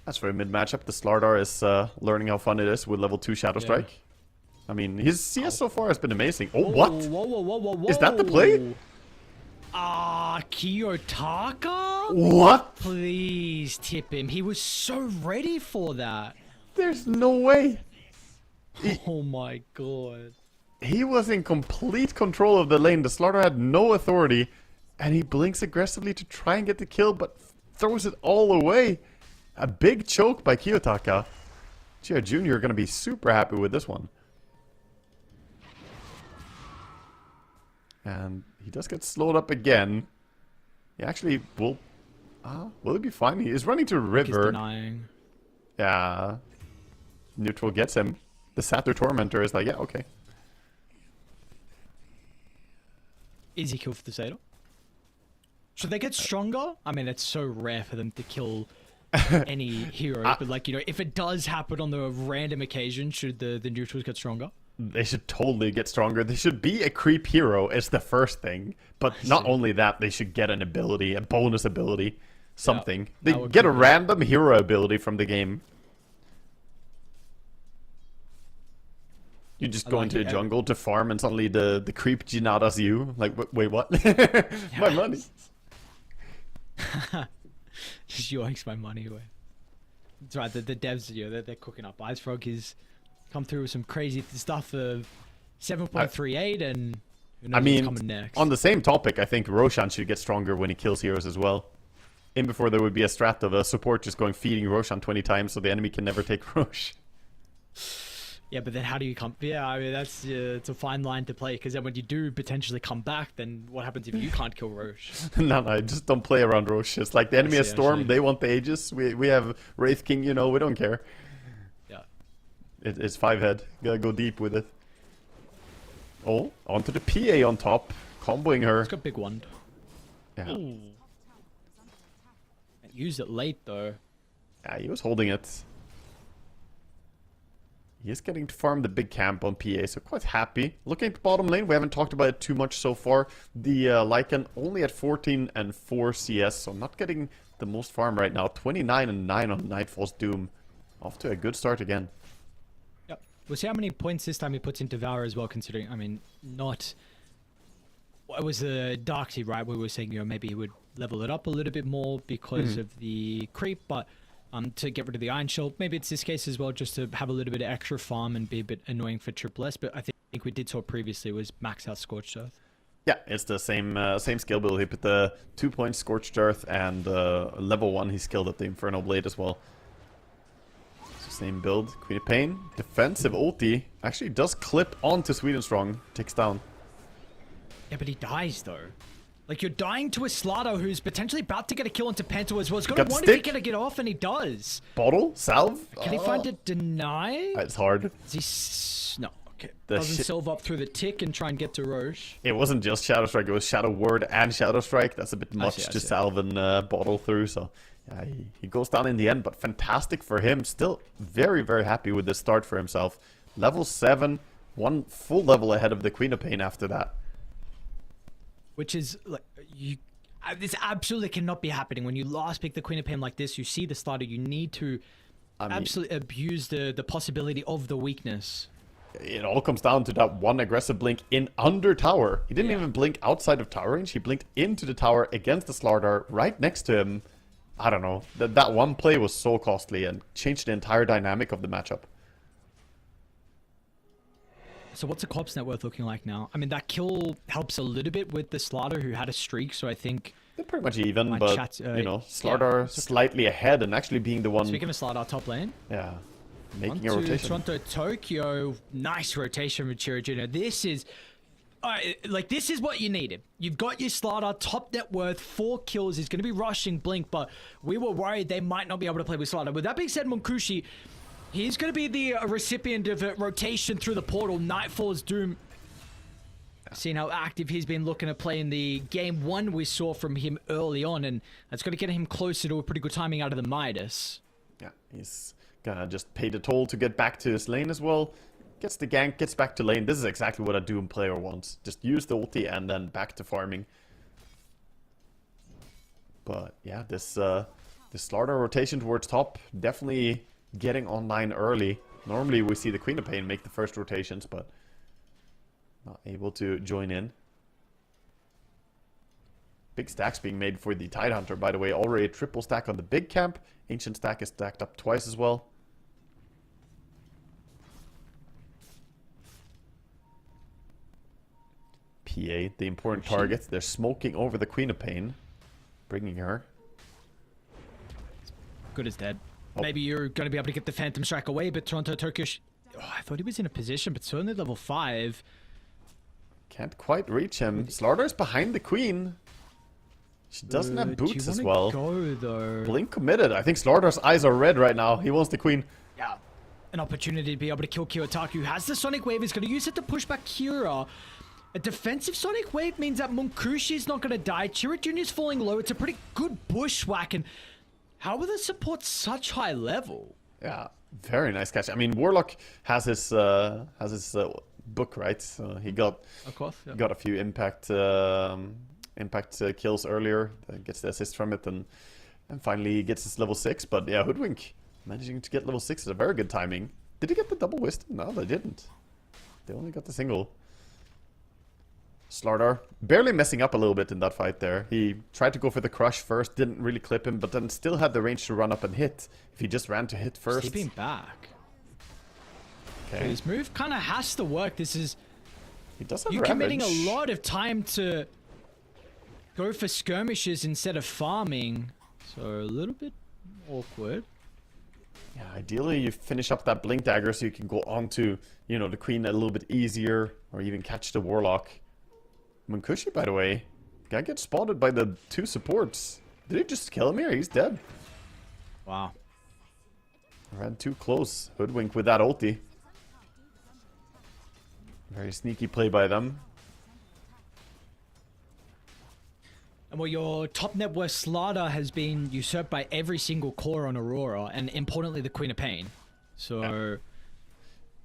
That's for a mid matchup. The Slardar is learning how fun it is with level 2 Shadow Strike. I mean, his CS so far has been amazing. Oh, what? Whoa. Is that the play? Kiyotaka? What? Please tip him. He was so ready for that. There's no way. Oh my god. He was in complete control of the lane. The Slardar had no authority. And he blinks aggressively to try and get the kill, but throws it all away. A big choke by Kiyotaka. Gia Jr. are going to be super happy with this one. And he does get slowed up again. He actually will... will he be fine? He is running to river. He's denying. Yeah. Neutral gets him. The Satyr Tormentor is like, yeah, okay. Easy kill for the Satyr. Should they get stronger? I mean, it's so rare for them to kill any hero, but like, you know, if it does happen on the random occasion, should the neutrals get stronger? They should totally get stronger. They should be a creep hero is the first thing. But not only that, they should get an ability, a bonus ability, something. They get a random hero ability from the game. You just go into a jungle to farm and suddenly the creep Jinada's you. Like, wait, what? My money. Just yoinks my money away. That's right, the devs, you know, they're cooking up. IceFrog has come through with some crazy stuff of 7.38 and who knows what's coming next. On the same topic, I think Roshan should get stronger when he kills heroes as well. In before there would be a strat of a support just going feeding Roshan 20 times so the enemy can never take Rosh. Yeah, but then how do you come? Yeah, I mean that's it's a fine line to play, because then when you do potentially come back, then what happens if you can't kill Roche? No, just don't play around Roche. It's like the enemy has Storm, actually. they want the Aegis. We have Wraith King, you know, we don't care. Yeah. It's 5-head. Gotta go deep with it. Oh, onto the PA on top, comboing her. It's got big wand. Yeah. Ooh. Used it late though. Yeah, he was holding it. He is getting to farm the big camp on PA, so quite happy. Looking at the bottom lane, we haven't talked about it too much so far. The Lycan only at 14 and 4 CS, so not getting the most farm right now. 29 and 9 on Nightfall's Doom. Off to a good start again. Yep. We'll see how many points this time he puts into Devour as well, considering, I mean, not... It was the Darksea, right? We were saying, you know, maybe he would level it up a little bit more because of the creep, but... to get rid of the Iron Shield. Maybe it's this case as well, just to have a little bit of extra farm and be a bit annoying for Triple S, but I think we did so previously was max out Scorched Earth. Yeah, it's the same skill build. He put the 2-point Scorched Earth and level 1 he skilled at the Infernal Blade as well. So same build. Queen of Pain, defensive ulti, actually does clip onto Sweden Strong, ticks down. Yeah, but he dies though. Like, you're dying to a Slato who's potentially about to get a kill into Panto as well. He's got a one if he can get off, and he does. Bottle? Salve? Can he find a deny? It's hard. Is he... No, okay. The Doesn't Silve up through the tick and try and get to Roche. It wasn't just Shadow Strike, it was Shadow Word and Shadow Strike. That's a bit much to salve and bottle through, so... Yeah, he goes down in the end, but fantastic for him. Still very, very happy with this start for himself. Level 7, one full level ahead of the Queen of Pain after that. Which is, like, this absolutely cannot be happening. When you last pick the Queen of Pain like this, you see the starter, you need to absolutely abuse the possibility of the weakness. It all comes down to that one aggressive blink in under tower. He didn't even blink outside of tower range. He blinked into the tower against the Slardar right next to him. I don't know. That one play was so costly and changed the entire dynamic of the matchup. So what's the corpse net worth looking like now? I mean, that kill helps a little bit with the Slardar who had a streak, so I think... They're pretty much even, but, you know, Slardar slightly ahead and actually being the one... Speaking of Slardar, top lane. Yeah, making a rotation. Toronto, Tokyo, nice rotation with Chirajino. This is... like, this is what you needed. You've got your Slardar, top net worth, 4 kills. He's going to be rushing Blink, but we were worried they might not be able to play with Slardar. With that being said, Munkushi... He's going to be the recipient of a rotation through the portal. Nightfall's Doom. Seeing how active he's been looking to play in the game 1 we saw from him early on. And that's going to get him closer to a pretty good timing out of the Midas. Yeah, he's going to just pay the toll to get back to his lane as well. Gets the gank, gets back to lane. This is exactly what a Doom player wants. Just use the ulti and then back to farming. But yeah, this Slardar rotation towards top definitely... getting online early. Normally we see the Queen of Pain make the first rotations, but not able to join in. Big stacks being made for the Tidehunter, by the way. Already a triple stack on the big camp. Ancient stack is stacked up twice as well. PA, the important target. They're smoking over the Queen of Pain. Bringing her. Good as dead. Maybe you're going to be able to get the Phantom Strike away, but Toronto Turkish... Oh, I thought he was in a position, but certainly level 5. Can't quite reach him. Slardar's behind the Queen. She doesn't have boots as well. Go, though? Blink committed. I think Slardar's eyes are red right now. He wants the Queen. Yeah. An opportunity to be able to kill Kiyotaki, who has the Sonic Wave. He's going to use it to push back Kira. A defensive Sonic Wave means that Munkushi is not going to die. Chira Jr. is falling low. It's a pretty good bushwhack, and... How are the supports such high level? Yeah, very nice catch. I mean, Warlock has his book, right? So he got of course, yeah. Got a few impact kills earlier. Gets the assist from it, and finally gets his level 6. But yeah, Hoodwink managing to get level 6 is a very good timing. Did he get the double wisdom? No, they didn't. They only got the single. Slardar barely messing up a little bit in that fight there. He tried to go for the crush first, didn't really clip him, but then still had the range to run up and hit. If he just ran to hit first. Stepping back. Okay. His move kind of has to work. This is... He does have You're ravage. committing a lot of time to go for skirmishes instead of farming. So a little bit awkward. Yeah, ideally you finish up that Blink Dagger so you can go on to, you know, the Queen a little bit easier, or even catch the Warlock. Munkushi, by the way, guy gets spotted by the 2 supports. Did he just kill him here? He's dead. Wow. Ran too close. Hoodwink with that ulti. Very sneaky play by them. And well, your top net worth Slaughter has been usurped by every single core on Aurora, and importantly, the Queen of Pain. So,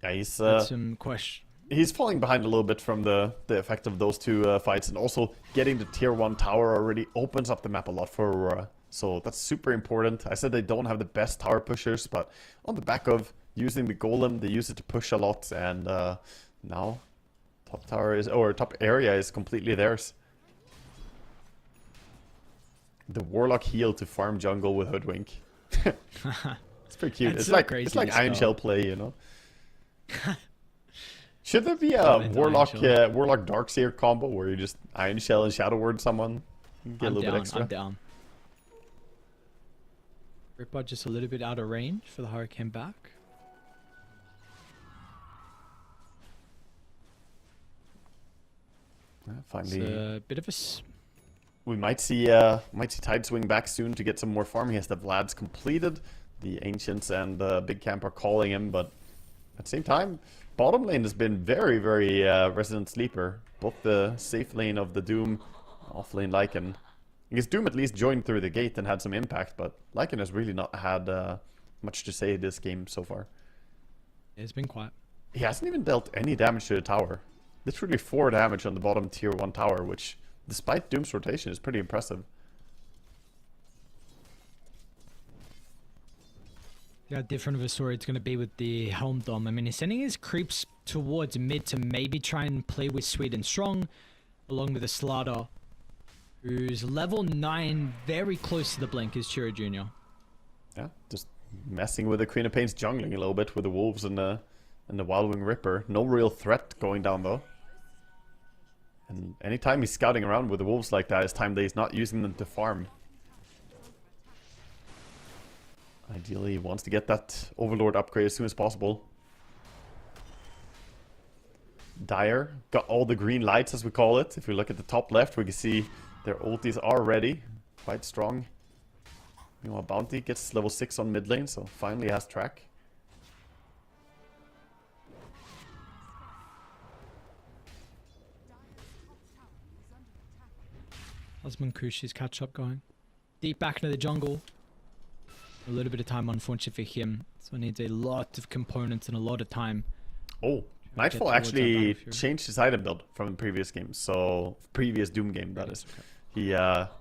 yeah he's some question. He's falling behind a little bit from the effect of those 2 fights, and also getting the tier 1 tower already opens up the map a lot for Aurora. So that's super important. I said they don't have the best tower pushers, but on the back of using the golem, they use it to push a lot, and now top tower is, or top area is completely theirs. The Warlock heal to farm jungle with Hoodwink. It's pretty cute. That's It's like Iron Shell play, you know. Should there be a Warlock Darkseer combo where you just Iron Shell and Shadow Word someone? Get a little bit extra. I'm down. Ripper just a little bit out of range for the Hurricane back. Finally, it's a bit of a... We might see Tide swing back soon to get some more farm. He has the Vlad's completed. The Ancients and the Big Camp are calling him, but at the same time, bottom lane has been very, very resident sleeper. Both the safe lane of the Doom, off lane Lycan. I guess Doom at least joined through the gate and had some impact, but Lycan has really not had much to say this game so far. It's been quiet. He hasn't even dealt any damage to the tower. Literally 4 damage on the bottom tier 1 tower, which, despite Doom's rotation, is pretty impressive. Yeah, different of a story it's going to be with the Helm Dom. I mean, he's sending his creeps towards mid to maybe try and play with Sweet and Strong, along with the Slaughter, who's level 9, very close to the Blink, is Chiro Jr. Yeah, just messing with the Queen of Pain's jungling a little bit with the Wolves and the Wildwing Ripper. No real threat going down, though. And anytime he's scouting around with the Wolves like that, it's time that he's not using them to farm. Ideally, he wants to get that Overlord upgrade as soon as possible. Dire got all the green lights, as we call it. If we look at the top left, we can see their ultis are ready. Quite strong. You know, Bounty gets level 6 on mid lane, so finally has track. How's Munkushi's catch-up going? Deep back into the jungle. A little bit of time, unfortunately for him. So it needs a lot of components and a lot of time. Oh, Nightfall actually changed his item build from the previous game. So, previous Doom game, that is. Okay. He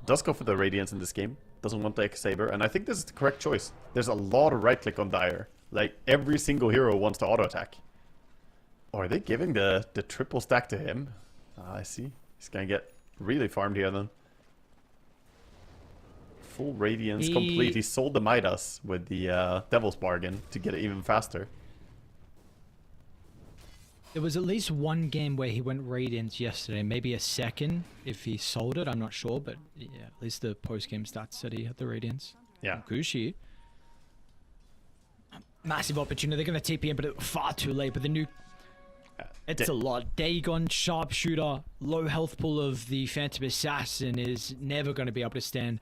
does go for the Radiance in this game. Doesn't want the X-Saber. And I think this is the correct choice. There's a lot of right-click on Dire. Like, every single hero wants to auto-attack. Oh, are they giving the triple stack to him? I see. He's gonna get really farmed here then. Full Radiance complete. He sold the Midas with the Devil's Bargain to get it even faster. There was at least one game where he went Radiance yesterday. Maybe a second if he sold it. I'm not sure. But yeah, at least the post-game stats said he had the Radiance. Yeah. Gucci. Massive opportunity. They're going to TP in, but far too late. But the new... It's a lot. Dagon, Sharpshooter, low health pool of the Phantom Assassin is never going to be able to stand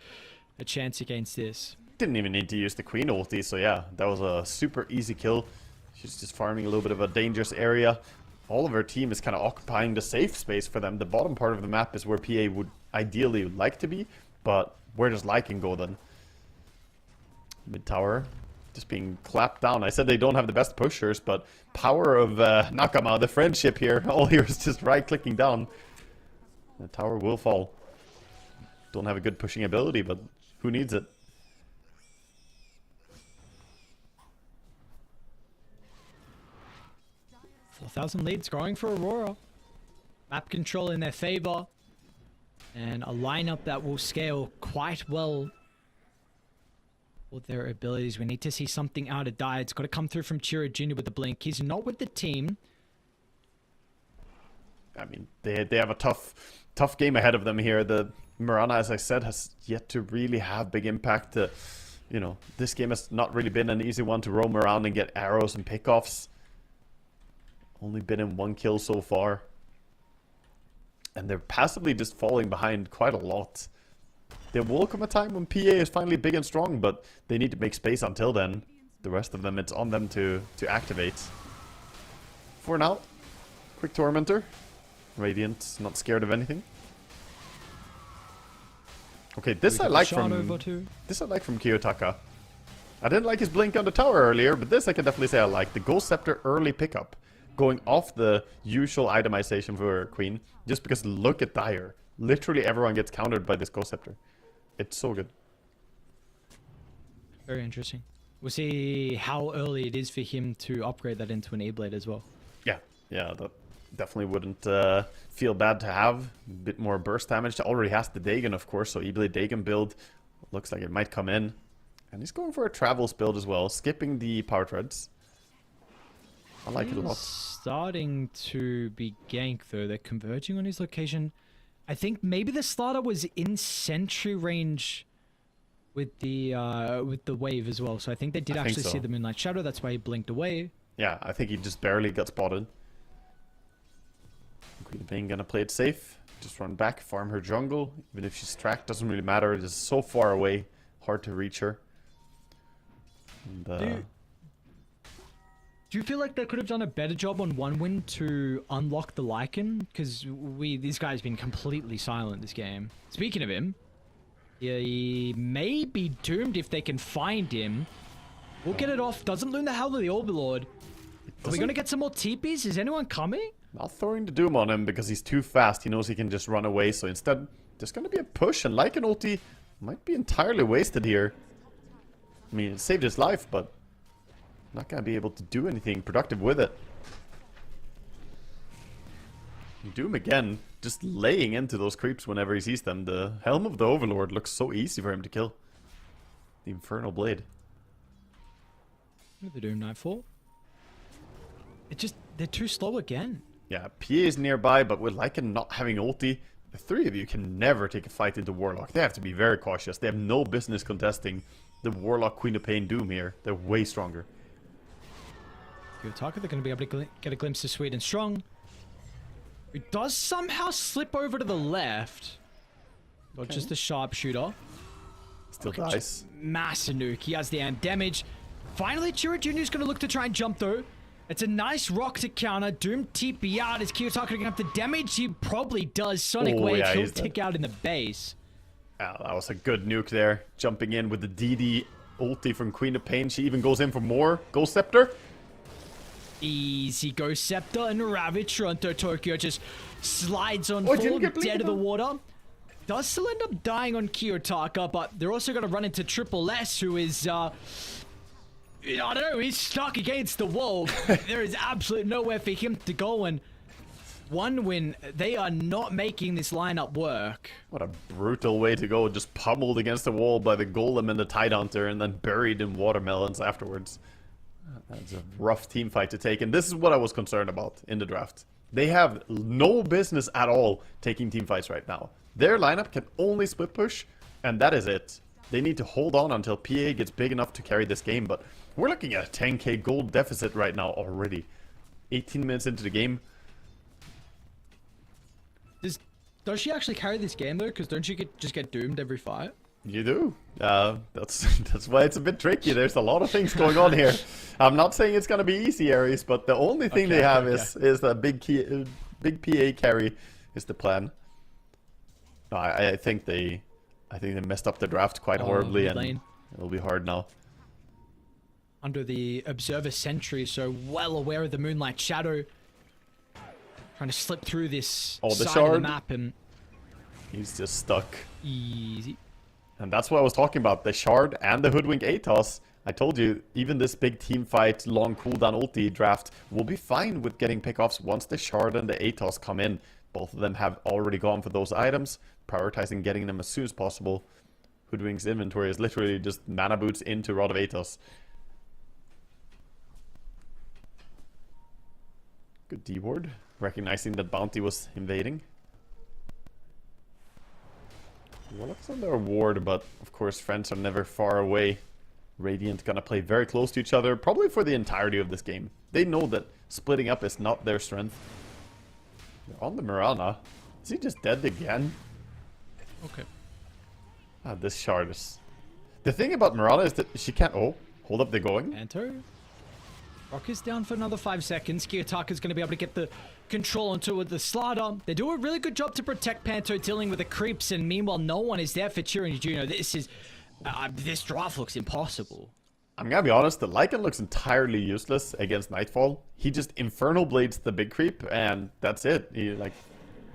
a chance against this. Didn't even need to use the Queen ulti, so yeah, that was a super easy kill. She's just farming a little bit of a dangerous area. All of her team is kind of occupying the safe space for them. The bottom part of the map is where PA would ideally like to be, but where does Lycan go then? Mid tower, just being clapped down. I said they don't have the best pushers, but power of Nakama, the friendship here, all here is just right-clicking down. The tower will fall. Don't have a good pushing ability, but who needs it? $4,000 leads growing for Aurora. Map control in their favor. And a lineup that will scale quite well with their abilities. We need to see something out of Dye. It's got to come through from Chiro Jr. with the blink. He's not with the team. I mean, they have a tough game ahead of them here. The Mirana, as I said, has yet to really have big impact. you know, this game has not really been an easy one to roam around and get arrows and pickoffs. Only been in 1 kill so far. And they're passively just falling behind quite a lot. There will come a time when PA is finally big and strong, but they need to make space until then. The rest of them, it's on them to activate. For now, quick Tormentor. Radiant, not scared of anything. Okay, this I like from Kiyotaka. I didn't like his blink on the tower earlier, but this I can definitely say I like. The Ghost Scepter early pickup. Going off the usual itemization for Queen, just because look at Dire. Literally everyone gets countered by this Ghost Scepter. It's so good. Very interesting. We'll see how early it is for him to upgrade that into an A-Blade as well. Yeah, that definitely wouldn't feel bad to have. A bit more burst damage. Already has the Dagon, of course, so E-Blade Dagon build looks like it might come in. And he's going for a Travels build as well, skipping the Power Treads. I like it a lot. Starting to be ganked though. They're converging on his location. I think maybe the starter was in sentry range with the wave as well. So I think they did actually see the Moonlight Shadow. That's why he blinked away. Yeah, I think he just barely got spotted. Queen of Pain gonna play it safe. Just run back, farm her jungle. Even if she's tracked, doesn't really matter. It is so far away, hard to reach her. And, do you feel like they could have done a better job on 1-win to unlock the Lycan? Because this guy's been completely silent this game. Speaking of him, he may be doomed if they can find him. We'll get it off. Doesn't learn the hell of the Overlord. Are we going to get some more TPs? Is anyone coming? Not throwing the Doom on him because he's too fast. He knows he can just run away. So instead, there's going to be a push. And Lycan ulti might be entirely wasted here. I mean, it saved his life, but not going to be able to do anything productive with it. Doom again, just laying into those creeps whenever he sees them. The Helm of the Overlord looks so easy for him to kill. The Infernal Blade. What are they doing, Nightfall? They're too slow again. Yeah, PA is nearby, but with Lycan not having ulti, the three of you can never take a fight into Warlock. They have to be very cautious. They have no business contesting the Warlock Queen of Pain Doom here. They're way stronger. Kiyotaka, they're going to be able to get a glimpse of Sweet and Strong. It does somehow slip over to the left. Not just the sharpshooter. Still dies. Massive nuke. He has the amp damage. Finally, Chira Jr. is going to look to try and jump though. It's a nice rock to counter. Doom TP out. Is Kiyotaka going to have the damage? He probably does. Sonic Wave. Yeah, He'll tick out in the base. Yeah, that was a good nuke there. Jumping in with the DD ulti from Queen of Pain. She even goes in for more. Ghost Scepter. Easy Ghost Scepter and Ravage. Toronto Tokyo just slides on full dead of the water. Does still end up dying on Kiyotaka, but they're also going to run into Triple S, who is, I don't know, he's stuck against the wall. There is absolutely nowhere for him to go, and 1-win, they are not making this lineup work. What a brutal way to go. Just pummeled against the wall by the Golem and the Tidehunter, and then buried in watermelons afterwards. That's a rough team fight to take, and this is what I was concerned about in the draft. They have no business at all taking team fights right now. Their lineup can only split push, and that is it. They need to hold on until PA gets big enough to carry this game, but we're looking at a 10k gold deficit right now already. 18 minutes into the game. Does she actually carry this game though? Because don't you just get doomed every fight? You do. That's why it's a bit tricky. There's a lot of things going on here. I'm not saying it's gonna be easy, Ares, but the only thing they have is a big PA carry is the plan. No, I think they messed up the draft quite horribly, and it'll be hard now. Under the Observer Sentry, so well aware of the Moonlight Shadow. Trying to slip through this side of the map, and he's just stuck. Easy. And that's what I was talking about. The Shard and the Hoodwink Atos. I told you, even this big team fight, long cooldown ulti draft will be fine with getting pickoffs once the Shard and the Atos come in. Both of them have already gone for those items, prioritizing getting them as soon as possible. Hoodwink's inventory is literally just mana boots into Rod of Atos. Good D-ward, recognizing that Bounty was invading. Warlock's on their ward, but of course friends are never far away. Radiant gonna play very close to each other, probably for the entirety of this game. They know that splitting up is not their strength. They're on the Mirana. Is he just dead again? Okay. Ah, this shard is... The thing about Mirana is that she can't... Oh, hold up, they're going. Panto. Rock is down for another 5 seconds. Kiyotaka's going to be able to get the control onto it with the Slardar. They do a really good job to protect Panto, dealing with the creeps, and meanwhile, no one is there for Tyrion Jr. This is... this draft looks impossible. I'm gonna be honest, the Lycan looks entirely useless against Nightfall. He just Infernal Blades the big creep, and that's it. He, like,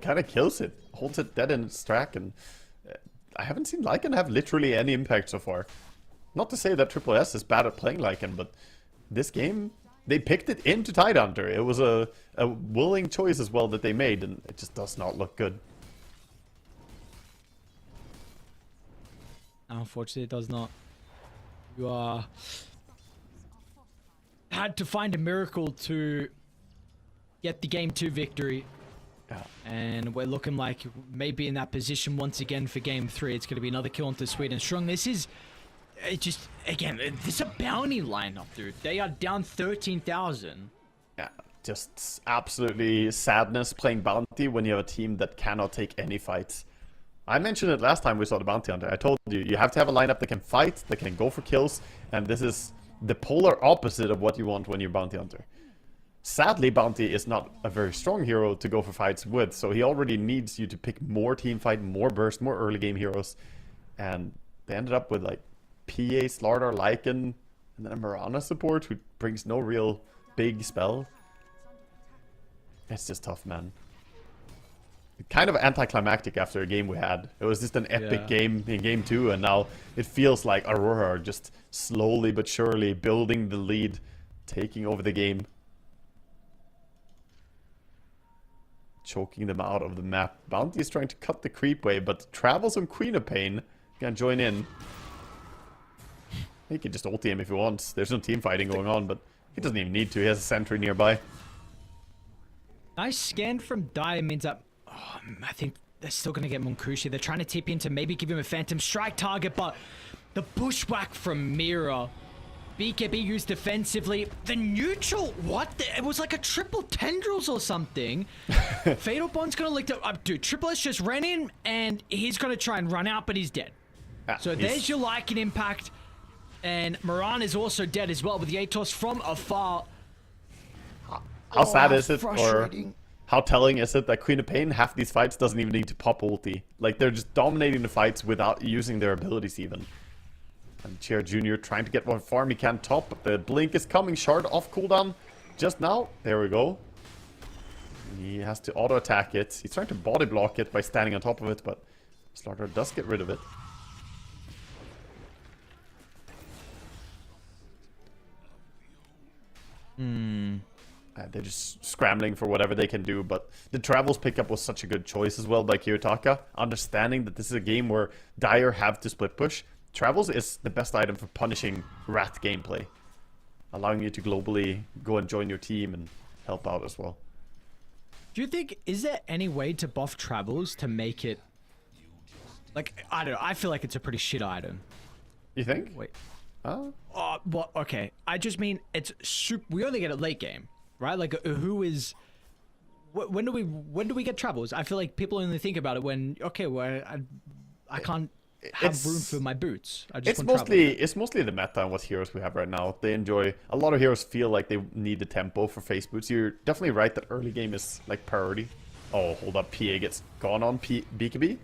kind of kills it. Holds it dead in its track, and... I haven't seen Lycan have literally any impact so far. Not to say that Triple S is bad at playing Lycan, but this game, they picked it into Tidehunter. It was a willing choice as well that they made, and it just does not look good. Unfortunately, it does not. You had to find a miracle to get the Game 2 victory. Yeah. And we're looking like maybe in that position once again for Game 3. It's going to be another kill into Sweet and Strong. This is just, again, this is a bounty lineup, dude. They are down 13,000. Yeah, just absolutely sadness playing bounty when you have a team that cannot take any fights. I mentioned it last time we saw the Bounty Hunter. I told you, you have to have a lineup that can fight, that can go for kills, and this is the polar opposite of what you want when you're Bounty Hunter. Sadly, Bounty is not a very strong hero to go for fights with, so he already needs you to pick more teamfight, more burst, more early game heroes. And they ended up with like PA, Slardar, Lycan, and then a Mirana support who brings no real big spell. It's just tough, man. Kind of anticlimactic after a game we had. It was just an epic game in Game 2, and now it feels like Aurora are just slowly but surely building the lead, taking over the game. Choking them out of the map. Bounty is trying to cut the creep wave, but Travels on Queen of Pain can join in. He can just ulti him if he wants. There's no team fighting going on, but he doesn't even need to. He has a sentry nearby. Nice scan from Dire means that... Oh, I think they're still going to get Monkushi. They're trying to tip in to maybe give him a Phantom Strike target, but the bushwhack from Mira. BKB used defensively. The neutral, what? It was like a triple tendrils or something. Fatal Bond's gonna lick up. Dude, Triple S just ran in, and he's gonna try and run out, but he's dead. So there's your Lycan impact. And Moran is also dead as well with the Atos from afar. How sad is it, or how telling is it that Queen of Pain, half these fights, doesn't even need to pop ulti? Like, they're just dominating the fights without using their abilities even. And Chair Jr. trying to get one farm he can top, but the blink is coming. Shard off cooldown just now. There we go. He has to auto attack it. He's trying to body block it by standing on top of it, but Slaughter does get rid of it. They're just scrambling for whatever they can do, but the Travels pickup was such a good choice as well by Kiyotaka. Understanding that this is a game where Dire have to split push. Travels is the best item for punishing Wrath gameplay, allowing you to globally go and join your team and help out as well. Do you think, is there any way to buff Travels to make it, like, I don't know, I feel like it's a pretty shit item. You think? Wait. Oh? Well, okay, I just mean, it's super, we only get it late game, right? Like, who is, when do we get Travels? I feel like people only think about it when, okay, well, I can't have room for my boots. I just it's mostly the meta and what heroes we have right now. They enjoy, a lot of heroes feel like they need the tempo for face boots. You're definitely right that early game is like priority. Oh, hold up, PA gets gone on BKB.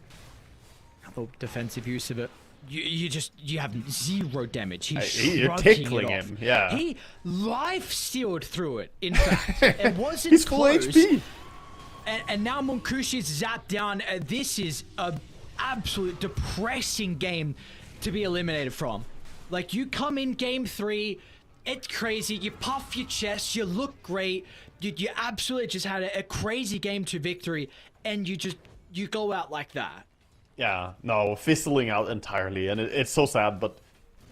Oh, defensive use of it. You have zero damage. You're tickling him, yeah. He life stealed through it, in fact. It wasn't He's close. full HP. And now Monkushi's zapped down. This is a absolute depressing game to be eliminated from. Like, you come in game 3, it's crazy, you puff your chest, you look great, you absolutely just had a crazy game to victory, and you go out like that. Yeah, no, fizzling out entirely, and it's so sad, but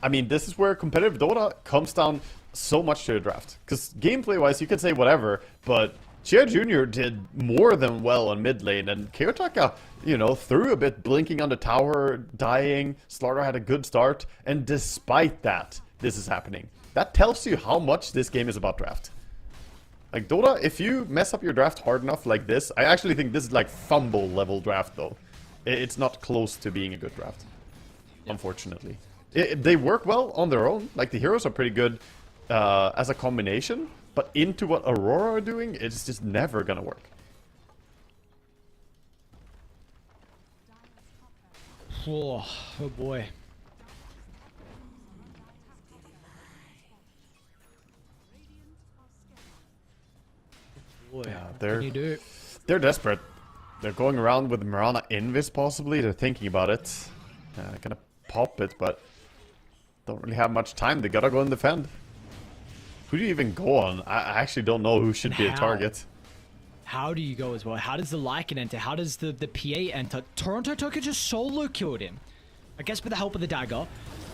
I mean, this is where competitive Dota comes down so much to the draft. Because gameplay wise, you can say whatever, but Chair Jr. did more than well on mid lane, and Kiyotaka, you know, threw a bit, blinking on the tower, dying. Slaughter had a good start, and despite that, this is happening. That tells you how much this game is about draft. Like Dota, if you mess up your draft hard enough like this, I actually think this is like fumble level draft though. It's not close to being a good draft, unfortunately. They work well on their own. Like the heroes are pretty good as a combination, but into what Aurora are doing, it's just never gonna work. Oh boy. Boy, Yeah, what can you do? they're desperate. They're going around with Mirana Invis possibly. They're thinking about it. Gonna pop it, but don't really have much time. They gotta go and defend. Who do you even go on? I actually don't know who should be a target. How do you go as well? How does the Lycan enter? How does the PA enter? Toronto Toka just solo killed him. I guess with the help of the dagger.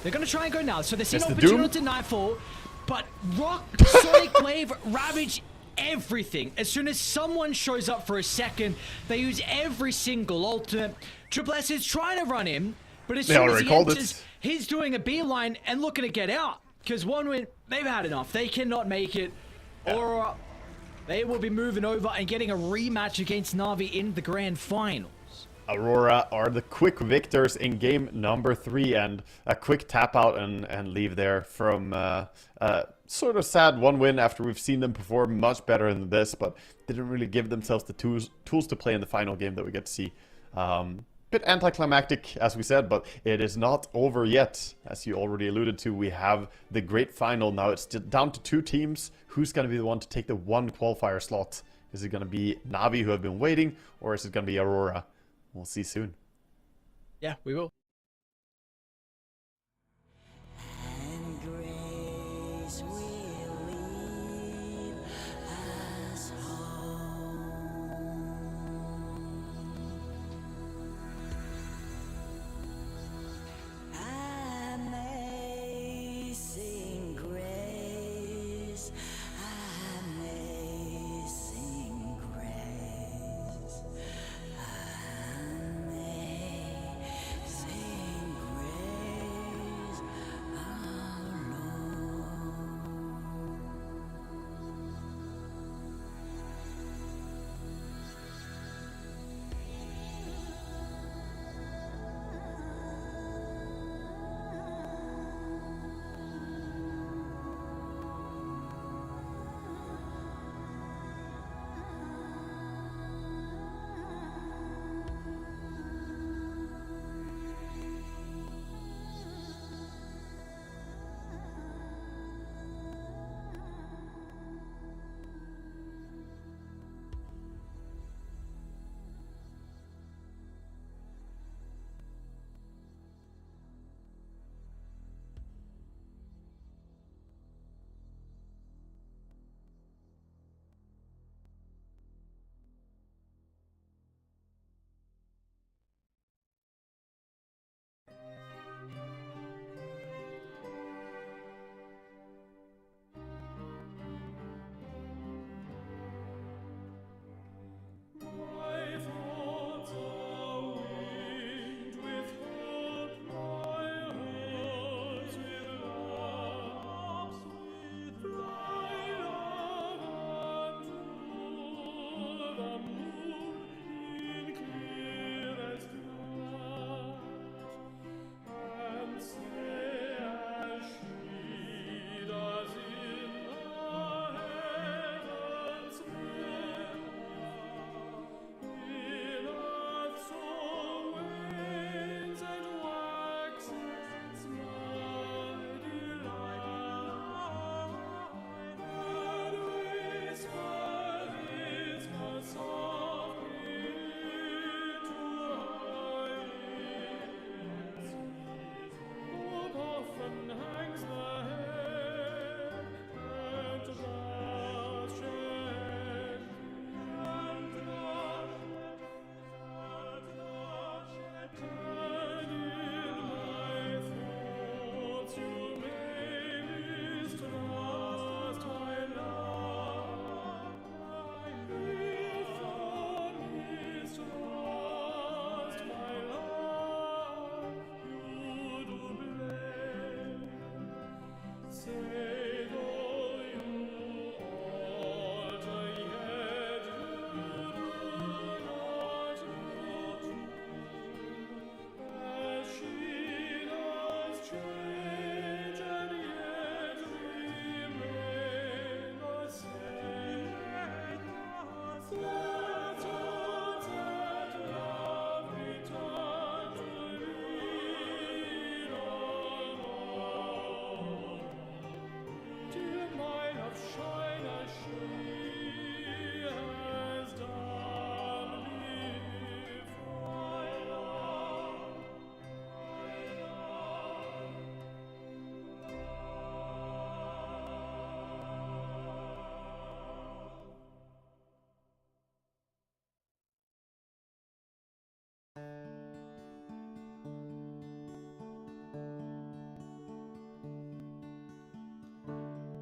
They're gonna try and go now. So they see an opportunity to Nightfall, but Rock, Sonic Wave, Ravage, everything. As soon as someone shows up for a second, they use every single ultimate. Triple S is trying to run him, but as soon as he enters, he's doing a beeline and looking to get out. Because one win, they've had enough. They cannot make it. Or they will be moving over and getting a rematch against Na'Vi in the grand finals. Aurora are the quick victors in game number 3, and a quick tap out and leave there from sort of sad one win after we've seen them perform much better than this, but didn't really give themselves the tools to play in the final game that we get to see. Bit anticlimactic, as we said, but it is not over yet. As you already alluded to, we have the great final now. It's down to 2 teams. Who's going to be the one to take the 1 qualifier slot? Is it going to be Na'Vi, who have been waiting, or is it going to be Aurora? We'll see soon. Yeah, we will. And grace will leave us home. Amazing grace, amazing grace, amazing grace, our Lord.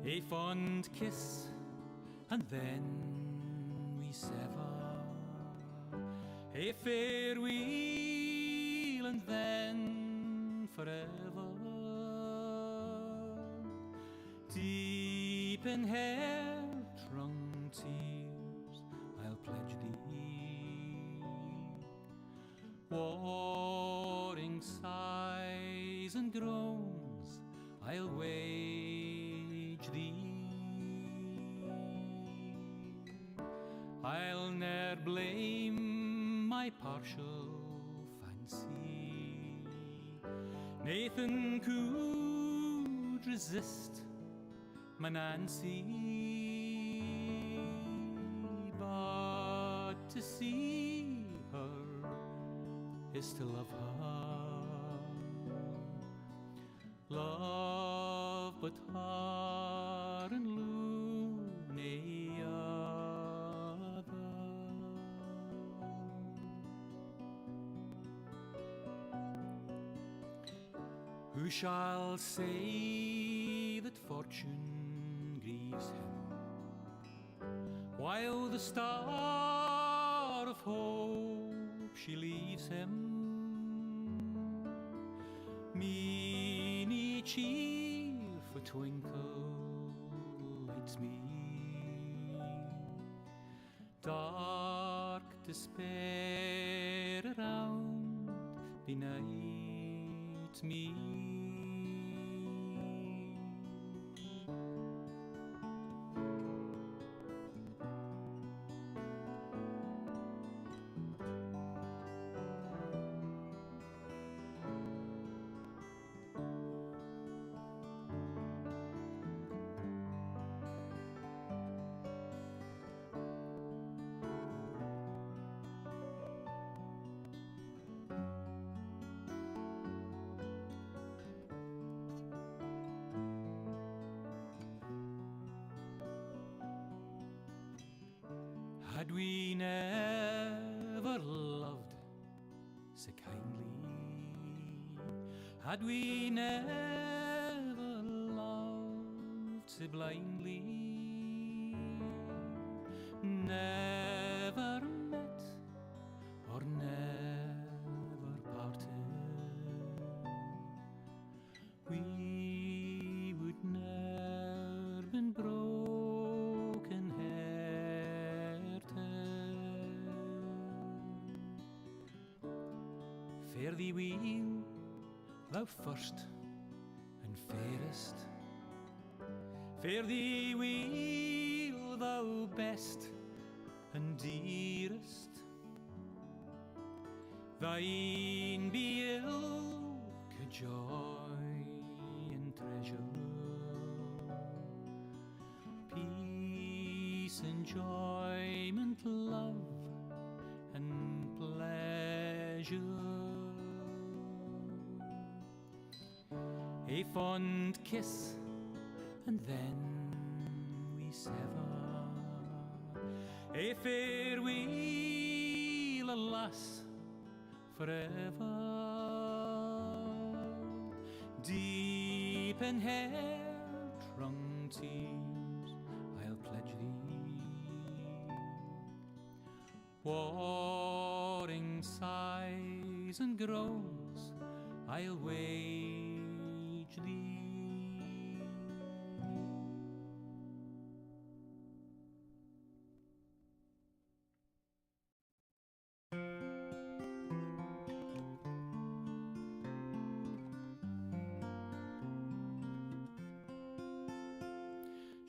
A fond kiss, and then we sever. A farewell, and then forever. Deep in hair-wrung tears, I'll pledge thee. Warring sighs and groans, I'll wage thee. I'll ne'er blame my partial fancy. Nathan could resist my Nancy, but to see her is to love her. Love but her and loony other. Who shall say that fortune grieves him, while the star of hope she leaves him? Meany cheer for twinkle lights me, dark despair around benight me. Had we never loved so kindly, had we never loved so blindly, never met or never parted, we would ne'er been broken hearted. Fare thee weel, thou first and fairest. Fare thee weel, thou best and dearest. Thine be ilk joy and treasure, peace, enjoyment, love and pleasure. A fond kiss, and then we sever. A farewell, alas, forever. Deep in hair-wrung tears, I'll pledge thee. Warring sighs and groans, I'll wage thee.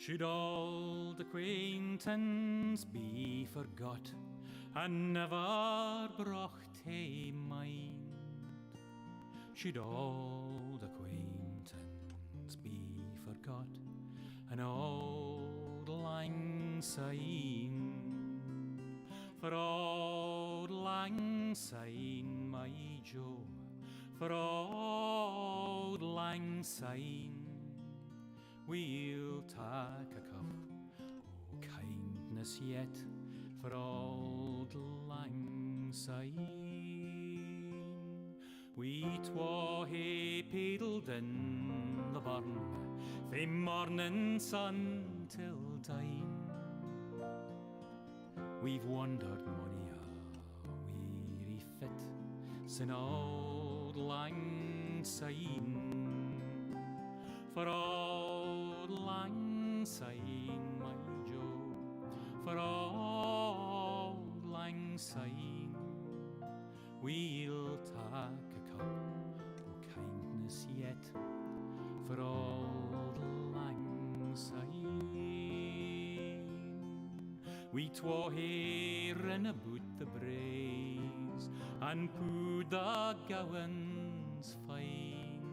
Should old acquaintance be forgot and never brought to mind? Should old acquaintance be forgot and old lang syne? For old lang syne, my Joe, for old lang syne, we'll take a cup o' kindness yet for old lang syne. We twa hae paddled in the burn fae morning sun till dine. We've wandered mony a weary fit sin old lang syne. For old lang syne, my Joe, for old lang syne, we'll take a cup o' kindness yet for old lang syne. We twa hae rin aboot the braes and pooed the gowans fine,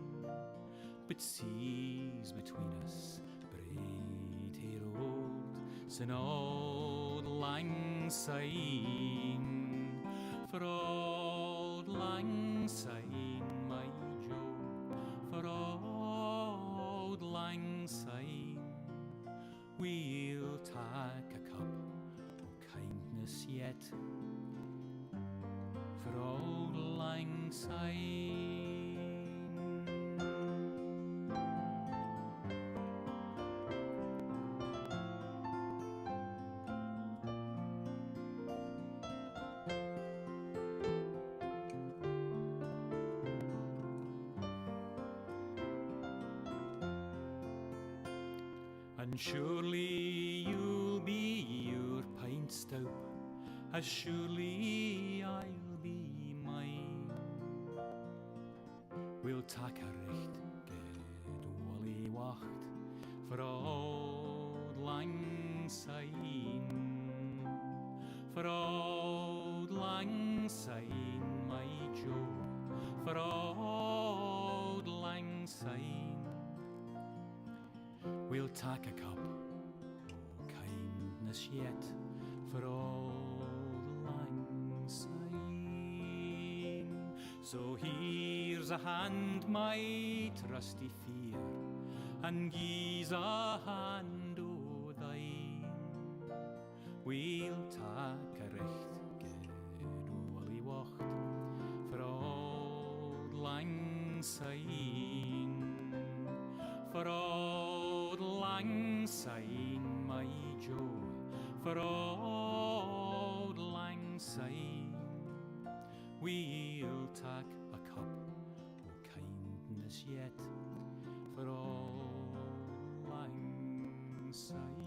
but seas between us braid hae rolled sin old lang syne. For old lang syne, my Joe, for old lang syne, we'll take a cup o' kindness yet for old lang syne. And surely you'll be your pint stout, as surely I'll be mine. We'll take a recht good wally wacht for old lang syne. For old lang syne, my Joe, for old lang syne, we'll take a cup o' kindness yet for old lang syne. So here's a hand, my trusty fear, and gie's a hand o' thine. We'll take a recht good wally wacht for old lang syne. For old lang syne, my Joe, for old lang syne, we'll take a cup o' kindness yet for old lang syne.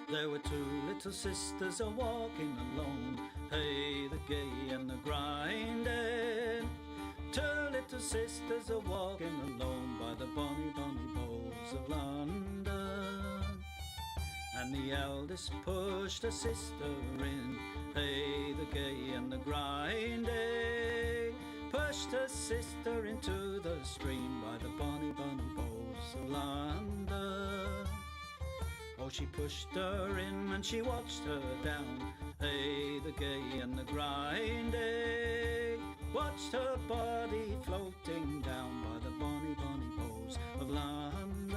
There were two little sisters a walking alone, hey, the gay and the grinding. Two little sisters a walking alone by the bonny, bonny bowls of London. And the eldest pushed her sister in, hey, the gay and the grinding. Pushed her sister into the stream by the bonny, bonny bowls of London. Oh, she pushed her in and she watched her down, hey, the gay and the grinding. Watched her body floating down by the bonny, bonny bowls of London.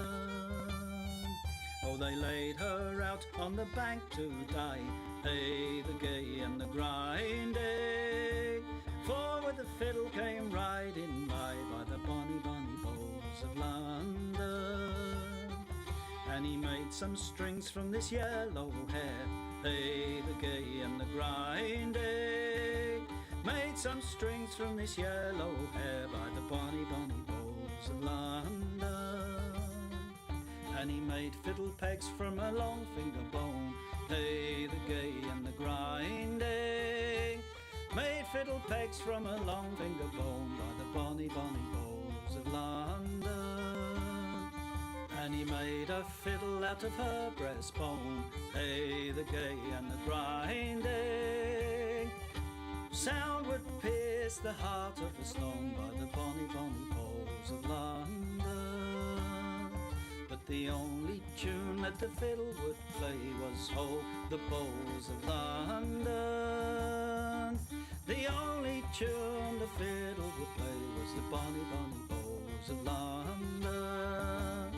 Oh, they laid her out on the bank to die, hey, the gay and the grinding. For with the fiddle came riding by the bonny, bonny bowls of London. And he made some strings from this yellow hair, hey, the gay and the grinding. Made some strings from this yellow hair by the bonny, bonny bowls of London. and he made fiddle pegs from a long finger bone. Hey, the gay and the grinding made fiddle pegs from a long finger bone by the bonny, bonny bowls of London. And he made a fiddle out of her breastbone. Hey, the gay and the grinding sound would pierce the heart of a stone by the bonny, bonny bowls of London. But the only tune that the fiddle would play was Ho, the bowls of London. The only tune the fiddle would play was the bonny, bonny bowls of London.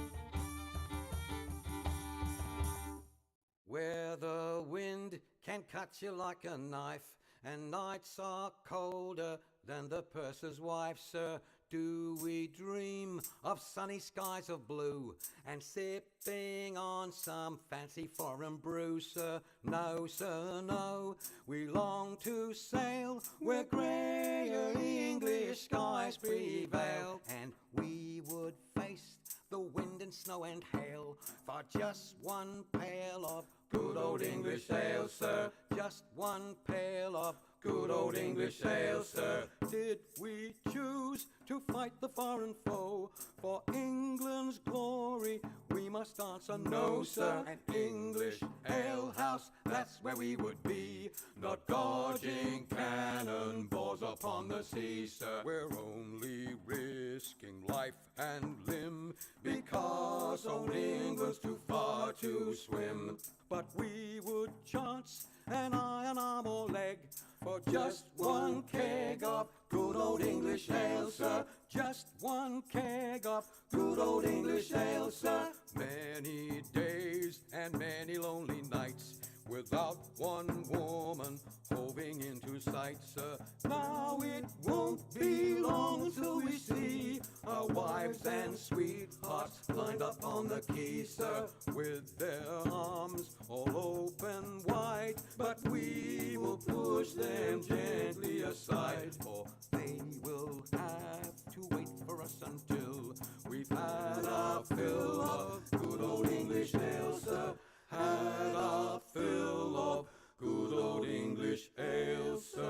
Where the wind can cut you like a knife, and nights are colder than the purser's wife, sir. Do we dream of sunny skies of blue and sipping on some fancy foreign brew, sir? No, sir, no. We long to sail where greyer English skies prevail, and we would face the wind and snow and hail for just one pail of good old English ale, sir. Just one pail of good old English ale, sir. Did we choose to fight the foreign foe for England's glory? We must answer no, sir. An English ale house, that's where we would be, not dodging cannonballs upon the sea, sir. We're only risking life and limb because old England's too far to swim. But we would chance an iron arm or leg for just one keg of good old English ale, sir. Just one keg of good old English ale, sir. Many days and many lonely nights without one woman hoving into sight, sir. Now it won't be long till we see our wives and sweethearts lined up on the quay, sir, with their arms all open wide. But we will push them gently aside, for they will have to wait for us until we've had our fill of good old English ale, sir. Had our fill of good old English ale, sir.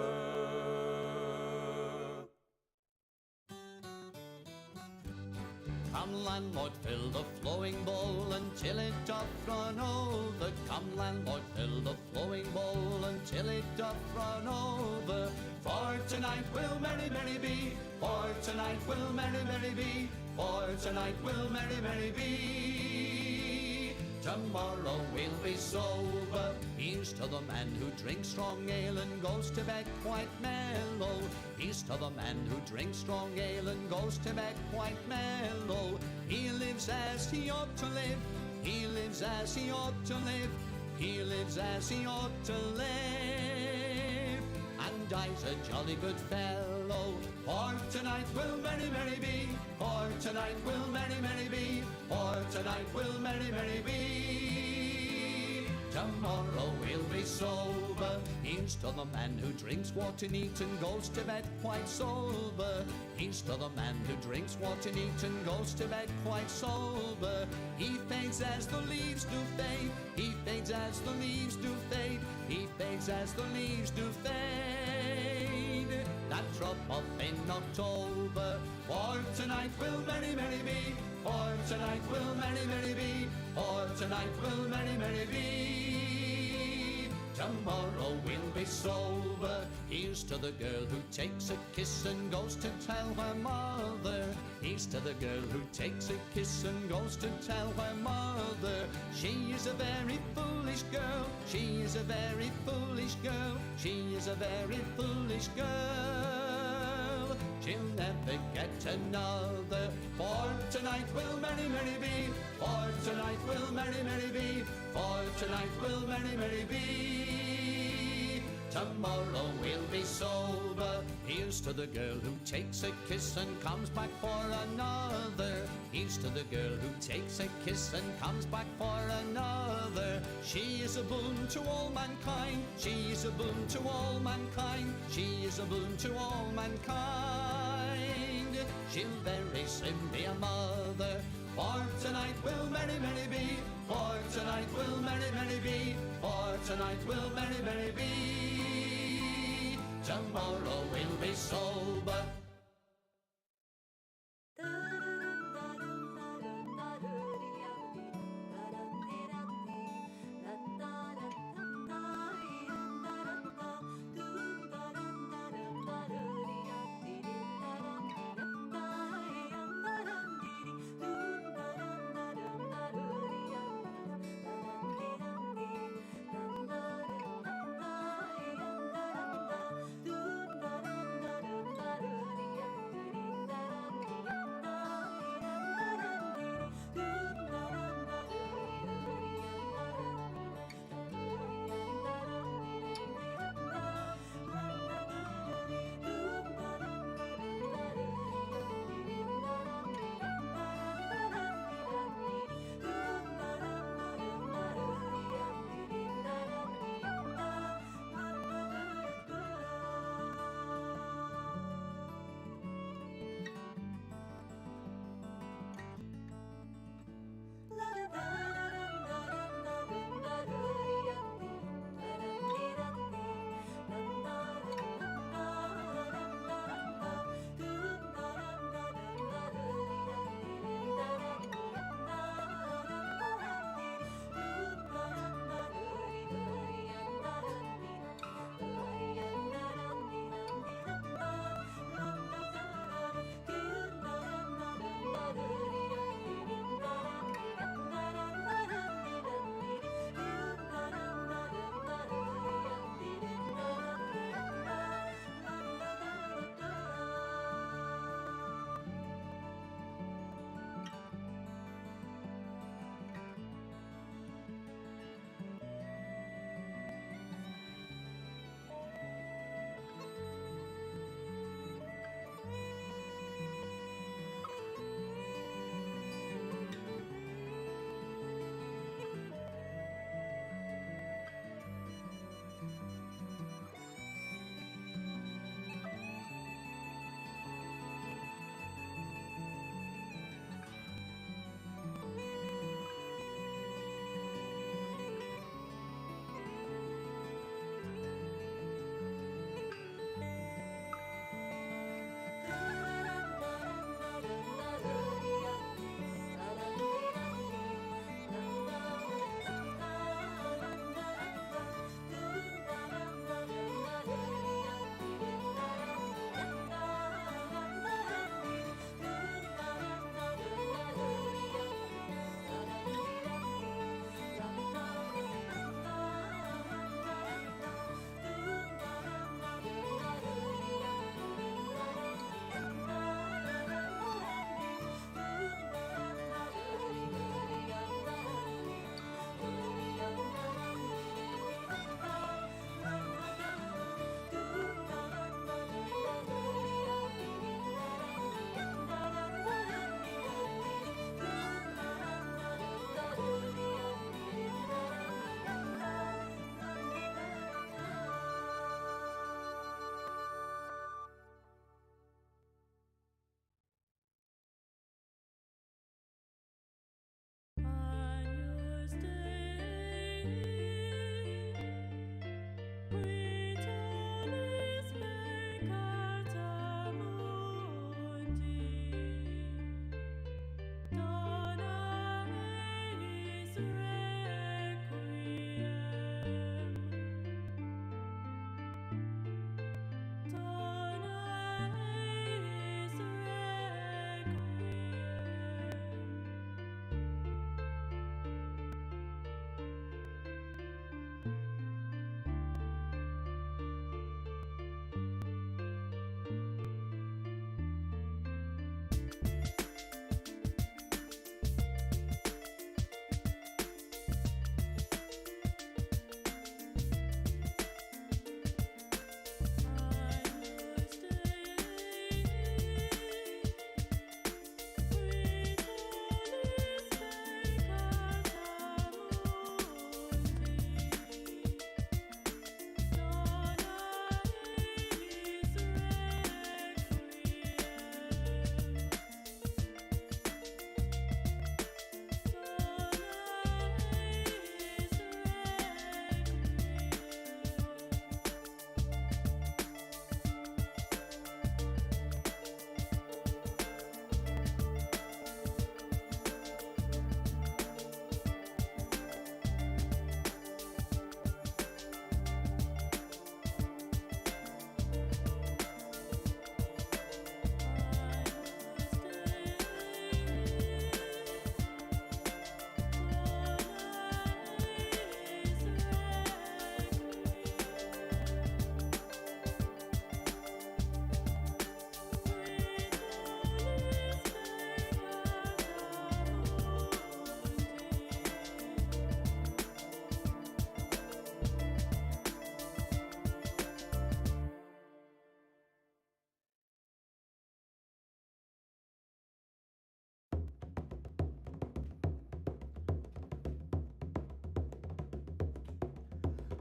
Come landlord, fill the flowing bowl until it doth run over. Come landlord, fill the flowing bowl until it doth run over. For tonight will merry, merry be. For tonight will merry, merry be. For tonight will merry, merry be. Tomorrow we'll be sober. Here's to the man who drinks strong ale and goes to bed quite mellow. Here's to the man who drinks strong ale and goes to bed quite mellow. He lives as he ought to live. He lives as he ought to live. He lives as he ought to live. And dies a jolly good fellow. For tonight will merry, merry be. For tonight will merry, merry be. For tonight will merry, merry be. Tomorrow we'll be sober. Here's to the man who drinks water neat and goes to bed quite sober. Here's to the man who drinks water neat and goes to bed quite sober. He fades as the leaves do fade. He fades as the leaves do fade. He fades as the leaves do fade. That drop off in October. For tonight will merry, merry be. For tonight will merry, merry be. For tonight will merry, merry be. Tomorrow we'll be sober. Here's to the girl who takes a kiss and goes to tell her mother. Here's to the girl who takes a kiss and goes to tell her mother. She is a very foolish girl. She is a very foolish girl. She is a very foolish girl. She'll never get another. For tonight will merry, merry be. For tonight will merry, merry be. For tonight will merry, merry be. Tomorrow we'll be sober. Here's to the girl who takes a kiss and comes back for another. Here's to the girl who takes a kiss and comes back for another. She is a boon to all mankind. She is a boon to all mankind. She is a boon to all mankind. She'll very soon be a mother. For tonight will merry, merry be. For tonight will merry, merry be. For tonight will merry, merry be. Tomorrow we'll be sober.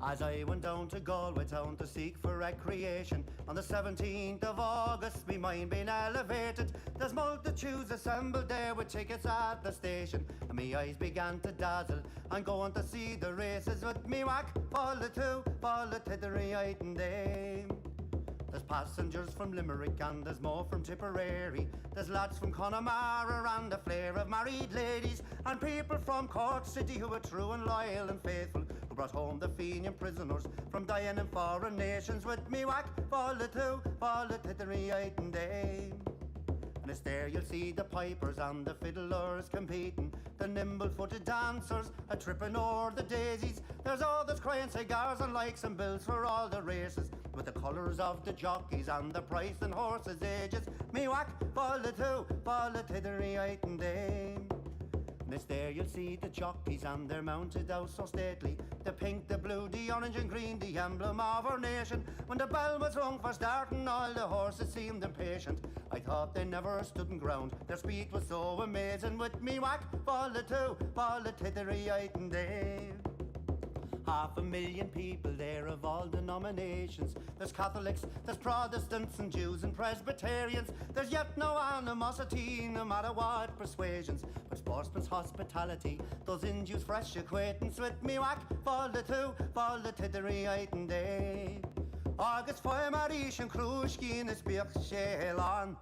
As I went down to Galway town to seek for recreation, on the 17th of August, me mind being elevated. There's multitudes assembled there with tickets at the station, and me eyes began to dazzle. I'm going to see the races with me whack, fall the tittery and dame. There's passengers from Limerick and there's more from Tipperary. There's lads from Connemara and a flare of married ladies, and people from Cork City who are true and loyal and faithful, who brought home the Fenian prisoners from dying in foreign nations. With me whack, fall the tittery and dame. And it's there you'll see the pipers and the fiddlers competing, the nimble-footed dancers a tripping o'er the daisies. There's others crying cigars and likes and bills for all the races, with the colours of the jockeys and the price and horses' ages. Me whack, fall the tittery and dame. And it's there you'll see the jockeys and they're mounted out so stately, the pink, the blue, the orange and green, the emblem of our nation. When the bell was rung for starting, all the horses seemed impatient. I thought they never stood in ground, their speed was so amazing. With me whack, fall the tittery and dame. 500,000 people there of all denominations. There's Catholics, there's Protestants and Jews and Presbyterians. There's yet no animosity, no matter what persuasions, but sportsman's hospitality, those Jews fresh acquaintance. With me whack, fall the tittery and day. August fire Marish and Krushki in the Spirk Shelan.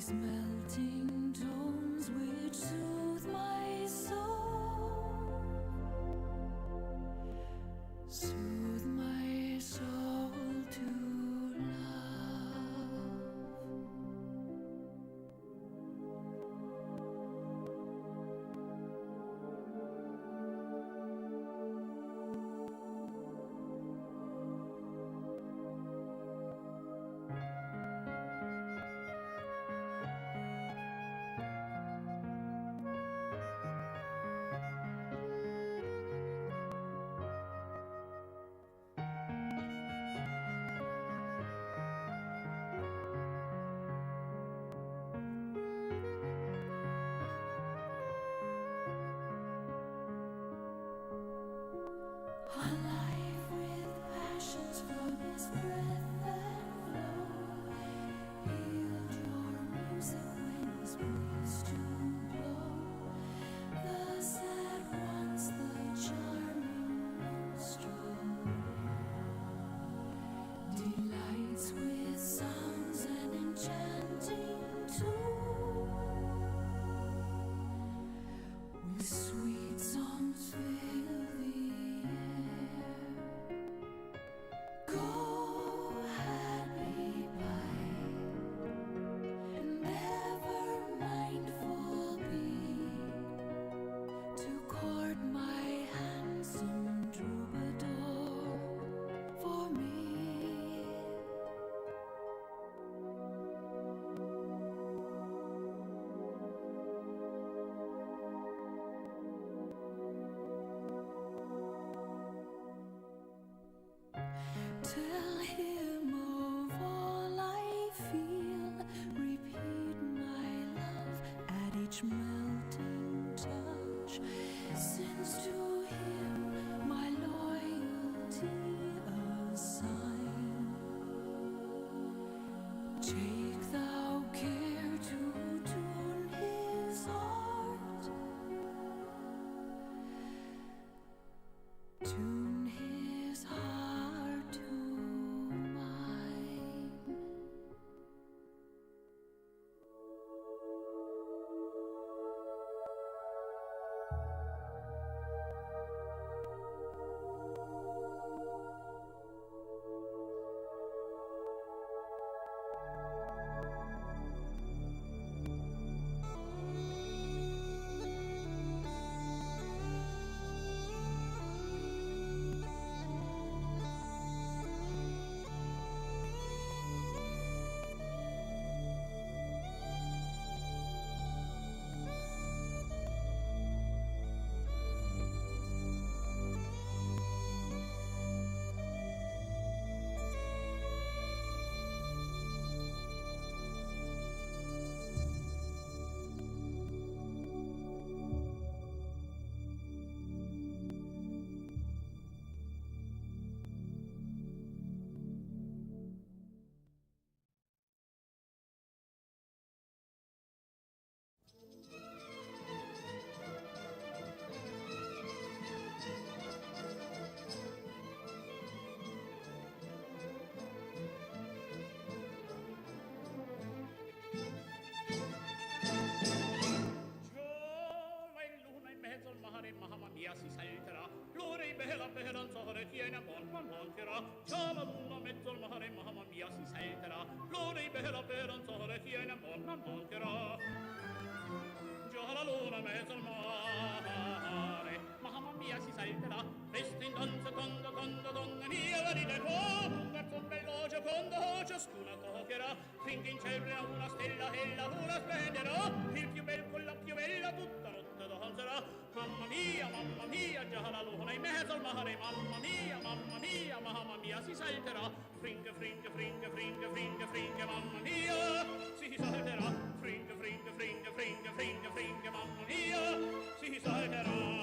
These melting tones which soothe my soul, soothe my soul to love. Alive with passions from his breath that flow, he'll draw music when he's pleased to blow. Thus at once the charming minstrel delights with sounds and enchanting tune, with sweet songs fill the air. Go happy by, and ever mindful be, to court my handsome troubadour for me. Tell him of all I feel, repeat my love at each melting touch, since to him my loyalty assign. Take thou care to tune his heart, tune his heart to mine. Giola in luna in mezzo al mare, mamma mia si salterà. L'ora è bella, bella, non so tiene a buon monterà. Già la luna in mezzo al mare, mamma mia si salterà. L'ora è bella, bella, non so tiene a buon monterà. Già la luna in mezzo al mare, mamma mia si salterà. Festa in danza, donna mia, la ride tua. Un garzon veloce, quando ciascuna toccherà. Finché in cielo è una stella e la luna splenderà. Il più bel con la più bella tutta notte danzerà. Mamma mia, già la luna in mezzo al mare. Mamma mia, si salterà. Fringe, fringe, fringe, fringe, fringe, fringe, mamma mia, si salterà. Fringe, fringe, fringe, fringe, fringe, fringe, mamma mia, si salterà.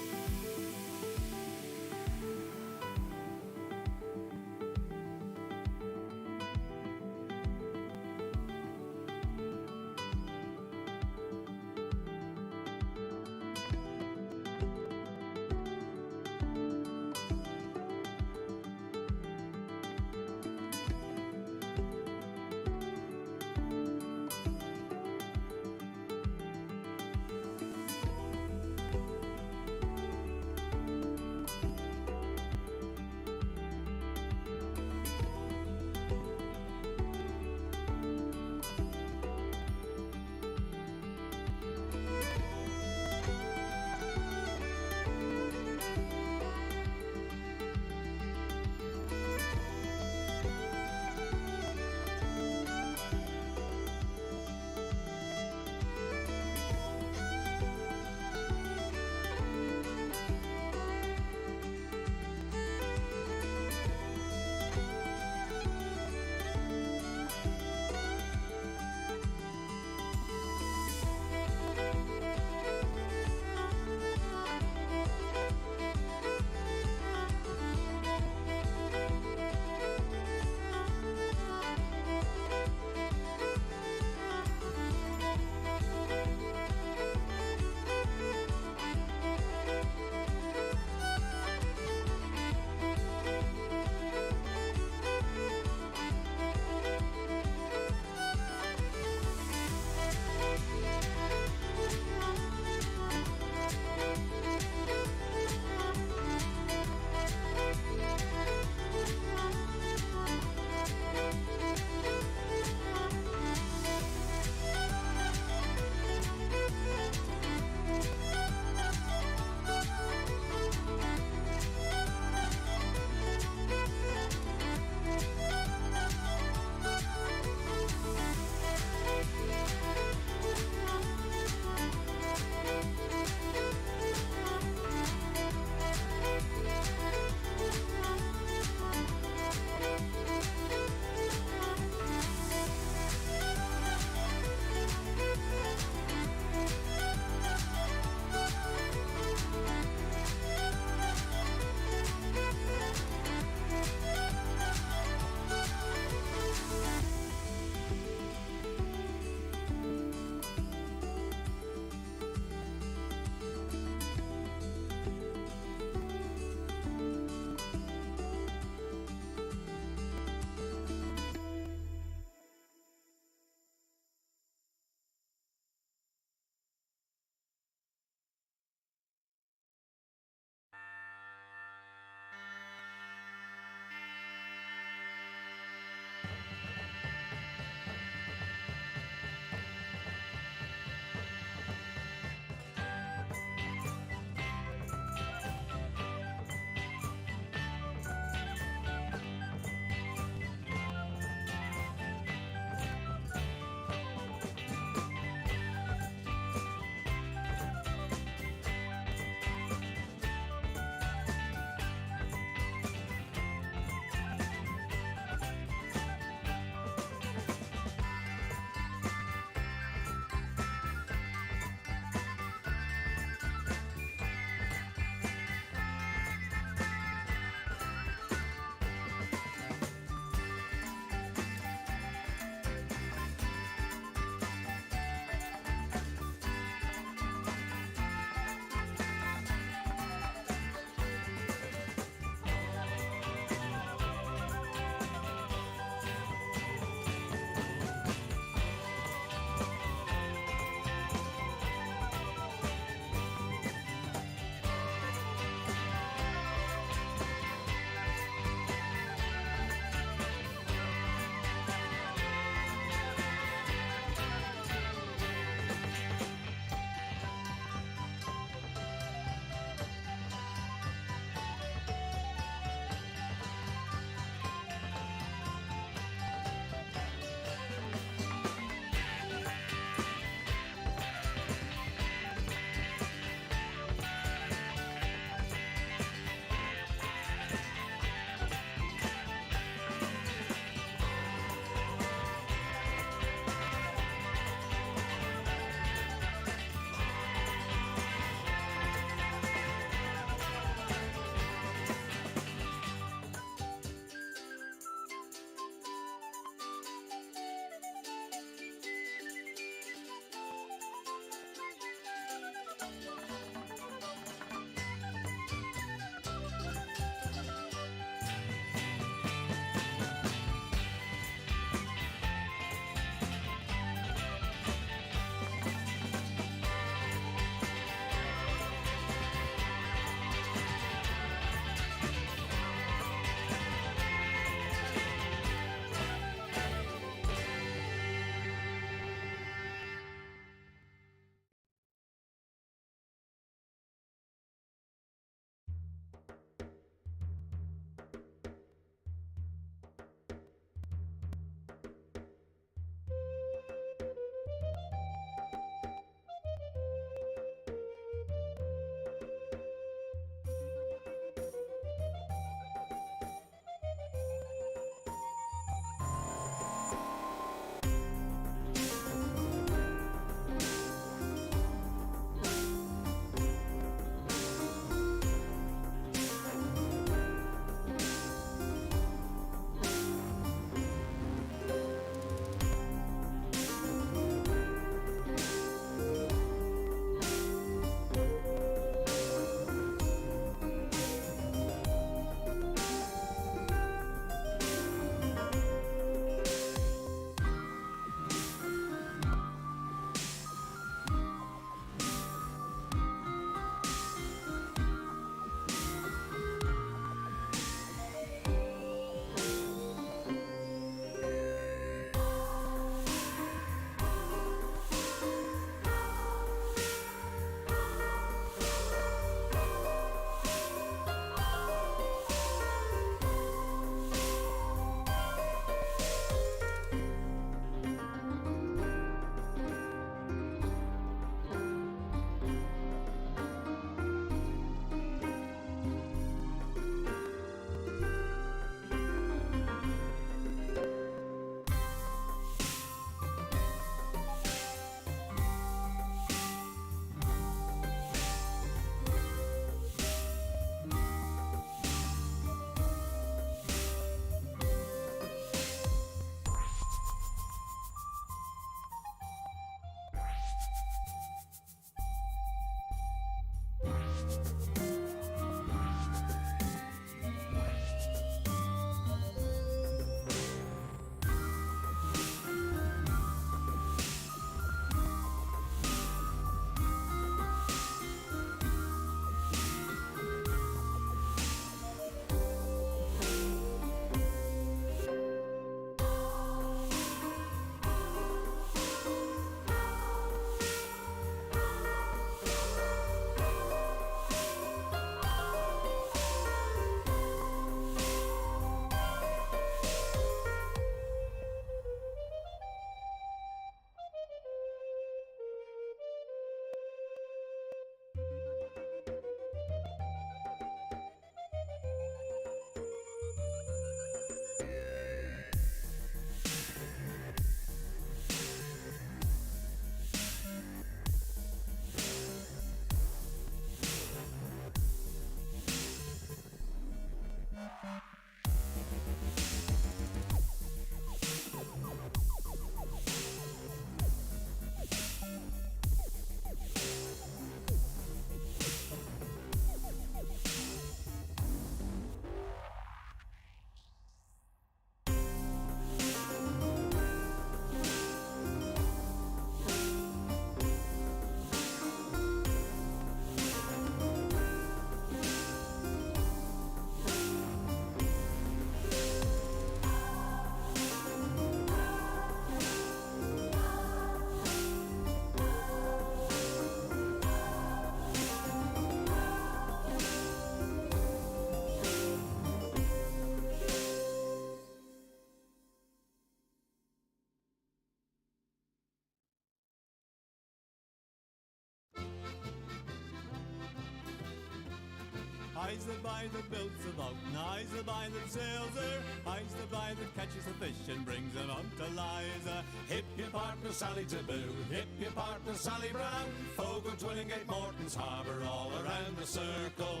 I's the boy that builds the boat, and I's the boy that sails her. I's the boy that catches the fish and brings them up to Liza. Hip your partner Sally Taboo, hip your partner Sally Brown. Fogo, Twillingate, Morton's Harbour, all around the circle.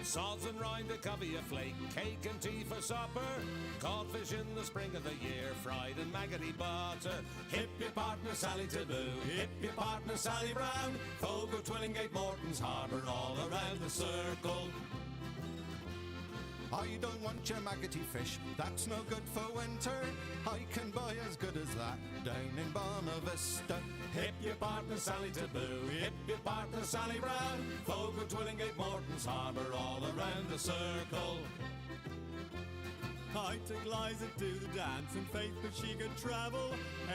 Salts and rind to cover your flake, cake and tea for supper. Caught fish in the spring of the year, fried in maggoty butter. Hip your partner Sally Taboo, hip your partner Sally Brown. Fogo, Twillingate, Morton's Harbour, all around the circle. I don't want your maggoty fish, that's no good for winter. I can buy as good as that down in Bonavista. Hip your partner Sally Taboo, hip your partner Sally Brown. Fogo, Twillingate, Morton's Harbour, all around the circle. I took Liza to the dance in faith that she could travel.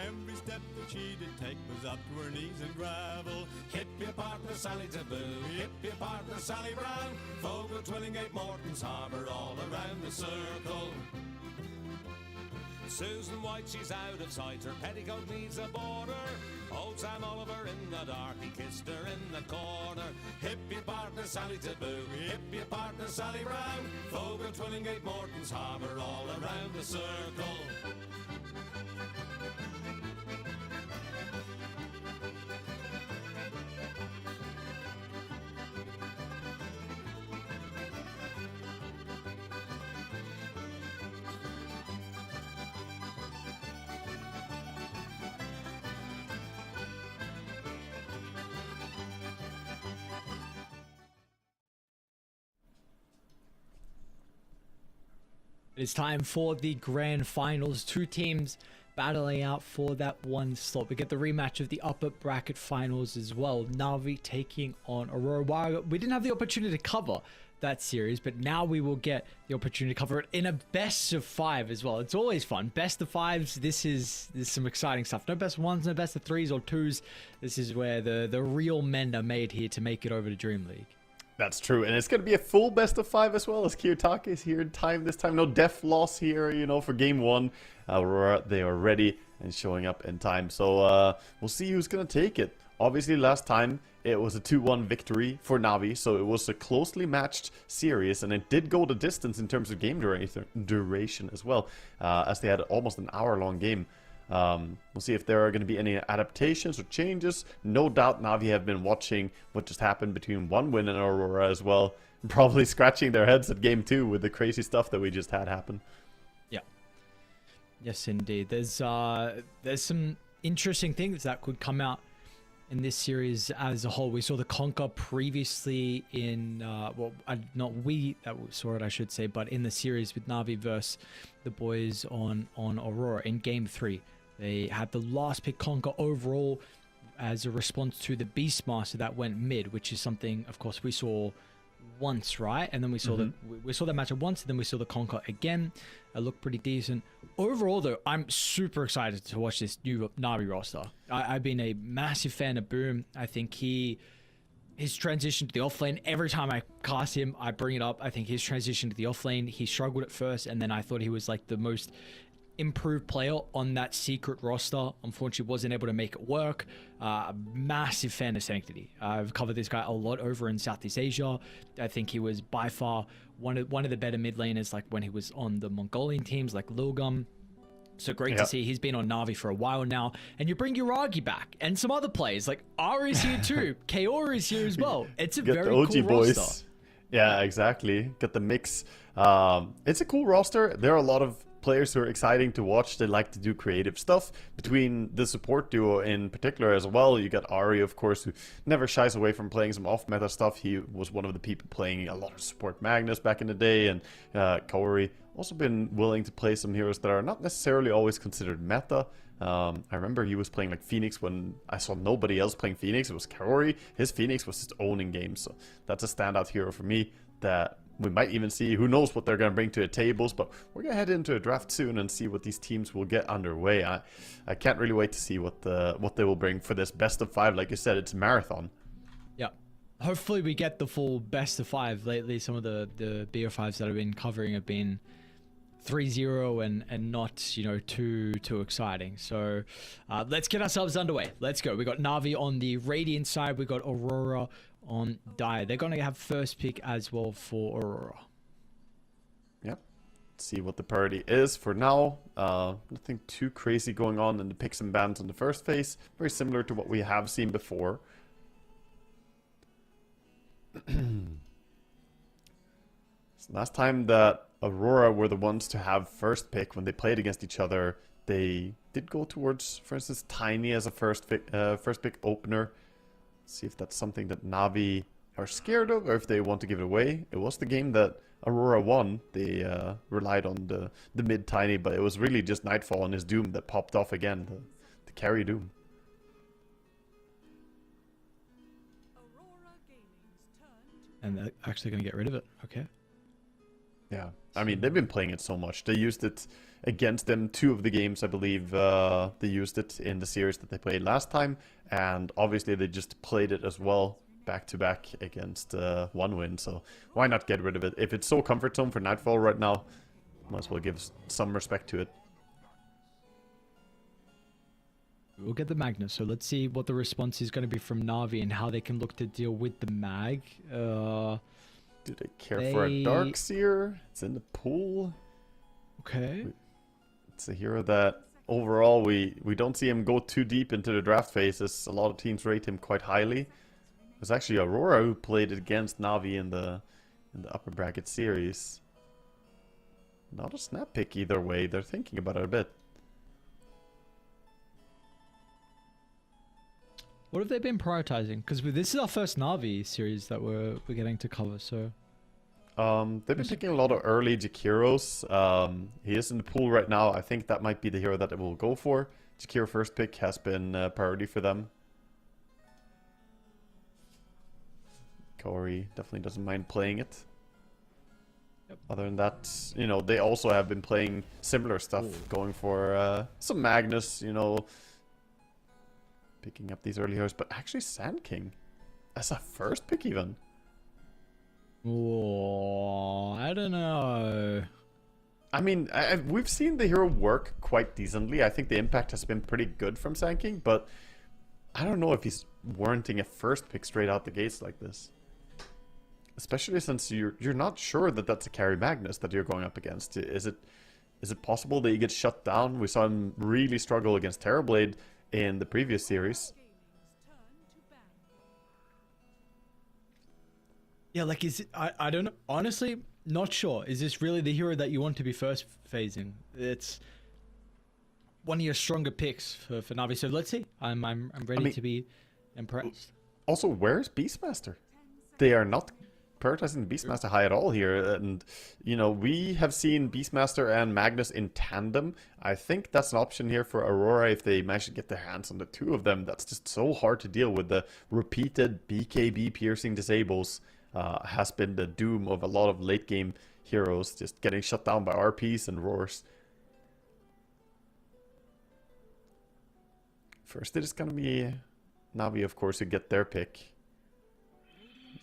Every step that she did take was up to her knees in gravel. Hip your partner Sally Taboo, hip your partner Sally Brown. Fogo, Twillingate, Morton's Harbour, all around the circle. Susan White, she's out of sight, her petticoat needs a border. Old Sam Oliver in the dark, he kissed her in the corner. Hip your partner Sally Taboo, hip your partner Sally Brown. Fogo, Twillingate, Morton's Harbour, all around the circle. It's time for the grand finals. Two teams battling out for that one slot. We get the rematch of the upper bracket finals as well. Na'Vi taking on Aurora. We didn't have the opportunity to cover that series, but now we will get the opportunity to cover it in a best of 5 as well. It's always fun. Best of 5s. This is some exciting stuff. No best of 1s, no best of 3s or 2s. This is where the real men are made here to make it over to DreamLeague. That's true, and it's going to be a full best of 5 as well, as Kiyotake is here in time this time. No def loss here, you know, for game 1. Aurora, they are ready and showing up in time. So we'll see who's going to take it. Obviously, last time it was a 2-1 victory for Na'Vi, so it was a closely matched series, and it did go the distance in terms of game duration as well, as they had almost an hour-long game. We'll see if there are going to be any adaptations or changes. No doubt Na'Vi have been watching what just happened between one win and Aurora as well. Probably scratching their heads at game 2 with the crazy stuff that we just had happen. Yeah. Yes, indeed. There's some interesting things that could come out in this series as a whole. We saw the Conquer previously in, not we that saw it, I should say, but in the series with Na'Vi versus the boys on Aurora in game 3. They had the last pick Conquer overall as a response to the Beastmaster that went mid, which is something, of course, we saw once, right? And then we saw we saw that matchup once, and then we saw the Conquer again. It looked pretty decent. Overall, though, I'm super excited to watch this new Na'Vi roster. I've been a massive fan of Boom. I think his transition to the offlane, every time I cast him, I bring it up. I think his transition to the offlane, he struggled at first, and then I thought he was like the most improved player on that secret roster. Unfortunately, wasn't able to make it work. Massive fan of Sanctity. I've covered this guy a lot over in Southeast Asia. I think he was by far one of the better mid laners, like when he was on the Mongolian teams like Lilgum. So great to see. He's been on Na'Vi for a while now. And you bring Yuragi back and some other players. Like Ari's here too. Kaori is here as well. It's a very cool roster. Yeah, exactly. Get the mix. It's a cool roster. There are a lot of players who are exciting to watch. They like to do creative stuff. Between the support duo in particular as well, you got Ari, of course, who never shies away from playing some off-meta stuff. He was one of the people playing a lot of support Magnus back in the day, and Kaori also been willing to play some heroes that are not necessarily always considered meta. I remember he was playing like Phoenix when I saw nobody else playing Phoenix. It was Kaori. His Phoenix was just owning games, so that's a standout hero for me that we might even see. Who knows what they're going to bring to the tables, but we're going to head into a draft soon and see what these teams will get underway. I can't really wait to see what they will bring for this best of 5. Like you said, it's a marathon. Yeah. Hopefully we get the full best of 5. Lately, some of the BO5s that I've been covering have been 3-0 and not, you know, too exciting. So let's get ourselves underway. Let's go. We got Na'Vi on the Radiant side. We got Aurora on Dire. They're going to have first pick as well for Aurora. Yep. See what the priority is for now. Nothing too crazy going on in the picks and bans on the first phase. Very similar to what we have seen before. Last time that Aurora were the ones to have first pick when they played against each other, they did go towards, for instance, Tiny as a first pick opener. See if that's something that Navi are scared of, or if they want to give it away. It was the game that Aurora won. They relied on the mid Tiny, but it was really just Nightfall and his Doom that popped off again, the carry Doom. And they're actually going to get rid of it. Okay. Yeah, I mean, they've been playing it so much. They used it against them. 2 of the games, I believe, they used it in the series that they played last time. And obviously, they just played it as well, back-to-back against 1 win. So why not get rid of it? If it's so comfort zone for Nightfall right now, might as well give some respect to it. We'll get the Magnus. So let's see what the response is going to be from Na'Vi and how they can look to deal with the Mag. Do they care for a Darkseer? It's in the pool. Okay. It's a hero that overall we don't see him go too deep into the draft phases. A lot of teams rate him quite highly. It was actually Aurora who played it against Na'Vi in the upper bracket series. Not a snap pick either way. They're thinking about it a bit. What have they been prioritizing? Because this is our first Na'Vi series that we're getting to cover, so... They've been picking a lot of early Jakiros. He is in the pool right now. I think that might be the hero that they will go for. Jakiro first pick has been a priority for them. Corey definitely doesn't mind playing it. Yep. Other than that, you know, they also have been playing similar stuff, going for some Magnus, you know, picking up these early heroes. But actually Sand King as a first pick even. Oh, I don't know. I mean, we've seen the hero work quite decently. I think the impact has been pretty good from Sand King, but I don't know if he's warranting a first pick straight out the gates like this. Especially since you're not sure that that's a carry Magnus that you're going up against. Is it possible that he gets shut down? We saw him really struggle against Terrorblade in the previous series. Yeah, like, is it, I don't know. Honestly, not sure. Is this really the hero that you want to be first phasing? It's one of your stronger picks for Na'Vi. So let's see. I'm ready to be impressed. Also, where's Beastmaster? They are not prioritizing Beastmaster high at all here. And, you know, we have seen Beastmaster and Magnus in tandem. I think that's an option here for Aurora if they manage to get their hands on the 2 of them. That's just so hard to deal with. The repeated BKB piercing disables has been the doom of a lot of late game heroes, just getting shut down by RPs and roars. First it is going to be Na'Vi, of course, who get their pick.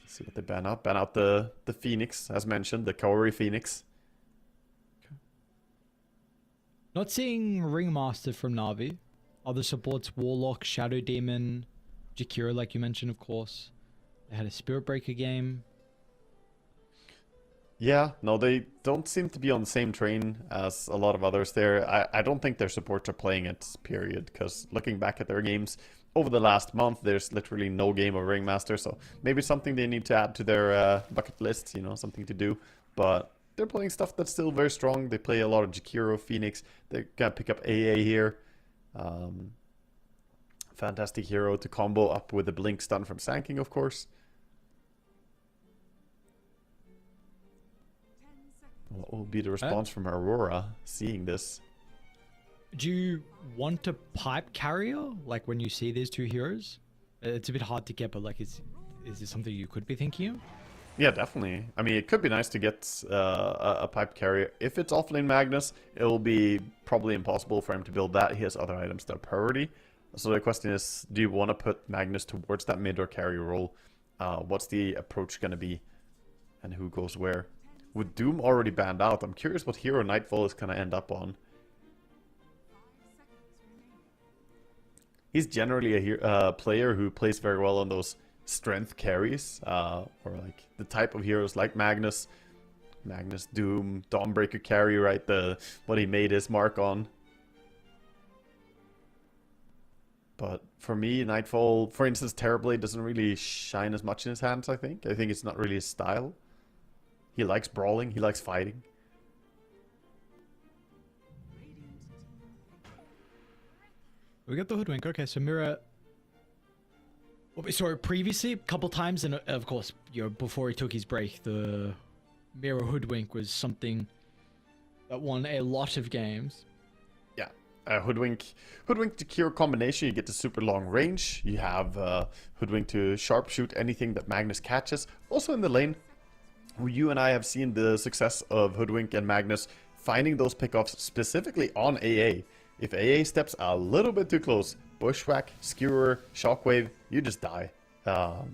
Let's see what they ban out. Ban out the Phoenix, as mentioned, the Kaori Phoenix. Okay. Not seeing Ringmaster from Na'Vi. Other supports, Warlock, Shadow Demon, Jakiro, like you mentioned, of course. They had a Spirit Breaker game. Yeah, no, they don't seem to be on the same train as a lot of others there. I don't think their supports are playing it, period, because looking back at their games over the last month, there's literally no game of Ringmaster, so maybe something they need to add to their bucket list, you know, something to do. But they're playing stuff that's still very strong. They play a lot of Jakiro, Phoenix. They're going to pick up AA here. Fantastic hero to combo up with the Blink stun from Sand King, of course. What will be the response from Aurora seeing this? Do you want a pipe carrier, like when you see these 2 heroes? It's a bit hard to get, but like, is this something you could be thinking of? Yeah, definitely. I mean, it could be nice to get a pipe carrier. If it's offlane Magnus, it will be probably impossible for him to build that. He has other items that are priority. So the question is, do you want to put Magnus towards that mid or carry role? What's the approach going to be? And who goes where? With Doom already banned out, I'm curious what hero Nightfall is going to end up on. He's generally a player who plays very well on those strength carries, or like the type of heroes like Magnus, Doom, Dawnbreaker carry, right? What he made his mark on. But for me, Nightfall, for instance, Terrorblade doesn't really shine as much in his hands, I think. I think it's not really his style. He likes brawling, he likes fighting. We got the Hoodwink. Okay, so Mira... What we saw previously, a couple times, and of course, before he took his break, the Mira Hoodwink was something that won a lot of games. Hoodwink to Kiro combination, you get the super long range. You have Hoodwink to sharpshoot anything that Magnus catches. Also in the lane, you and I have seen the success of Hoodwink and Magnus finding those pickoffs specifically on AA. If AA steps a little bit too close, Bushwhack, Skewer, Shockwave, you just die.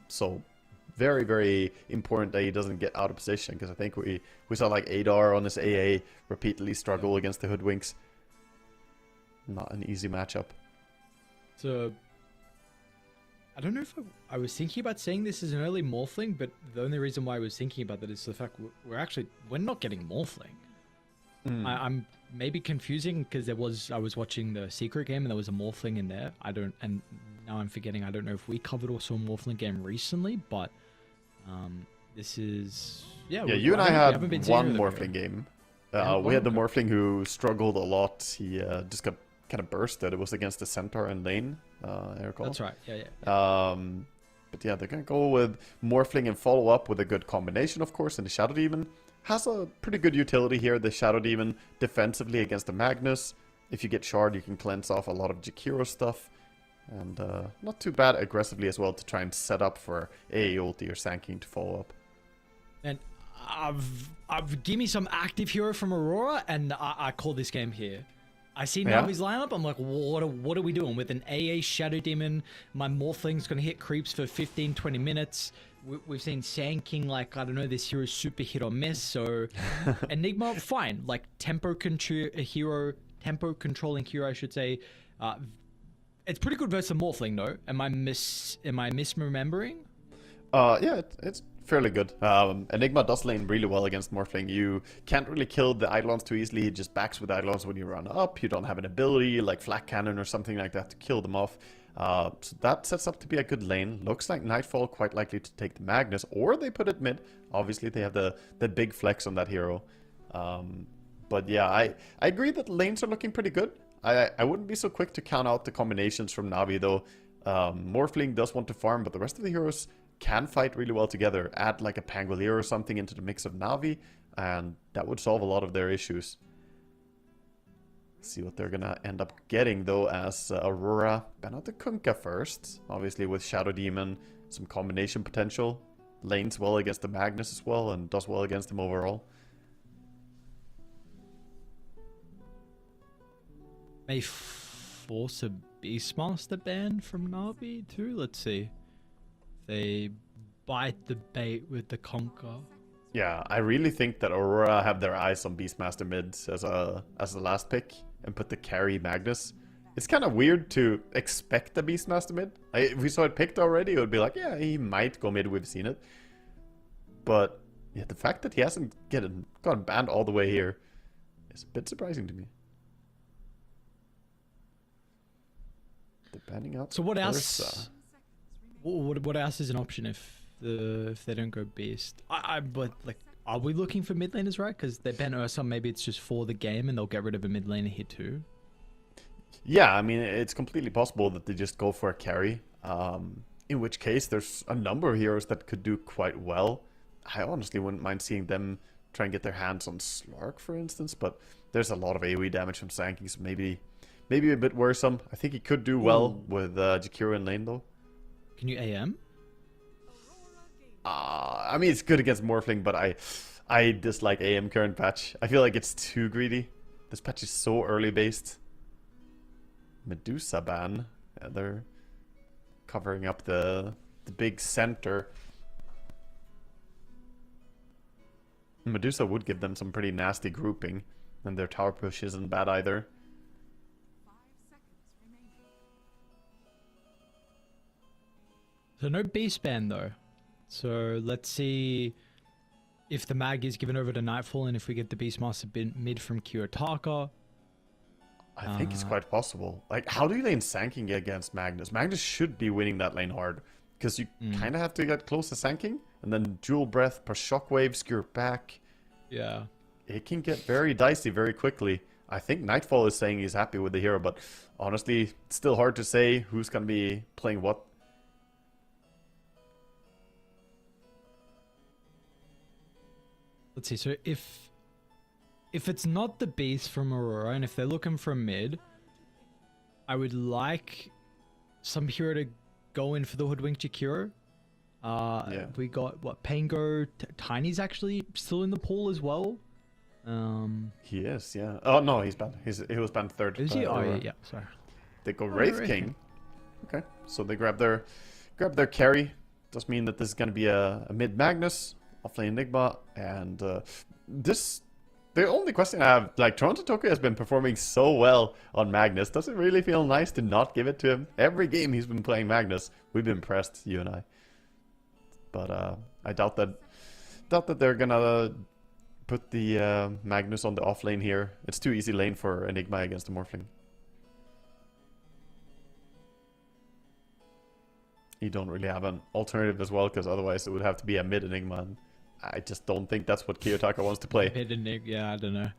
So very, very important that he doesn't get out of position, because I think we saw like Adar on his AA repeatedly struggle against the Hoodwinks. Not an easy matchup. So, I don't know if I was thinking about saying this as an early Morphling, but the only reason why I was thinking about that is the fact we're not getting Morphling. I'm maybe confusing because I was watching the Secret game and there was a Morphling in there. And now I'm forgetting, I don't know if we covered also a Morphling game recently, but this is... Yeah, you and I had one Morphling game. We had the Morphling who struggled a lot. He just got kind of bursted. It was against the Centaur and lane, I recall. That's right, yeah. But yeah, they're going to go with Morphling and follow up with a good combination, of course, and the Shadow Demon has a pretty good utility here. The Shadow Demon defensively against the Magnus. If you get Shard, you can cleanse off a lot of Jakiro stuff. And not too bad aggressively as well to try and set up for AA ulti or Sanking to follow up. And I've give me some active hero from Aurora, and I call this game here. I see Navi's lineup. I'm like, what are we doing with an AA Shadow Demon? My Morphling's gonna hit creeps for 15-20 minutes. We've seen Sand King, like, I don't know, this hero's super hit or miss. So Enigma, fine. Like tempo controlling hero, I should say. It's pretty good versus Morphling, though. Am I misremembering? Yeah, it's fairly good. Enigma does lane really well against Morphling. You can't really kill the Eidolons too easily. He just backs with Eidolons when you run up. You don't have an ability like Flak Cannon or something like that to kill them off. So that sets up to be a good lane. Looks like Nightfall quite likely to take the Magnus, or they put it mid. Obviously, they have the big flex on that hero. But yeah, I agree that lanes are looking pretty good. I wouldn't be so quick to count out the combinations from Navi, though. Morphling does want to farm, but the rest of the heroes can fight really well together. Add like a Pangolier or something into the mix of Navi, and that would solve a lot of their issues. See what they're gonna end up getting, though, as Aurora ban out the Kunkka first. Obviously with Shadow Demon, some combination potential. Lanes well against the Magnus as well, and does well against him overall. May force a Beastmaster ban from Navi too. Let's see. They bite the bait with the Conquer. Yeah, I really think that Aurora have their eyes on Beastmaster mid as the last pick and put the carry Magnus. It's kind of weird to expect the Beastmaster mid. If we saw it picked already, it would be like, yeah, he might go mid, we've seen it. But yeah, the fact that he hasn't gotten banned all the way here is a bit surprising to me. They're banning out. So what else? What else is an option if they don't go Beast? But like, are we looking for mid laners, right? Because they ban Ursa, maybe it's just for the game and they'll get rid of a mid laner here too. Yeah, I mean, it's completely possible that they just go for a carry. In which case, there's a number of heroes that could do quite well. I honestly wouldn't mind seeing them try and get their hands on Slark, for instance, but there's a lot of AoE damage from Sanking, so maybe a bit worrisome. I think he could do well with Jakiro in lane, though. Can you AM? I mean, it's good against Morphling, but I dislike AM current patch. I feel like it's too greedy. This patch is so early based. Medusa ban. Yeah, they're covering up the big center. Medusa would give them some pretty nasty grouping, and their tower push isn't bad either. So no beast ban though. So let's see if the mag is given over to Nightfall and if we get the Beastmaster mid from Kiyotaka. I think it's quite possible. Like, how do you lane Sanking against Magnus? Magnus should be winning that lane hard. Because you kind of have to get close to Sanking. And then Dual Breath per Shockwave, Skewer back. Yeah. It can get very dicey very quickly. I think Nightfall is saying he's happy with the hero. But honestly, it's still hard to say who's going to be playing what. Let's see. So if it's not the Beast from Aurora, and if they're looking for a mid, I would like some hero to go in for the Hoodwink Jakiro. We got what Pango. Tiny's actually still in the pool as well. He is, yeah. Oh no, he's banned. He was banned third. Is he? Oh yeah. Sorry. They go Wraith King. Okay, so they grab their carry. Does mean that this is gonna be a mid Magnus, offlane Enigma, and the only question I have, like, Toronto Tokyo has been performing so well on Magnus. Does it really feel nice to not give it to him? Every game he's been playing Magnus, we've been impressed, you and I. But I doubt that they're gonna put the Magnus on the off lane here. It's too easy lane for Enigma against the Morphling. You don't really have an alternative as well, because otherwise it would have to be a mid Enigma. And I just don't think that's what Kiyotaka wants to play. Mid Enigma, yeah, I don't know.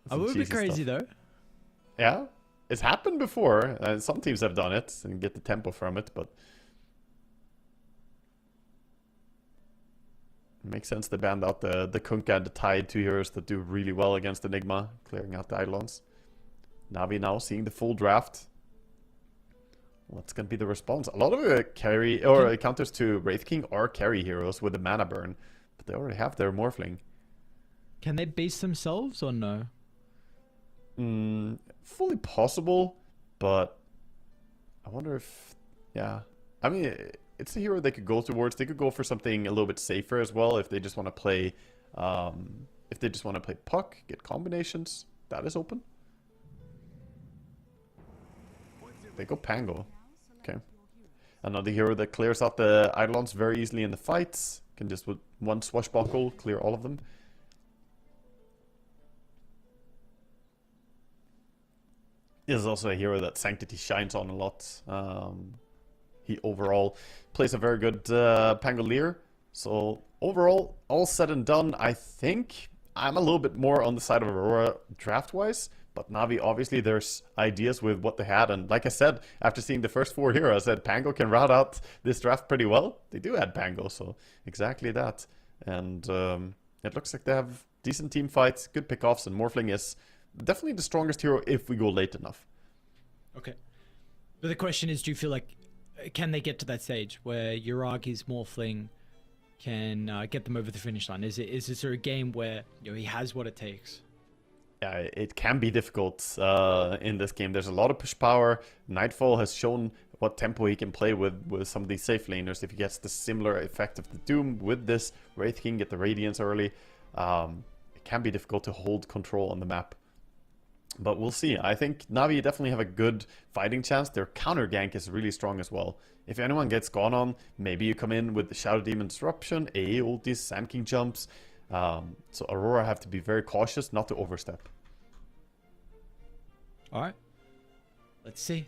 I would be crazy though. Yeah, it's happened before. Some teams have done it and get the tempo from it, but it makes sense to band out the Kunkka and the Tide, two heroes that do really well against Enigma, clearing out the Eidolons. Navi now seeing the full draft. What's going to be the response? A lot of the carry or counters to Wraith King are carry heroes with the mana burn, but they already have their Morphling. Can they beast themselves or no? Fully possible, but I wonder if, yeah. I mean, it's a hero they could go towards. They could go for something a little bit safer as well if they just want to play. If they just want to play Puck, get combinations. That is open. They go Pango. Okay. Another hero that clears out the Eidolons very easily in the fights. Can just with one swashbuckle clear all of them. This is also a hero that Sanctity shines on a lot. He overall plays a very good Pangolier. So overall, all said and done, I think I'm a little bit more on the side of Aurora draft-wise. But Navi, obviously, there's ideas with what they had. And like I said, after seeing the first four heroes, I said Pango can route out this draft pretty well. They do add Pango, so exactly that. And it looks like they have decent team fights, good pickoffs, and Morphling is definitely the strongest hero if we go late enough. Okay. But the question is, do you feel like, can they get to that stage where Uragi's Morphling can get them over the finish line? Is this a game where he has what it takes? Yeah, it can be difficult in this game. There's a lot of push power. Nightfall has shown what tempo he can play with some of these safe laners. If he gets the similar effect of the Doom with this, Wraith King get the Radiance early. It can be difficult to hold control on the map. But we'll see. I think Navi definitely have a good fighting chance. Their counter gank is really strong as well. If anyone gets gone on, maybe you come in with the Shadow Demon Disruption, AA ultis, Sand King jumps. So Aurora have to be very cautious not to overstep. Alright. Let's see.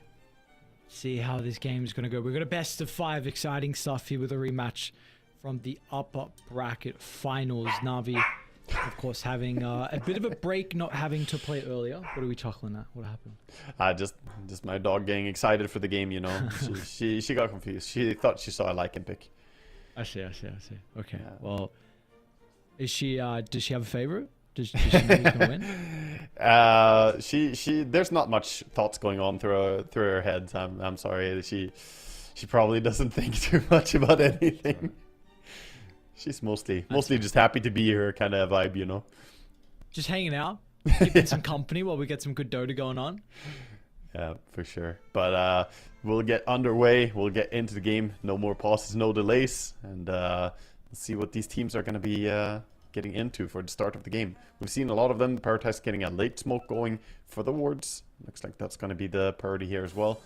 See how this game is going to go. We've got a best of 5 exciting stuff here with a rematch from the upper bracket finals. Navi, of course, having a bit of a break, not having to play earlier. What are we chuckling at? What happened? Just my dog getting excited for the game, you know. she got confused. She thought she saw a Lycan pick. I see. Okay, yeah. Well, is she? Does she have a favorite? Does she know who's gonna win? She. There's not much thoughts going on through her head. I'm sorry. She probably doesn't think too much about anything. She's mostly just happy to be here, kind of vibe, you know. Just hanging out, keeping some company while we get some good Dota going on. Yeah, for sure. But we'll get underway. We'll get into the game. No more pauses, no delays, and let's see what these teams are going to be getting into for the start of the game. We've seen a lot of them prioritize getting a late smoke going for the wards. Looks like that's going to be the priority here as well.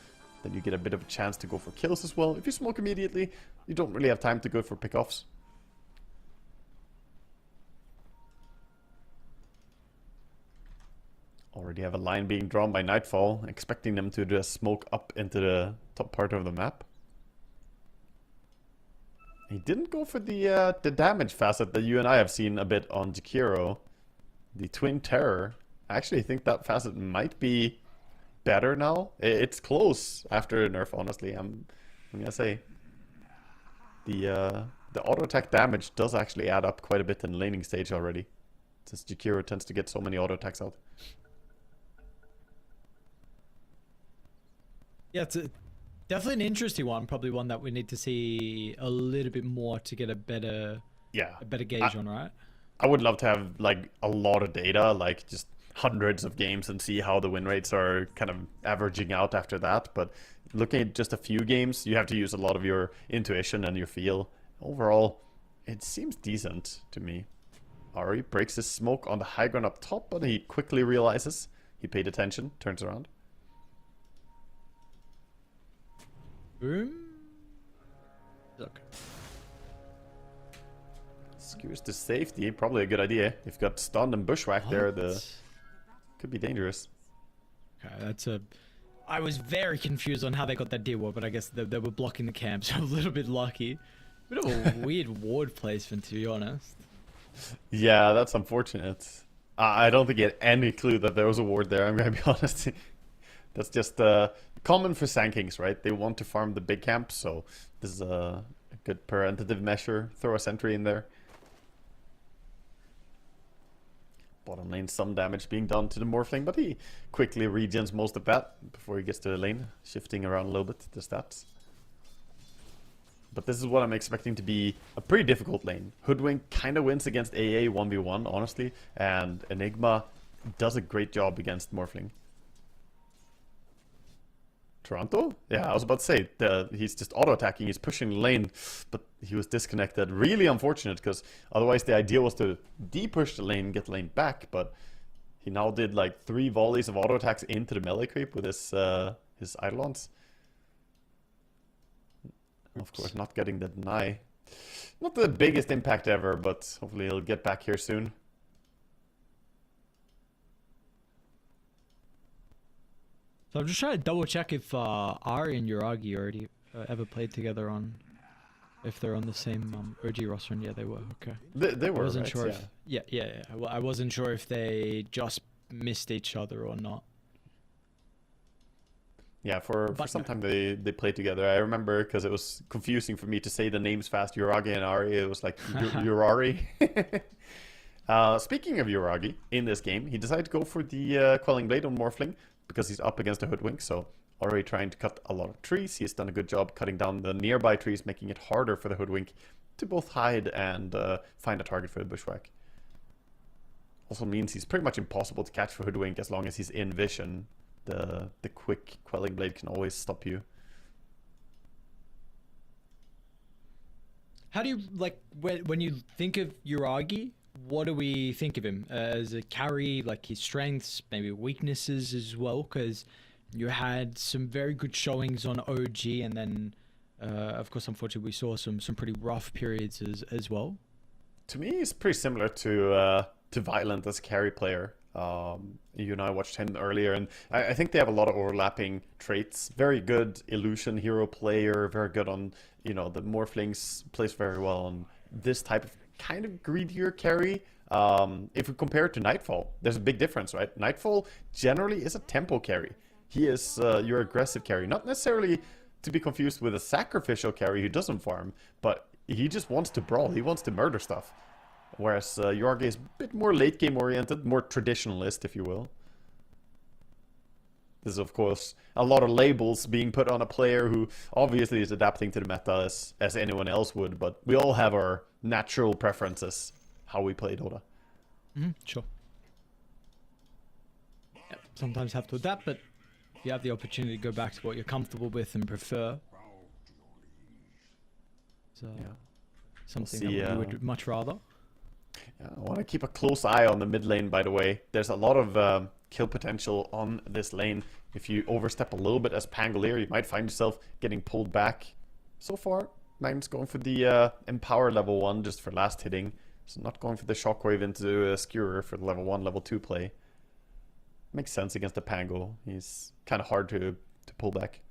then you get a bit of a chance to go for kills as well. If you smoke immediately, you don't really have time to go for pickoffs. Already have a line being drawn by Nightfall, expecting them to just smoke up into the top part of the map. He didn't go for the damage facet that you and I have seen a bit on Jakiro. The Twin Terror. I actually think that facet might be better now. It's close after nerf, honestly. I'm gonna say the auto attack damage does actually add up quite a bit in the laning stage already, since Jakiro tends to get so many auto attacks out. Yeah, it's definitely an interesting one. Probably one that we need to see a little bit more to get a better gauge on, right? I would love to have like a lot of data, like just hundreds of games, and see how the win rates are kind of averaging out after that. But looking at just a few games, you have to use a lot of your intuition and your feel. Overall, it seems decent to me. Ari breaks his smoke on the high ground up top, but he quickly realizes he paid attention, turns around. Boom. Look. Skewers to safety, probably a good idea. If you've got stunned and bushwhacked there, could be dangerous. Okay, that's a... I was very confused on how they got that deal ward, but I guess they were blocking the camp, so a little bit lucky. Bit of a weird ward placement, to be honest. Yeah, that's unfortunate. I don't think he had any clue that there was a ward there, I'm gonna be honest. That's just common for Sand Kings, right? They want to farm the big camp, so this is a good preventative measure. Throw a sentry in there. Bottom lane, some damage being done to the Morphling, but he quickly regens most of that before he gets to the lane, shifting around a little bit the stats. But this is what I'm expecting to be a pretty difficult lane. Hoodwink kind of wins against AA 1v1, honestly, and Enigma does a great job against Morphling. Toronto? Yeah, I was about to say, he's just auto-attacking, he's pushing the lane, but he was disconnected. Really unfortunate, because otherwise the idea was to de-push the lane, get the lane back, but he now did like 3 volleys of auto-attacks into the melee creep with his Eidolons. Of course, not getting the deny. Not the biggest impact ever, but hopefully he'll get back here soon. So I'm just trying to double check if Ari and Yuragi already ever played together on, if they're on the same OG roster. And yeah, they were. Okay. They were. I wasn't right, sure yeah. if yeah. Well, I wasn't sure if they just missed each other or not. Yeah, for some time they played together. I remember because it was confusing for me to say the names fast. Yuragi and Ari. It was like Yurari. Speaking of Yuragi, in this game, he decided to go for the Quelling Blade on Morphling, because he's up against a Hoodwink, so already trying to cut a lot of trees. He's done a good job cutting down the nearby trees, making it harder for the Hoodwink to both hide and find a target for the Bushwhack. Also means he's pretty much impossible to catch for Hoodwink as long as he's in vision. The quick Quelling Blade can always stop you. How do you, like, when you think of Yuragi, what do we think of him? As a carry, like his strengths, maybe weaknesses as well? Because you had some very good showings on OG, and then, of course, unfortunately, we saw some pretty rough periods as well. To me, he's pretty similar to Violent as a carry player. You and I watched him earlier, and I think they have a lot of overlapping traits. Very good illusion hero player, very good on, the Morphlings, plays very well on this type of kind of greedier carry. If we compare it to Nightfall, there's a big difference, right? Nightfall generally is a tempo carry. He is your aggressive carry, not necessarily to be confused with a sacrificial carry who doesn't farm, but he just wants to brawl, he wants to murder stuff. Whereas Yuragi is a bit more late game oriented, more traditionalist, if you will. This is, of course, a lot of labels being put on a player who obviously is adapting to the meta as anyone else would, but we all have our natural preferences, how we play Dota. Sure. Yep, sometimes have to adapt, but you have the opportunity to go back to what you're comfortable with and prefer. So, something that we would much rather. I want to keep a close eye on the mid lane, by the way. There's a lot of kill potential on this lane. If you overstep a little bit as Pangolier, you might find yourself getting pulled back. So far, Magnus going for the Empower level 1 just for last hitting. So not going for the Shockwave into a Skewer for the level 1, level 2 play. Makes sense against the Pango. He's kind of hard to pull back.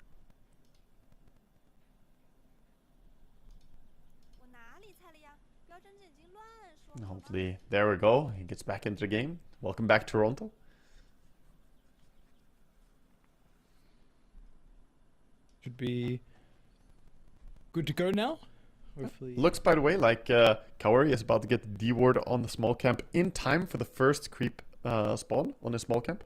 And hopefully, there we go. He gets back into the game. Welcome back, Toronto. Should be good to go now. Hopefully. Looks, by the way, like Kaori is about to get the D ward on the small camp in time for the first creep spawn on the small camp.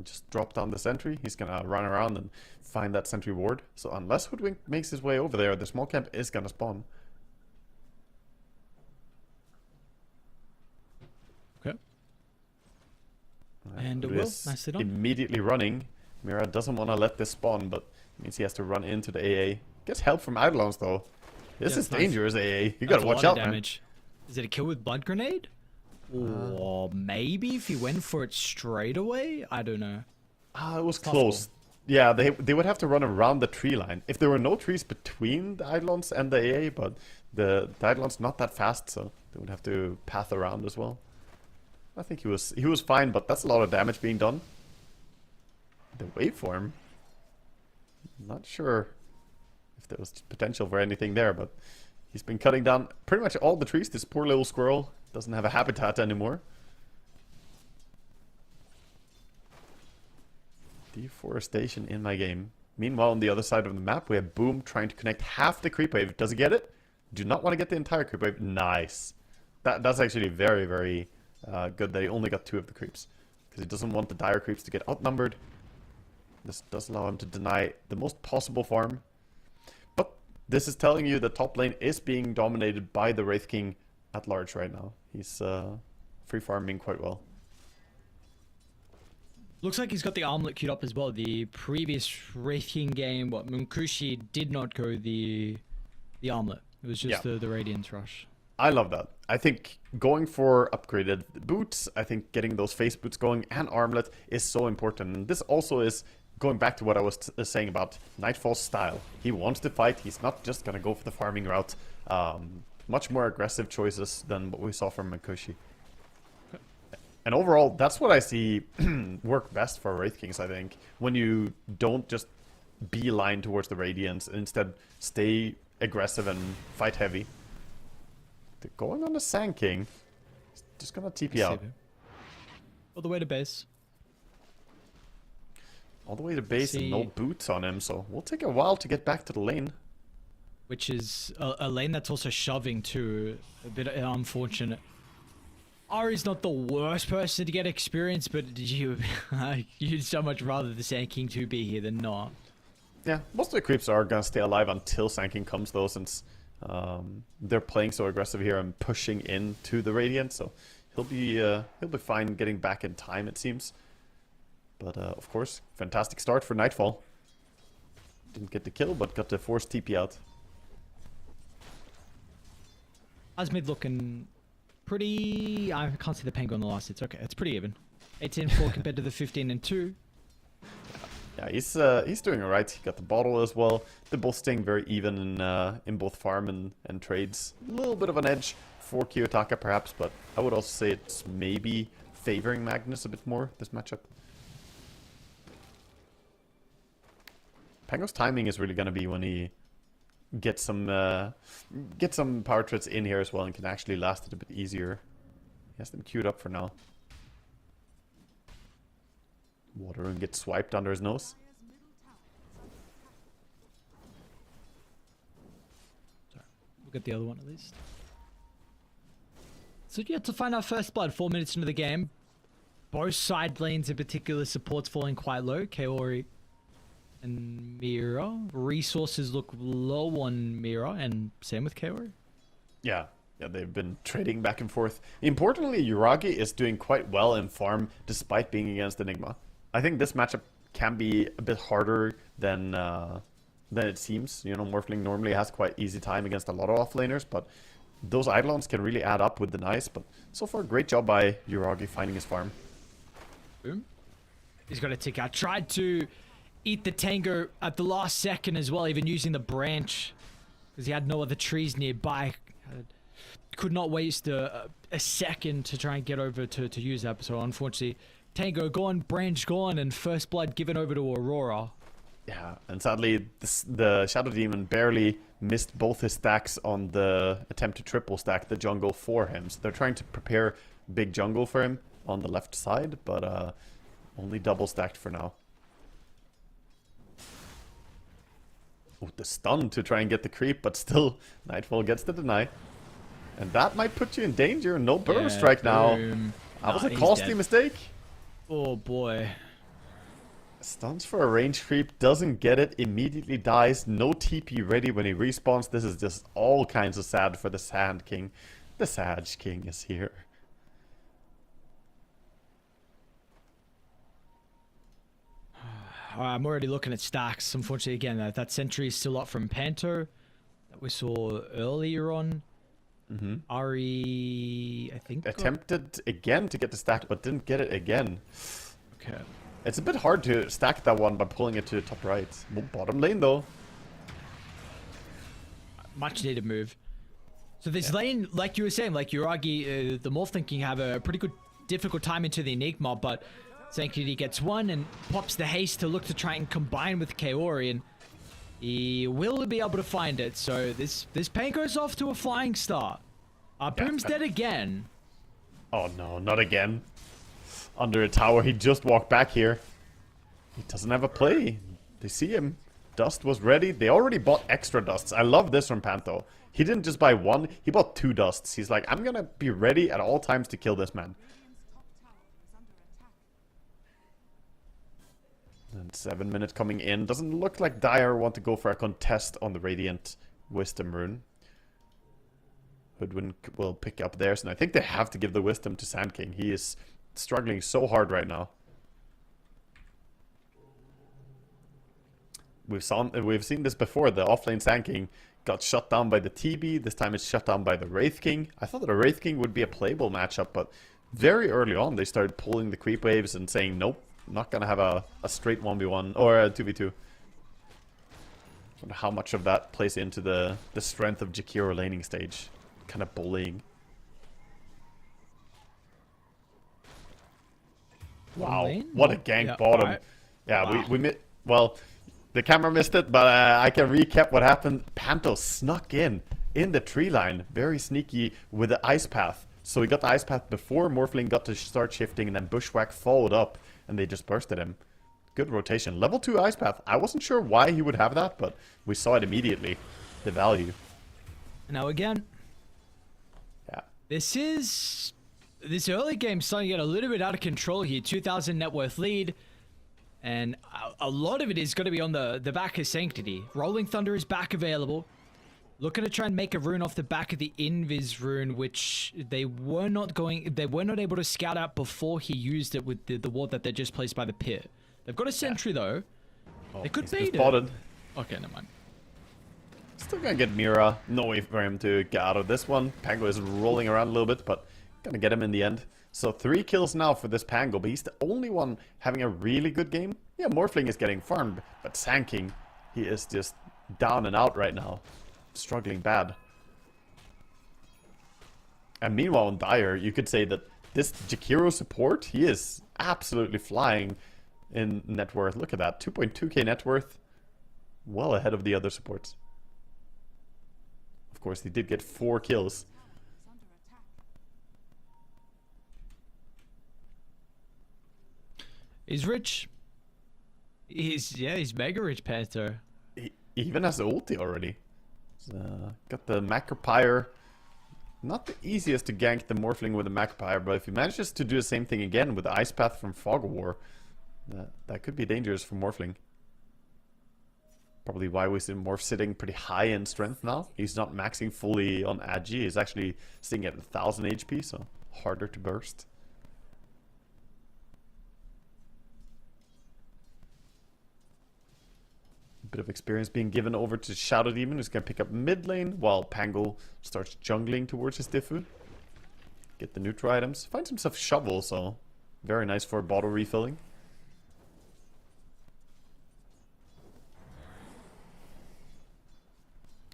Just drop down the sentry. He's gonna run around and find that sentry ward. So unless Hoodwink makes his way over there, the small camp is gonna spawn. Okay. And it will. Nicely done. Immediately running. Mira doesn't want to let this spawn, but it means he has to run into the AA. Gets help from Eidolons though. This is dangerous, AA. You gotta watch out, man. Is it a kill with Blood Grenade? Or maybe if he went for it straight away? I don't know. It was close. Yeah, they would have to run around the tree line. If there were no trees between the Eidolons and the AA, but the Eidolons not that fast, so they would have to path around as well. I think he was fine, but that's a lot of damage being done. The waveform. Not sure if there was potential for anything there, but he's been cutting down pretty much all the trees. This poor little squirrel doesn't have a habitat anymore. Deforestation in my game. Meanwhile, on the other side of the map, we have Boom trying to connect half the creep wave. Does he get it? Do not want to get the entire creep wave. Nice. That's actually very, very good that he only got 2 of the creeps. Because he doesn't want the dire creeps to get outnumbered. This does allow him to deny the most possible farm. But this is telling you the top lane is being dominated by the Wraith King at large right now. He's free farming quite well. Looks like he's got the armlet queued up as well. The previous Wraith King game, Munkushi did not go the armlet. It was just the Radiance Rush. I love that. I think going for upgraded boots, I think getting those face boots going and armlet is so important. And this also is going back to what I was saying about Nightfall's style. He wants to fight. He's not just going to go for the farming route. Much more aggressive choices than what we saw from Munkushi. And overall, that's what I see work best for Wraith Kings, I think. When you don't just beeline towards the Radiance, and instead stay aggressive and fight heavy. They're going on the Sand King. He's just gonna TP out. All the way to base. All the way to base and no boots on him, so we'll take a while to get back to the lane. Which is a lane that's also shoving too. A bit unfortunate. Ari's not the worst person to get experience, but you'd so much rather the Sand King 2 be here than not. Yeah, most of the creeps are gonna stay alive until Sand King comes though, since they're playing so aggressive here and pushing into the Radiant, so he'll be fine getting back in time, it seems. But of course, fantastic start for Nightfall. Didn't get the kill, but got the forced TP out. Asmid looking pretty... I can't see the Pango on the last. It's okay. It's pretty even. 18-4 compared to the 15-2. Yeah, he's doing alright. He got the bottle as well. They're both staying very even in both farm and trades. A little bit of an edge for Kiyotaka perhaps, but I would also say it's maybe favoring Magnus a bit more, this matchup. Pango's timing is really going to be when he gets some power threats in here as well and can actually last it a bit easier. He has them queued up for now. Water and gets swiped under his nose. Sorry, we'll get the other one at least. So yeah, to find our first blood, 4 minutes into the game. Both side lanes in particular, support's falling quite low. Kaori and Mira. Resources look low on Mira, and same with Kaori. Yeah, they've been trading back and forth. Importantly, Yuragi is doing quite well in farm despite being against Enigma. I think this matchup can be a bit harder than it seems. You know, Morphling normally has quite easy time against a lot of offlaners, but those Eidolons can really add up with the nice. But so far, great job by Yuragi finding his farm. Boom. He's got a tick out. Tried to eat the Tango at the last second as well, even using the branch. Because he had no other trees nearby. Could not waste a second to try and get over to use that. So unfortunately, Tango gone, branch gone, and first blood given over to Aurora. Yeah, and sadly, the Shadow Demon barely missed both his stacks on the attempt to triple stack the jungle for him. So they're trying to prepare big jungle for him on the left side, but only double stacked for now. Oh, the stun to try and get the creep, but still, Nightfall gets the deny. And that might put you in danger. No burrow strike now. That was a costly mistake. Oh boy. Stuns for a range creep, doesn't get it, immediately dies, no TP ready when he respawns. This is just all kinds of sad for the Sand King. The Sag King is here. I'm already looking at stacks. Unfortunately, again, that sentry is still up from Panto that we saw earlier on. Ari, I think, attempted again to get the stack, but didn't get it again. Okay. It's a bit hard to stack that one by pulling it to the top right. Well, bottom lane, though. Much needed move. So this lane, like you were saying, like Uragi, the Morphling King have a pretty good, difficult time into the Enigma, but Sanctity gets one and pops the haste to look to try and combine with Kaori, and he will be able to find it. So this paint goes off to a flying start. Boom's dead again. Oh no, not again. Under a tower, he just walked back here. He doesn't have a play. They see him. Dust was ready. They already bought extra dusts. I love this from Panto. He didn't just buy one, he bought 2 dusts. He's like, I'm gonna be ready at all times to kill this man. And 7 minutes coming in. Doesn't look like Dire want to go for a contest on the Radiant Wisdom rune. Hoodwin will pick up theirs, and I think they have to give the Wisdom to Sand King. He is struggling so hard right now. We've seen this before. The offlane Sand King got shut down by the TB. This time it's shut down by the Wraith King. I thought that a Wraith King would be a playable matchup, but very early on they started pulling the creep waves and saying, nope, not gonna have a straight 1v1 or a 2v2. Wonder how much of that plays into the strength of Jakiro laning stage. Kind of bullying. Wow, what a gank bottom. Right. Yeah, wow. Well, the camera missed it, but I can recap what happened. Panto snuck in the tree line, very sneaky with the ice path. So he got the ice path before Morphling got to start shifting, and then Bushwhack followed up, and they just bursted him. Good rotation. Level 2 ice path. I wasn't sure why he would have that, but we saw it immediately. The value. Now again. Yeah. This early game starting to get a little bit out of control here. 2,000 net worth lead. And a lot of it is going to be on the back of Sanctity. Rolling Thunder is back available. Looking to try and make a rune off the back of the Invis rune, which they were not able to scout out before he used it with the ward that they just placed by the pit. They've got a sentry though. They could bait it. Spotted. Okay, never mind. Still gonna get Mira. No way for him to get out of this one. Pango is rolling around a little bit, but gonna get him in the end. So 3 kills now for this Pango, but he's the only one having a really good game. Yeah, Morphling is getting farmed, but Sand King, he is just down and out right now. Struggling bad. And meanwhile on Dire, you could say that this Jakiro support, he is absolutely flying in net worth. Look at that, 2.2k net worth. Well ahead of the other supports. Of course, he did get 4 kills. He's rich. He's mega rich, Panther. He even has the ulti already. Got the Macropire. Not the easiest to gank the Morphling with the Macropire, but if he manages to do the same thing again with the Ice Path from Fog of War, that could be dangerous for Morphling. Probably why we see Morph sitting pretty high in strength now. He's not maxing fully on Agi. He's actually sitting at 1000 HP, so harder to burst. Bit of experience being given over to Shadow Demon, who's going to pick up mid lane while Pango starts jungling towards his Diffu. Get the neutral items. Finds himself Shovel, so very nice for bottle refilling.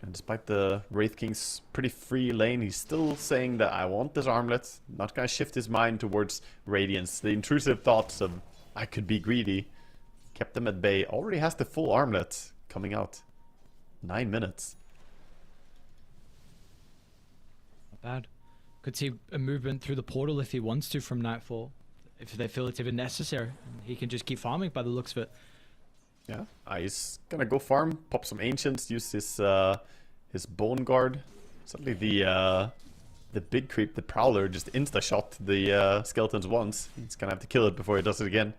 And despite the Wraith King's pretty free lane, he's still saying that I want this armlet. Not gonna shift his mind towards Radiance. The intrusive thoughts of I could be greedy kept him at bay. Already has the full armlet coming out. 9 minutes. Not bad. Could see a movement through the portal if he wants to from Nightfall. If they feel it's even necessary. And he can just keep farming by the looks of it. Yeah, he's gonna go farm, pop some Ancients, use his Bone Guard. Suddenly the big creep, the Prowler, just insta-shot the Skeletons once. He's gonna have to kill it before he does it again.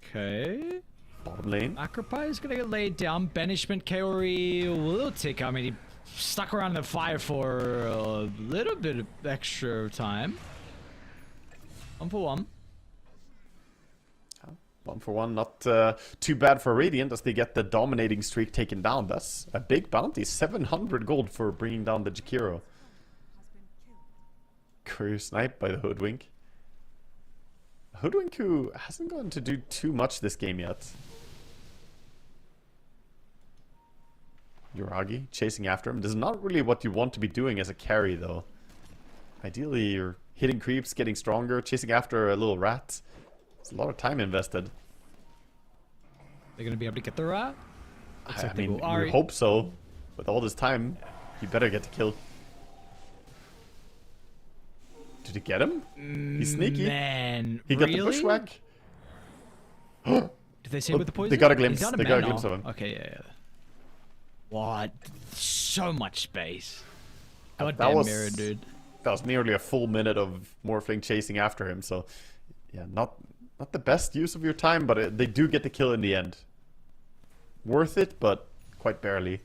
Okay. Bottom lane. Acropi is gonna get laid down. Banishment Kaori will take. I mean, he stuck around in the fire for a little bit of extra time. 1 for 1. 1 for 1, not too bad for Radiant as they get the dominating streak taken down. That's a big bounty, 700 gold for bringing down the Jakiro. Career snipe by the Hoodwink. Hoodwink who hasn't gotten to do too much this game yet. Yuragi chasing after him. This is not really what you want to be doing as a carry though. Ideally you're hitting creeps, getting stronger, chasing after a little rat. It's a lot of time invested. They're gonna be able to get the rat? I mean, you hope so. With all this time, you better get the kill. Did he get him? He's sneaky. Man, he got the bushwhack. Did they see him with the poison? They got a glimpse. He's not They got a glimpse now. of him. Okay, yeah. What? So much space. That Goddamn was mirror, dude. That was nearly a full minute of Morphling chasing after him. So, yeah, not the best use of your time, but they do get the kill in the end. Worth it, but quite barely.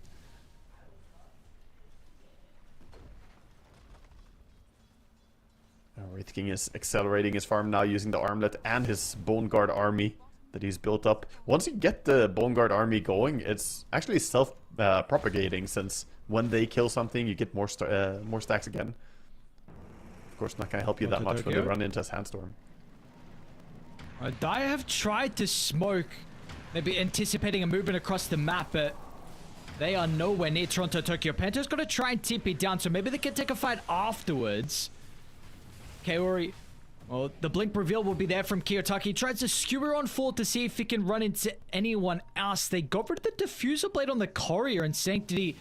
Wraith King is accelerating his farm now using the armlet and his Bone Guard army that he's built up. Once you get the Bone Guard army going, it's actually self-propagating, since when they kill something, you get more stacks again. Of course, not gonna help you that much when they run into a sandstorm. I have tried to smoke, maybe anticipating a movement across the map, but they are nowhere near Toronto Tokyo. Panta's gonna try and TP down, so maybe they can take a fight afterwards. Kaori, well, the blink reveal will be there from Kiyotaki. Tries to skewer on forward to see if he can run into anyone else. They got rid of the diffuser blade on the courier and Sanctity.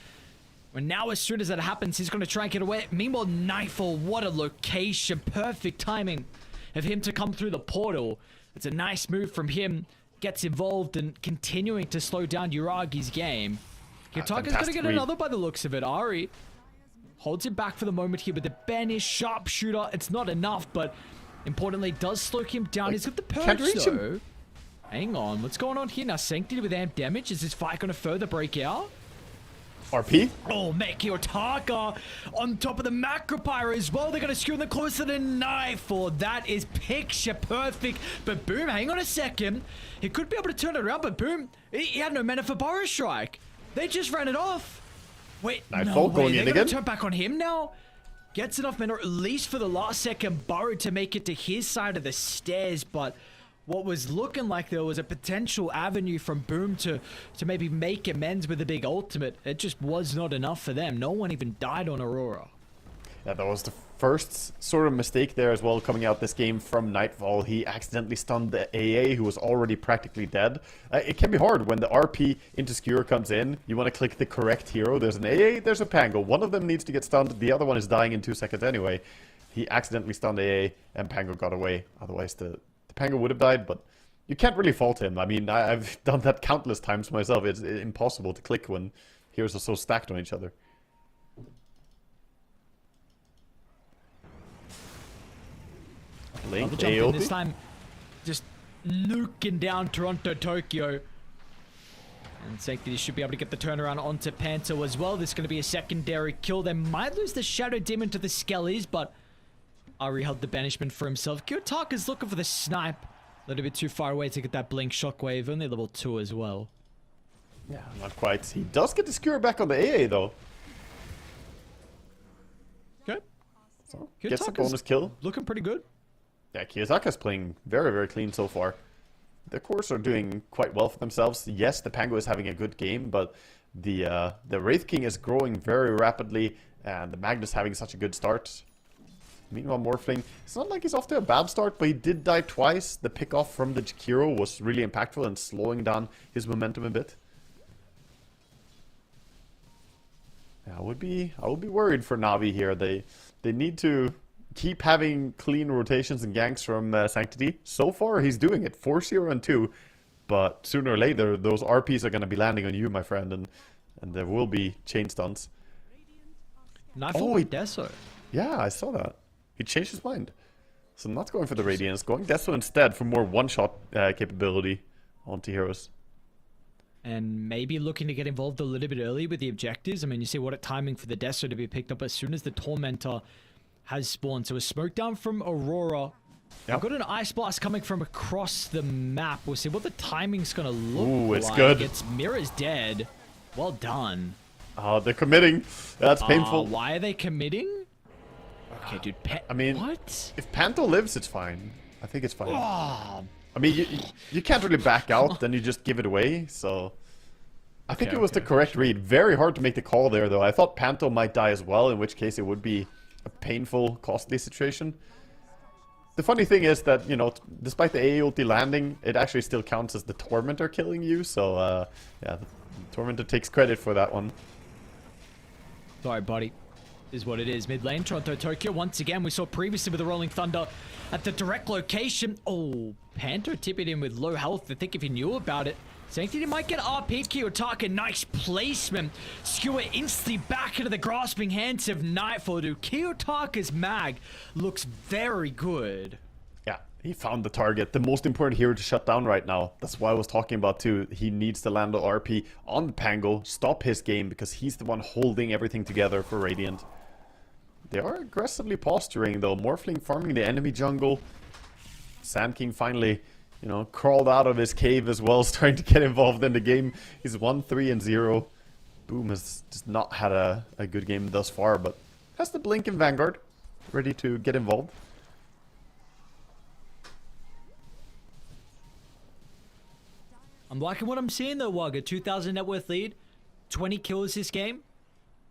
Well, now as soon as that happens, he's going to try and get away. Meanwhile, Nightfall, what a location. Perfect timing of him to come through the portal. It's a nice move from him. Gets involved and continuing to slow down Yuragi's game. Kiyotaka's going to get another by the looks of it. Ari holds him back for the moment here with the banish sharpshooter. It's not enough, but importantly, does slow him down. He's got the purge though. Hang on, what's going on here now? Sanctity with amp damage. Is this fight going to further break out? RP? Oh, man, Kiyotaka on top of the Macropyre as well. They're going to skew them closer to Nightfall. That is picture perfect. But Boom, hang on a second. He could be able to turn it around, but Boom, he had no mana for Burrow Strike. They just ran it off. Wait, Nightfall no going way. in They're again? going to turn back on him now? Gets enough mana, at least for the last second, Burrow to make it to his side of the stairs, but what was looking like there was a potential avenue from Boom to maybe make amends with a big ultimate. It just was not enough for them. No one even died on Aurora. Yeah, that was the first sort of mistake there as well coming out this game from Nightfall. He accidentally stunned the AA who was already practically dead. It can be hard when the RP into Skewer comes in. You want to click the correct hero. There's an AA, there's a Pango. One of them needs to get stunned. The other one is dying in 2 seconds anyway. He accidentally stunned AA and Pango got away. Otherwise the Pango would have died, but you can't really fault him. I mean, I've done that countless times myself. It's impossible to click when heroes are so stacked on each other. Link, AOP. This time, just nuking down Toronto Tokyo. And Sanctity should be able to get the turnaround onto Panto as well. This is going to be a secondary kill. They might lose the Shadow Demon to the Skellies, but Ari held the banishment for himself. Kiyotaka's looking for the snipe. A little bit too far away to get that blink shockwave. Only level 2 as well. Yeah, not quite. He does get the skewer back on the AA though. Okay. So, gets a bonus kill. Looking pretty good. Yeah, Kiyotaka's playing very, very clean so far. The cores are doing quite well for themselves. Yes, the Pango is having a good game, but The Wraith King is growing very rapidly, and the Magnus having such a good start. Meanwhile, Morphling, it's not like he's off to a bad start, but he did die twice. The pick off from the Jakiro was really impactful and slowing down his momentum a bit. Yeah, I would be worried for Navi here. They need to keep having clean rotations and ganks from Sanctity. So far, he's doing it. 4-0 and 2. But sooner or later, those RPs are going to be landing on you, my friend, and there will be chain stuns. Nightfall with Deso. Yeah, I saw that. He changed his mind. So not going for the Radiance, going Deso instead for more one-shot capability onto heroes. And maybe looking to get involved a little bit early with the objectives. I mean, you see what a timing for the Deso to be picked up as soon as the Tormentor has spawned. So a smoke down from Aurora. Yep. I've got an Ice Blast coming from across the map. We'll see what the timing's going to look Ooh, it's like. good. It's Mira's dead. Well done. Oh, they're committing. That's painful. Why are they committing? Okay, dude. I mean, what? If Panto lives, it's fine. I think it's fine. Oh. I mean, you can't really back out, then you just give it away, so... I think it was the correct read. Very hard to make the call there, though. I thought Panto might die as well, in which case it would be a painful, costly situation. The funny thing is that, you know, despite the AA ulti landing, it actually still counts as the Tormentor killing you, so, yeah, the Tormentor takes credit for that one. Sorry, buddy. Is what it is. Mid lane, Toronto, Tokyo. Once again, we saw previously with the Rolling Thunder at the direct location. Oh, Panther tipping in with low health. I think if he knew about it, Sanctity might get RP'd. Kiyotaka, nice placement. Skewer instantly back into the grasping hands of Nightfall, dude. Kiyotaka's mag looks very good. Yeah, he found the target. The most important hero to shut down right now. That's why I was talking about too. He needs to land the RP on the Pango, stop his game, because he's the one holding everything together for Radiant. They are aggressively posturing though. Morphling farming the enemy jungle. Sand King finally, you know, crawled out of his cave as well, starting to get involved in the game. He's 1-3-0. Boom has just not had a good game thus far, but has the Blink in Vanguard, ready to get involved. I'm liking what I'm seeing though, Wagga. 2,000 net worth lead, 20 kills this game.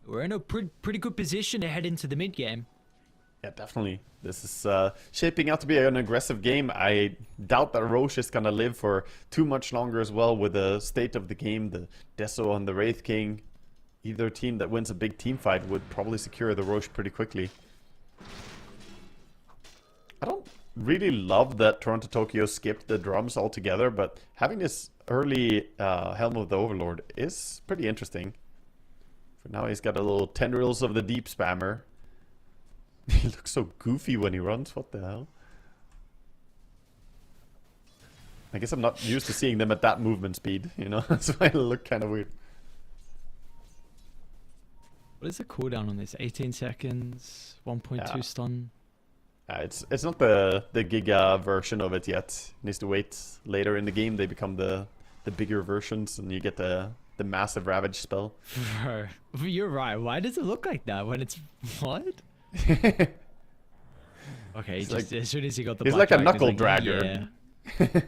We're in a pretty good position to head into the mid game. Yeah, definitely. This is shaping out to be an aggressive game. I doubt that Roche is going to live for too much longer as well with the state of the game. The Deso and the Wraith King. Either team that wins a big team fight would probably secure the Roche pretty quickly. I don't really love that Toronto Tokyo skipped the drums altogether, but having this early Helm of the Overlord is pretty interesting. For now, he's got a little Tendrils of the Deep spammer. He looks so goofy when he runs. What the hell? I guess I'm not used to seeing them at that movement speed, you know? That's why they look kind of weird. What is the cooldown on this? 18 seconds, 1.2 stun. It's not the Giga version of it yet. Needs to wait later in the game. They become the bigger versions, and you get the massive Ravage spell. Bro, you're right. Why does it look like that when it's what? Okay, just like, as soon as he got the he's black like a dragon, knuckle dragger. Yeah.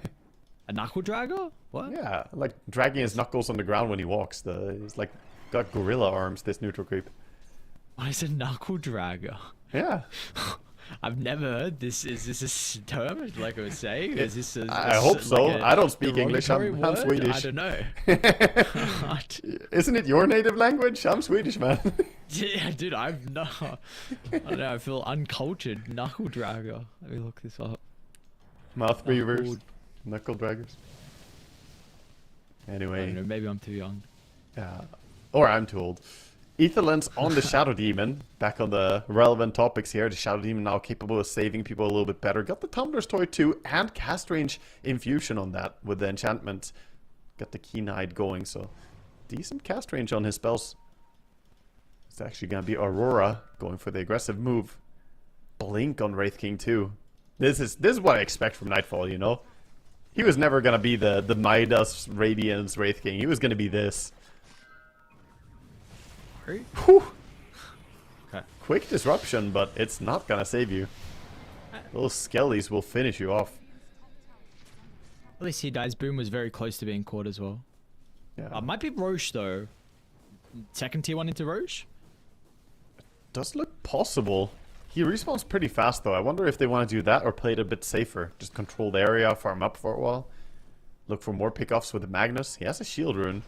A knuckle dragger? What? Yeah, like dragging his knuckles on the ground when he walks. He's like got gorilla arms, this neutral creep. What is a knuckle dragger? Yeah. I've never heard this. Is this a term, like I was saying? Is this I hope so. Like I don't speak English. I'm Swedish. I don't know. Isn't it your native language? I'm Swedish, man. Yeah, dude, I don't know. I feel uncultured. Knuckle dragger. Let me look this up. Mouth breathers. Knuckle draggers. Anyway. I don't know, maybe I'm too young. Or I'm too old. Etherlens on the Shadow Demon. Back on the relevant topics here. The Shadow Demon now capable of saving people a little bit better. Got the Tumbler's Toy too, and cast range infusion on that with the enchantment. Got the Keen-Eyed going, so decent cast range on his spells. It's actually going to be Aurora going for the aggressive move. Blink on Wraith King too. This is what I expect from Nightfall, you know? He was never going to be the Midas Radiance Wraith King. He was going to be this. Whew. Okay. Quick disruption, but it's not gonna save you. Those skellies will finish you off. At least he dies. Boom was very close to being caught as well. Yeah. Might be Roche though. second tier 1 into Roche? Does look possible. He respawns pretty fast though. I wonder if they want to do that or play it a bit safer. Just control the area, farm up for a while. Look for more pickoffs with the Magnus. He has a shield rune.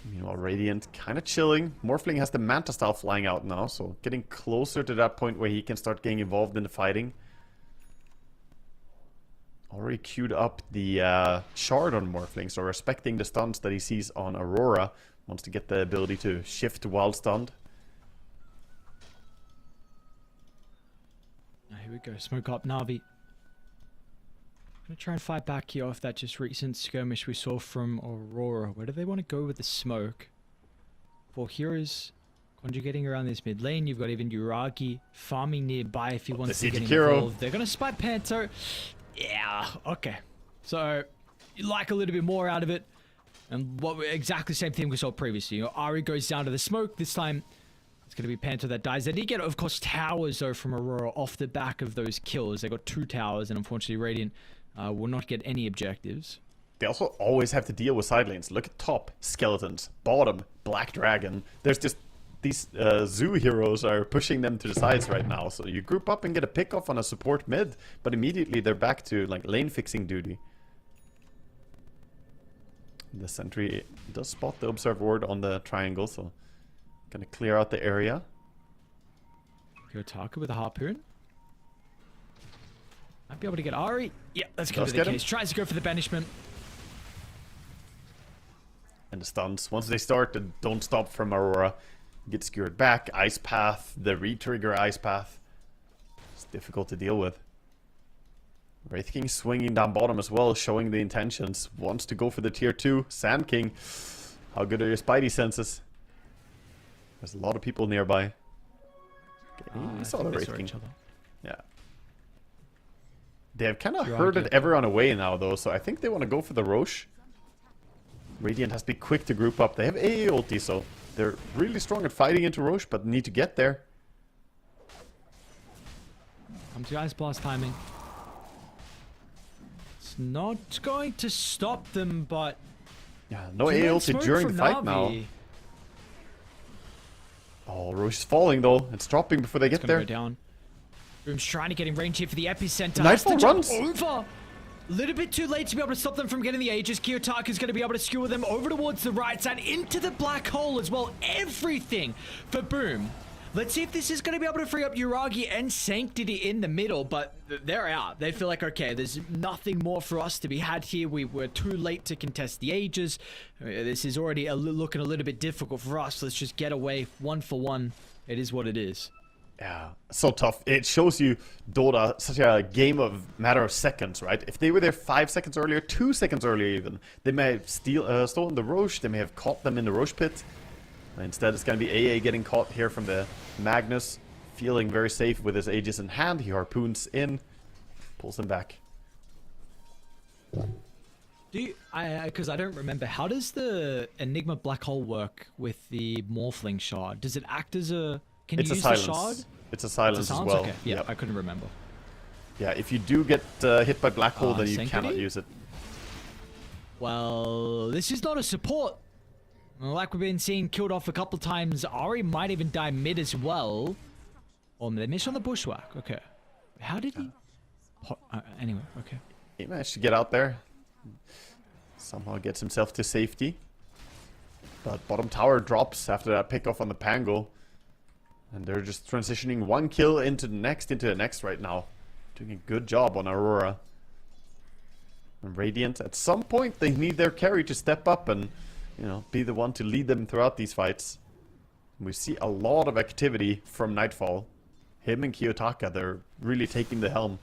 Meanwhile, Radiant kind of chilling. Morphling has the Manta style flying out now, so getting closer to that point where he can start getting involved in the fighting. Already queued up the shard on Morphling, so respecting the stuns that he sees on Aurora. Wants to get the ability to shift while stunned. Here we go. Smoke up Navi. Gonna try and fight back here off that just recent skirmish we saw from Aurora. Where do they want to go with the smoke? 4 heroes conjugating around this mid lane. You've got even Uragi farming nearby if he wants to get involved. They're gonna spike Panto. Yeah, okay. So you like a little bit more out of it. And exactly the same thing we saw previously. You know, Ari goes down to the smoke. This time it's going to be Panto that dies. They did get, of course, towers though from Aurora off the back of those kills. They got 2 towers, and unfortunately Radiant will not get any objectives. They also always have to deal with side lanes. Look at top, Skeletons. Bottom, Black Dragon. There's just these zoo heroes are pushing them to the sides right now. So you group up and get a pick off on a support mid, but immediately they're back to like lane fixing duty. The sentry does spot the observe ward on the triangle, so gonna clear out the area. Yotaka with a harpoon. Might be able to get Ari. Yeah, that's gonna be the case. Tries to go for the banishment. And the stuns. Once they start, they don't stop from Aurora. Get skewered back. Ice Path. The re-trigger Ice Path. It's difficult to deal with. Wraith King swinging down bottom as well, showing the intentions. Wants to go for the tier 2. Sand King. How good are your spidey senses? There's a lot of people nearby. Okay, he saw the Wraith King. Yeah. They have kind of herded everyone away now though, so I think they want to go for the Roche. Radiant has to be quick to group up. They have AA ulti, so they're really strong at fighting into Roche, but need to get there. Come to Ice Blast timing. It's not going to stop them, but... Yeah, no AA ulti during the fight now. Oh, Roche is falling though. It's dropping before they get there. Go down. Boom's trying to get in range here for the epicenter. Nightfall runs over. A little bit too late to be able to stop them from getting the Aegis. Kiyotaka is going to be able to skewer them over towards the right side into the black hole as well. Everything for Boom. Let's see if this is going to be able to free up Uragi and Sanctity in the middle, but they're out. They feel like, okay, there's nothing more for us to be had here. We were too late to contest the Aegis. This is already looking a little bit difficult for us. Let's just get away 1 for 1. It is what it is. Yeah, so tough. It shows you Dota, such a game of matter of seconds, right? If they were there 5 seconds earlier, 2 seconds earlier even, they may have stolen the Roche, they may have caught them in the Roche pit. Instead, it's going to be AA getting caught here from the Magnus, feeling very safe with his Aegis in hand. He harpoons in, pulls him back. Because I don't remember, how does the Enigma Black Hole work with the Morphling Shard? Does it act as a... Can you use the shard? It's a silence as well. Okay. Yeah, yep. I couldn't remember. Yeah, if you do get hit by Black Hole, then you cannot use it. Well, this is not a support. Like we've been seeing killed off a couple times. Ari might even die mid as well. Oh, they missed on the bushwhack. Okay. How did he... anyway, okay. He managed to get out there. Somehow gets himself to safety. But bottom tower drops after that pick off on the Pango. And they're just transitioning 1 kill into the next right now. Doing a good job on Aurora. And Radiant, at some point, they need their carry to step up and, you know, be the one to lead them throughout these fights. We see a lot of activity from Nightfall. Him and Kiyotaka, they're really taking the helm.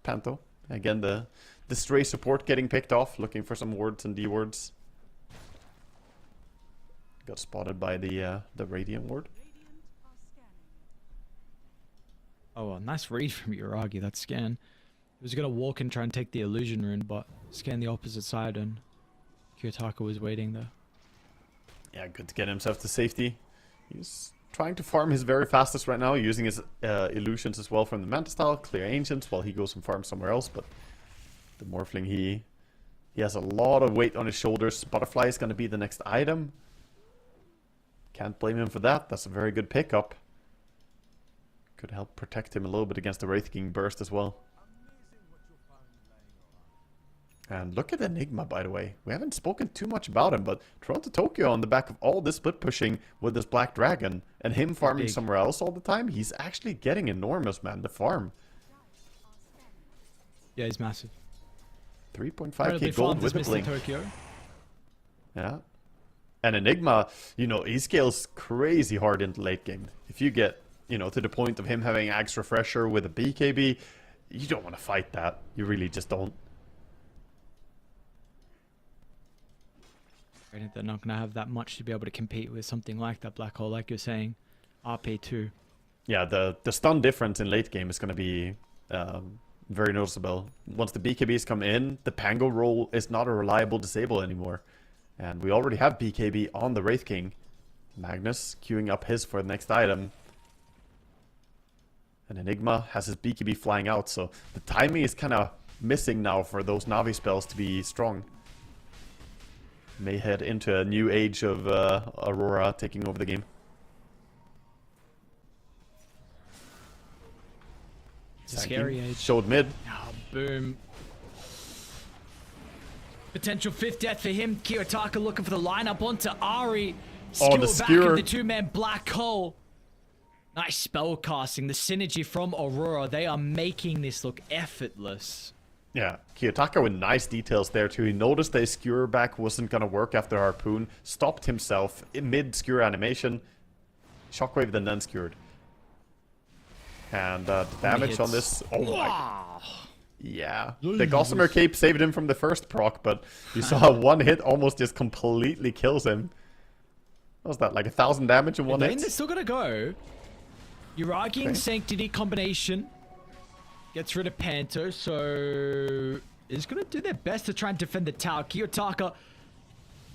Panto, again, the stray support getting picked off, looking for some wards and D-wards. Got spotted by the Radiant ward. Oh, a nice read from Uragi, that scan. He was going to walk and try and take the illusion rune, but scan the opposite side, and Kiyotaka was waiting there. Yeah, good to get himself to safety. He's trying to farm his very fastest right now, using his illusions as well from the Manta style, clear Ancients, while he goes and farms somewhere else, but The Morphling, he has a lot of weight on his shoulders. Butterfly is going to be the next item. Can't blame him for that. That's a very good pickup. Could help protect him a little bit against the Wraith King burst as well. And look at Enigma, by the way. We haven't spoken too much about him, but Toronto Tokyo, on the back of all this split pushing with this Black Dragon and him farming somewhere else all the time, he's actually getting enormous, man, the farm. Yeah, he's massive. 3.5k gold with the blink. Tokyo. Yeah. And Enigma, you know, he scales crazy hard into late game. If you get, you know, to the point of him having Axe Refresher with a BKB, you don't want to fight that. You really just don't. They're not going to have that much to be able to compete with something like that Black Hole, like you're saying. RP2. Yeah, the stun difference in late game is going to be very noticeable. Once the BKBs come in, the Pango roll is not a reliable disable anymore. And we already have BKB on the Wraith King. Magnus queuing up his for the next item. And Enigma has his BKB flying out, so the timing is kind of missing now for those Navi spells to be strong. May head into a new age of Aurora taking over the game. It's a scary age. Showed mid. Oh, boom. Potential 5th death for him. Kiyotaka looking for the lineup onto Ari. Oh, the back skewer. of the two-man Black Hole. Nice spell casting. The synergy from Aurora. They are making this look effortless. Yeah, Kiyotaka with nice details there too. He noticed that his skewer back wasn't going to work after Harpoon. Stopped himself in mid-skewer animation. Shockwave then skewered. And the damage on this... Oh my god. Yeah. The Gossamer Cape saved him from the first proc, but you saw one hit almost just completely kills him. What was that, like 1,000 damage in one hit? They're still going to go. Uragi and Sanctity combination. Gets rid of Panto, so is going to do their best to try and defend the tower. Kiyotaka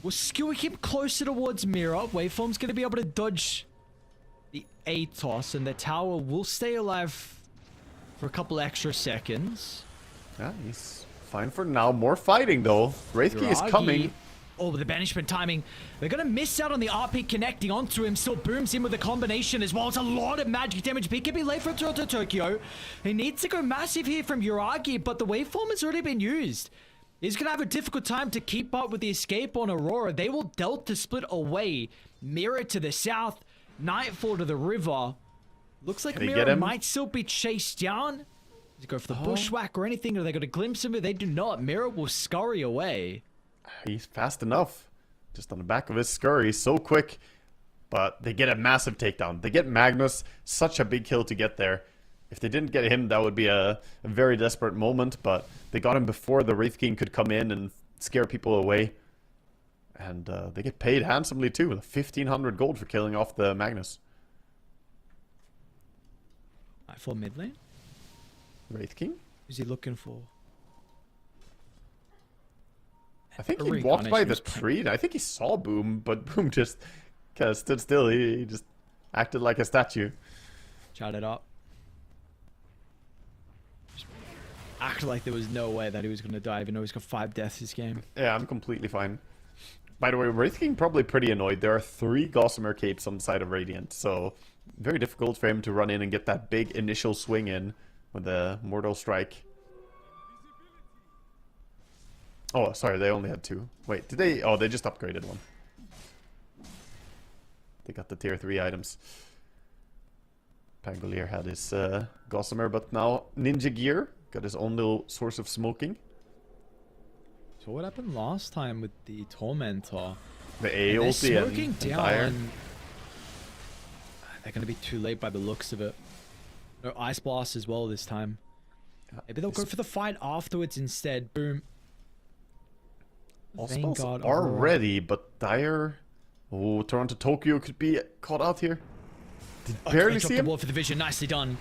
will skewer him closer towards Mira. Waveform's going to be able to dodge the A toss, and the tower will stay alive for a couple extra seconds. Yeah, he's fine for now. More fighting though. Wraithkey is coming. Oh, the banishment timing. They're going to miss out on the RP connecting onto him. Still booms in with the combination as well. It's a lot of magic damage. BKB late from Toronto Tokyo. He needs to go massive here from Uragi, but the waveform has already been used. He's going to have a difficult time to keep up with the escape on Aurora. They will Delta split away. Mirror to the south. Nightfall to the river. Looks like Mirror might still be chased down. Does he go for the bushwhack or anything? Or they got a glimpse of it? They do not. Mirror will scurry away. He's fast enough. Just on the back of his scurry, so quick. But they get a massive takedown. They get Magnus, such a big kill to get there. If they didn't get him, that would be a very desperate moment. But they got him before the Wraith King could come in and scare people away. And they get paid handsomely too. 1,500 gold for killing off the Magnus. For mid lane? Wraith King? Who's he looking for? I think he walked by the tree. I think he saw Boom, but Boom just kind of stood still. He just acted like a statue. Chatted up. Just acted like there was no way that he was going to die, even though he's got 5 deaths this game. Yeah, I'm completely fine. By the way, Wraith King probably pretty annoyed. There are 3 Gossamer Capes on the side of Radiant, so very difficult for him to run in and get that big initial swing in with the Mortal Strike. Oh, sorry, they only had 2. Wait, did they? Oh, they just upgraded one. They got the tier 3 items. Pangolier had his Gossamer, but now Ninja Gear got his own little source of smoking. So what happened last time with the Tormentor? The A ulti and smoking down. They're going to be too late by the looks of it. No Ice Blast as well this time. Maybe they'll go for the fight afterwards instead. Boom. All spells are ready, but Dire... Oh, Toronto Tokyo could be caught out here. Barely see him. The wall for the vision. Nicely done.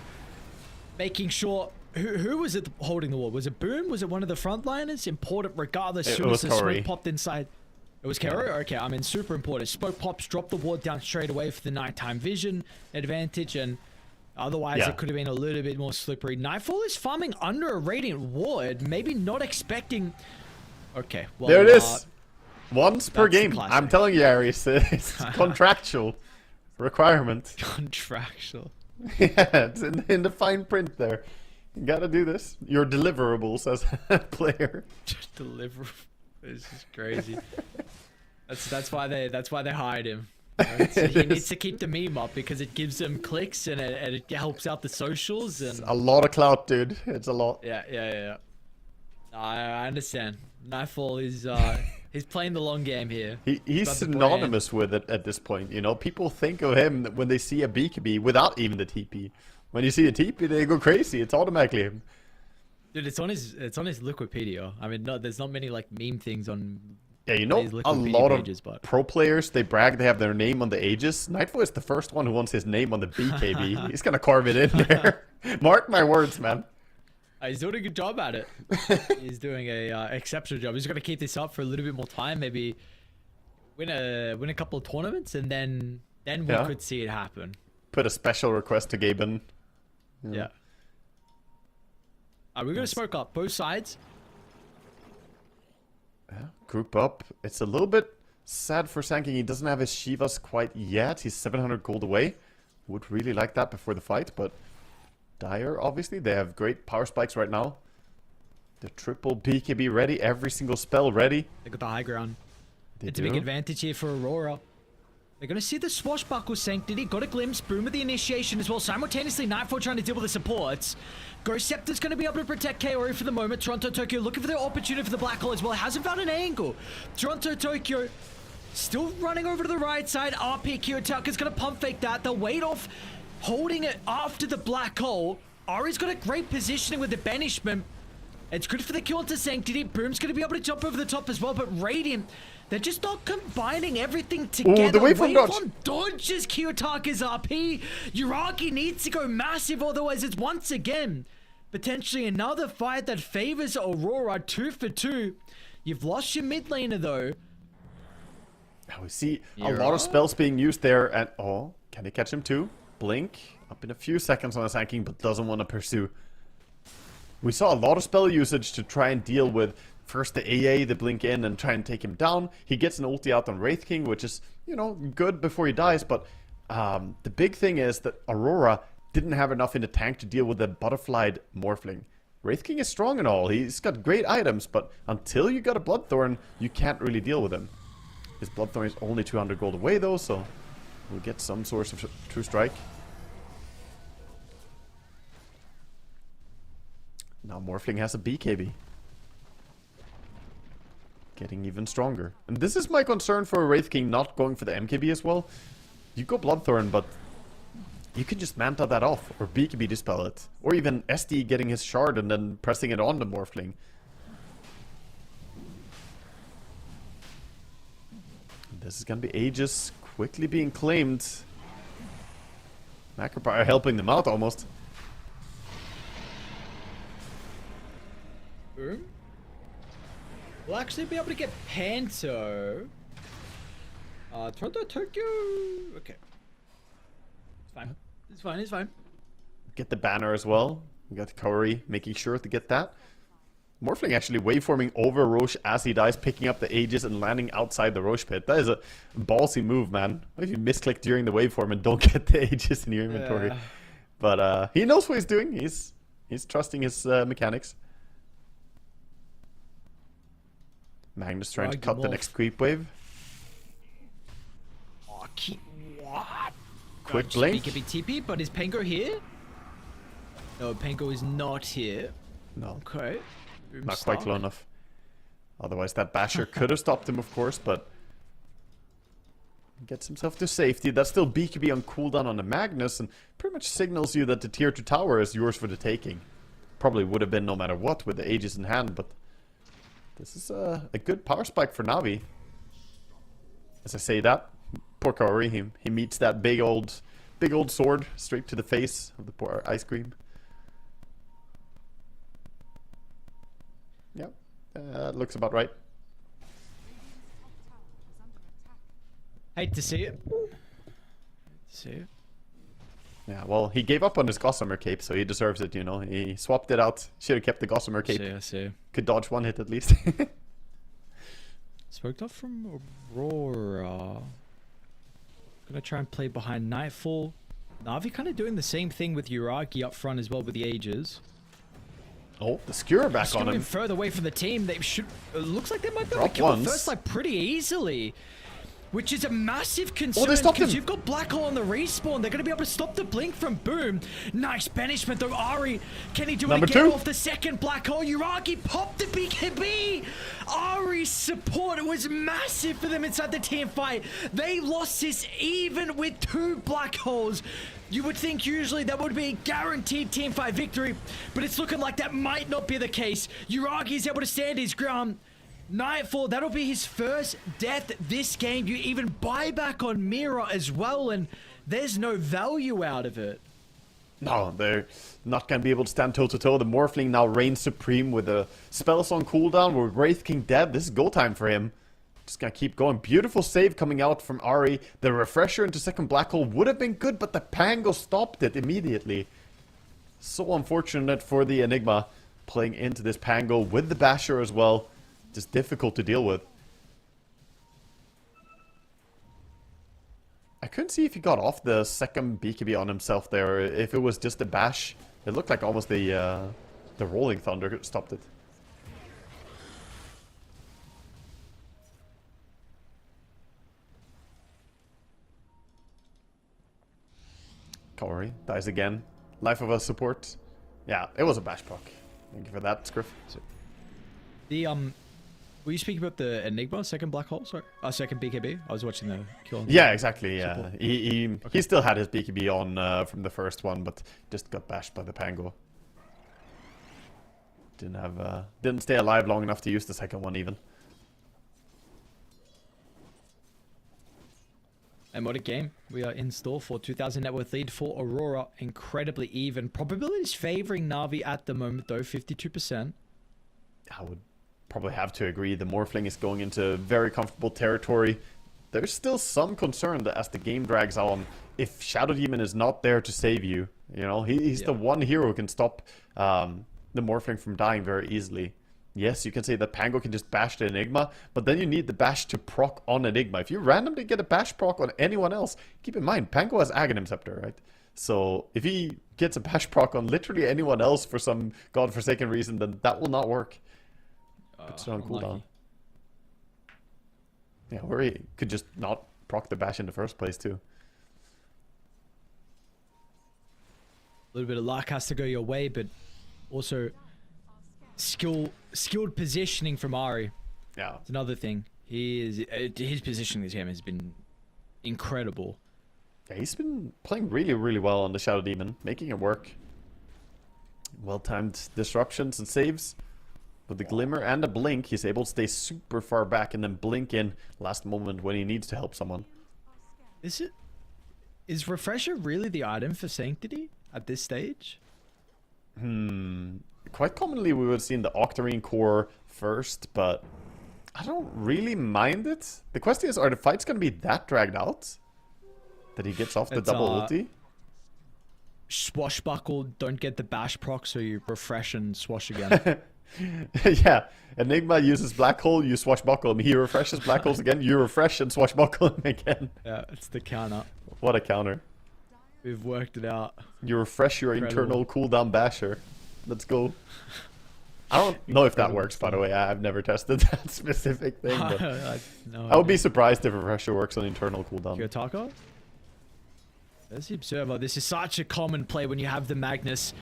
Making sure... Who was it holding the wall? Was it Boom? Was it one of the frontliners? Important regardless. As soon as the smoke popped inside. It was Kero? Okay, I mean, super important. Smoke pops, drop the ward down straight away for the nighttime vision advantage, and Otherwise, Yeah. it could have been a little bit more slippery. Nightfall is farming under a Radiant Ward. Maybe not expecting... Okay, well... There it is. Once per that's the game. classic. I'm telling you, Aries. It's contractual requirement. Contractual. Yeah, it's in the fine print there. You gotta do this. Your deliverables as a player. Just deliver. This is crazy. That's why they hired him. Right? So he needs to keep the meme up because it gives him clicks and it helps out the socials and A lot of clout, dude. It's a lot. yeah. I understand. Nightfall is he's playing the long game here. He's about the synonymous with it at this point. You know, people think of him when they see a BKB without even the TP. When you see a TP, they go crazy. It's automatically him. Dude, it's on his Wikipedia. I mean, there's not many like meme things on. Yeah, you know, his a Wikipedia lot of pages, but... pro players, they brag they have their name on the Aegis. Nightfall is the first one who wants his name on the BKB. He's gonna carve it in there. Mark my words, man. He's doing a good job at it. He's doing a exceptional job. He's gonna keep this up for a little bit more time. Maybe win a couple of tournaments, and then we could see it happen. Put a special request to Gaben. Yeah. We're gonna smoke up both sides. Yeah, group up. It's a little bit sad for Sanking. He doesn't have his Shivas quite yet. He's 700 gold away. Would really like that before the fight, but Dire, obviously, they have great power spikes right now. The triple BKB ready, every single spell ready. They got the high ground. It's a do. big advantage here for Aurora. They're going to see the Swashbuckle Sanctity. Got a glimpse. Boom with the initiation as well. Simultaneously, Nightfall trying to deal with the supports. Ghost Scepter's going to be able to protect Kaori for the moment. Toronto Tokyo looking for the opportunity for the Black Hole as well. Hasn't found an angle. Toronto Tokyo still running over to the right side. RP Kiyotaka's going to pump fake that. They'll wait off, holding it after the Black Hole. Ari's got a great positioning with the Banishment. It's good for the kill into Sanctity. Boom's going to be able to jump over the top as well, but Radiant, they're just not combining everything together. Ooh, the waveform dodge. Dodges Kiyotaka's RP. Uragi needs to go massive, otherwise it's once again potentially another fight that favors Aurora 2 for 2. You've lost your mid laner though. Now we see a lot of spells being used there, and oh, can they catch him too? Blink up in a few seconds on a Sanking, but doesn't want to pursue. We saw a lot of spell usage to try and deal with first the AA, the blink in, and try and take him down. He gets an ulti out on Wraith King, which is, you know, good before he dies, but the big thing is that Aurora didn't have enough in the tank to deal with the butterflied Morphling. Wraith King is strong and all, he's got great items, but until you got a Bloodthorn, you can't really deal with him. His Bloodthorn is only 200 gold away though, so we'll get some source of True Strike. Now Morphling has a BKB. Getting even stronger. And this is my concern for Wraith King not going for the MKB as well. You go Bloodthorn, but you can just Manta that off, or BKB dispel it. Or even SD getting his shard and then pressing it on the Morphling. This is gonna be Aegis quickly being claimed. Macropire helping them out almost. We'll actually be able to get Panto. Toronto Tokyo. Okay. It's fine. It's fine. It's fine. Get the banner as well. We got Kaori making sure to get that. Morphling actually waveforming over Roche as he dies, picking up the Aegis and landing outside the Roche pit. That is a ballsy move, man. If you misclick during the waveform and don't get the Aegis in your inventory. Yeah. But he knows what he's doing. He's trusting his mechanics. Magnus trying to cut the next creep wave. Oh, what? Quick blink. BKB TP, but is Pango here? No, Pango is not here. No. Okay. Not quite low enough. Otherwise that basher could have stopped him, of course, but gets himself to safety. That's still BKB on cooldown on the Magnus, and pretty much signals you that the tier 2 tower is yours for the taking. Probably would have been no matter what with the Aegis in hand, but this is a good power spike for Navi. As I say that, poor Kaori, he meets that big old sword straight to the face of the poor ice cream. Yep, looks about right. Hate to see it. See it. Yeah, well, he gave up on his Gossamer cape, so he deserves it, you know. He swapped it out. Should have kept the Gossamer cape. I see. Could dodge one hit at least. Smoked off from Aurora. Gonna try and play behind Nightfall. Na'Vi kind of doing the same thing with Uragi up front as well with the Aegis. Oh, the Skewer back on him. Further away from the team. They should. Looks like they might be able to kill the first light pretty easily. Which is a massive concern because you've got Black Hole on the respawn. They're going to be able to stop the blink from Boom. Nice banishment though. Ari, can he do it again off the second Black Hole? Uragi popped the BKB. Ari's support was massive for them inside the team fight. They lost this even with 2 Black Holes. You would think usually that would be a guaranteed team fight victory, but it's looking like that might not be the case. Uragi is able to stand his ground. Nightfall, that'll be his first death this game. You even buy back on Mira as well, and there's no value out of it. No, they're not going to be able to stand toe-to-toe. The Morphling now reigns supreme with a spells on cooldown. With Wraith King dead, this is go time for him. Just going to keep going. Beautiful save coming out from Ari. The refresher into second Black Hole would have been good, but the Pango stopped it immediately. So unfortunate for the Enigma playing into this Pango with the Basher as well. Just difficult to deal with. I couldn't see if he got off the second BKB on himself there, or if it was just a bash. It looked like almost the Rolling Thunder stopped it. Corey dies again. Life of a support. Yeah, it was a bash proc. Thank you for that, Scriff. The were you speaking about the Enigma second Black Hole? Sorry, second BKB. I was watching the kill. Yeah, exactly. Yeah, he still had his BKB on from the first one, but just got bashed by the Pango. Didn't stay alive long enough to use the second one even. And what a game we are in store for. 2,000 net worth lead for Aurora. Incredibly even. Probabilities favoring Na'Vi at the moment though, 52%. I would probably have to agree. The Morphling is going into very comfortable territory. There's still some concern that as the game drags on, if Shadow Demon is not there to save you, you know, he's the one hero who can stop the Morphling from dying very easily. Yes, you can say that Pango can just bash the Enigma, but then you need the bash to proc on Enigma. If you randomly get a bash proc on anyone else, keep in mind, Pango has Aghanim Scepter, right? So if he gets a bash proc on literally anyone else for some godforsaken reason, then that will not work. Puts it on cooldown. Yeah, or he could just not proc the bash in the first place too. A little bit of luck has to go your way, but also skilled positioning from Ari. Yeah, it's another thing. His positioning this game has been incredible. Yeah, he's been playing really, really well on the Shadow Demon, making it work. Well-timed disruptions and saves. With the Glimmer and the Blink, he's able to stay super far back and then blink in last moment when he needs to help someone. Is Refresher really the item for Sanctity at this stage? Quite commonly we would have seen the Octarine Core first, but I don't really mind it. The question is, are the fights going to be that dragged out? That he gets off the double ulti? Swashbuckle, don't get the bash proc, so you refresh and swash again. Yeah, Enigma uses Black Hole, you swashbuckle him. He refreshes Black Holes again, you refresh and swashbuckle him again. Yeah, it's the counter. What a counter. We've worked it out. You refresh your internal cooldown basher. Let's go. I don't know if that works, by the way. I've never tested that specific thing. But I would be surprised if refresher works on internal cooldown. Yotaka? There's the Observer. This is such a common play when you have the Magnus.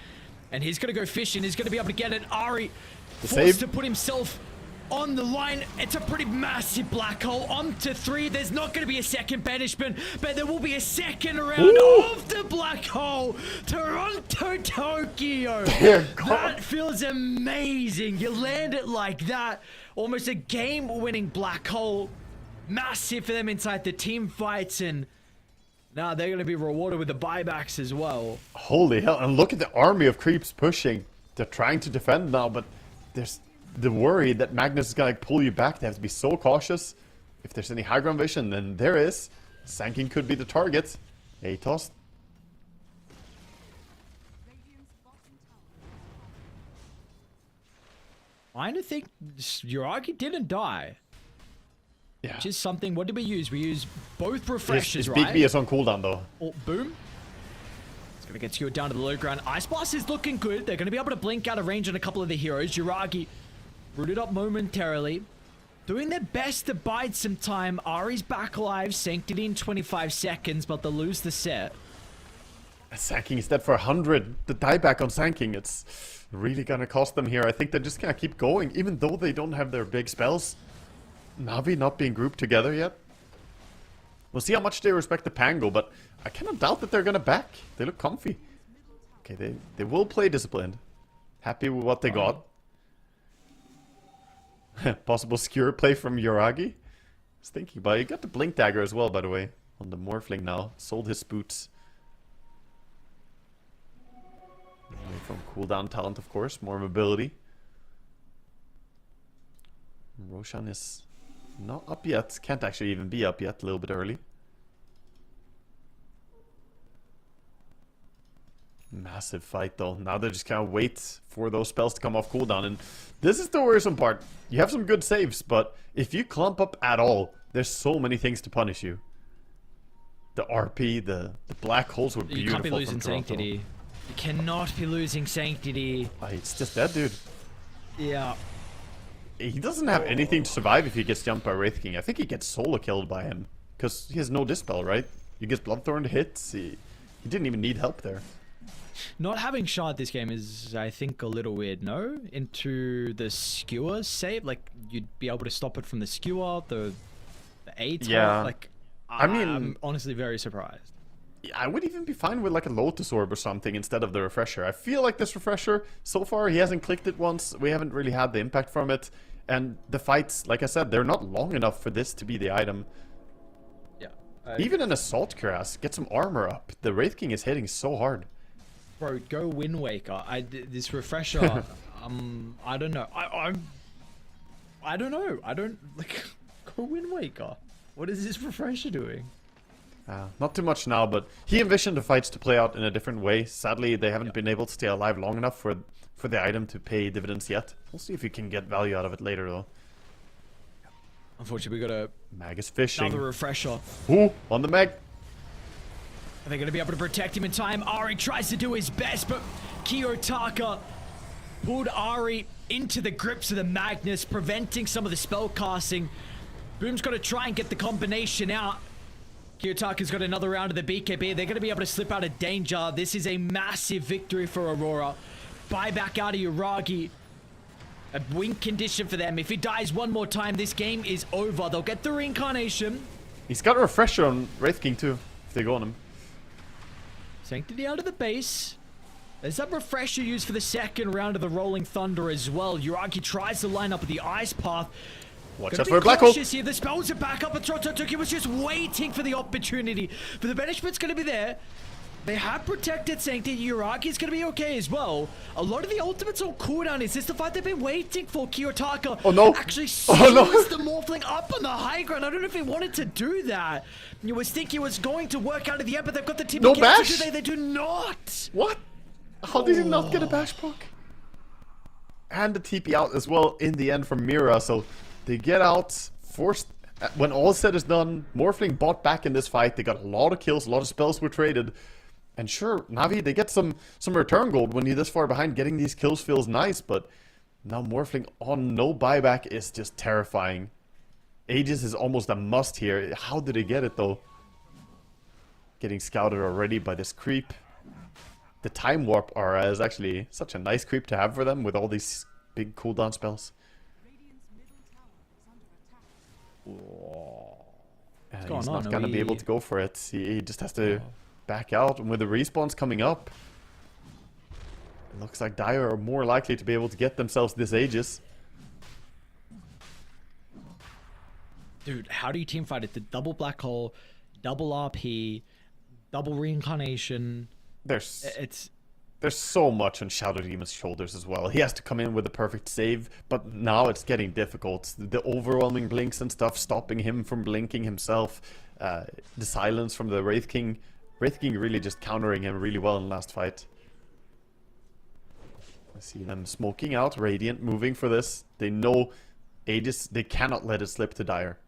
And he's going to go fishing. He's going to be able to get it. Ari forced to put himself on the line. It's a pretty massive Black Hole. On to 3. There's not going to be a second banishment, but there will be a second round of the Black Hole. Toronto, Tokyo. That feels amazing. You land it like that. Almost a game-winning Black Hole. Massive for them inside the team fights, and now they're going to be rewarded with the buybacks as well. Holy hell, and look at the army of creeps pushing. They're trying to defend now, but there's the worry that Magnus is going to pull you back. They have to be so cautious. If there's any high ground vision, then there is. Sanking could be the target. Atos I don't think Yuragi didn't die. Yeah. Which is something. What did we use? We used both refreshers, His right? Big B is on cooldown though. Oh, boom. It's going to get skewered down to the low ground. Ice Blast is looking good. They're going to be able to blink out of range on a couple of the heroes. Yuragi rooted up momentarily. Doing their best to bide some time. Ari's back alive. Sanctity in 25 seconds, but they'll lose the set. Sanking is dead for 100. The dieback on Sanking, it's really gonna cost them here. I think they're just gonna keep going, even though they don't have their big spells. Navi not being grouped together yet. We'll see how much they respect the Pango, but I cannot doubt that they're gonna back. They look comfy. Okay, they will play disciplined. Happy with what they got. Possible skewer play from Yuragi. I was thinking, but he got the Blink Dagger as well, by the way, on the Morphling now. Sold his boots. Away from cooldown talent, of course. More mobility. Roshan is not up yet. Can't actually even be up yet. A little bit early. Massive fight, though. Now they just kind of wait for those spells to come off cooldown. And this is the worrisome part. You have some good saves, but if you clump up at all, there's so many things to punish you. The RP, the black holes were beautiful. You can't be losing from Toronto. Sanctity. You cannot be losing Sanctity. Oh, it's just dead, dude. Yeah. He doesn't have anything to survive if he gets jumped by Wraith King. I think he gets solo killed by him. Because he has no dispel, right? He gets Bloodthorn to hit. He didn't even need help there. Not having shard this game is, I think, a little weird, no? Into the skewer save? Like, you'd be able to stop it from the skewer, the A type? Yeah. Like, I mean, I'm honestly very surprised. I would even be fine with like a Lotus Orb or something instead of the Refresher. I feel like this Refresher, so far he hasn't clicked it once. We haven't really had the impact from it. And the fights, like I said, they're not long enough for this to be the item. Yeah. Even an Assault Cuirass, get some armor up. The Wraith King is hitting so hard. Bro, go Wind Waker. This Refresher, I don't know. I don't know. I don't, like, go Wind Waker. What is this Refresher doing? Not too much now, but he envisioned the fights to play out in a different way. Sadly, they haven't been able to stay alive long enough for the item to pay dividends yet. We'll see if we can get value out of it later, though. Unfortunately, we got a Mag is fishing. another Refresher. Ooh, on the Mag. Are they going to be able to protect him in time? Ari tries to do his best, but Kiyotaka pulled Ari into the grips of the Magnus, preventing some of the spell casting. Boom's got to try and get the combination out. Kiyotaka's got another round of the BKB. They're going to be able to slip out of danger. This is a massive victory for Aurora. Buyback out of Yuragi. A win condition for them. If he dies one more time, this game is over. They'll get the reincarnation. He's got a Refresher on Wraith King too, if they go on him. Sanctity out of the base. There's that Refresher used for the second round of the Rolling Thunder as well. Yuragi tries to line up with the Ice Path. Watch out for a Black Hole. Here. The spells are back up, and Totoki was just waiting for the opportunity. But the banishment's going to be there. They have protected Sanctity. Yuragi's going to be okay as well. A lot of the ultimates on cooldown. Is this the fight they've been waiting for? Kiyotaka actually sees the Morphling up on the high ground. I don't know if he wanted to do that. You was thinking it was going to work out of the end, but they've got the TP. No bash? They do not. What? How did he not get a bash proc? And the TP out as well in the end from Mira, so they get out, forced. When all said is done, Morphling bought back in this fight. They got a lot of kills, a lot of spells were traded. And sure, Navi, they get some return gold when you're this far behind. Getting these kills feels nice, but now Morphling on no buyback is just terrifying. Aegis is almost a must here. How did he get it, though? Getting scouted already by this creep. The Time Warp aura is actually such a nice creep to have for them with all these big cooldown spells. And he's not going to be able to go for it. He just has to back out. And with the respawns coming up, it looks like Dire are more likely to be able to get themselves this Aegis. Dude, how do you team fight it? The double Black Hole, double RP, double Reincarnation. There's so much on Shadow Demon's shoulders as well. He has to come in with a perfect save, but now it's getting difficult. The overwhelming blinks and stuff stopping him from blinking himself. The silence from the Wraith King. Wraith King really just countering him really well in the last fight. I see them smoking out. Radiant moving for this. They know Aegis, they cannot let it slip to Dire.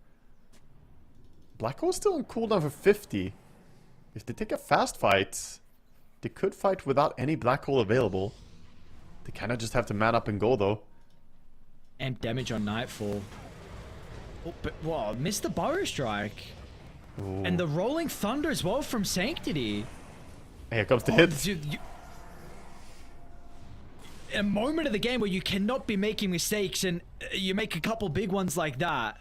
Black Hole's still on cooldown for 50. If they take a fast fight, they could fight without any Black Hole available. They kind of just have to man up and go, though. And damage on Nightfall. Oh, but, whoa, missed the Burrow Strike. Ooh. And the Rolling Thunder as well from Sanctity. Here comes the hit. Dude, a moment of the game where you cannot be making mistakes, and you make a couple big ones like that.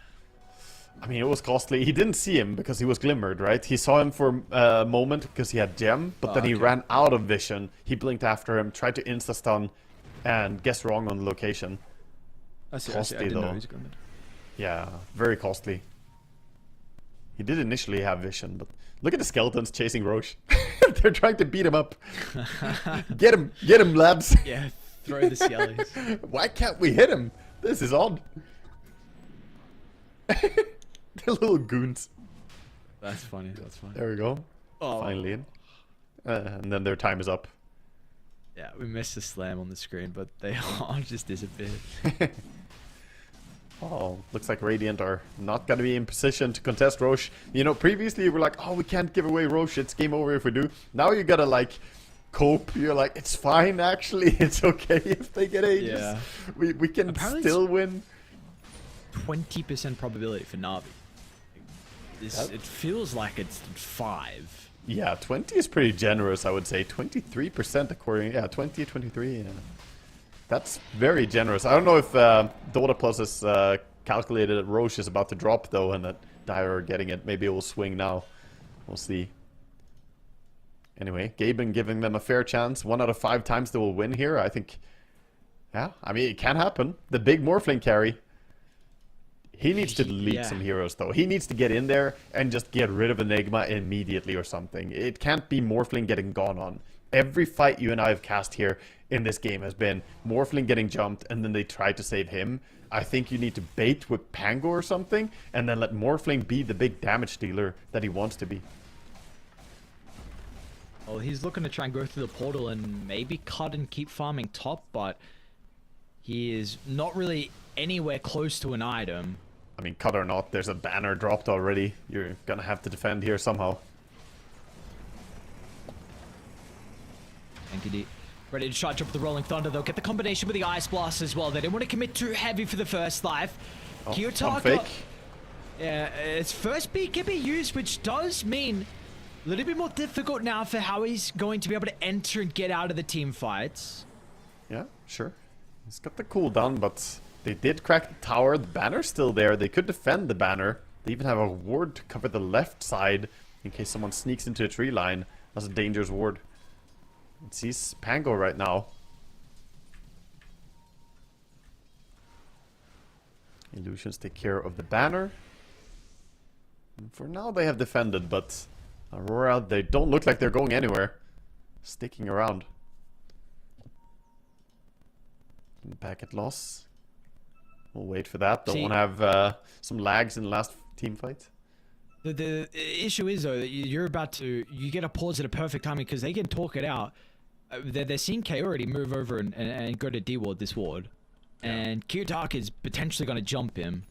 I mean, it was costly. He didn't see him because he was glimmered, right? He saw him for a moment because he had gem, but then he ran out of vision. He blinked after him, tried to insta-stun, and guessed wrong on the location. I see, Costly, I didn't know though. he was glimmered. Yeah, very costly. He did initially have vision, but look at the skeletons chasing Roche. They're trying to beat him up. Get him, lads. Yeah, throw the Skellies. Why can't we hit him? This is odd. The little goons. That's funny, that's funny. There we go. Oh. Finally in. And then their time is up. Yeah, we missed the slam on the screen, but they all just disappeared. Oh, looks like Radiant are not going to be in position to contest Roche. You know, previously we were like, oh, we can't give away Roche. It's game over if we do. Now you got to, like, cope. You're like, it's fine, actually. It's okay if they get Aegis. Yeah. We can Apparently still win. 20% probability for Na'Vi. It feels like it's 5. Yeah, 20 is pretty generous, I would say. 23% according... Yeah, 20, 23, yeah. That's very generous. I don't know if Dota Plus has calculated that Roche is about to drop, though, and that Dire are getting it. Maybe it will swing now. We'll see. Anyway, Gaben giving them a fair chance. 1 out of 5 times they will win here. I think... Yeah, I mean, it can happen. The big Morphling carry. He needs to delete some heroes, though. He needs to get in there and just get rid of Enigma immediately or something. It can't be Morphling getting gone on. Every fight you and I have cast here in this game has been Morphling getting jumped and then they try to save him. I think you need to bait with Pango or something and then let Morphling be the big damage dealer that he wants to be. Well, he's looking to try and go through the portal and maybe cut and keep farming top, but he is not really anywhere close to an item. I mean, cut or not, there's a banner dropped already. You're gonna have to defend here somehow. NTD ready to charge up the Rolling Thunder. They'll get the combination with the Ice Blast as well. They didn't want to commit too heavy for the first life. Oh, Kiyotaka, fake. Yeah, its first beat can be used, which does mean a little bit more difficult now for how he's going to be able to enter and get out of the team fights. Yeah, sure. He's got the cooldown, but they did crack the tower. The banner's still there. They could defend the banner. They even have a ward to cover the left side in case someone sneaks into a tree line. That's a dangerous ward. It sees Pango right now. Illusions take care of the banner. And for now they have defended, but Aurora, they don't look like they're going anywhere. Sticking around. Packet loss. We'll wait for that. Don't want to have some lags in the last team fight. The issue is, though, that you're about to... You get a pause at a perfect timing because they can talk it out. They're seeing K already move over and go to D-ward this ward. Yeah. And Kiyotaka is potentially going to jump him.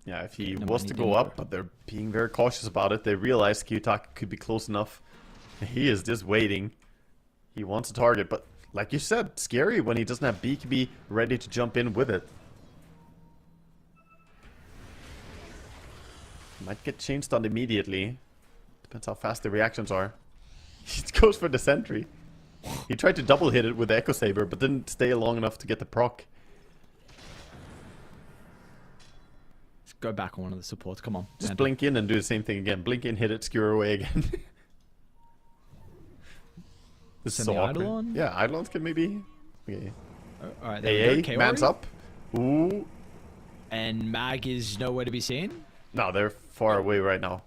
Yeah, if he was to go up, but they're being very cautious about it. They realize Kiyotaka could be close enough. He is just waiting. He wants a target, but like you said, scary when he doesn't have BKB ready to jump in with it. Might get changed on immediately. Depends how fast the reactions are. He goes for the sentry. He tried to double hit it with the Echo Saber, but didn't stay long enough to get the proc. Let's go back on one of the supports. Come on. Just blink in and do the same thing again. Blink in, hit it, skewer away again. This is so awkward. Eidolon? Yeah, Eidolons can maybe... Okay. Alright, AA, man's up. Ooh. And Mag is nowhere to be seen? No, they're far away right now.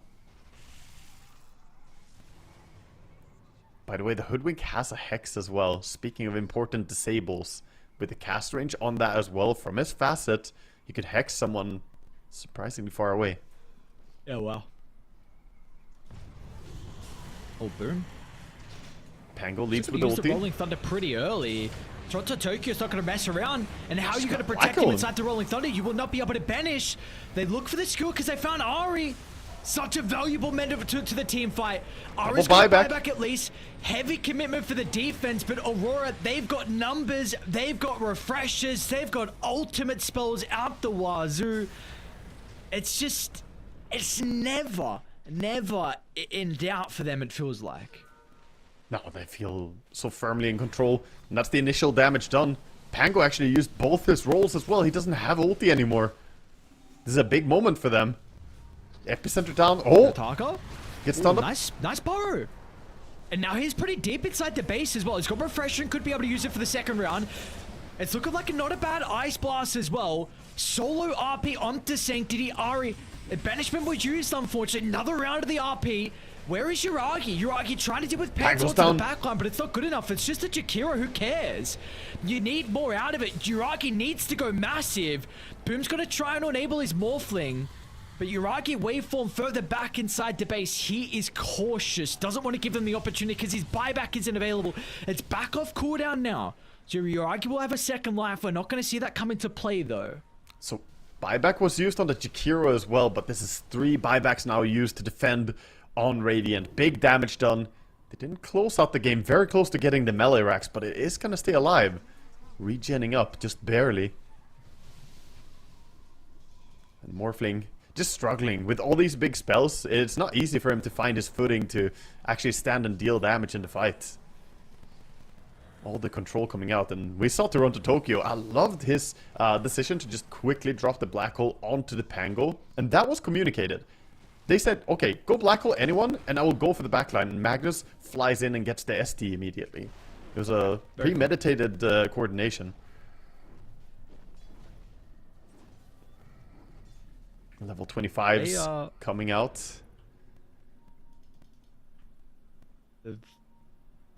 By the way, the Hoodwink has a Hex as well. Speaking of important disables, with the cast range on that as well, from his facet, you could Hex someone surprisingly far away. Yeah, wow. Oh, boom. Pango leads with used the ulti. Rolling Thunder pretty early. Toronto Tokyo's not going to mess around. And how are you going to protect him Blackhole. inside the Rolling Thunder? You will not be able to banish. They look for the skill because they found Ari. Such a valuable member to the team fight. Ari's got buyback at least. Heavy commitment for the defense, but Aurora, they've got numbers, they've got refreshers, they've got ultimate spells out the wazoo. It's just, it's never in doubt for them, it feels like. No, they feel so firmly in control. And that's the initial damage done. Pango actually used both his rolls as well. He doesn't have ulti anymore. This is a big moment for them. Epicenter down. Oh! Taka? Gets stunned up. Nice borrow. And now he's pretty deep inside the base as well. He's got refresher and could be able to use it for the second round. It's looking like not a bad Ice Blast as well. Solo RP onto Sanctity. Ari, banishment was used, unfortunately. Another round of the RP. Where is Yuragi? Yuragi trying to deal with Pango to the backline, but it's not good enough. It's just a Jakiro. Who cares? You need more out of it. Yuragi needs to go massive. Boom's going to try and enable his Morphling. But Yuragi waveform further back inside the base. He is cautious. Doesn't want to give them the opportunity because his buyback isn't available. It's back off cooldown now. So Yuragi will have a second life. We're not going to see that come into play though. So buyback was used on the Jakiro as well, but this is 3 buybacks now used to defend on Radiant. Big damage done. They didn't close out the game. Very close to getting the melee racks, but it is going to stay alive. Regenning up, just barely. And Morphling just struggling with all these big spells. It's not easy for him to find his footing to actually stand and deal damage in the fight. All the control coming out, and we saw Toronto Tokyo. I loved his decision to just quickly drop the black hole onto the Pango, and that was communicated. They said, okay, go black hole anyone, and I will go for the backline. And Magnus flies in and gets the ST immediately. It was a premeditated coordination. Level 25's coming out.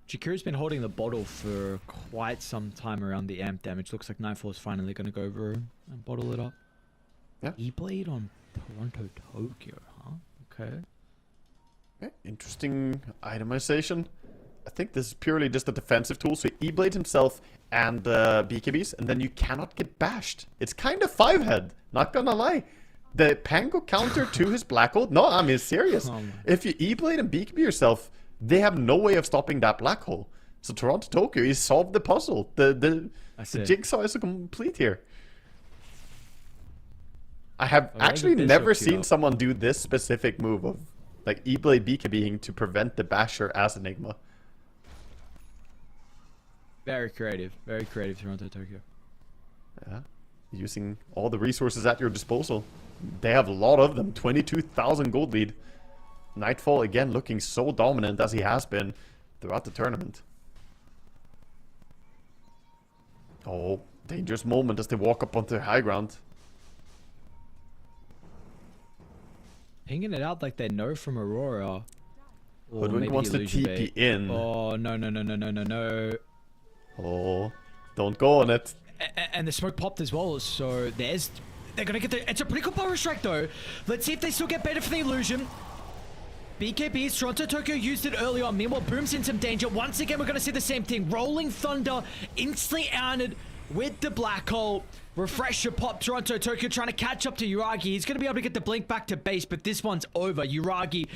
Jakiro's been holding the bottle for quite some time around the amp damage. Looks like Nightfall is finally going to go over and bottle it up. Yeah. E-Blade on Toronto Tokyo, huh? Okay. Interesting itemization. I think this is purely just a defensive tool. So E-Blade himself and BKBs, and then you cannot get bashed. It's kind of 5-head, not gonna lie. The Pango counter to his black hole. No, I mean serious. If you E-Blade and BKB yourself, they have no way of stopping that black hole. So Toronto Tokyo, he solved the puzzle. The jigsaw is complete here. I have actually never seen someone do this specific move of like E-Blade BKBing to prevent the basher as Enigma. Very creative Toronto Tokyo. Yeah, using all the resources at your disposal. They have a lot of them. 22,000 gold lead. Nightfall again looking so dominant as he has been throughout the tournament. Oh, dangerous moment as they walk up onto high ground. Pinging it out like they know from Aurora. Hoodwink wants to TP in. Oh, no. Oh, don't go on it. And the smoke popped as well, so they're gonna get it's a pretty cool power strike though. Let's see if they still get better for the illusion. BKBs, Toronto Tokyo used it early on. Meanwhile, Boom's in some danger. Once again, we're gonna see the same thing. Rolling Thunder, instantly outed with the black hole. Refresher pop, Toronto Tokyo trying to catch up to Yuragi. He's gonna be able to get the blink back to base, but this one's over. Yuragi,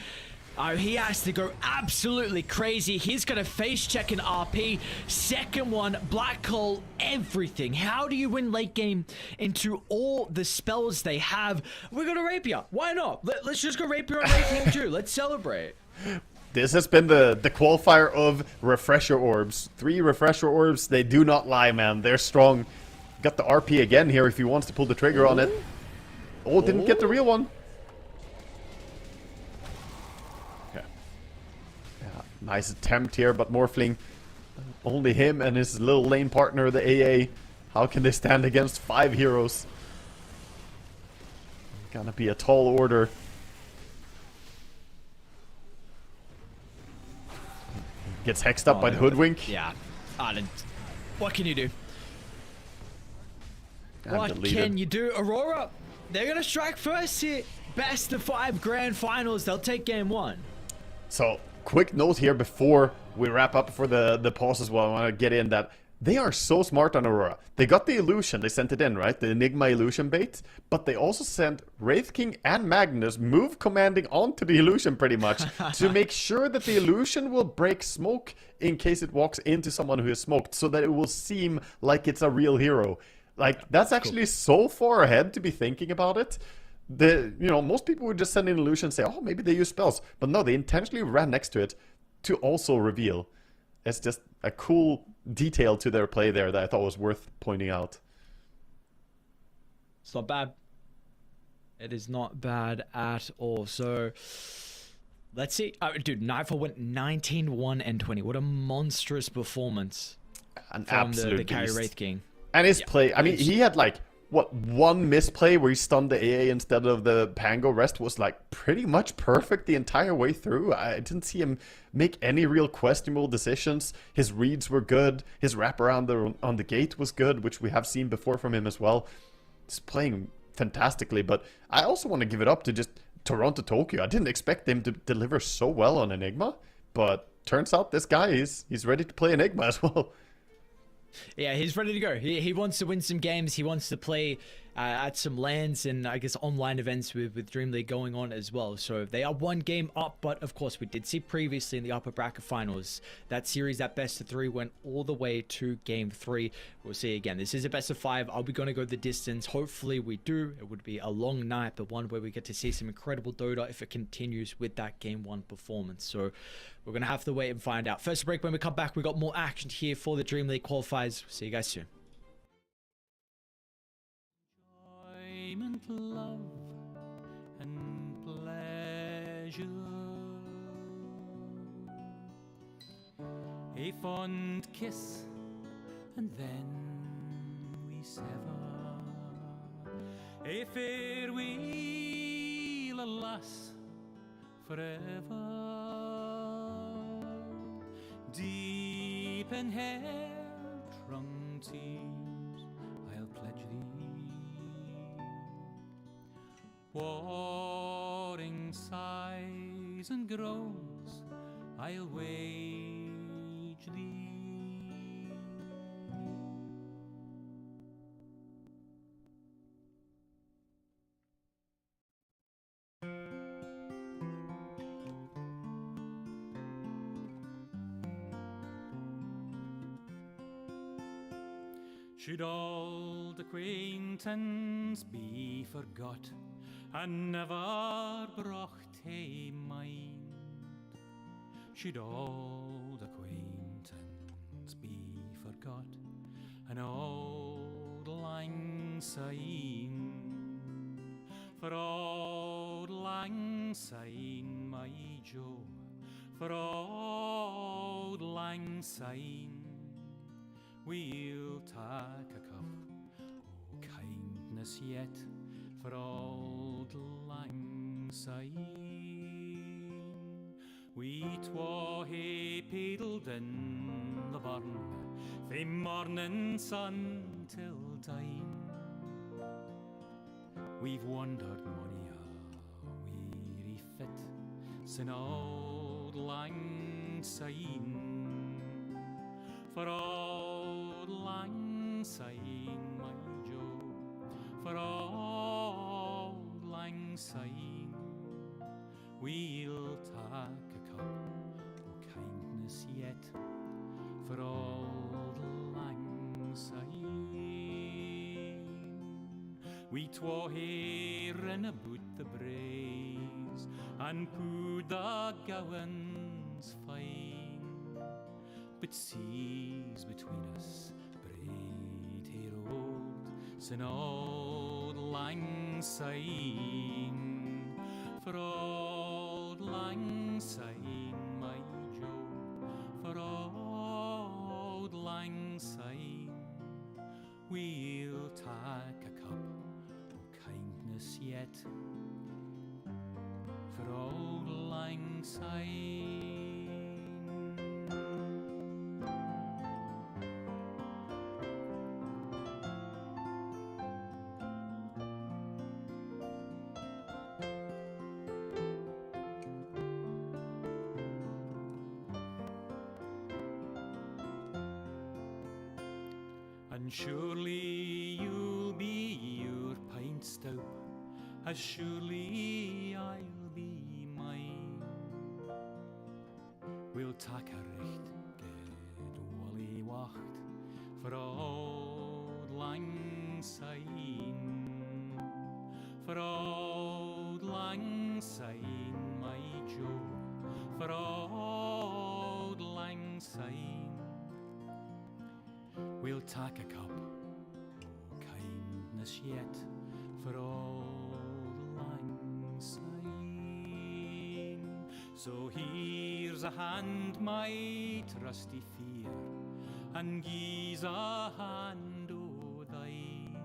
he has to go absolutely crazy. He's going to face check an RP. Second one, black hole, everything. How do you win late game into all the spells they have? We're going to Rapier. Why not? Let's just go Rapier on late game too. Let's celebrate. This has been the qualifier of refresher orbs. 3 refresher orbs. They do not lie, man. They're strong. Got the RP again here if he wants to pull the trigger on it. Oh, didn't get the real one. Nice attempt here, but Morphling, only him and his little lane partner, the AA. How can they stand against 5 heroes? Gonna be a tall order. Gets hexed up by the Hoodwink. Yeah. What can you do? And what deleted. can you do? Aurora, they're gonna strike first here. Best of 5 grand finals. They'll take game 1. So, quick note here before we wrap up for the pause as well. I want to get in that They are so smart on Aurora. They got the illusion, they sent it in, right? The Enigma illusion bait. But they also sent Wraith King and Magnus move commanding onto the illusion pretty much to make sure that the illusion will break smoke in case it walks into someone who is smoked, so that it will seem like it's a real hero. Like, that's actually so far ahead to be thinking about it. Most people would just send in illusion and say, oh, maybe they use spells. But no, they intentionally ran next to it to also reveal. It's just a cool detail to their play there that I thought was worth pointing out. It's not bad. It is not bad at all. So, let's see. Dude, Nightfall went 19-1 and 20. What a monstrous performance An from absolute the carry beast. Wraith King. And his play, I mean, he had like, one misplay where he stunned the AA instead of the Pango. Rest was like pretty much perfect the entire way through. I didn't see him make any real questionable decisions. His reads were good. His wraparound on the gate was good, which we have seen before from him as well. He's playing fantastically, but I also want to give it up to just Toronto Tokyo. I didn't expect him to deliver so well on Enigma, but turns out this guy he's ready to play Enigma as well. Yeah, he's ready to go. He wants to win some games. He wants to play at some lands and I guess online events with DreamLeague going on as well. So they are one game up, but of course we did see previously in the upper bracket finals that series, that best of 3 went all the way to game 3. We'll see again. This is a best of 5. Are we going to go the distance? Hopefully we do. It would be a long night, but one where we get to see some incredible Dota if it continues with that game 1 performance. So we're going to have to wait and find out. First break. When we come back, we got more action here for the DreamLeague qualifiers. See you guys soon. Enjoyment, love, and pleasure. A fond kiss, and then we sever. A farewell, alas, forever. Deep in hair-wrung tears, I'll pledge thee. Warring sighs and groans, I'll wage thee. Should old acquaintance be forgot and never brought to mind? Should old acquaintance be forgot and old lang syne? For old lang syne, my Joe, for old lang syne, we'll take a cup o' kindness yet for old lang syne. We twa hae paddled in the burn fae morning sun till dine. We've wandered mony a weary fit sin old lang syne. For old lang syne, my Joe, for old lang syne, we'll take a cup o' kindness yet for old lang syne. We twa hae rin aboot the braes and pooed the gowans fine, but seas between us braid hae rolled sin old lang syne. For old lang syne, my Joe, for old lang syne, we'll take a cup o' kindness yet for old lang syne. surely you'll be your pint stout, as surely I'll be mine. We'll tak a recht get wally wacht for old lang syne, for old lang syne, my Joe, for old lang syne. We'll tak a cup o' kindness yet for old lang syne. So here's a hand, my trusty fear, and gie's a hand o' thine.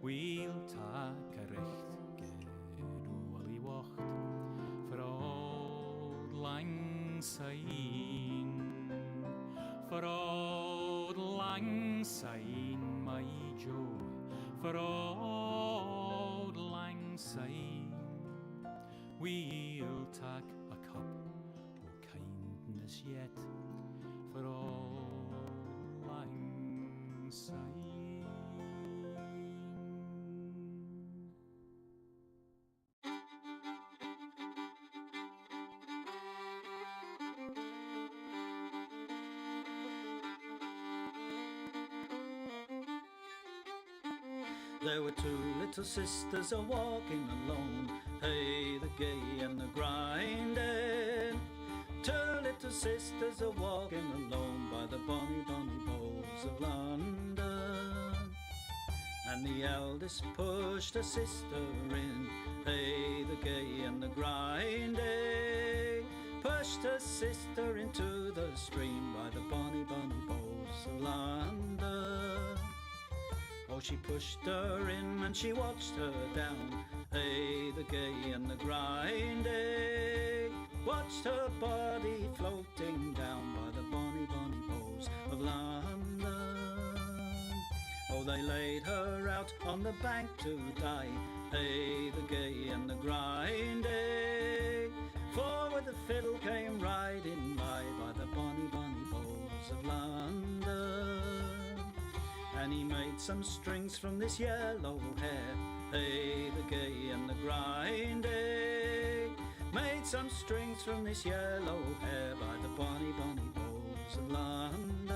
We'll tak a recht get wally wacht for old lang syne, for old lang syne, my Joe, for old lang syne. We'll tak a cup o' kindness yet for old lang syne. There were two little sisters a-walking alone, hey, the gay and the grinding. Two little sisters a-walking alone by the bonny, bonny bowls of London. And the eldest pushed her sister in, hey, the gay and the grinding. Pushed her sister into the stream by the bonny, bonny bowls of London. Oh, she pushed her in and she watched her down, hey, the gay and the grinding. Watched her body floating down by the bonny, bonny bowls of London. Oh, they laid her out on the bank to die, hey, the gay and the grinding. For when the fiddle came riding by the bonny, bonny bowls of London. And he made some strings from this yellow hair, hey, the gay and the grinding. Made some strings from this yellow hair by the bonny, bonny bowls of London.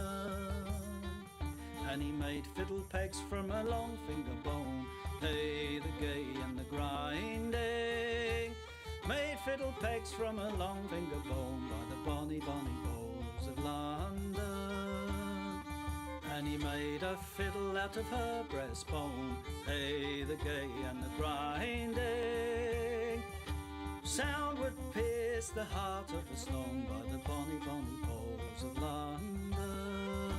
And he made fiddle pegs from a long finger bone, hey, the gay and the grinding. Made fiddle pegs from a long finger bone by the bonny, bonny bowls of London. And he made a fiddle out of her breastbone, hey, the gay and the grinding. Sound would pierce the heart of a stone by the bonny, bonny bowls of London.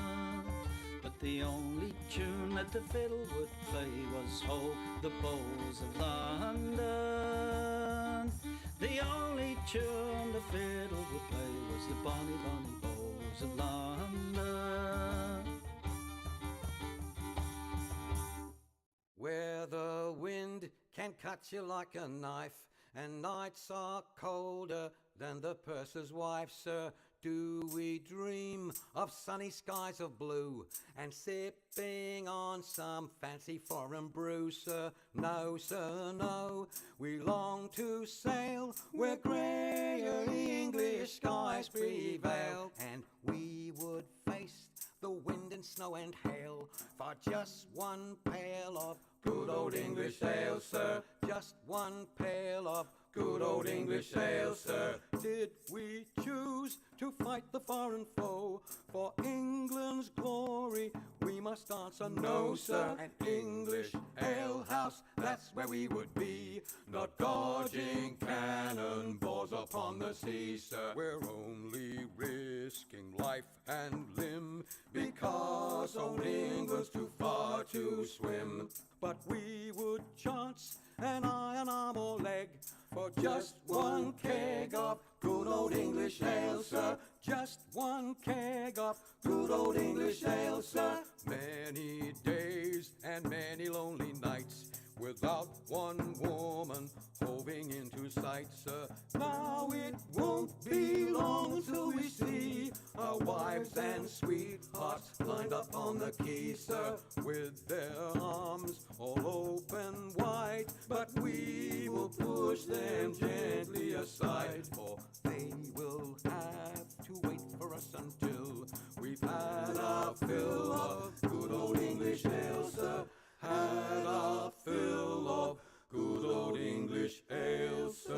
But the only tune that the fiddle would play was, oh, the bowls of London. The only tune the fiddle would play was the bonny, bonny bowls of London. Where the wind can cut you like a knife, and nights are colder than the purser's wife, sir. Do we dream of sunny skies of blue and sipping on some fancy foreign brew, sir? No, sir, no. We long to sail where greyer English skies prevail, and we would face the wind and snow and hail for just one pail of good old English ale, sir. Just one pail of good old English ale, sir. Did we choose to fight the foreign foe for England's glory? We must answer no, sir. An English ale house, that's where we would be, not dodging cannonballs upon the sea, sir. We're only risking life and limb because old England's too far to swim. But we would chance an iron arm or leg for just one keg of good old English ale, sir. Just one keg of good old English ale, sir. Many days and many lonely nights without one woman hoving into sight, sir. Now it won't be long till we see our wives and sweethearts lined up on the quay, sir, with their arms all open wide. But we will push them gently aside, for they will have to wait for us until we've had our fill of good old English ale, sir. Had our fill of good old English ale, sir.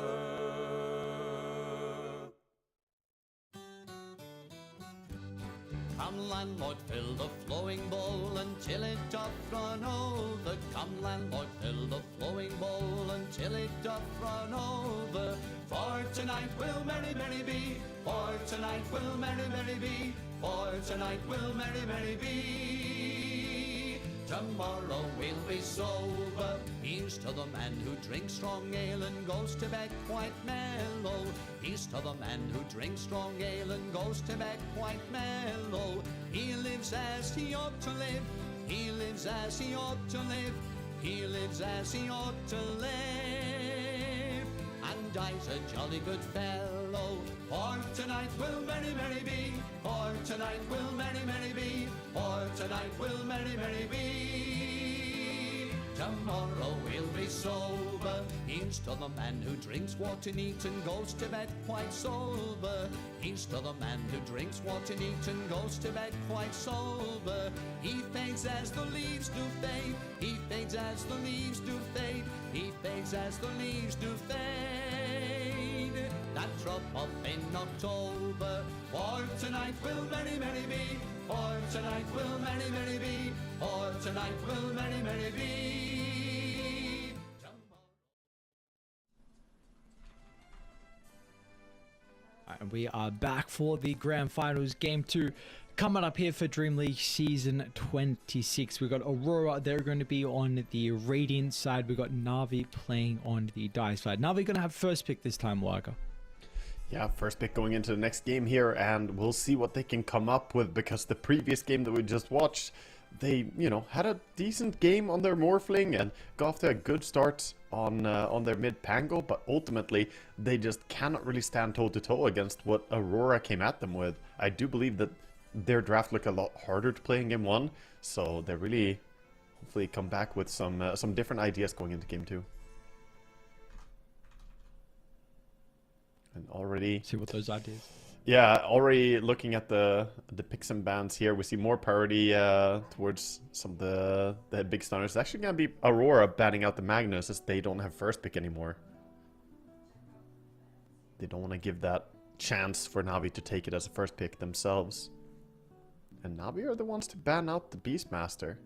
Come landlord, fill the flowing bowl until it doth run over. Come landlord, fill the flowing bowl until it doth run over. For tonight will merry, merry be. For tonight will merry, merry be. For tonight will merry, merry be. Tomorrow we'll be sober. Here's to the man who drinks strong ale and goes to bed quite mellow. Here's to the man who drinks strong ale and goes to bed quite mellow. He lives as he ought to live. He lives as he ought to live. He lives as he ought to live. And dies a jolly good fellow. For tonight will merry, merry be. For tonight will merry, merry be. For tonight will merry, merry be. Tomorrow we'll be sober. Here's to the man who drinks water neat and goes to bed quite sober. Here's to the man who drinks water neat and goes to bed quite sober. He fades as the leaves do fade. He fades as the leaves do fade. He fades as the leaves do fade. That drop off in October. For tonight will merry, merry be. For tonight will merry, merry be. For tonight will merry, merry be. And we are back for the grand finals, game 2 coming up here for DreamLeague season 26. We've got Aurora, they're going to be on the Radiant side. We've got Navi playing on the Dice side. Navi going to have first pick this time, Waka. Yeah, first pick going into the next game here, and we'll see what they can come up with, because the previous game that we just watched, they, had a decent game on their Morphling and got off to a good start on their mid Pango, but ultimately they just cannot really stand toe-to-toe against what Aurora came at them with. I do believe that their draft looked a lot harder to play in game 1, so they really hopefully come back with some different ideas going into game 2. And already see what those ideas. Yeah, already looking at the picks and bans here, we see more parity towards some of the big stunners. It's actually going to be Aurora banning out the Magnus, as they don't have first pick anymore. They don't want to give that chance for Navi to take it as a first pick themselves. And Navi are the ones to ban out the Beastmaster.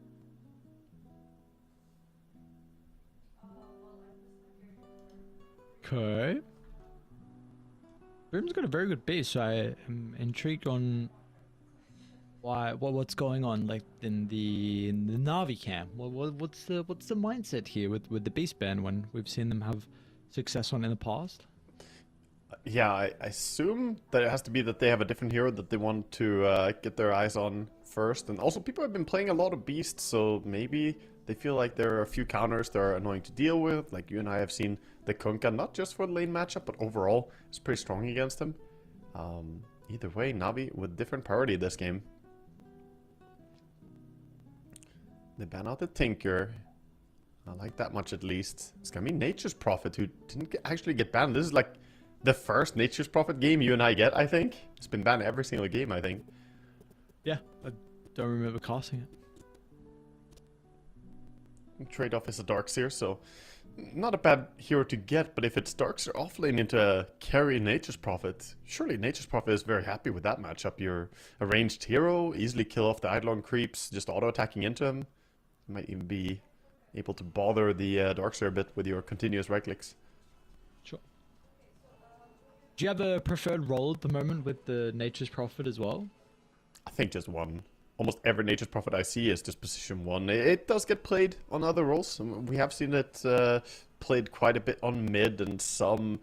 Okay. Boom's got a very good base, so I am intrigued on what's going on, like in the Navi camp. What's the mindset here with the beast ban when we've seen them have success on in the past? Yeah, I assume that it has to be that they have a different hero that they want to get their eyes on first, and also people have been playing a lot of beasts, so maybe they feel like there are a few counters that are annoying to deal with. Like you and I have seen the Kunkka, not just for the lane matchup, but overall, it's pretty strong against him. Either way, Navi with different priority this game. They ban out the Tinker. I like that much at least. It's gonna be Nature's Prophet, who didn't actually get banned. This is like the first Nature's Prophet game you and I get, I think. It's been banned every single game, I think. Yeah, I don't remember casting it. Trade-off is a Darkseer, so not a bad hero to get, but if it's Darkseer offlane into carry Nature's Prophet, surely Nature's Prophet is very happy with that matchup. You're a ranged hero, easily kill off the Eidolon creeps, just auto-attacking into him. You might even be able to bother the Darkseer a bit with your continuous right clicks. Sure. Do you have a preferred role at the moment with the Nature's Prophet as well? I think just one. Almost every Nature's Prophet I see is just position 1. It does get played on other roles. We have seen it played quite a bit on mid, and some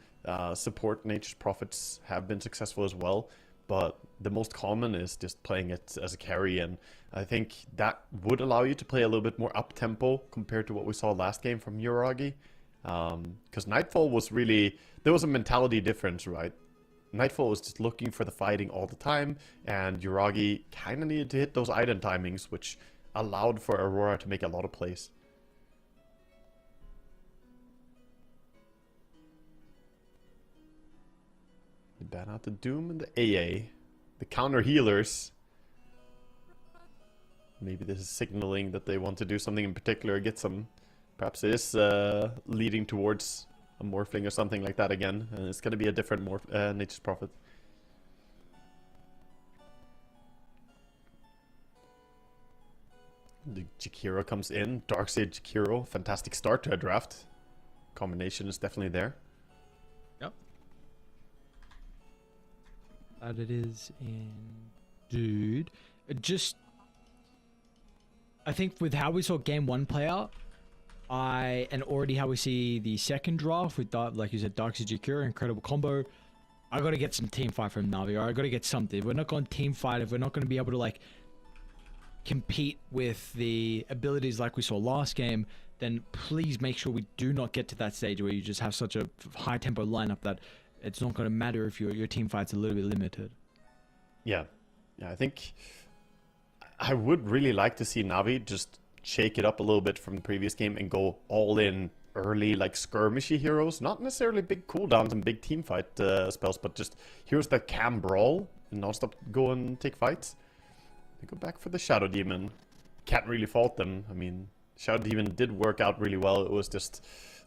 support Nature's Prophets have been successful as well. But the most common is just playing it as a carry, and I think that would allow you to play a little bit more up-tempo compared to what we saw last game from Uragi. Because Nightfall was really... There was a mentality difference, right? Nightfall was just looking for the fighting all the time, and Uragi kind of needed to hit those item timings, which allowed for Aurora to make a lot of plays. They ban out the Doom and the AA. The counter healers. Maybe this is signaling that they want to do something in particular, get some... Perhaps it is leading towards a Morphling or something like that again. And it's going to be a different Nature's Prophet. The Jakiro comes in. Darkseid Jakiro. Fantastic start to a draft. Combination is definitely there. Yep. That it is in... Dude. I think with how we saw game 1 play out, and already how we see the second draft with, like you said, Darkseid Jakiro, incredible combo. I got to get some team fight from Navi, or I got to get something. If we're not going to team fight, if we're not going to be able to like compete with the abilities like we saw last game, then please make sure we do not get to that stage where you just have such a high tempo lineup that it's not going to matter if your team fight's a little bit limited. Yeah, I think I would really like to see Navi just shake it up a little bit from the previous game and go all in early, like skirmishy heroes. Not necessarily big cooldowns and big team fight spells, but just heroes that can brawl and not stop go and take fights. They go back for the Shadow Demon. Can't really fault them. I mean, Shadow Demon did work out really well. It was just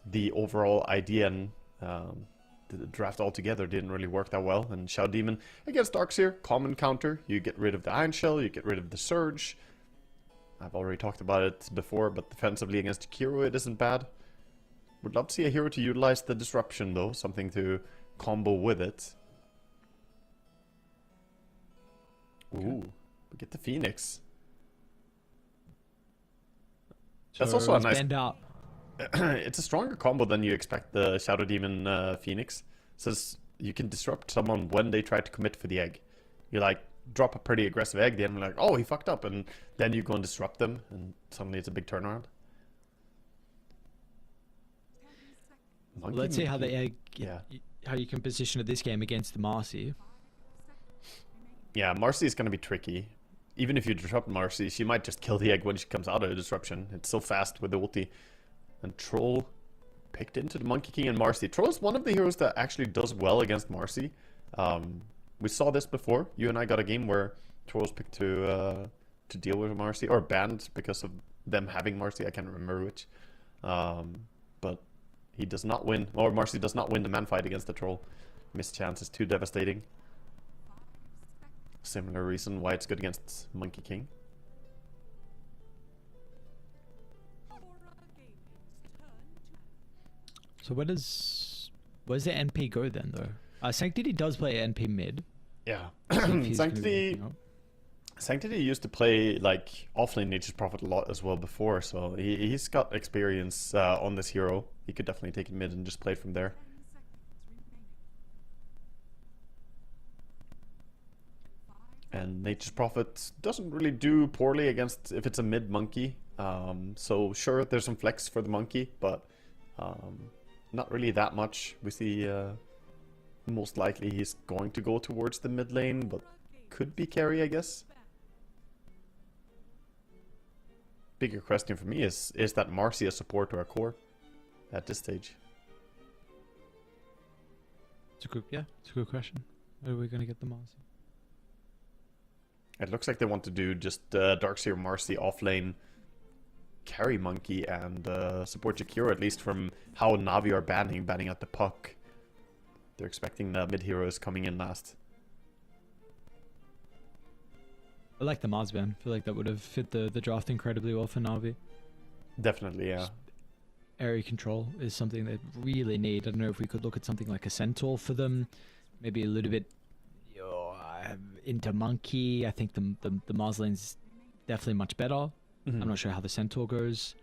the overall idea and the draft altogether didn't really work that well. And Shadow Demon against Darkseer, common counter. You get rid of the Iron Shell, you get rid of the Surge. I've already talked about it before, but defensively against Jakiro it isn't bad. Would love to see a hero to utilize the Disruption though, something to combo with it. Ooh, we get the Phoenix. That's also a nice... It's a stronger combo than you expect the Shadow Demon Phoenix. Says you can disrupt someone when they try to commit for the egg. You like drop a pretty aggressive egg, the enemy like, oh, he fucked up, and then you go and disrupt them, and suddenly it's a big turnaround. Let's see how the egg, how you can position it this game against the Marcy. Yeah, Marcy is going to be tricky. Even if you disrupt Marcy, she might just kill the egg when she comes out of the disruption. It's so fast with the ulti. And Troll picked into the Monkey King and Marcy. Troll is one of the heroes that actually does well against Marcy. We saw this before. You and I got a game where Troll was picked to deal with Marcy, or banned because of them having Marcy. I can't remember which. But he does not win, or Marcy does not win the man fight against the Troll. Missed chance is too devastating. Similar reason why it's good against Monkey King. So where's the NP go then though? Sanctity does play NP mid. Yeah. Sanctity used to play like offlane Nature's Prophet a lot as well before, so he's got experience on this hero. He could definitely take it mid and just play it from there. And Nature's Prophet doesn't really do poorly against if it's a mid monkey. So sure, there's some flex for the monkey, but not really that much. We see most likely he's going to go towards the mid lane, but could be carry, I guess. Bigger question for me is that Marcy a support or a core at this stage? It's a good question. Where are we gonna get the Marcy? It looks like they want to do just Darkseer Marcy offlane, carry Monkey, and support Jakiro, at least from how Navi are banning out the puck. They're expecting the mid heroes coming in last. I like the Mars ban. I feel like that would have fit the draft incredibly well for Navi. Definitely, yeah. Area control is something they really need. I don't know if we could look at something like a Centaur for them. Maybe a little bit into Monkey. I think the Mars lane's definitely much better. I'm not sure how the Centaur goes.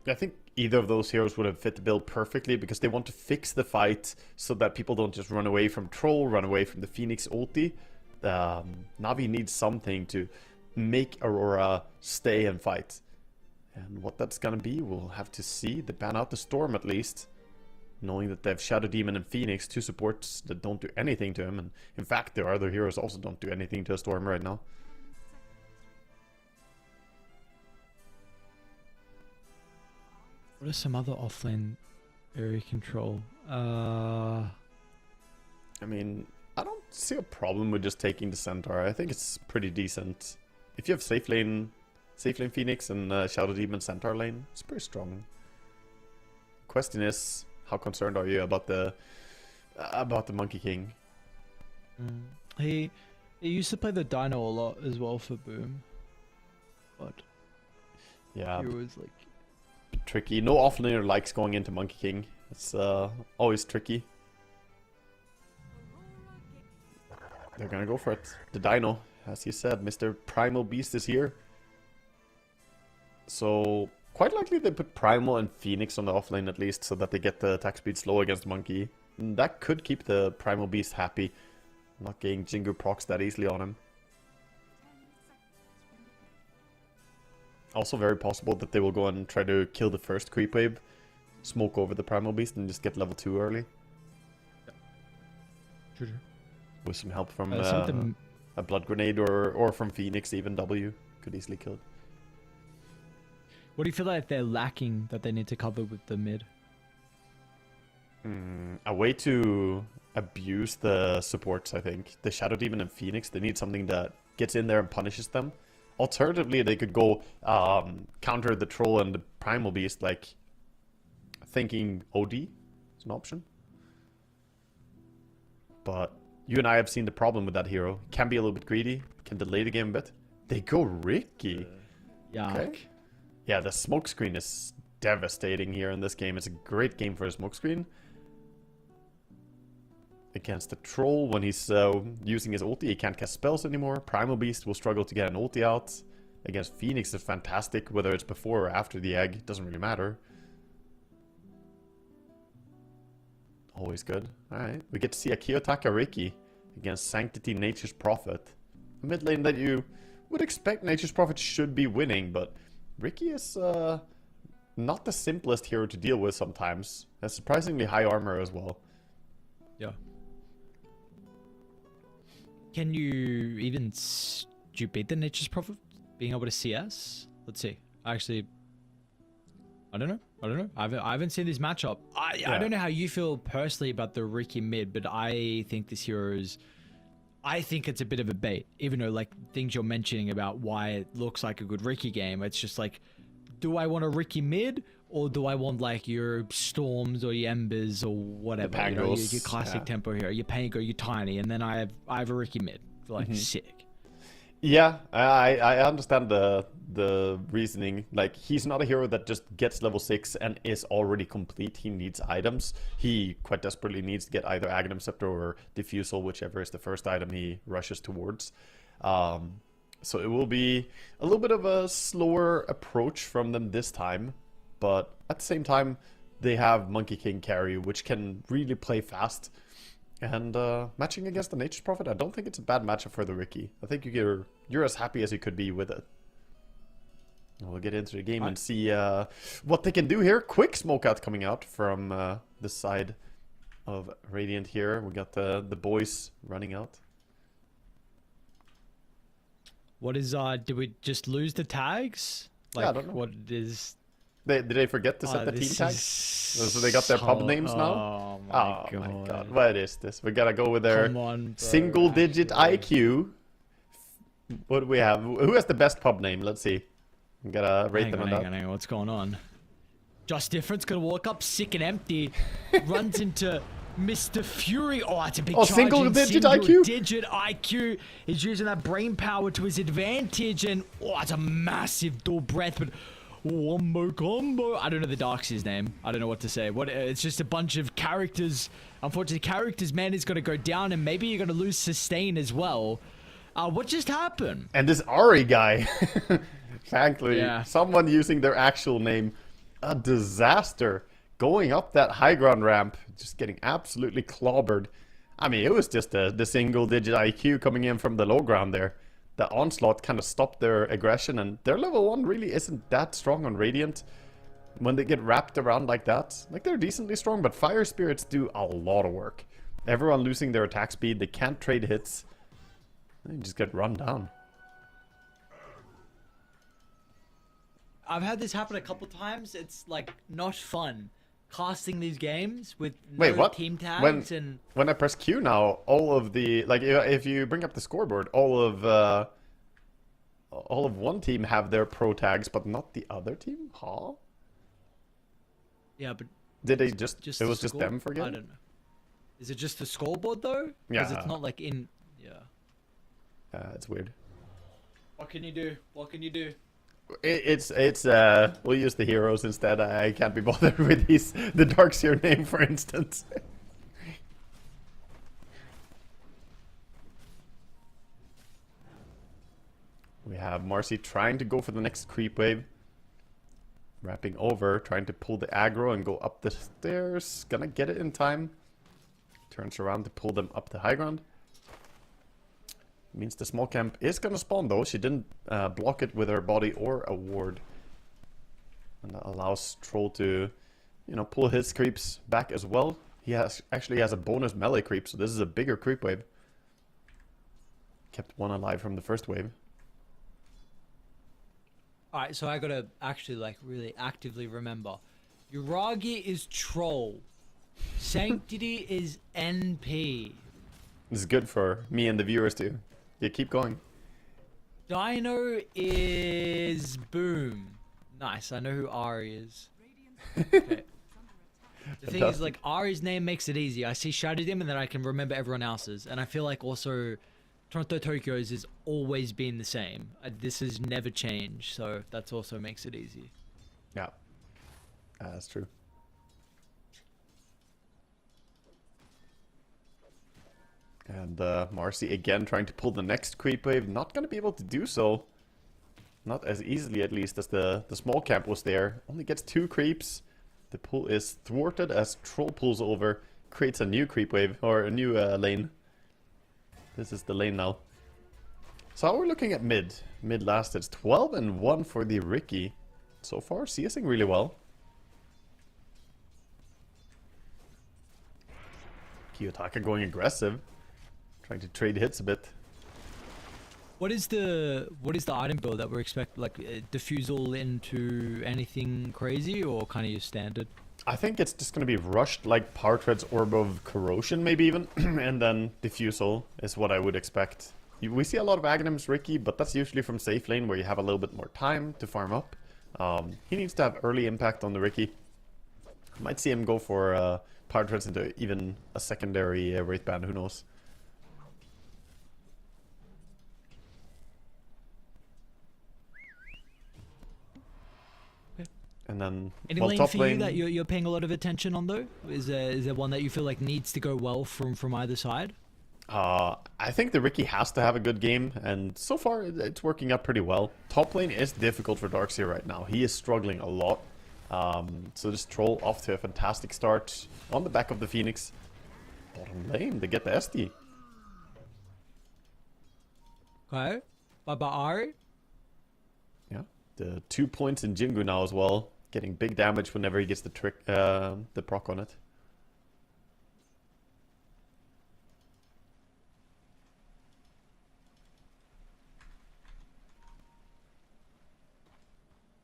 I think either of those heroes would have fit the build perfectly because they want to fix the fight so that people don't just run away from Troll, run away from the Phoenix ulti. Navi needs something to make Aurora stay and fight. And what that's gonna be, we'll have to see. They ban out the Storm at least, knowing that they have Shadow Demon and Phoenix, two supports that don't do anything to him. And in fact, their other heroes also don't do anything to a Storm right now. What are some other offlane area control? I mean, I don't see a problem with just taking the Centaur. I think it's pretty decent. If you have safe lane Phoenix and Shadow Demon Centaur lane, it's pretty strong. Question is, how concerned are you about the Monkey King? He used to play the Dino a lot as well for Boom, but yeah, he was like tricky. No offlaner likes going into Monkey King. It's always tricky. They're gonna go for it. The Dino, as you said, Mr. Primal Beast is here. So quite likely they put Primal and Phoenix on the offlane at least, so that they get the attack speed slow against Monkey. And that could keep the Primal Beast happy, not getting Jingu procs that easily on him. Also very possible that they will go and try to kill the first creep wave, smoke over the Primal Beast, and just get level 2 early. True. With some help from a Blood Grenade or from Phoenix, even W could easily kill it. What do you feel like they're lacking that they need to cover with the mid? A way to abuse the supports, I think. The Shadow Demon and Phoenix, they need something that gets in there and punishes them. Alternatively, they could go counter the Troll and the Primal Beast, like thinking OD is an option. But you and I have seen the problem with that hero. Can be a little bit greedy, can delay the game a bit. They go Ricky. Yeah. Okay. Yeah, the smokescreen is devastating here in this game. It's a great game for a smokescreen. Against the Troll, when he's using his ulti, he can't cast spells anymore. Primal Beast will struggle to get an ulti out. Against Phoenix, it's fantastic, whether it's before or after the egg. Doesn't really matter. Always good. Alright, we get to see a Kiyotaka Riki against Sanctity Nature's Prophet. A mid lane that you would expect Nature's Prophet should be winning, but Riki is not the simplest hero to deal with sometimes. Has surprisingly high armor as well. Yeah. Can you even do you beat the Nature's Prophet being able to CS? Let's see. Actually, I don't know. I haven't seen this matchup. I don't know how you feel personally about the Riki mid, but I think this hero is. I think it's a bit of a bait, even though like things you're mentioning about why it looks like a good Riki game. It's just like, do I want a Riki mid or do I want like your Storms or your Embers or whatever? You know, your classic tempo hero, your Pango, your Tiny, and then I have a Riki mid. Like sick. Yeah, I understand the reasoning. Like, he's not a hero that just gets level 6 and is already complete. He needs items. He quite desperately needs to get either Aghanim Scepter or Diffusal, whichever is the first item he rushes towards. So it will be a little bit of a slower approach from them this time. But at the same time, they have Monkey King carry, which can really play fast. And matching against the Nature's Prophet, I don't think it's a bad matchup for the Riki. I think you're as happy as you could be with it. We'll get into the game and see what they can do here. Quick smoke out coming out from the side of Radiant here. We got the boys running out. What is did we just lose the tags? Like, yeah, I don't know. What is? Did they forget to set the team tags? So they got their pub names now? Oh my god. What is this? We gotta go with their single-digit IQ. What do we have? Who has the best pub name? Let's see. We gotta rate them on that. Hang on, what's going on? Just Different's gonna walk up sick and empty. Runs into Mr. Fury. Oh, it's a big charge. Single-digit IQ? Digit IQ. He's using that brain power to his advantage. And, it's a massive dual breath, but... Wombo combo. I don't know the Darkseer's name. I don't know what to say. It's just a bunch of characters. Unfortunately, characters man is going to go down, and maybe you're going to lose sustain as well. What just happened? And this Ari guy, frankly, someone using their actual name a disaster. Going up that high ground ramp, just getting absolutely clobbered. I mean, it was just the single-digit IQ coming in from the low ground there. The onslaught kind of stopped their aggression, and their level 1 really isn't that strong on Radiant. When they get wrapped around like that, like they're decently strong, but Fire Spirits do a lot of work. Everyone losing their attack speed, they can't trade hits. They just get run down. I've had this happen a couple times. It's like not fun casting these games with Wait, no what? team tags When I press Q now, all of the like if you bring up the scoreboard, all of one team have their pro tags, but not the other team. Huh? Yeah, but did they just it was just score? them forget? I don't know. Is it just the scoreboard though? Yeah. Because it's not like in. Yeah. It's weird. What can you do? What can you do? It's we'll use the heroes instead. I can't be bothered with the Darkseer name, for instance. We have Marcy trying to go for the next creep wave. Wrapping over, trying to pull the aggro and go up the stairs. Gonna get it in time. Turns around to pull them up the high ground. Means the small camp is gonna spawn though. She didn't block it with her body or a ward. And that allows Troll to, you know, pull his creeps back as well. He actually has a bonus melee creep, so this is a bigger creep wave. Kept one alive from the first wave. Alright, so I gotta actually like really actively remember. Yuragi is Troll. Sanctity is NP. This is good for me and the viewers too. Yeah, keep going. Dino is Boom. Nice, I know who Ari is. Okay. The thing is, like, Ari's name makes it easy. I see Shadow Dim and then I can remember everyone else's. And I feel like also Toronto Tokyo's has always been the same. This has never changed, so that also makes it easy. Yeah, that's true. And Marcy again trying to pull the next creep wave. Not going to be able to do so. Not as easily, at least, as the small camp was there. Only gets 2 creeps. The pull is thwarted as Troll pulls over. Creates a new creep wave, or a new lane. This is the lane now. So we're looking at mid. Mid last, it's 12 and 1 for the Ricky. So far, CSing really well. Kiyotaka going aggressive. Trying to trade hits a bit. What is the item build that we're expecting? Like diffusal into anything crazy or kind of your standard? I think it's just going to be rushed like Power Tread's Orb of Corrosion maybe even. And then diffusal is what I would expect. We see a lot of Aghanims Ricky, but that's usually from safe lane where you have a little bit more time to farm up. He needs to have early impact on the Ricky. Might see him go for Power Treads into even a secondary Wraith Band, who knows. And then, any lane for you that you're paying a lot of attention on though? Is there one that you feel like needs to go well from either side? I think the Ricky has to have a good game, and so far it's working out pretty well. Top lane is difficult for Darkseer right now. He is struggling a lot. So this Troll off to a fantastic start on the back of the Phoenix. Bottom lane, they get the SD. Okay. Bye-bye, Ari. Yeah, the 2 points in Jingu now as well. Getting big damage whenever he gets the the proc on it.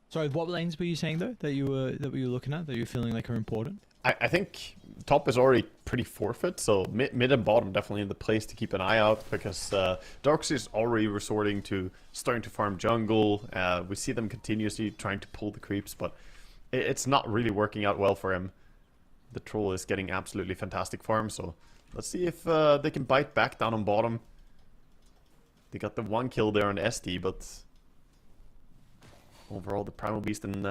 Sorry, what lanes were you saying though that you were looking at that you were feeling like are important? I think top is already pretty forfeit, so mid and bottom definitely in the place to keep an eye out, because Darkseer is already resorting to starting to farm jungle. We see them continuously trying to pull the creeps, but it's not really working out well for him. The Troll is getting absolutely fantastic farm, so let's see if they can bite back down on bottom. They got the 1 kill there on SD, but overall the Primal Beast and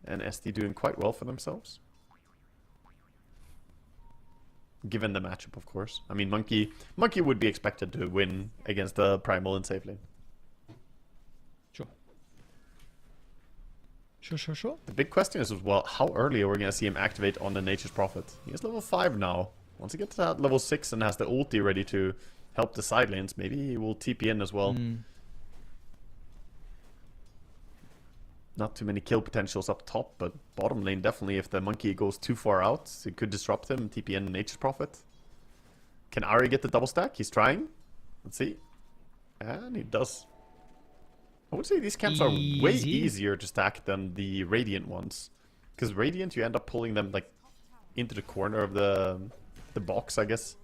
SD doing quite well for themselves. Given the matchup, of course. I mean, Monkey would be expected to win against the Primal in safe lane. Sure. Sure. The big question is as well, how early are we going to see him activate on the Nature's Prophet? He is level 5 now. Once he gets to that level 6 and has the ulti ready to help the side lanes, maybe he will TP in as well. Not too many kill potentials up top, but bottom lane definitely, if the monkey goes too far out, it could disrupt him, TP in Nature's Prophet. Can Ari get the double stack? He's trying. Let's see. And he does. I would say these camps are way easier to stack than the Radiant ones. Because Radiant, you end up pulling them like into the corner of the box, I guess.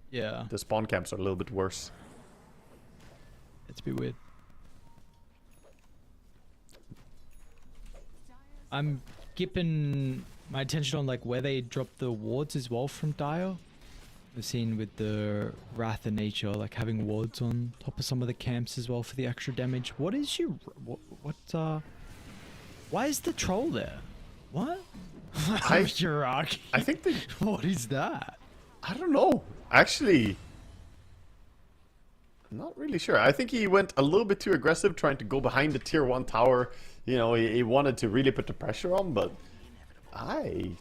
Yeah. The spawn camps are a little bit worse. It's a bit weird. I'm keeping my attention on like where they drop the wards as well from Dire. We've seen with the Wrath of Nature, like having wards on top of some of the camps as well for the extra damage. What is your... why is the troll there? What? I think they... What is that? I don't know. Actually, I'm not really sure. I think he went a little bit too aggressive trying to go behind the tier 1 tower. You know, he wanted to really put the pressure on, but I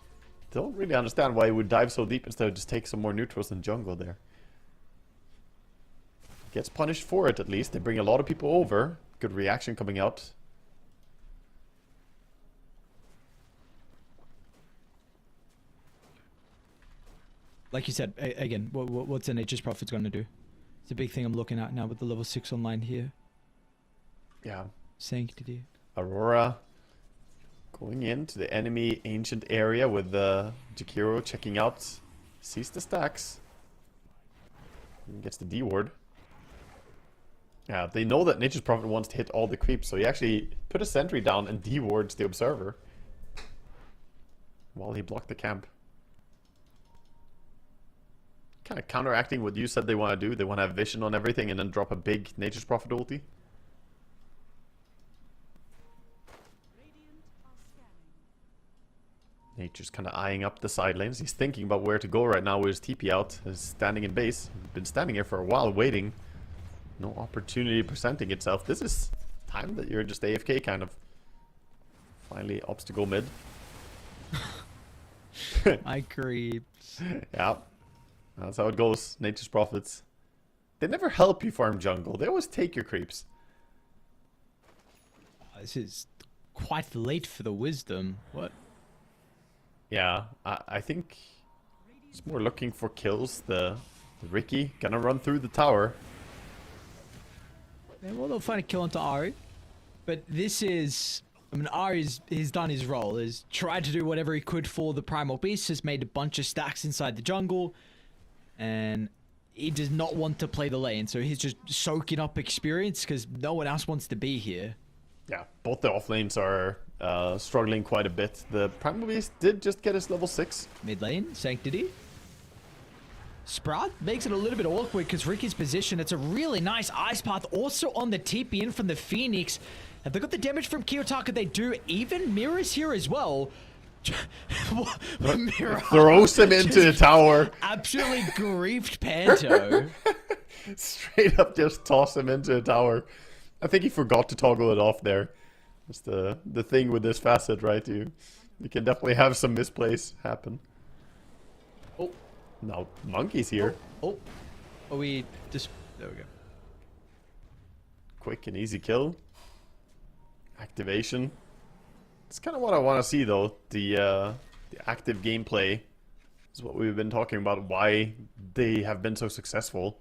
don't really understand why he would dive so deep instead of just take some more neutrals in jungle there. Gets punished for it at least. They bring a lot of people over. Good reaction coming out. Like you said, again, what's the Nature's Prophet's going to do? It's a big thing I'm looking at now with the level 6 online here. Yeah. Sanctity. Aurora going into the enemy ancient area with Jakiro checking out. Sees the stacks. And gets the D ward. Yeah, they know that Nature's Prophet wants to hit all the creeps, so he actually put a sentry down and D wards the Observer while he blocked the camp. Kind of counteracting what you said they want to do. They want to have vision on everything and then drop a big Nature's Prophet ulti. Nature's kind of eyeing up the side lanes. He's thinking about where to go right now with his TP out. He's standing in base. He's been standing here for a while waiting. No opportunity presenting itself. This is time that you're just AFK kind of. Finally opts to go mid. My creeps. Yeah. That's how it goes. Nature's Prophets. They never help you farm jungle. They always take your creeps. This is quite late for the wisdom. What? Yeah, I think it's more looking for kills. The Ricky gonna run through the tower. Yeah, well, they'll find a kill onto Ari. But this is... I mean, Ari's he's done his role. He's tried to do whatever he could for the Primal Beast. Has made a bunch of stacks inside the jungle. And he does not want to play the lane. So he's just soaking up experience because no one else wants to be here. Yeah, both the off lanes are struggling quite a bit. The Primal Beast did just get his level 6. Mid lane, Sanctity. Sprout makes it a little bit awkward because Ricky's position. It's a really nice ice path. Also on the TP in from the Phoenix. Have they got the damage from Kiyotaka? They do. Even Mirror's here as well. Mirror throws him into the tower. Absolutely griefed Panto. Straight up just toss him into the tower. I think he forgot to toggle it off there. That's the thing with this facet, right? You can definitely have some misplays happen. Oh. Now Monkey's here. Oh. We just... There we go. Quick and easy kill. Activation. It's kind of what I want to see, though. The active gameplay is what we've been talking about. Why they have been so successful.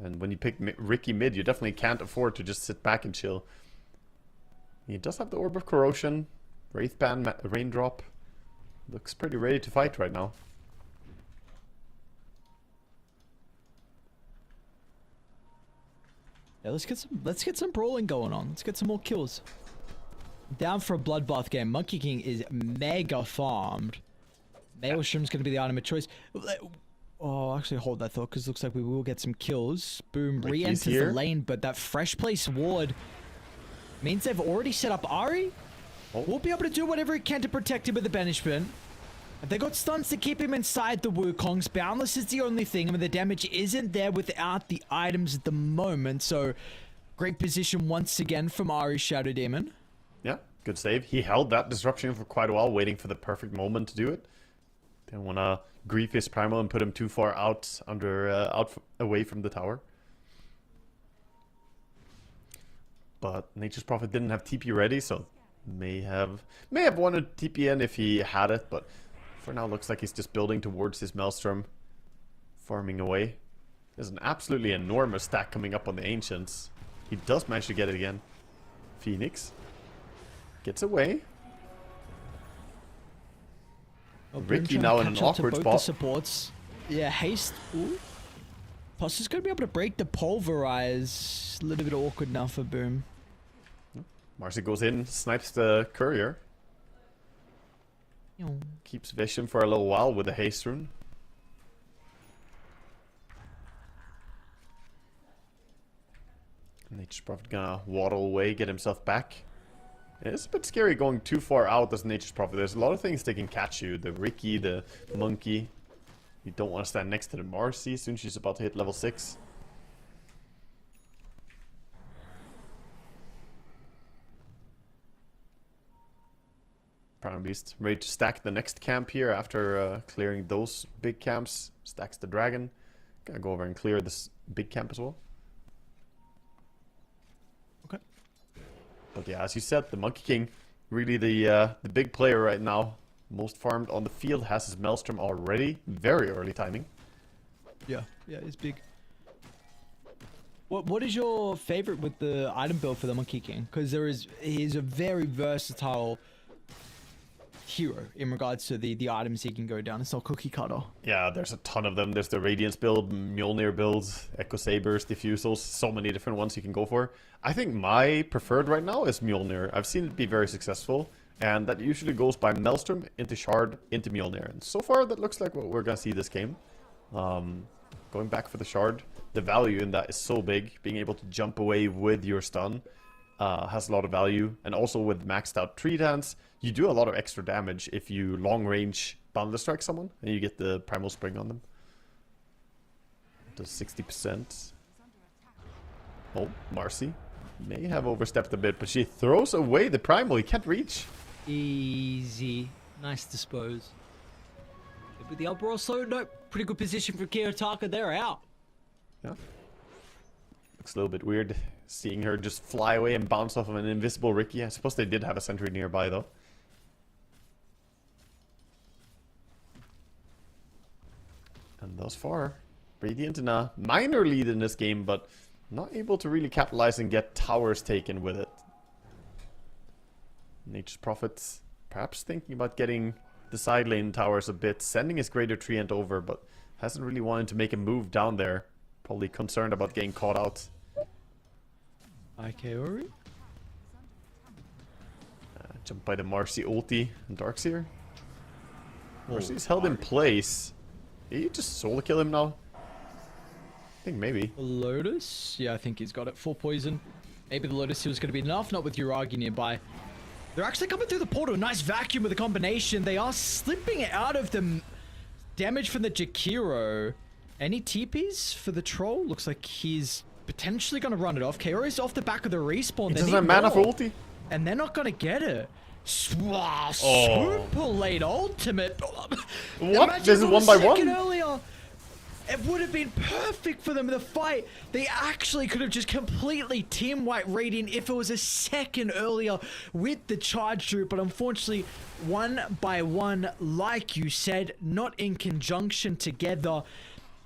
And when you pick Ricky mid, you definitely can't afford to just sit back and chill. He does have the Orb of Corrosion. Wraithband, Raindrop. Looks pretty ready to fight right now. Yeah, let's get some brawling going on. Let's get some more kills. Down for a bloodbath game. Monkey King is mega farmed. Maelstrom's going to be the item of choice. Oh, actually hold that thought because it looks like we will get some kills. Boom, re-enters the lane, but that fresh place ward means they've already set up Ari. We'll be able to do whatever he can to protect him with the banishment. They got stuns to keep him inside the Wukongs. Boundless is the only thing. I mean, the damage isn't there without the items at the moment. So, great position once again from Ari's Shadow Demon. Yeah, Good save. He held that disruption for quite a while, waiting for the perfect moment to do it. Didn't want to grief his primal and put him too far out away from the tower. But Nature's Prophet didn't have TP ready, so may have wanted TP in if he had it, but for now looks like he's just building towards his Maelstrom, farming away. There's an absolutely enormous stack coming up on the Ancients. He does manage to get it again. Phoenix gets away. Ricky now in an awkward spot. The supports. Yeah, haste. Ooh. Plus is going to be able to break the pulverize. A little bit awkward now for Boom. Marcy goes in, snipes the courier. Keeps vision for a little while with the haste rune. Nature's Prophet gonna waddle away, get himself back. It's a bit scary going too far out as Nature's Prophet. There's a lot of things that can catch you. The Ricky, the Monkey. You don't want to stand next to the Marcy soon she's about to hit level 6. Prime Beast ready to stack the next camp here after clearing those big camps. Stacks the dragon. Gotta go over and clear this big camp as well. Okay. But yeah, as you said, the Monkey King, really the big player right now. Most farmed on the field, has his Maelstrom already. Very early timing. Yeah, it's big. What is your favorite with the item build for the Monkey King? Because he is a very versatile hero in regards to the items he can go down. It's not cookie cutter. Yeah, there's a ton of them. There's the Radiance build, Mjolnir builds, Echo Sabers, Diffusals, so many different ones you can go for. I think my preferred right now is Mjolnir. I've seen it be very successful, and that usually goes by Maelstrom into Shard into Mjolnir. And so far, that looks like what we're gonna see this game. Going back for the Shard, the value in that is so big. Being able to jump away with your stun has a lot of value, and also with maxed out tree dance, you do a lot of extra damage if you long range boundless strike someone and you get the primal spring on them. Does 60%. Oh, Marcy may have overstepped a bit, but she throws away the primal. He can't reach. Easy, nice dispose. With the uproar slow, no, pretty good position for Kiyotaka. They're out. Yeah. Looks a little bit weird seeing her just fly away and bounce off of an invisible Ricky. I suppose they did have a sentry nearby though. And thus far, Radiant in a minor lead in this game, but not able to really capitalize and get towers taken with it. Nature's Prophet perhaps thinking about getting the side lane towers a bit, sending his Greater Treant over, but hasn't really wanted to make a move down there. Probably concerned about getting caught out. Ori? Jumped by the Marcy ulti and Darkseer. Marcy's held in place. Did you just solo kill him now? I think maybe. Lotus? Yeah, I think he's got it. Full poison. Maybe the Lotus Seal is going to be enough, not with Uragi nearby. They're actually coming through the portal. Nice vacuum with the combination. They are slipping out of the damage from the Jakiro. Any TPs for the troll? Looks like he's potentially going to run it off. Kaori's off the back of the respawn. He doesn't have mana for ulti. And they're not going to get it. Super late ultimate. What? This is 1 by 1? Earlier, it would have been perfect for them in the fight. They actually could have just completely team wiped Radiant if it was a second earlier with the charge through. But unfortunately, 1 by 1, like you said, not in conjunction together.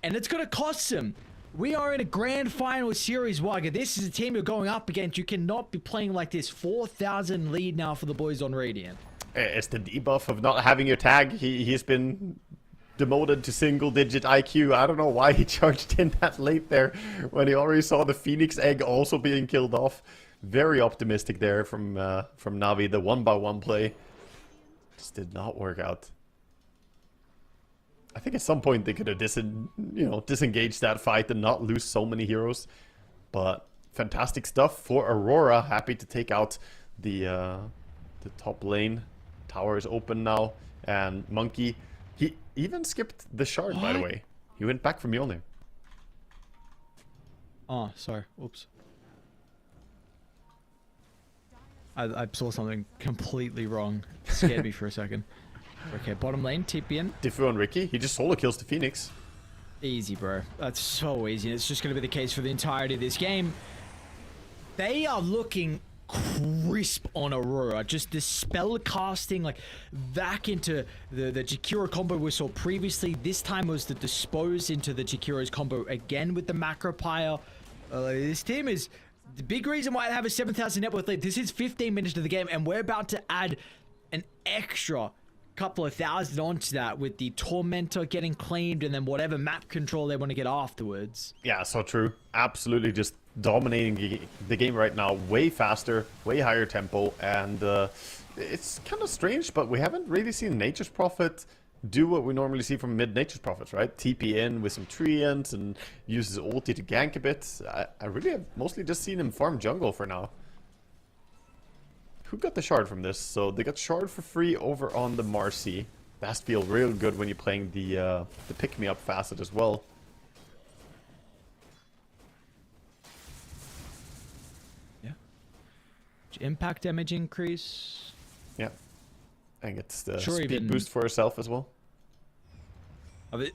And it's going to cost them. We are in a grand final series, Wagga. This is a team you're going up against. You cannot be playing like this. 4,000 lead now for the boys on Radiant. It's the debuff of not having your tag. He's been demoted to single-digit IQ. I don't know why he charged in that late there when he already saw the Phoenix egg also being killed off. Very optimistic there from Navi. The 1 by 1 play just did not work out. I think at some point they could have disengaged that fight and not lose so many heroes. But fantastic stuff for Aurora. Happy to take out the top lane. Tower is open now. And Monkey, he even skipped the shard, by the way. He went back for Mjolnir. Oh, sorry. Oops. I saw something completely wrong. Scared me for a second. Okay, bottom lane, TP in. Diffu on Ricky. He just solo kills the Phoenix. Easy, bro. That's so easy. It's just going to be the case for the entirety of this game. They are looking crisp on Aurora. Just the spell casting, like, back into the Jakiro combo we saw previously. This time was the dispose into the Jakiro's combo again with the Macropire. This team is the big reason why they have a 7,000 net worth lead. This is 15 minutes of the game, and we're about to add an extra couple of thousand onto that with the Tormentor getting claimed and then whatever map control they want to get afterwards. Yeah, so true. Absolutely just dominating the game right now. Way faster, way higher tempo, and it's kind of strange, but we haven't really seen Nature's Prophet do what we normally see from mid Nature's Prophets, right? TP in with some treants and uses ulti to gank a bit. I really have mostly just seen him farm jungle for now. Who got the shard from this? So they got shard for free over on the Marcy. That feel real good when you're playing the pick-me-up facet as well. Yeah. Impact damage increase. Yeah. And gets the Sure, speed even boost for herself as well.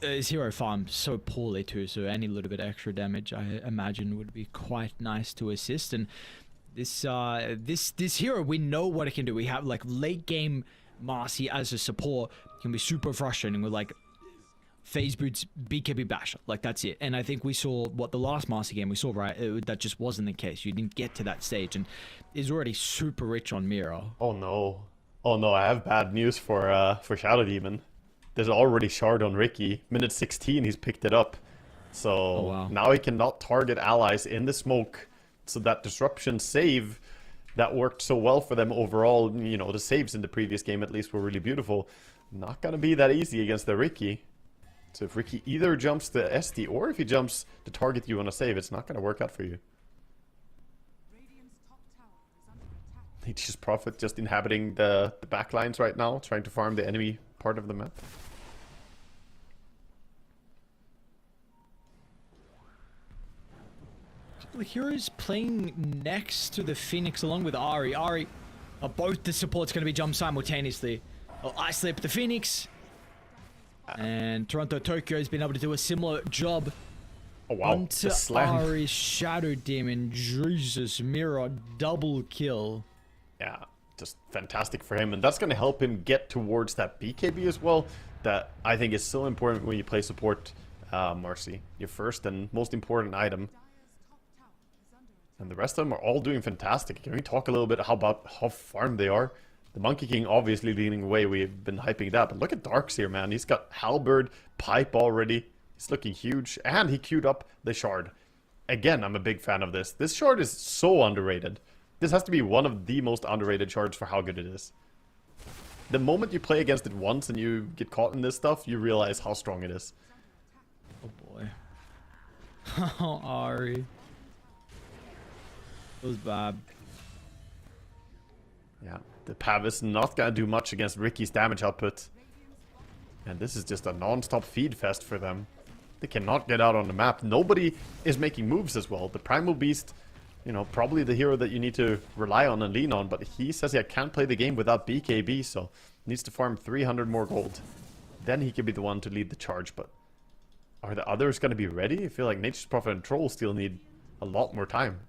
His hero farms so poorly too, so any little bit extra damage I imagine would be quite nice to assist. And this hero, we know what it can do. We have like late game Marcy as a support can be super frustrating with like phase boots, BKB basher, like that's it. And I think we saw what the last Marcy game we saw, right? That just wasn't the case. You didn't get to that stage, and is already super rich on Miro. Oh no, oh no! I have bad news for Shadow Demon. There's already shard on Ricky. Minute 16, he's picked it up. So now he cannot target allies in the smoke. So that disruption save that worked so well for them overall, you know, the saves in the previous game at least were really beautiful. Not gonna be that easy against the Ricky. So if Ricky either jumps the SD or if he jumps to target you on a save, it's not gonna work out for you. Nature's Prophet just inhabiting the backlines right now, trying to farm the enemy part of the map. The heroes playing next to the Phoenix along with Ari. Both the supports going to be jumped simultaneously. I'll isolate the Phoenix. And Toronto Tokyo has been able to do a similar job. Oh wow, onto Ari's Shadow Demon. Jesus, Mira double kill. Yeah, just fantastic for him. And that's going to help him get towards that BKB as well. That I think is so important when you play support Marcy. Your first and most important item. And the rest of them are all doing fantastic. Can we talk a little bit about how farmed they are? The Monkey King obviously leaning away. We've been hyping that. But look at Darks here, man. He's got Halberd, Pipe already. He's looking huge. And he queued up the Shard. Again, I'm a big fan of this. This Shard is so underrated. This has to be one of the most underrated shards for how good it is. The moment you play against it once and you get caught in this stuff, you realize how strong it is. Oh boy. Oh, Ari. It was bad. Yeah, the Pav is not gonna do much against Ricky's damage output. And this is just a non-stop feed fest for them. They cannot get out on the map. Nobody is making moves as well. The Primal Beast, you know, probably the hero that you need to rely on and lean on, but he says he can't play the game without BKB, so needs to farm 300 more gold. Then he could be the one to lead the charge, but are the others gonna be ready? I feel like Nature's Prophet and Troll still need a lot more time.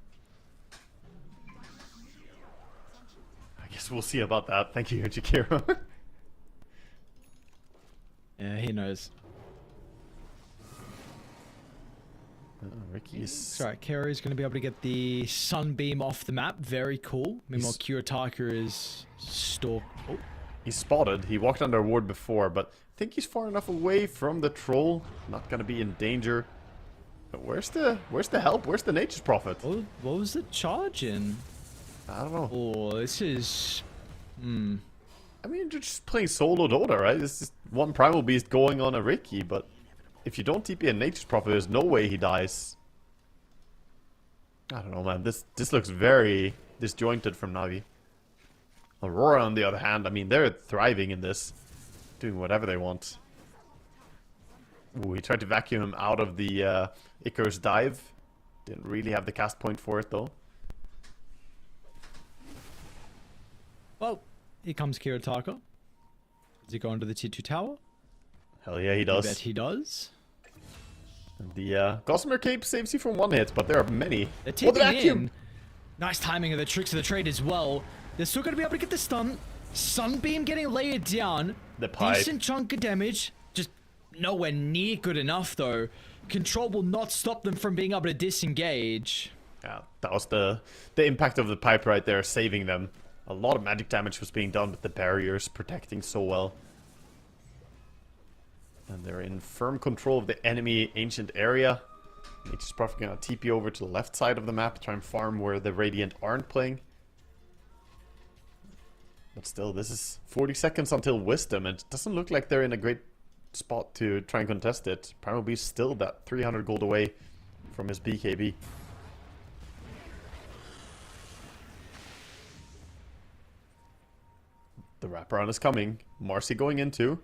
I guess we'll see about that. Thank you, Jakiro. Yeah, he knows. Ricky's... Sorry, Kerry's going to be able to get the Sunbeam off the map. Very cool. Meanwhile, Kurotaka is stalked. Oh. He's spotted. He walked under a ward before, but I think he's far enough away from the Troll. Not going to be in danger. But where's the help? Where's the Nature's Prophet? What was the charge in? I don't know. Oh, this is... I mean, you're just playing solo Dota, right? It's just one Primal Beast going on a Ricky, but if you don't TP a Nature's Prophet, there's no way he dies. I don't know, man. This looks very disjointed from Navi. Aurora, on the other hand, I mean, they're thriving in this. Doing whatever they want. Ooh, he tried to vacuum him out of the Icarus dive. Didn't really have the cast point for it, though. Well, here comes Kiritaka. Does he go into the tier 2 tower? Hell yeah, he I does. bet he does. And the Gossamer Cape saves you from one hit, but there are many. They're Oh, the taking vacuum! in. Nice timing of the tricks of the trade as well. They're still going to be able to get the stun. Sunbeam getting layered down. The pipe. Decent chunk of damage. Just nowhere near good enough, though. Control will not stop them from being able to disengage. Yeah, that was the impact of the pipe right there, saving them. A lot of magic damage was being done with the barriers protecting so well. And they're in firm control of the enemy ancient area. Nature's Prophet gonna TP over to the left side of the map, try and farm where the Radiant aren't playing. But still, this is 40 seconds until Wisdom, and it doesn't look like they're in a great spot to try and contest it. Primal Beast still that 300 gold away from his BKB. The wraparound is coming. Marcy going into.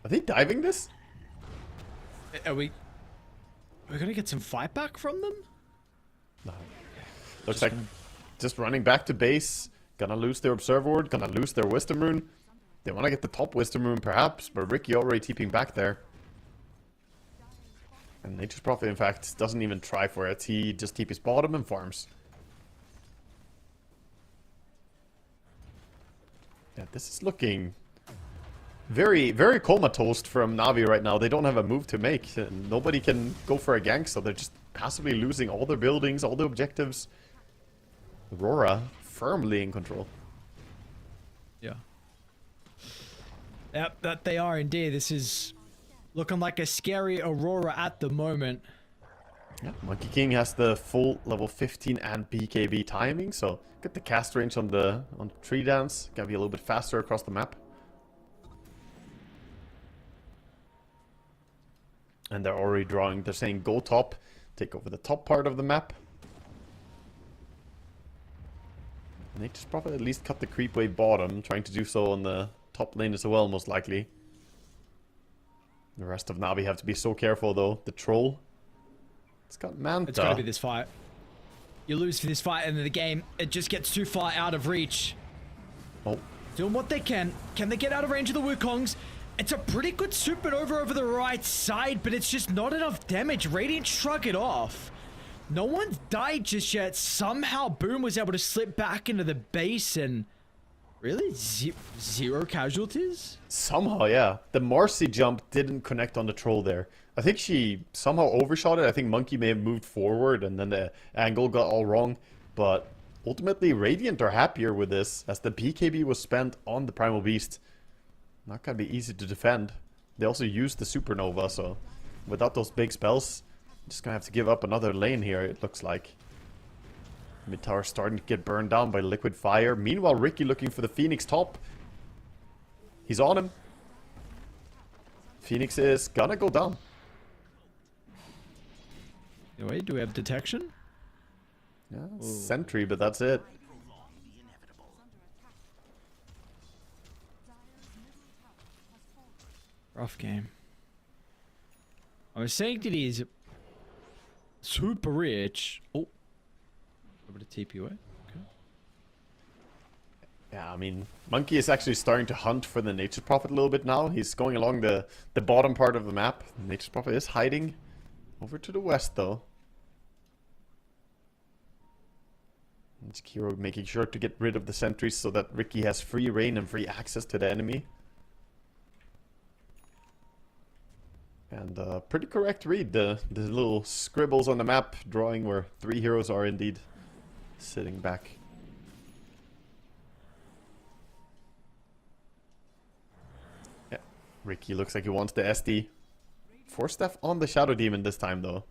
Are they diving this? Are we gonna get some fight back from them? No. Looks like just running back to base. Gonna lose their Observer Ward. Gonna lose their Wisdom Rune. They want to get the top Wisdom Rune perhaps, but Ricky already TPing back there. And Nature's Prophet, in fact, doesn't even try for it. He just TPs bottom and farms. Yeah, this is looking very, very comatose from Na'Vi right now. They don't have a move to make. Nobody can go for a gank, so they're just passively losing all their buildings, all the objectives. Aurora firmly in control. Yeah. Yep, that they are indeed. This is looking like a scary Aurora at the moment. Yeah, Monkey King has the full level 15 and BKB timing, so get the cast range on the tree dance. Gotta be a little bit faster across the map. And they're already drawing. They're saying go top, take over the top part of the map. And they just probably at least cut the creep wave bottom, trying to do so on the top lane as well, most likely. The rest of Na'Vi have to be so careful though. The troll. It's got Manta. It's gotta be this fight. You lose for this fight and then the game, it just gets too far out of reach. Oh. Doing what they can. Can they get out of range of the Wukongs? It's a pretty good supernova over the right side, but it's just not enough damage. Radiant shrug it off. No one's died just yet. Somehow Boom was able to slip back into the base and... Really? Zero casualties? Somehow, yeah. The Marcy jump didn't connect on the troll there. I think she somehow overshot it. I think Monkey may have moved forward and then the angle got all wrong. But ultimately, Radiant are happier with this as the BKB was spent on the Primal Beast. Not gonna be easy to defend. They also used the Supernova, so without those big spells, just gonna have to give up another lane here, it looks like. Mid tower starting to get burned down by Liquid Fire. Meanwhile, Ricky looking for the Phoenix top. He's on him. Phoenix is gonna go down. Wait, do we have detection? Yeah, sentry, but that's it. Rough game. I was saying that he's super rich. Oh. Able to TP away. Okay. Yeah, I mean, Monkey is actually starting to hunt for the Nature's Prophet a little bit now. He's going along the bottom part of the map. Nature's Prophet is hiding over to the west, though. And Kiro making sure to get rid of the sentries so that Ricky has free reign and free access to the enemy. And pretty correct read. The little scribbles on the map drawing where 3 heroes are indeed sitting back. Yeah, Ricky looks like he wants the SD. 4 staff on the Shadow Demon this time though.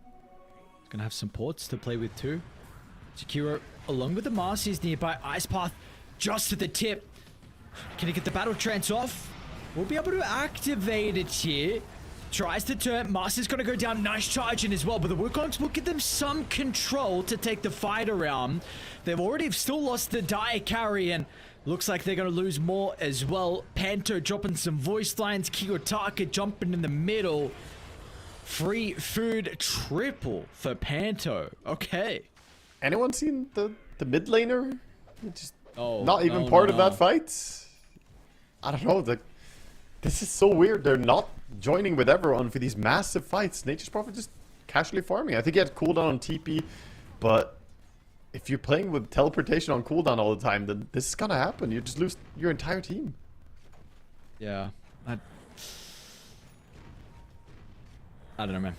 He's gonna have some ports to play with too. Sekiro, along with the Marcy's nearby, Ice Path just at the tip. Can he get the Battle Trance off? We'll be able to activate it here. Tries to turn. Marcy's gonna go down. Nice charge in as well, but the Wukongs will give them some control to take the fight around. They've already still lost the Dire Carry, and looks like they're gonna lose more as well. Panto dropping some voice lines. Kiyotaka jumping in the middle. Free food triple for Panto. Okay. Anyone seen the mid laner? Just Oh, not even part of that fight. I don't know. This is so weird. They're not joining with everyone for these massive fights. Nature's Prophet just casually farming. I think he had cooldown on TP, but if you're playing with teleportation on cooldown all the time, then this is gonna happen. You just lose your entire team. Yeah. I don't know, man.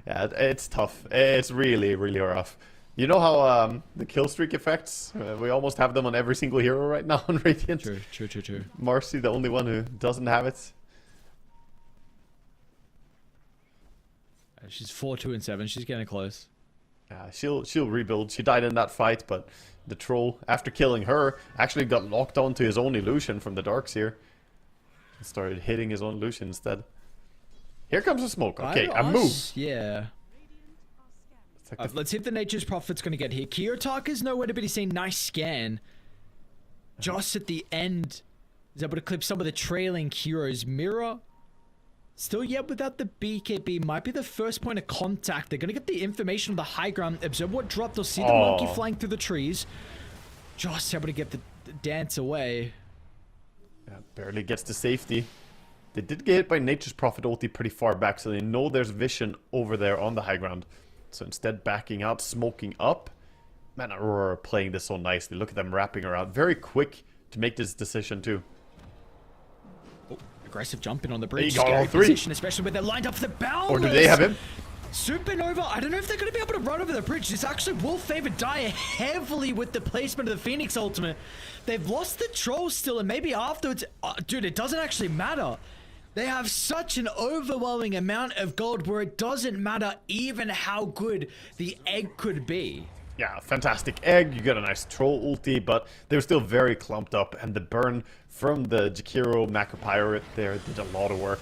Yeah, it's tough. It's really, really rough. You know how the kill streak effects, we almost have them on every single hero right now on Radiant? True. Marcy, the only one who doesn't have it. She's 4-2-7. She's getting close. Yeah, she'll rebuild. She died in that fight, but the troll, after killing her, actually got locked onto his own illusion from the darks here. And started hitting his own illusion instead. Here comes the smoke. Okay, a move. Yeah. Let's see if the Nature's Prophet's going to get here. Kiyotaka's nowhere to be seen. Nice scan. Just at the end, is able to clip some of the trailing heroes. Mirror, still yet without the BKB. Might be the first point of contact. They're going to get the information on the high ground. Observe what dropped. They'll see the monkey flying through the trees. Just able to get the dance away. Yeah, barely gets to safety. They did get hit by Nature's Prophet ulti pretty far back, so they know there's vision over there on the high ground. So instead backing out, smoking up. Man, Aurora playing this so nicely. Look at them wrapping around. Very quick to make this decision too. Oh, aggressive jumping on the bridge. He got all three. Position, especially when they're lined up for the boundless. Or do they have him? Supernova, I don't know if they're going to be able to run over the bridge. This actually will favor Dire heavily with the placement of the Phoenix ultimate. They've lost the troll still, and maybe afterwards... dude, it doesn't actually matter. They have such an overwhelming amount of gold where it doesn't matter even how good the egg could be. Yeah, fantastic egg. You got a nice troll ulti, but they were still very clumped up, and the burn from the Jakiro Macro Pirate there did a lot of work.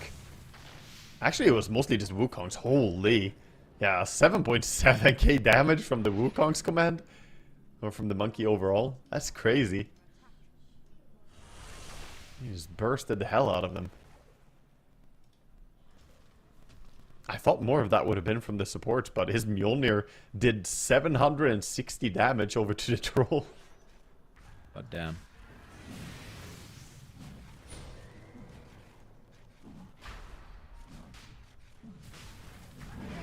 Actually, it was mostly just Wukong's. Holy. Yeah, 7.7k damage from the Wukong's command. Or from the monkey overall. That's crazy. He just bursted the hell out of them. I thought more of that would have been from the supports, but his Mjolnir did 760 damage over to the troll. God damn.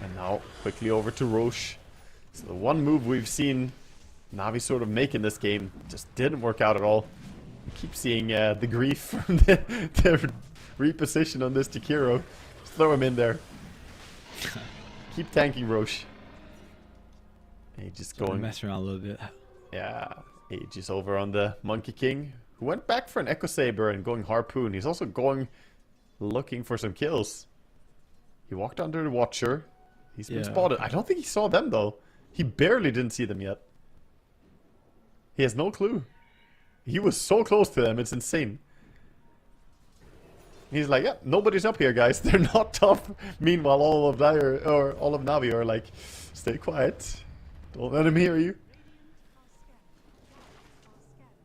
And now, quickly over to Roche. So the one move we've seen Navi sort of make in this game just didn't work out at all. We keep seeing the grief from the reposition on this Jakiro. Just throw him in there. Keep tanking Roche. Aegis going. Mess around a little bit. Yeah, Aegis over on the Monkey King, who went back for an Echo Saber and going Harpoon. He's also going looking for some kills. He walked under the Watcher. He's been spotted. I don't think he saw them though. He barely didn't see them yet. He has no clue. He was so close to them, it's insane. He's like, yeah, nobody's up here, guys. They're not tough. Meanwhile, all of Navi are like, stay quiet. Don't let him hear you.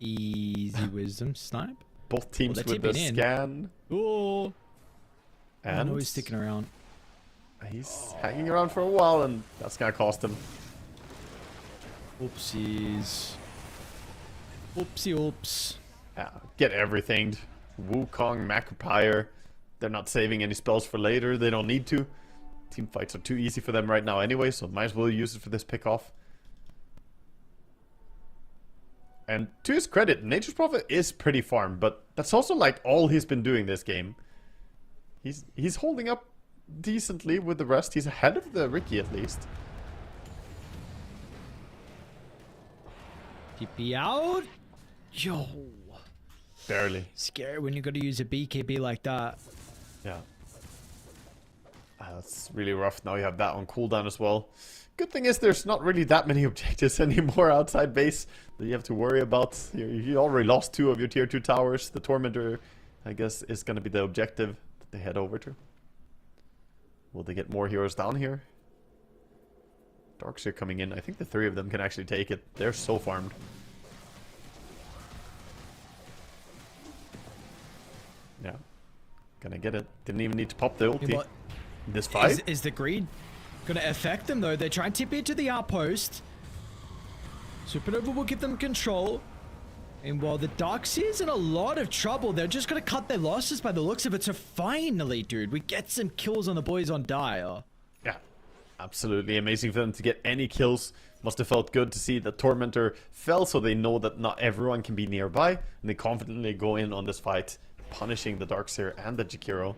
Easy wisdom snipe. Both teams with the scan. Oh. And he's sticking around. He's hanging around for a while, and that's gonna cost him. Oopsies. Oopsie oops. Yeah, get everything. Wukong, Macropire. They're not saving any spells for later. They don't need to. Team fights are too easy for them right now anyway, so might as well use it for this pick off. And to his credit, Nature's Prophet is pretty farmed, but that's also like all he's been doing this game. He's holding up decently with the rest. He's ahead of the Ricky at least. TP out. Yo. Barely. Scary when you got to use a BKB like that. Yeah. That's really rough. Now you have that on cooldown as well. Good thing is there's not really that many objectives anymore outside base that you have to worry about. You already lost 2 of your tier 2 towers. The Tormentor, I guess, is going to be the objective that they head over to. Will they get more heroes down here? Darks are coming in. I think the 3 of them can actually take it. They're so farmed. Yeah. Gonna get it. Didn't even need to pop the ulti. This fight? Is the greed gonna affect them though? They're trying to tip it to the outpost. Supernova will give them control. And while the Darkseer's in a lot of trouble, they're just gonna cut their losses by the looks of it. So finally, dude, we get some kills on the boys on Dire. Yeah, absolutely amazing for them to get any kills. Must have felt good to see that Tormentor fell, so they know that not everyone can be nearby, and they confidently go in on this fight, punishing the Darkseer and the Jakiro.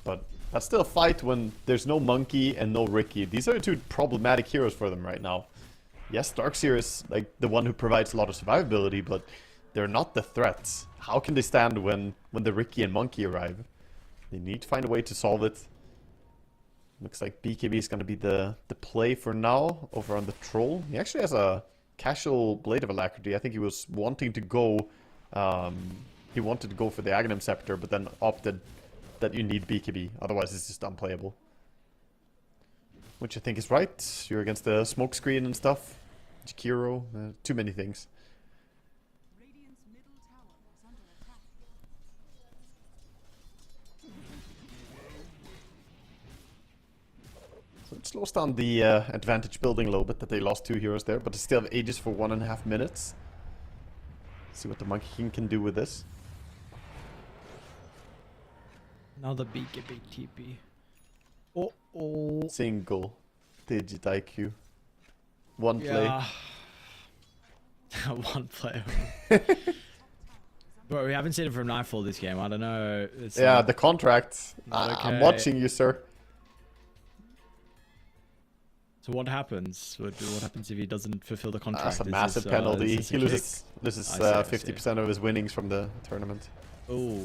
But that's still a fight when there's no Monkey and no Ricky. These are the two problematic heroes for them right now. Yes, Darkseer is like the one who provides a lot of survivability, but they're not the threats. How can they stand when the Ricky and Monkey arrive? They need to find a way to solve it. Looks like BKB is going to be the play for now over on the Troll. He actually has a casual Blade of Alacrity. I think he was wanting to go... he wanted to go for the Aghanim Scepter, but then opted that you need BKB. Otherwise, it's just unplayable. Which I think is right. You're against the smoke screen and stuff. Jakiro, too many things. So it slows down the advantage building a little bit that they lost 2 heroes there, but they still have Aegis for 1.5 minutes. See what the Monkey King can do with this. Another BKB TP. Oh. Single digit IQ. One play. Yeah. One play. Bro, we haven't seen it from Nightfall this game. I don't know. It's yeah, the contract. okay. I'm watching you, sir. So what happens? What happens if he doesn't fulfill the contract? That's a massive penalty. He loses 50% I of his winnings from the tournament. Oh.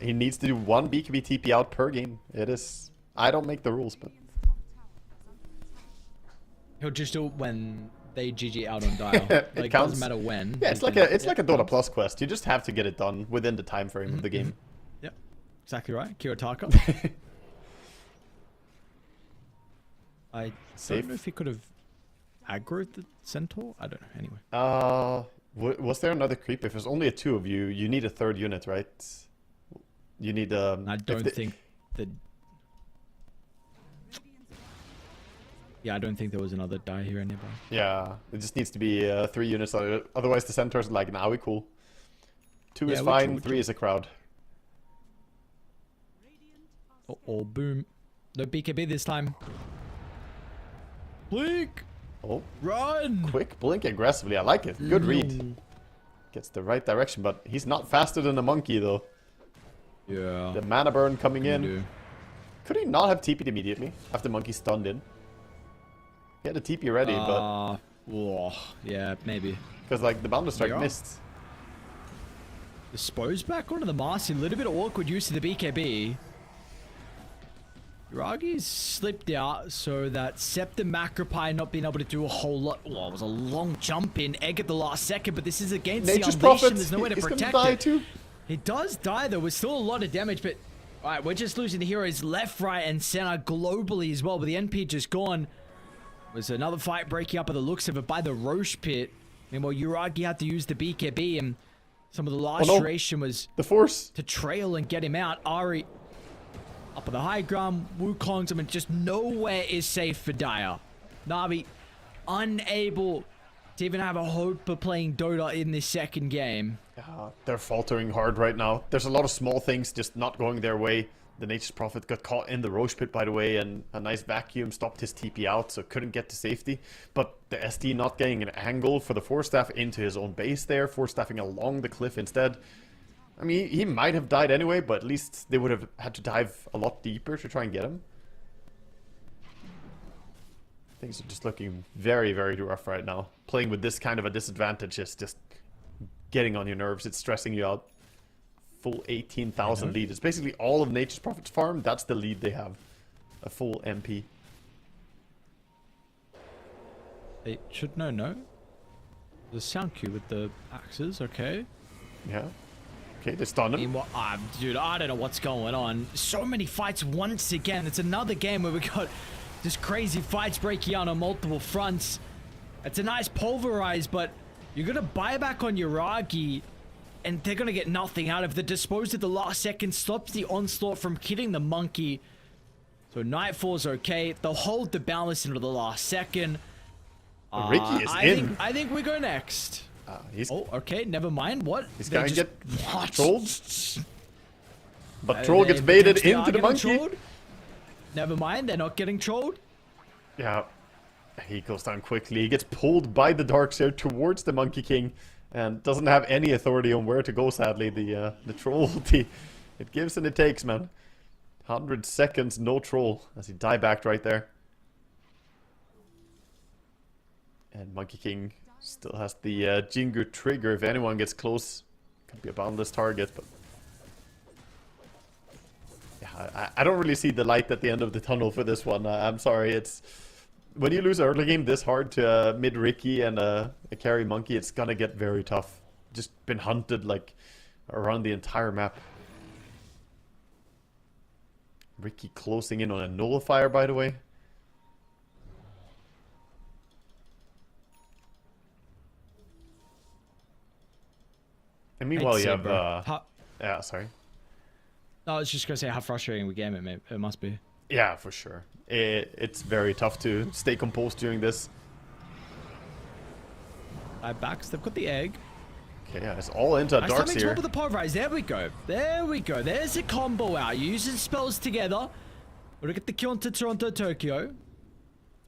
He needs to do 1 BKB TP out per game. It is... I don't make the rules, but... He'll just do it when they GG out on Dial. Like, it doesn't matter when. Yeah, it's like a Dota Plus quest. You just have to get it done within the time frame of the game. Yep, exactly right. Kirotaka. I don't know if he could have aggroed the Centaur. I don't know. Anyway. Was there another creep? If there's only 2 of you, you need a 3rd unit, right? You need I don't think that. Yeah, I don't think there was another die here nearby. Yeah, it just needs to be 3 units. Otherwise, the Centaur's like, nah, we cool. 2 is fine. 3 is a crowd. Oh, boom! No BKB this time. Blink! Oh, run! Quick blink aggressively. I like it. Good read. Gets the right direction, but he's not faster than the Monkey though. Yeah. The mana burn coming in. Could he not have TP'd immediately after Monkey stunned in? He had a TP ready, but... yeah, maybe. Because, like, the Boundless Strike missed. The Spo's back onto the Marcy. A little bit of awkward use of the BKB. Yuragi's slipped out so that Sept and Macropie not being able to do a whole lot. Oh, it was a long jump in egg at the last second, but this is against Nature's the Unleashed. Prophet. There's no way to protect die it. Too. He does die, though. With still a lot of damage, but... Alright, we're just losing the heroes left, right, and center globally as well. But the NP just gone. Was another fight breaking up by the looks of it by the Roche Pit. Meanwhile, Yuragi had to use the BKB, and some of the last duration was the force to trail and get him out. Ari up on the high ground. Wukong's, I mean, just nowhere is safe for Dire. Na'Vi unable to even have a hope of playing Dota in this second game. They're faltering hard right now. There's a lot of small things just not going their way. The Nature's Prophet got caught in the Roche Pit, by the way, and a nice vacuum stopped his TP out, so couldn't get to safety. But the SD not getting an angle for the Force Staff into his own base there, Force Staffing along the cliff instead. I mean, he might have died anyway, but at least they would have had to dive a lot deeper to try and get him. Things are just looking very, very rough right now. Playing with this kind of a disadvantage is just getting on your nerves. It's stressing you out. Full 18,000 lead. It's basically all of Nature's Prophet's farm. That's the lead they have. A full MP. They should know. The sound cue with the axes, okay. Yeah. Okay, they stun him. Meanwhile, dude, I don't know what's going on. So many fights once again. It's another game where we got just crazy fights breaking out on multiple fronts. It's a nice pulverize, but you're gonna buy back on Yuragi, and they're gonna get nothing out of the dispose at the last second. Stops the onslaught from killing the Monkey. So Nightfall's okay. They'll hold the balance into the last second. Ricky is in. I think we go next. He's Oh, okay, never mind. What? He's They gonna just- get What? trolled. But Troll gets baited potentially are into the getting monkey. trolled. Never mind, they're not getting trolled. Yeah. He goes down quickly. He gets pulled by the Darkseer towards the Monkey King and doesn't have any authority on where to go, sadly. The troll, it gives and it takes, man. 100 seconds, no troll, as he die backed right there. And Monkey King still has the Jingu trigger if anyone gets close. Could be a boundless target, but... yeah, I don't really see the light at the end of the tunnel for this one. I'm sorry, it's... when you lose early game this hard to mid Ricky and a carry Monkey, it's gonna get very tough. Just been hunted like around the entire map. Ricky closing in on a nullifier, by the way. And meanwhile, you have yeah, sorry. No, I was just gonna say how frustrating we game it must be. Yeah, for sure. It's very tough to stay composed during this. Backs, they've got the egg. Okay, yeah, it's all into a Darkseer. Top of the Pulverize. There we go. There we go. There's a combo out. Using spells together. We're gonna get the kill into Toronto, Tokyo.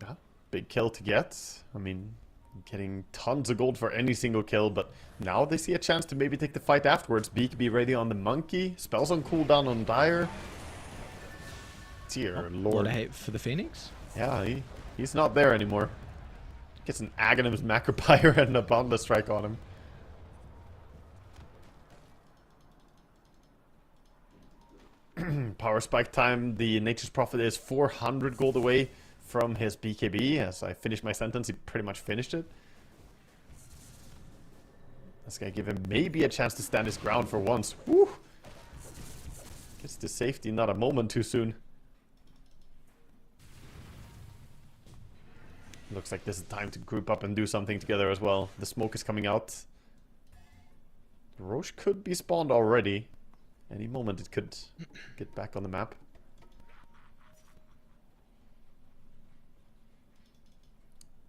Yeah, big kill to get. I mean, getting tons of gold for any single kill, but now they see a chance to maybe take the fight afterwards. Be ready on the Monkey. Spells on cooldown on Dire. Dear Lord. A lot of hate for the Phoenix. Yeah, he's not there anymore. Gets an Aghanim's Macropire and a Boundless Strike on him. Power Spike time. The Nature's Prophet is 400 gold away from his BKB. As I finished my sentence, he pretty much finished it. That's gonna give him maybe a chance to stand his ground for once. Woo! Gets to safety not a moment too soon. Looks like this is time to group up and do something together as well. The smoke is coming out. Roche could be spawned already. Any moment it could get back on the map.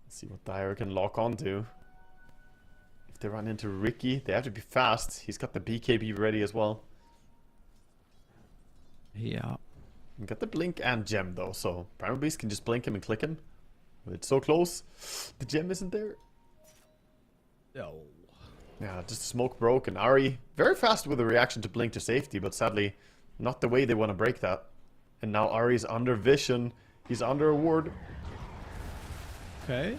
Let's see what Dire can lock onto. If they run into Ricky, they have to be fast. He's got the BKB ready as well. Yeah. He got the blink and gem though, so Primal Beast can just blink him and click him. It's so close. The gem isn't there. No. Yeah, just smoke broke, and Ari very fast with a reaction to blink to safety, but sadly not the way they want to break that. And now Ari's under vision. He's under a ward. Okay.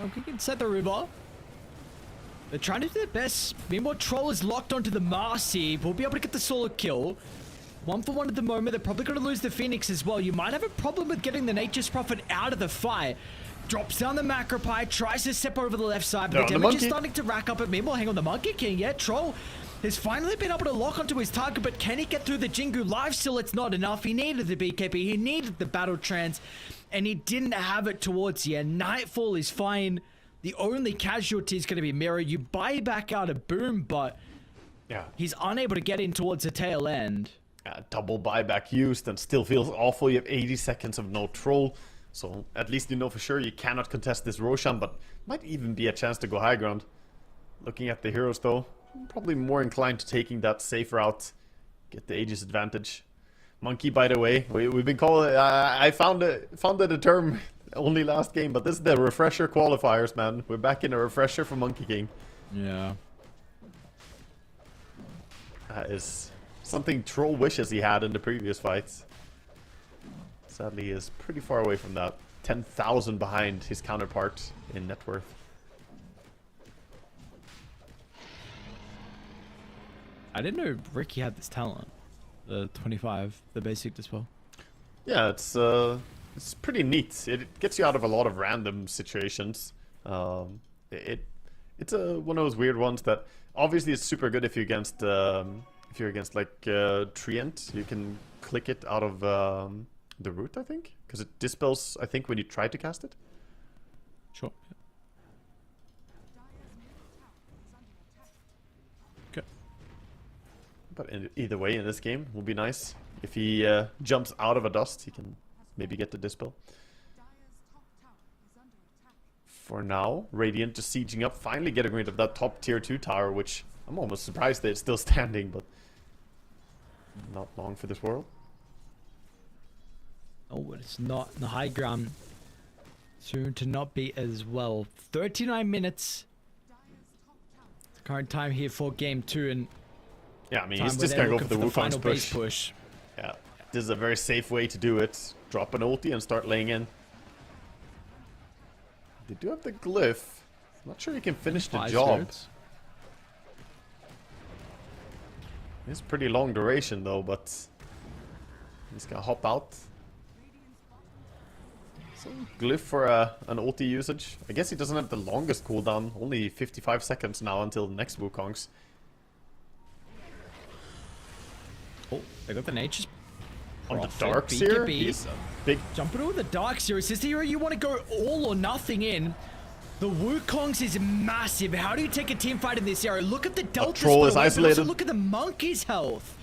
Okay, can set the river. They're trying to do their best. Meanwhile, Troll is locked onto the Marcy. We'll be able to get the solo kill. 1 for 1 at the moment. They're probably going to lose the Phoenix as well. You might have a problem with getting the Nature's Prophet out of the fight. Drops down the Macropie, tries to step over the left side, but the damage is starting to rack up. But meanwhile, hang on, the Monkey King, yeah, Troll has finally been able to lock onto his target, but can he get through the Jingu live? Still, it's not enough. He needed the BKB, he needed the Battle Trance, and he didn't have it towards the end. Nightfall is fine. The only casualty is going to be Mirror. You buy back out a Boom, but yeah, he's unable to get in towards the tail end. Double buyback used and still feels awful. You have 80 seconds of no Troll. So at least you know for sure you cannot contest this Roshan, but might even be a chance to go high ground. Looking at the heroes though, probably more inclined to taking that safe route. Get the Aegis advantage. Monkey, by the way, we've been calling... I found the term only last game, but this is the refresher qualifiers, man. We're back in a refresher for Monkey King. Yeah. That is something Troll wishes he had in the previous fights. Sadly, he is pretty far away from that. 10,000 behind his counterpart in net worth. I didn't know Ricky had this talent. The 25, the basic dispel. Yeah, it's pretty neat. It gets you out of a lot of random situations. It's one of those weird ones that obviously is super good if you're against like Treant. You can click it out of the root, I think, because it dispels, I think, when you try to cast it. Sure. Okay. But either way, in this game, will be nice. If he jumps out of a dust, he can maybe get the dispel. for now. Radiant just sieging up, finally getting rid of that top tier 2 tower, which I'm almost surprised that it's still standing, but not long for this world. Oh, but it's not. The high ground soon to not be as well. 39 minutes. The current time here for game 2, and yeah, I mean, he's just gonna go for the Wukong's base push. push. Yeah, this is a very safe way to do it. Drop an ulti and start laying in. They do have the glyph. I'm not sure he can finish the job. It's pretty long duration though, but he's gonna hop out. So glyph for an ulti usage. I guess he doesn't have the longest cooldown. Only 55 seconds now until the next Wukong's. Oh, they got the nature's on the dark seer. He's a big jumping over the dark seer. Is this the hero you want to go all or nothing in? The Wukong's is massive. How do you take a team fight in this area? Look at the delta. Troll is isolated. Also look at the monkey's health.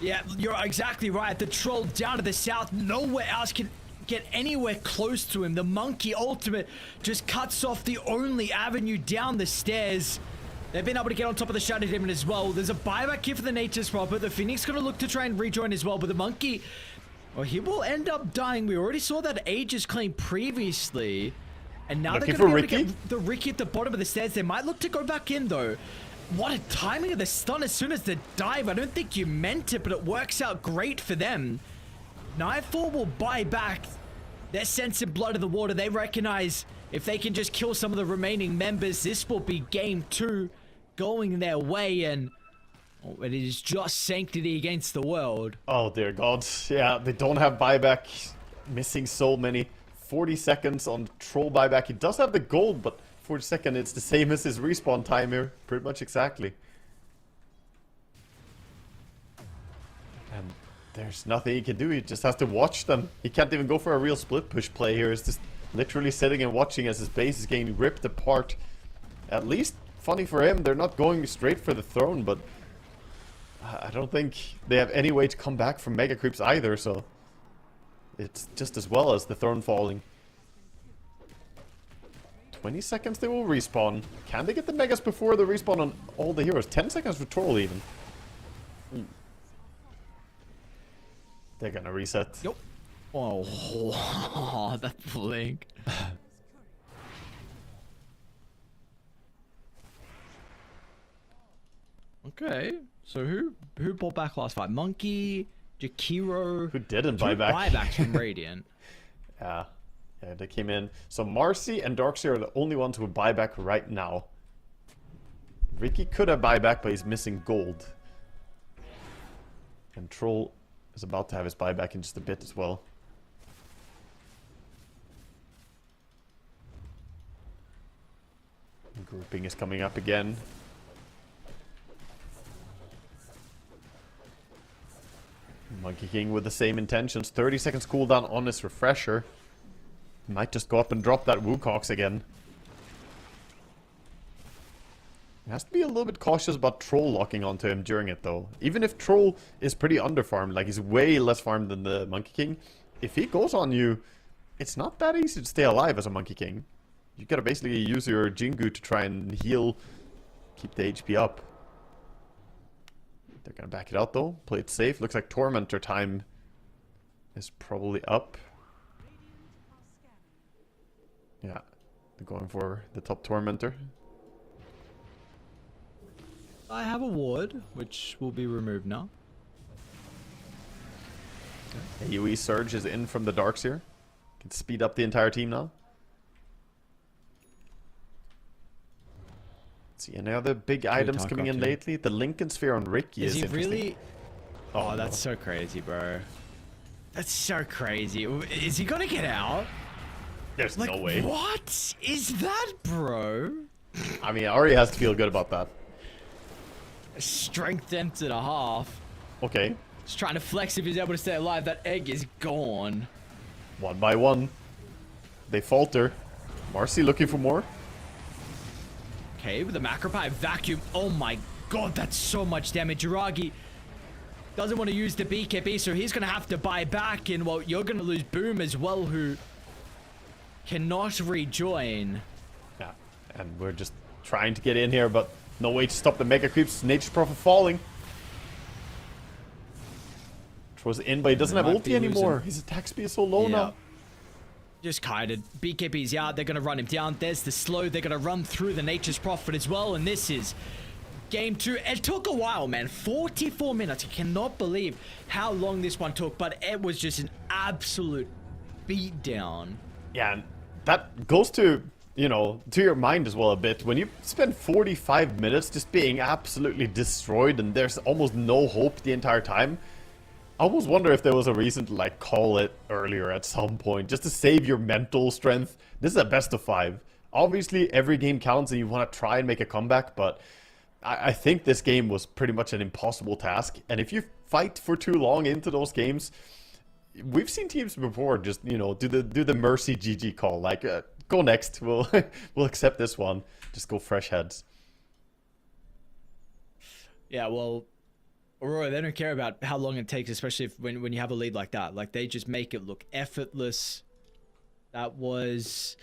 Yeah, you're exactly right. The troll down to the south. Nowhere else can get anywhere close to him. The monkey ultimate just cuts off the only avenue down the stairs. They've been able to get on top of the Shadow Demon as well. There's a buyback here for the Nature's Prophet. The Phoenix going to look to try and rejoin as well, but the monkey, well, he will end up dying. We already saw that Aegis claim previously. And now they're going to get the Ricky at the bottom of the stairs. They might look to go back in, though. What a timing of the stun as soon as the dive. I don't think you meant it, but it works out great for them. Nightfall will buy back their sense of blood of the water. They recognize if they can just kill some of the remaining members, this will be game 2 going their way, and it is just sanctity against the world. Oh, dear God. Yeah, they don't have buyback. Missing so many. 40 seconds on troll buyback. He does have the gold, but 40 seconds, it's the same as his respawn time here. Pretty much exactly. And there's nothing he can do. He just has to watch them. He can't even go for a real split push play here. He's just literally sitting and watching as his base is getting ripped apart. At least, funny for him, they're not going straight for the throne, but I don't think they have any way to come back from mega creeps either, so it's just as well as the throne falling. 20 seconds they will respawn. Can they get the megas before the respawn on all the heroes? 10 seconds for troll even. They're gonna reset. Yep. Oh, that blink. Okay, so who bought back last fight? Monkey, Jakiro. Who didn't buy back? Buybacks from Radiant. Yeah, they came in. So Marcy and Darkseer are the only ones who would buy back right now. Ricky could have buyback, but he's missing gold. And Troll is about to have his buyback in just a bit as well. Grouping is coming up again. Monkey King with the same intentions. 30 seconds cooldown on his refresher. Might just go up and drop that Wukong's again. He has to be a little bit cautious about Troll locking onto him during it though. Even if Troll is pretty underfarmed, like he's way less farmed than the Monkey King, if he goes on you, it's not that easy to stay alive as a Monkey King. You gotta basically use your Jingu to try and heal, keep the HP up. They're gonna back it out though, play it safe. Looks like Tormentor time is probably up. Yeah, they're going for the top Tormentor. I have a ward, which will be removed now. AoE Surge is in from the Darkseer. Can speed up the entire team now. Let's see, any other big items coming in lately? The Lincoln Sphere on Ricky is interesting. Really? Oh, that's so crazy, bro. That's so crazy. Is he gonna get out? There's no way. What is that, bro? I mean, Ari has to feel good about that. Strength empty and a half. Okay. Just trying to flex if he's able to stay alive. That egg is gone. One by one. They falter. Marcy looking for more. Okay, with the Macropie vacuum. Oh my god, that's so much damage. Jiragi doesn't want to use the BKB, so he's going to have to buy back. And, well, you're going to lose Boom as well, who cannot rejoin. Yeah, and we're just trying to get in here, but no way to stop the Mega Creeps. Nature's Prophet falling. Throws it in, but he doesn't have ulti anymore. His attack speed is so low now. Just kited. BKB's out. They're going to run him down. There's the slow. They're going to run through the Nature's Prophet as well. And this is game 2. It took a while, man. 44 minutes. I cannot believe how long this one took. But it was just an absolute beatdown. Yeah, and that goes to, you know, to your mind as well a bit. When you spend 45 minutes just being absolutely destroyed and there's almost no hope the entire time, I almost wonder if there was a reason to like call it earlier at some point, just to save your mental strength. This is a best of 5. Obviously, every game counts and you want to try and make a comeback, but I think this game was pretty much an impossible task. And if you fight for too long into those games, we've seen teams before just, you know, do the mercy GG call, like go next, we'll accept this one, just go fresh heads. Yeah, well, Aurora, they don't care about how long it takes, especially when you have a lead like that. Like, they just make it look effortless. That was...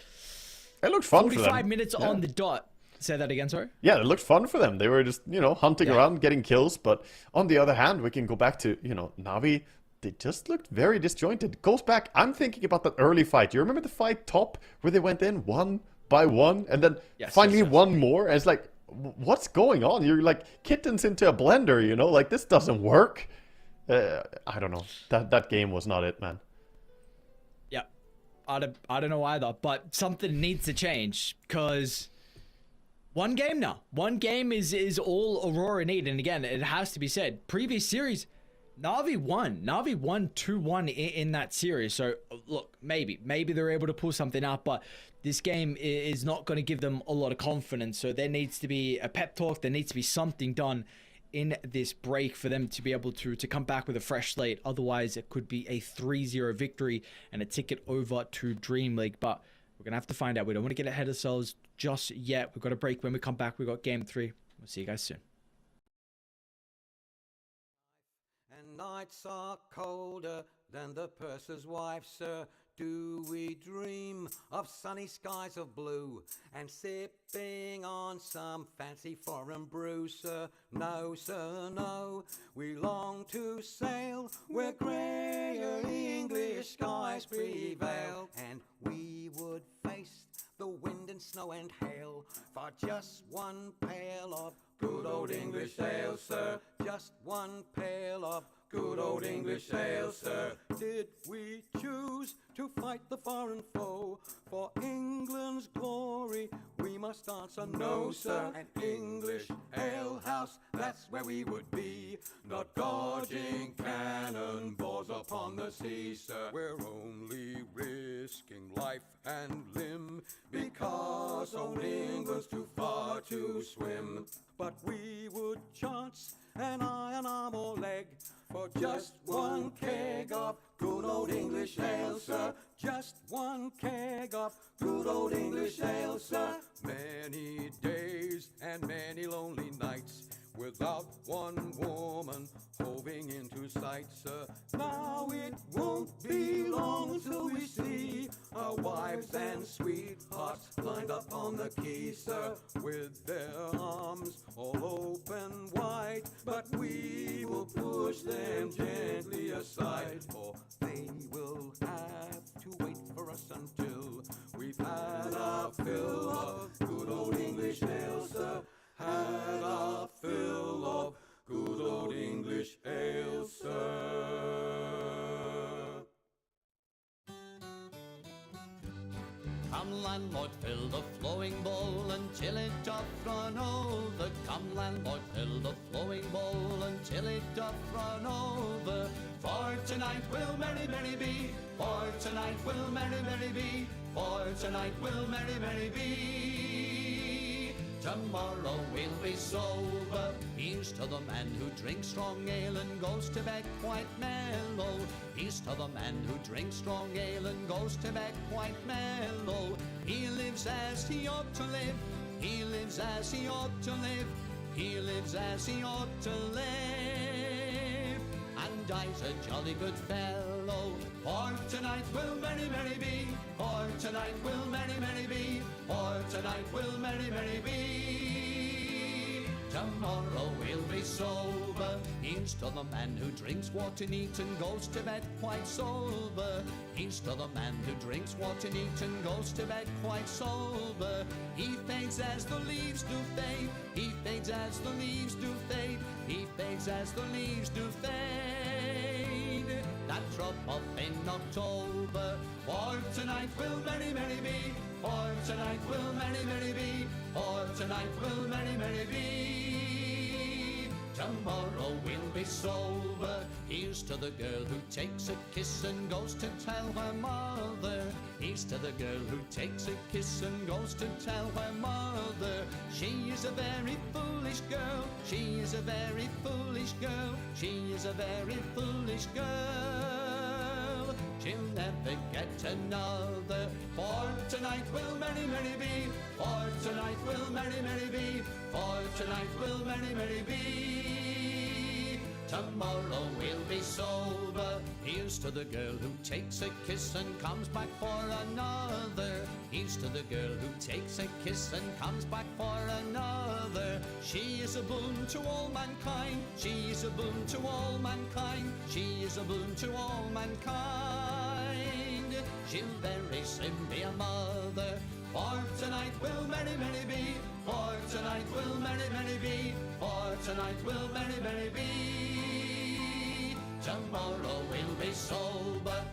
It looked fun for them. 45 minutes on the dot. Say that again, sorry? Yeah, it looked fun for them. They were just, you know, hunting around, getting kills. But on the other hand, we can go back to, you know, Na'Vi. They just looked very disjointed. Goes back, I'm thinking about that early fight. You remember the fight top where they went in 1 by 1 and then finally one more? And it's like, what's going on? You're like kittens into a blender, you know? Like, this doesn't work. I don't know. That game was not it, man. Yeah. I don't know either, but something needs to change because one game now. One game is all Aurora need. And again, it has to be said, previous series, Na'Vi won 2-1 in that series. So look, maybe they're able to pull something out, but this game is not going to give them a lot of confidence. So there needs to be a pep talk. There needs to be something done in this break for them to be able to come back with a fresh slate. Otherwise, it could be a 3-0 victory and a ticket over to DreamLeague. But we're going to have to find out. We don't want to get ahead of ourselves just yet. We've got a break. When we come back, we've got game 3. We'll see you guys soon. And nights are colder than the purser's wife, sir. Do we dream of sunny skies of blue and sipping on some fancy foreign brew, sir? No, sir, no. We long to sail where grayer English skies prevail, and we would face the wind and snow and hail for just one pail of good old English ale, sir. Just one pail of good old English ale, sir. Did we choose to fight the foreign foe for England's glory? We must answer no, sir. An English ale house, that's where we would be, not dodging cannonballs upon the sea, sir. We're only risking life and limb because old England's too far to swim. But we would chance an iron arm or leg for just one keg of good old English ale, sir. Just one keg of good old English ale, sir. Many days and many lonely nights without one woman hoving into sight, sir. Now it won't be long till we see our wives and sweethearts lined up on the quay, sir, with their arms all open wide. But we will push them gently aside, for they will have to wait for us until we've had our fill of good old English ale, sir. Had our fill of good old English ale, sir. Come landlord, fill the flowing bowl until it doth run over. Come landlord, fill the flowing bowl until it doth run over. For tonight will merry, merry be. For tonight will merry, merry be. For tonight will merry, merry be. Tomorrow we'll be sober. Here's to the man who drinks strong ale and goes to bed quite mellow. Here's to the man who drinks strong ale and goes to bed quite mellow. He lives as he ought to live. He lives as he ought to live. He lives as he ought to live. And dies a jolly good fellow. For tonight will merry, merry be. For tonight will merry, merry be. For tonight will merry, merry be. Tomorrow we'll be sober. Here's to the man who drinks water neat and goes to bed quite sober. Here's to the man who drinks water neat and goes to bed quite sober. He fades as the leaves do fade. He fades as the leaves do fade. He fades as the leaves do fade. That drop off in October. For tonight will merry, merry be. For tonight will merry, merry be. For tonight will merry, merry be. Tomorrow we'll be sober. Here's to the girl who takes a kiss and goes to tell her mother. Here's to the girl who takes a kiss and goes to tell her mother. She is a very foolish girl. She is a very foolish girl. She is a very foolish girl. She'll never get another. For tonight will merry, merry be. For tonight will merry, merry be. For tonight will merry, merry be. Tomorrow we'll be sober. Here's to the girl who takes a kiss and comes back for another. Here's to the girl who takes a kiss and comes back for another. She is a boon to all mankind. She is a boon to all mankind. She is a boon to all mankind. She'll very soon be a mother. For tonight will merry, merry be. For tonight will merry, merry be. For tonight will merry, merry be. Tomorrow we'll be sober.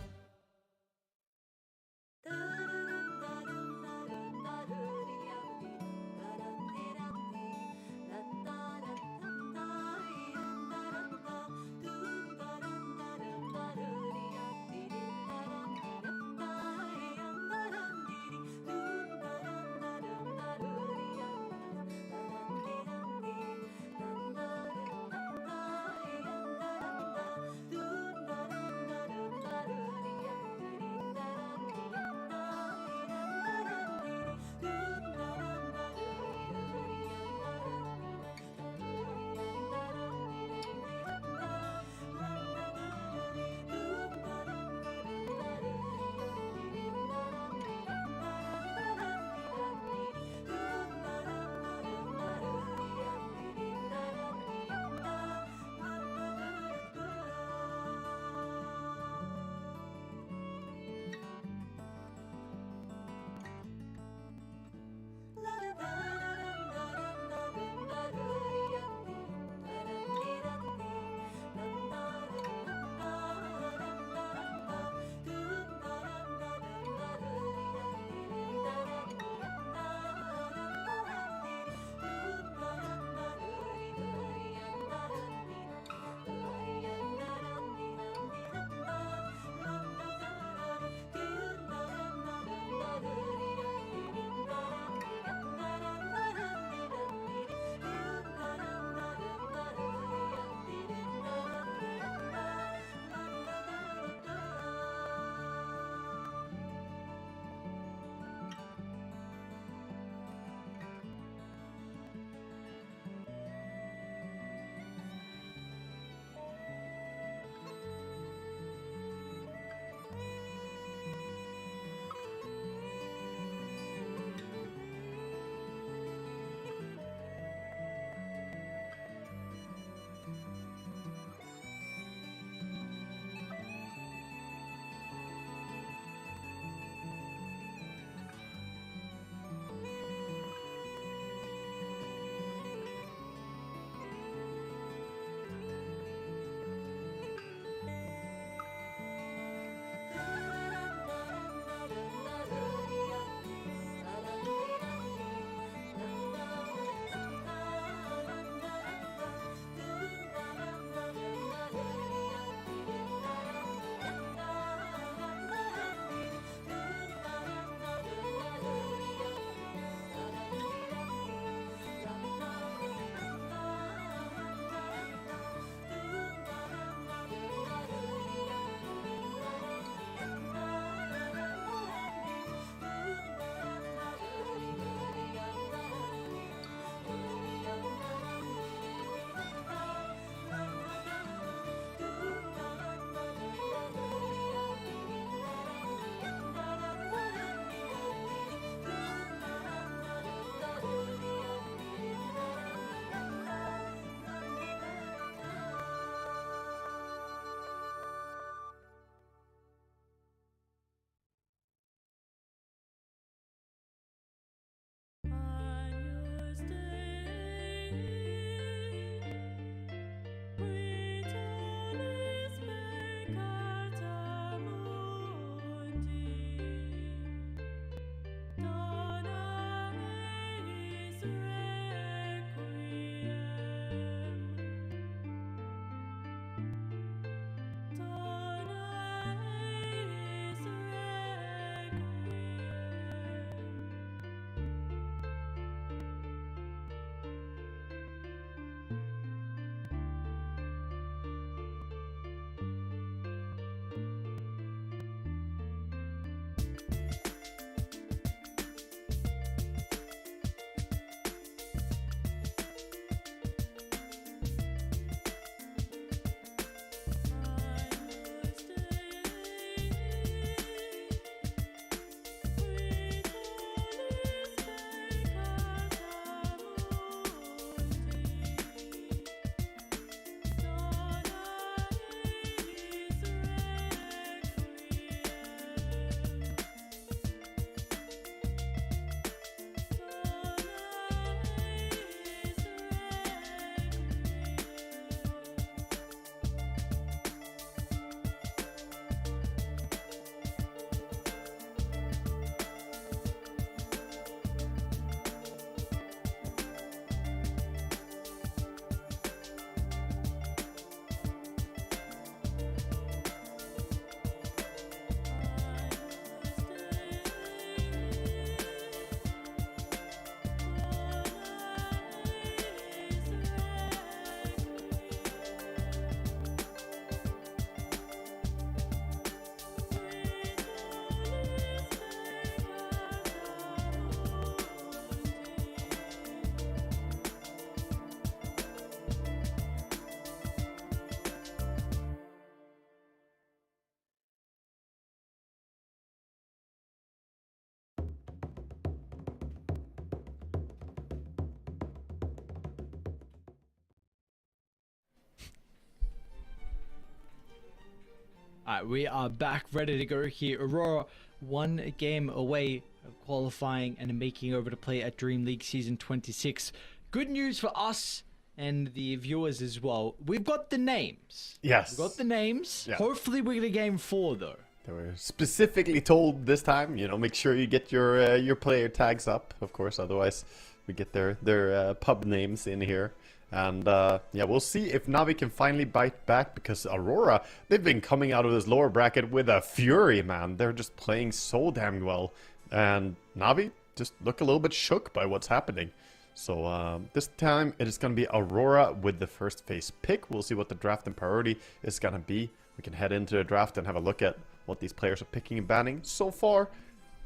Alright, we are back, ready to go here. Aurora, 1 game away of qualifying and making over to play at DreamLeague Season 26. Good news for us and the viewers as well. We've got the names. Yes. We've got the names. Yeah. Hopefully we get a game 4 though. They were specifically told this time, you know, make sure you get your player tags up, of course, otherwise we get their pub names in here. And yeah, we'll see if Navi can finally bite back, because Aurora, they've been coming out of this lower bracket with a fury, man. They're just playing so damn well. And Navi just look a little bit shook by what's happening. So this time it is going to be Aurora with the first phase pick. We'll see what the draft and priority is going to be. We can head into the draft and have a look at what these players are picking and banning. So far,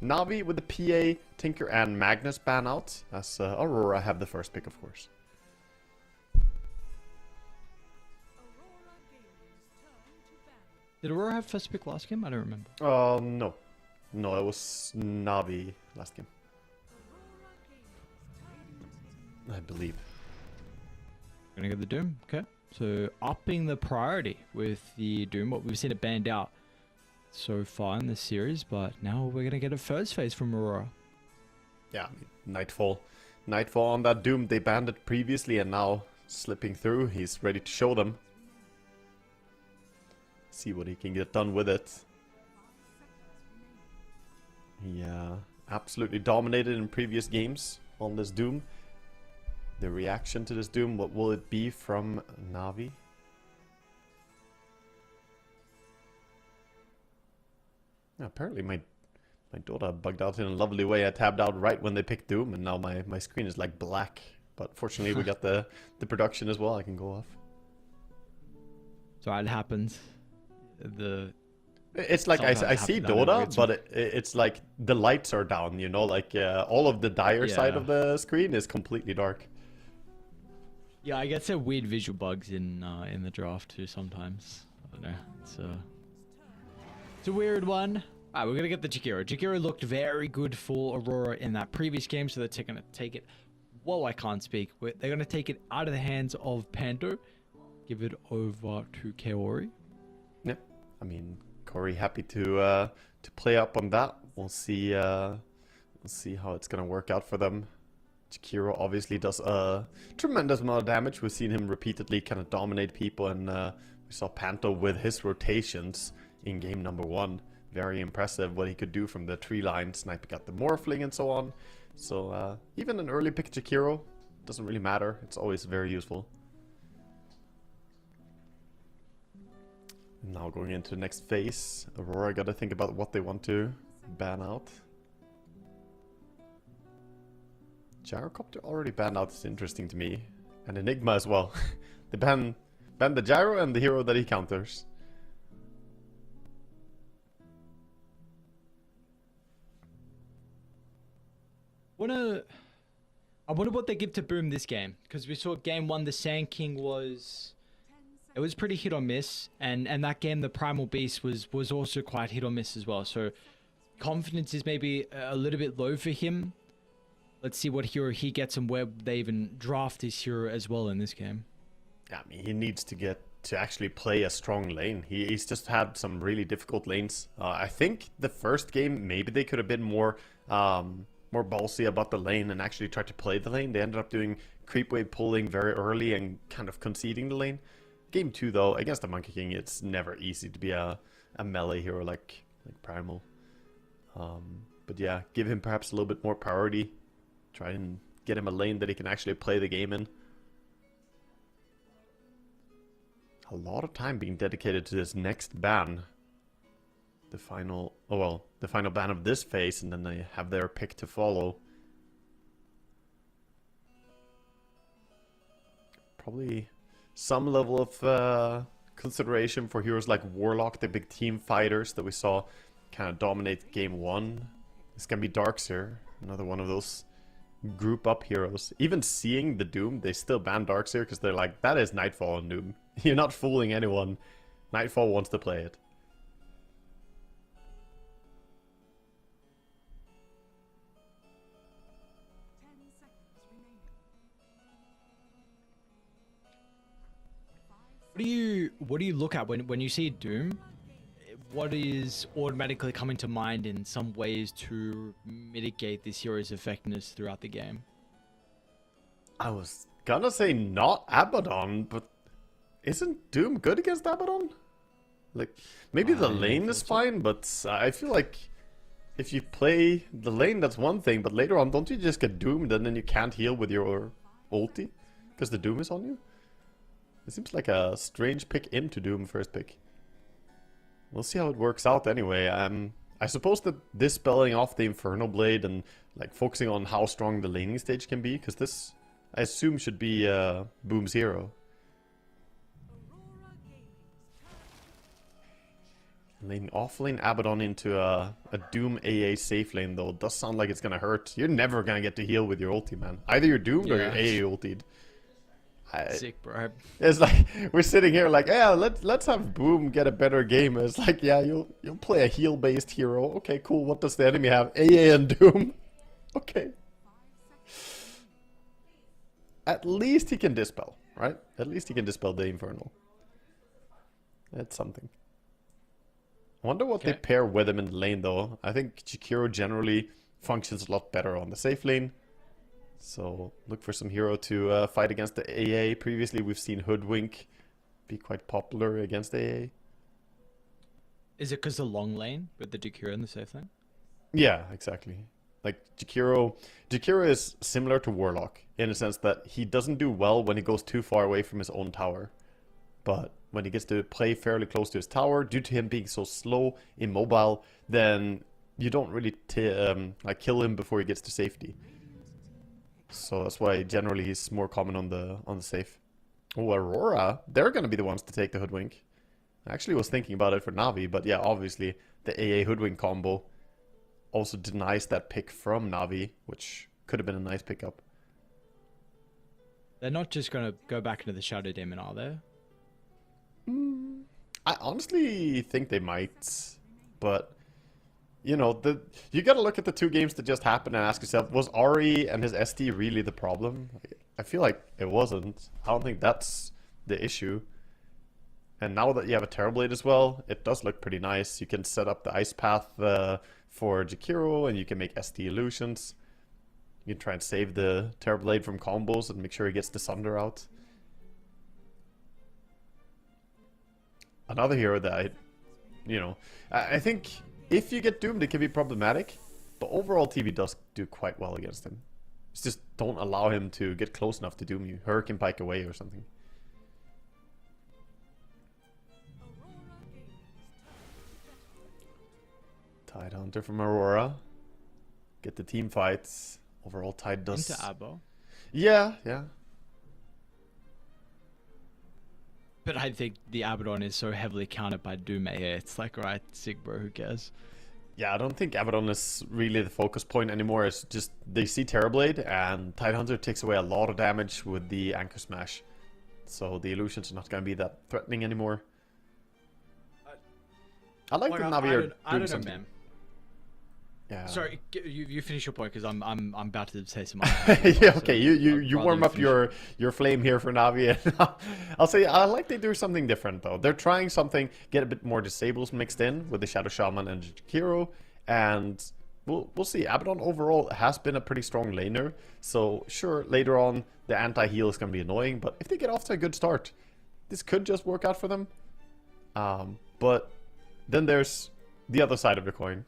Navi with the PA, Tinker and Magnus ban out, as Aurora have the first pick, of course. Did Aurora have first pick last game? I don't remember. No. No, it was Navi last game, I believe. Gonna get the Doom. Okay. So upping the priority with the Doom. What we've seen it banned out so far in this series, but now we're gonna get a first phase from Aurora. Yeah, I mean, Nightfall. Nightfall on that Doom. They banned it previously and now slipping through. He's ready to show them. See what he can get done with it. He absolutely dominated in previous games on this Doom. The reaction to this Doom, what will it be from Navi? Yeah, apparently my Dota bugged out in a lovely way. I tabbed out right when they picked Doom, and now my screen is like black. But fortunately we got the production as well. I can go off. So it happens. It's like I see Dota, but it's like the lights are down, you know, like all of the dire side of the screen is completely dark. Yeah, I get some weird visual bugs in the draft too sometimes. I don't know. It's a weird one. Alright, we're gonna get the Jakiro. Jakiro looked very good for Aurora in that previous game, so they're gonna take it. Whoa, I can't speak. They're gonna take it out of the hands of Panto, give it over to Kaori. Yep. I mean, Corey happy to play up on that. We'll see how it's gonna work out for them. Jakiro obviously does a tremendous amount of damage. We've seen him repeatedly kind of dominate people, and we saw Panto with his rotations in game number 1. Very impressive what he could do from the tree line, sniping at the Morphling and so on. So even an early pick Jakiro doesn't really matter. It's always very useful. Now going into the next phase, Aurora got to think about what they want to ban out. Gyrocopter already banned out is interesting to me, and Enigma as well. They ban the Gyro and the hero that he counters. I wonder what they give to Boom this game, because we saw game 1 the Sand King was pretty hit or miss, and that game the Primal Beast was also quite hit or miss as well. So confidence is maybe a little bit low for him. Let's see what hero he gets and where they even draft his hero as well in this game. Yeah, I mean, he needs to get to actually play a strong lane. He's just had some really difficult lanes. I think the first game maybe they could have been more ballsy about the lane and actually tried to play the lane. They ended up doing creep wave pulling very early and kind of conceding the lane. Game 2 though, against the Monkey King, it's never easy to be a melee hero like Primal. But yeah, give him perhaps a little bit more priority. Try and get him a lane that he can actually play the game in. A lot of time being dedicated to this next ban. The final ban of this phase, and then they have their pick to follow. Probably some level of consideration for heroes like Warlock, the big team fighters that we saw kind of dominate game 1. It's gonna be Darkseer, another one of those group up heroes. Even seeing the Doom, they still ban Darkseer because they're like, that is Nightfall on Doom. You're not fooling anyone. Nightfall wants to play it. What do you look at when you see Doom? what is automatically coming to mind in some ways to mitigate this hero's effectiveness throughout the game? I was gonna say not Abaddon, but isn't Doom good against Abaddon? Like, maybe the lane is fine, but I feel like if you play the lane, that's one thing, but later on, don't you just get doomed and then you can't heal with your ulti? Because the Doom is on you? It seems like a strange pick into Doom first pick. We'll see how it works out anyway. I suppose that dispelling off the Inferno Blade and like focusing on how strong the laning stage can be, because this, I assume, should be Boom's hero. Lane offlane Abaddon into a Doom AA safe lane though does sound like it's gonna hurt. You're never gonna get to heal with your ulti, man. Either you're doomed or you're AA ultied. Sick, bro. It's like we're sitting here like, yeah, let's have Boom get a better game. It's like, yeah, you'll play a heal based hero. Okay, cool. What does the enemy have? AA and Doom. Okay. At least he can dispel, right? At least he can dispel the Infernal. That's something. I wonder what they pair with him in the lane, though. I think Jakiro generally functions a lot better on the safe lane. So look for some hero to fight against the AA. Previously, we've seen Hoodwink be quite popular against AA. Is it because the long lane with the Jakiro in the safe lane? Yeah, exactly. Like Jakiro is similar to Warlock in a sense that he doesn't do well when he goes too far away from his own tower. But when he gets to play fairly close to his tower, due to him being so slow, immobile, then you don't really like kill him before he gets to safety. So that's why generally he's more common on the safe. Oh, Aurora, they're gonna be the ones to take the Hoodwink. I actually was thinking about it for Navi, but yeah, obviously the AA Hoodwink combo also denies that pick from Navi, which could have been a nice pickup. They're not just gonna go back into the Shadow Demon, are they? I honestly think they might, but you know, you gotta look at the two games that just happened and ask yourself, was Ari and his ST really the problem? I feel like it wasn't. I don't think that's the issue. And now that you have a Terrorblade as well, it does look pretty nice. You can set up the Ice Path for Jakiro, and you can make ST illusions. You can try and save the Terrorblade from combos and make sure he gets the Sunder out. Another hero that I think if you get doomed, it can be problematic, but overall TV does do quite well against him. It's just don't allow him to get close enough to doom you. Hurricane Pike away or something. Tidehunter from Aurora. Get the team fights. Overall Tide does... Into Abo. Yeah. But I think the Abaddon is so heavily countered by Doom AA. It's like, alright, sick, bro, who cares? Yeah, I don't think Abaddon is really the focus point anymore. It's just they see Terrorblade, and Tidehunter takes away a lot of damage with the Anchor Smash. So the illusions are not going to be that threatening anymore. I like the Navi are doing something. Man. Yeah. Sorry, you finish your point because I'm about to say some. Yeah, okay. You warm up your flame here for Navi. And I'll say I like they do something different though. They're trying something, get a bit more disables mixed in with the Shadow Shaman and Jakiro, and we'll see. Abaddon overall has been a pretty strong laner, so sure later on the anti-heal is going to be annoying, but if they get off to a good start, this could just work out for them. But then there's the other side of the coin.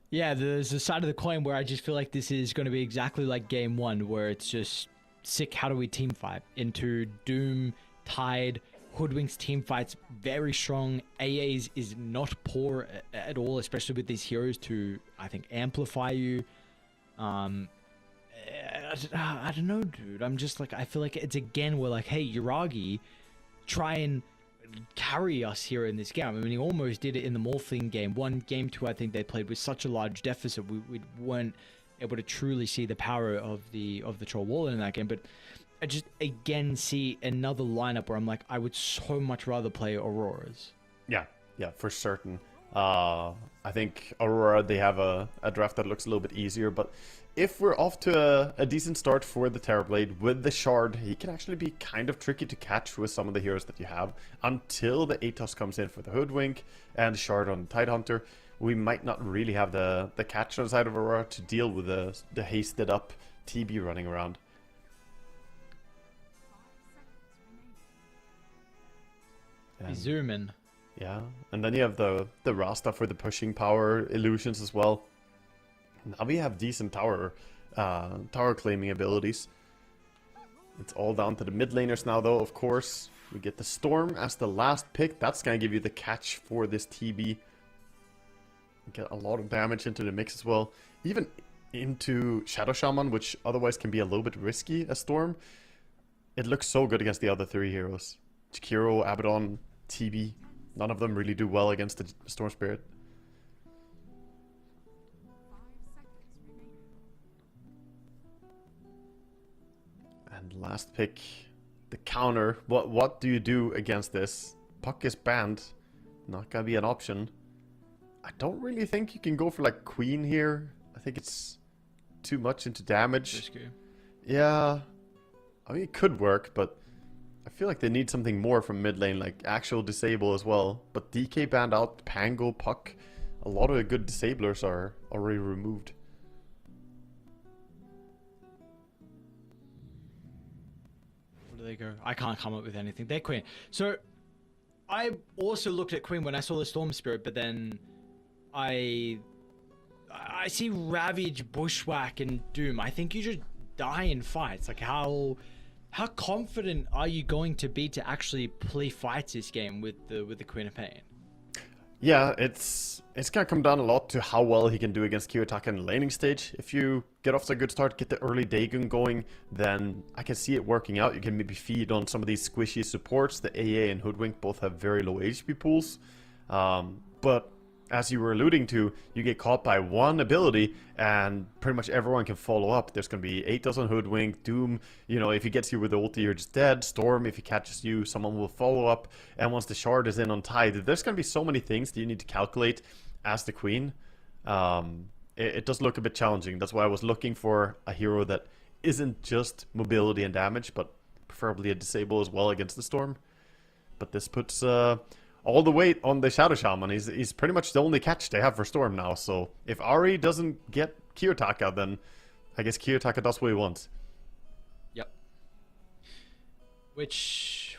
Yeah, there's a side of the coin where I just feel like this is going to be exactly like game one, where it's just sick. How do we team fight into Doom, Tide, Hoodwink's team fights very strong. AA's is not poor at all, especially with these heroes to, I think, amplify you. I don't know, dude. I'm just like, I feel like it's again, we're like, hey, Yuragi, try and carry us here in this game. I mean, he almost did it in the Morphling game. Game two, I think they played with such a large deficit. We weren't able to truly see the power of the Troll Wall in that game. But I just again see another lineup where I'm like, I would so much rather play Auroras. Yeah, for certain. I think Aurora, they have a draft that looks a little bit easier, but if we're off to a decent start for the Terrorblade with the Shard, he can actually be kind of tricky to catch with some of the heroes that you have until the Atos comes in for the Hoodwink and the Shard on the Tidehunter. We might not really have the catch on the side of Aurora to deal with the hasted up TB running around. Zoom in. Yeah, and then you have the Rasta for the pushing power illusions as well. Now we have decent tower claiming abilities. It's all down to the mid laners now, though. Of course, we get the Storm as the last pick. That's gonna give you the catch for this TB. Get a lot of damage into the mix as well, even into Shadow Shaman, which otherwise can be a little bit risky as Storm. It looks so good against the other three heroes. Chikiro, Abaddon, TB. None of them really do well against the Storm Spirit. And last pick, the counter. What do you do against this? Puck is banned. Not gonna be an option. I don't really think you can go for like Queen here. I think it's too much into damage. Risky. Yeah. I mean, it could work, but I feel like they need something more from mid lane, like actual disable as well. But DK banned out, Pango, Puck. A lot of the good disablers are already removed. Where do they go? I can't come up with anything. They're Queen. So I also looked at Queen when I saw the Storm Spirit, but then I see Ravage, Bushwhack, and Doom. I think you just die in fights. Like how confident are you going to be to actually play fights this game with the Queen of Pain? Yeah, it's gonna come down a lot to how well he can do against Kiyotaka in the laning stage. If you get off to a good start, get the early Dagon going, then I can see it working out. You can maybe feed on some of these squishy supports. The AA and Hoodwink both have very low HP pools, but as you were alluding to, you get caught by one ability and pretty much everyone can follow up. There's going to be 8 dozen Hoodwink, Doom, you know, if he gets you with the ulti, you're just dead. Storm, if he catches you, someone will follow up. And once the Shard is in on Tide, there's going to be so many things that you need to calculate as the Queen. It does look a bit challenging. That's why I was looking for a hero that isn't just mobility and damage, but preferably a disable as well against the Storm. But this puts all the weight on the Shadow Shaman. He's pretty much the only catch they have for Storm now. So if Ari doesn't get Kiyotaka, then I guess Kiyotaka does what he wants. Yep. Which,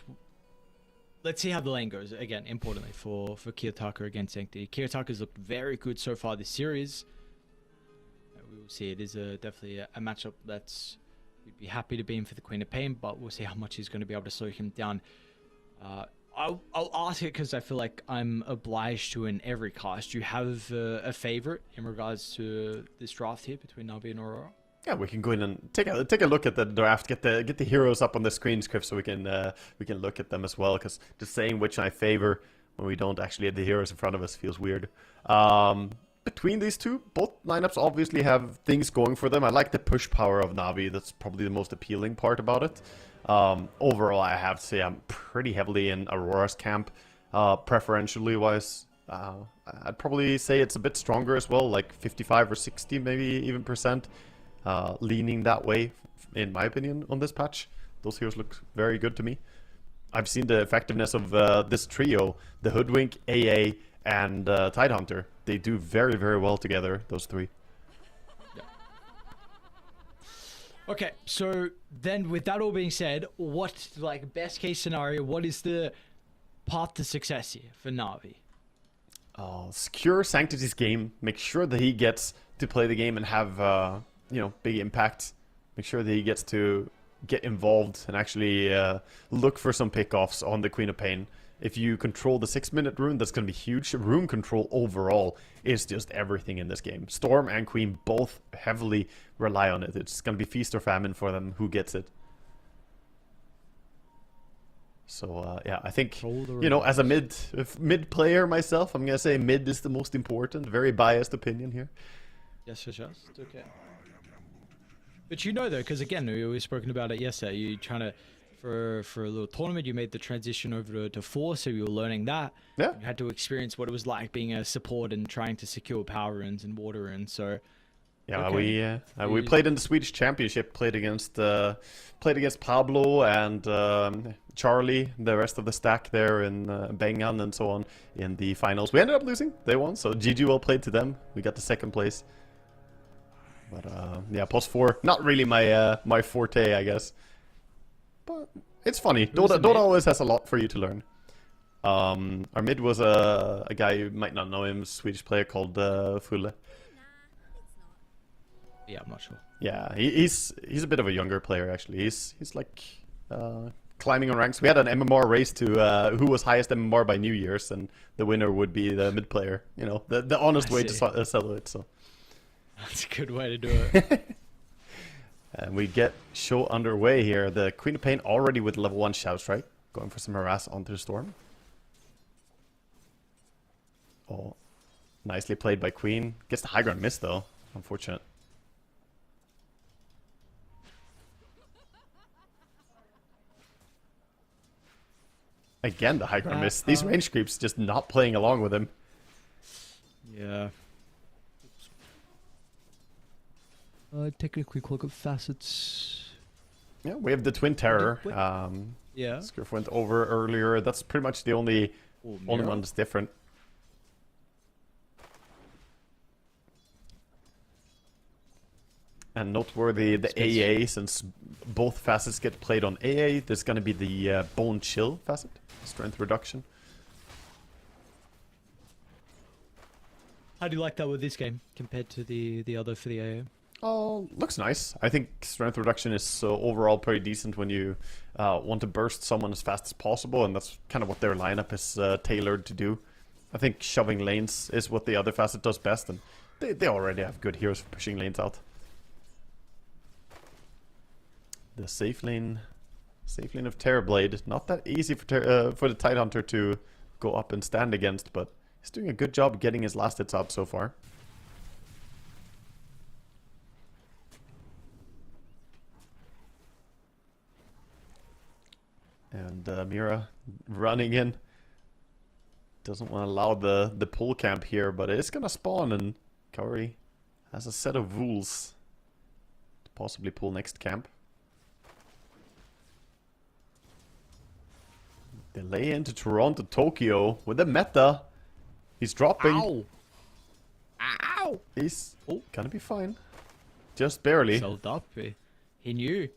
let's see how the lane goes. Again, importantly for Kiyotaka against Sanctity. Kiyotaka's looked very good so far this series. We will see. It is definitely a matchup that's we'd be happy to be in for the Queen of Pain, but we'll see how much he's going to be able to slow him down. I'll ask it because I feel like I'm obliged to in every cast. Do you have a favorite in regards to this draft here between Navi and Aurora? Yeah, we can go in and take a look at the draft. Get the heroes up on the screen, Script, so we can look at them as well. Because just saying which I favor when we don't actually have the heroes in front of us feels weird. Between these two, both lineups obviously have things going for them. I like the push power of Navi. That's probably the most appealing part about it. Overall, I have to say I'm pretty heavily in Aurora's camp, preferentially wise. I'd probably say it's a bit stronger as well, like 55 or 60 maybe even percent, leaning that way in my opinion on this patch. Those heroes look very good to me. I've seen the effectiveness of this trio, the Hoodwink, AA, and Tidehunter. They do very, very well together, those three. Okay, so then with that all being said, what, like, best case scenario, what is the path to success here for Navi? Secure Sanctity's game. Make sure that he gets to play the game and have, big impact. Make sure that he gets to get involved and actually look for some pickoffs on the Queen of Pain. If you control the 6-minute rune, that's going to be huge. Rune control overall is just everything in this game. Storm and Queen both heavily rely on it. It's going to be feast or famine for them who gets it. So, yeah, I think, as a mid player myself, I'm going to say mid is the most important. Very biased opinion here. Yes, just okay. But though, because again, we've spoken about it yesterday, you're trying to for a little tournament. You made the transition over to 4, so you were learning that. Yeah. You had to experience what it was like being a support and trying to secure power runes and water runes. So yeah, okay. we played in the Swedish Championship. Played against Pablo and Charlie, the rest of the stack there in Bengan and so on in the finals. We ended up losing. They won, so GG well played to them. We got the 2nd place. But yeah, post 4, not really my forte, I guess. But it's funny. Dota always has a lot for you to learn. Our mid was a guy, you might not know him, a Swedish player called Fulle. Yeah, I'm not sure. Yeah, he's a bit of a younger player actually. He's like climbing on ranks. We had an MMR race to who was highest MMR by New Year's, and the winner would be the mid player. You know, the honest way to sell it. So that's a good way to do it. And we get show underway here. The Queen of Pain already with level 1 Shadow Strike, going for some harass onto the Storm. Oh, nicely played by Queen. Gets the high ground miss though. Unfortunate. Again, the high ground miss. These range creeps just not playing along with him. Yeah. Taking a quick look at facets. Yeah, we have the Twin Terror. Yeah. Scurf went over earlier. That's pretty much the only one that's different. And noteworthy, the AA, since both facets get played on AA, there's going to be the Bone Chill facet, strength reduction. How do you like that with this game compared to the other for the AA? Oh, looks nice. I think strength reduction is overall pretty decent when you want to burst someone as fast as possible, and that's kind of what their lineup is tailored to do. I think shoving lanes is what the other facet does best, and they already have good heroes for pushing lanes out. The safe lane of Terrorblade, not that easy for the Tidehunter to go up and stand against, but he's doing a good job getting his last hits out so far. And Mira running in. Doesn't want to allow the pull camp here, but it's gonna spawn, and Kaori has a set of rules to possibly pull next camp. Delay into Toronto, Tokyo with a meta. He's dropping. Ow! Ow! He's gonna be fine. Just barely. Sold up. He knew.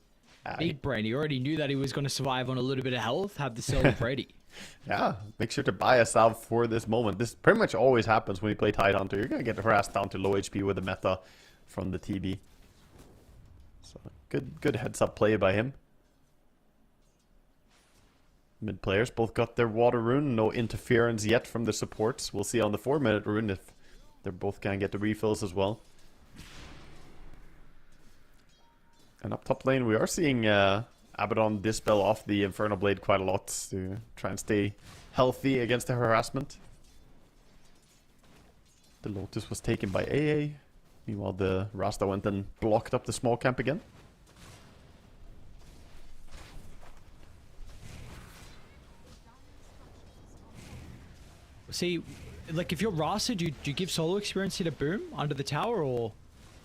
Big brain. He already knew that he was going to survive on a little bit of health. Have the self ready. Yeah, make sure to buy a salve for this moment. This pretty much always happens when you play Tidehunter. You're gonna get harassed down to low HP with a meta from the TB. So good heads up play by him. Mid players both got their water rune. No interference yet from the supports. We'll see on the 4-minute rune if they're both gonna get the refills as well. And up top lane, we are seeing Abaddon dispel off the Infernal Blade quite a lot to try and stay healthy against the harassment. The Lotus was taken by AA. Meanwhile, the Rasta went and blocked up the small camp again. See, like if you're Rasta, do you give solo experience to Boom under the tower, or?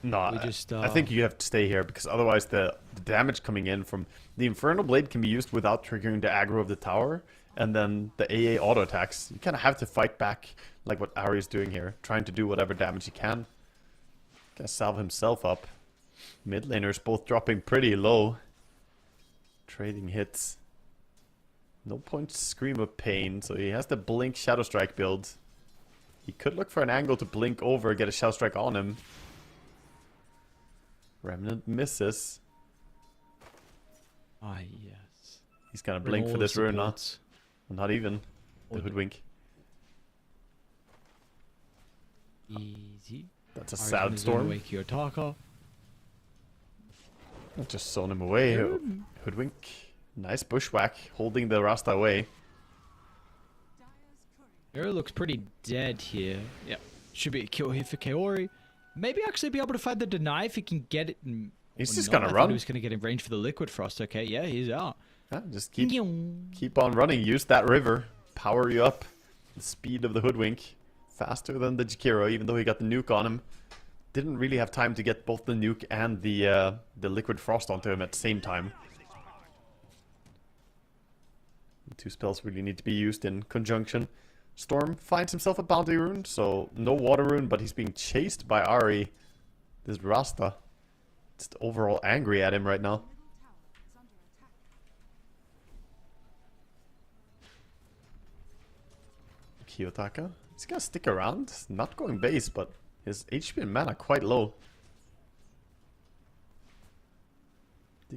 No, I think you have to stay here, because otherwise the damage coming in from the Infernal Blade can be used without triggering the aggro of the tower, and then the AA auto attacks. You kind of have to fight back like what Ari is doing here, trying to do whatever damage he can. Gonna salve himself up. Mid laners both dropping pretty low. Trading hits. No point to Scream of Pain, so he has the Blink Shadow Strike build. He could look for an angle to blink over, get a Shadow Strike on him. Remnant misses. Ah, yes. He's gonna blink for this rune now. Not even. The Hoodwink. Easy. That's a sad storm. Wake your Taka. Just sewn him away. Hoodwink. Nice bushwhack, holding the Rasta away. Hero looks pretty dead here. Yep. Should be a kill here for Kaori. Maybe actually be able to find the deny if he can get it. He's just gonna run. He was gonna get in range for the Liquid Frost. Okay, yeah, he's out. Yeah, just keep on running. Use that river. Power you up. The speed of the Hoodwink. Faster than the Jakiro, even though he got the nuke on him. Didn't really have time to get both the nuke and the Liquid Frost onto him at the same time. The two spells really need to be used in conjunction. Storm finds himself a bounty rune, so no water rune, but he's being chased by Ari. This Rasta. Just overall angry at him right now. Kiyotaka. He's gonna stick around. Not going base, but his HP and mana quite low.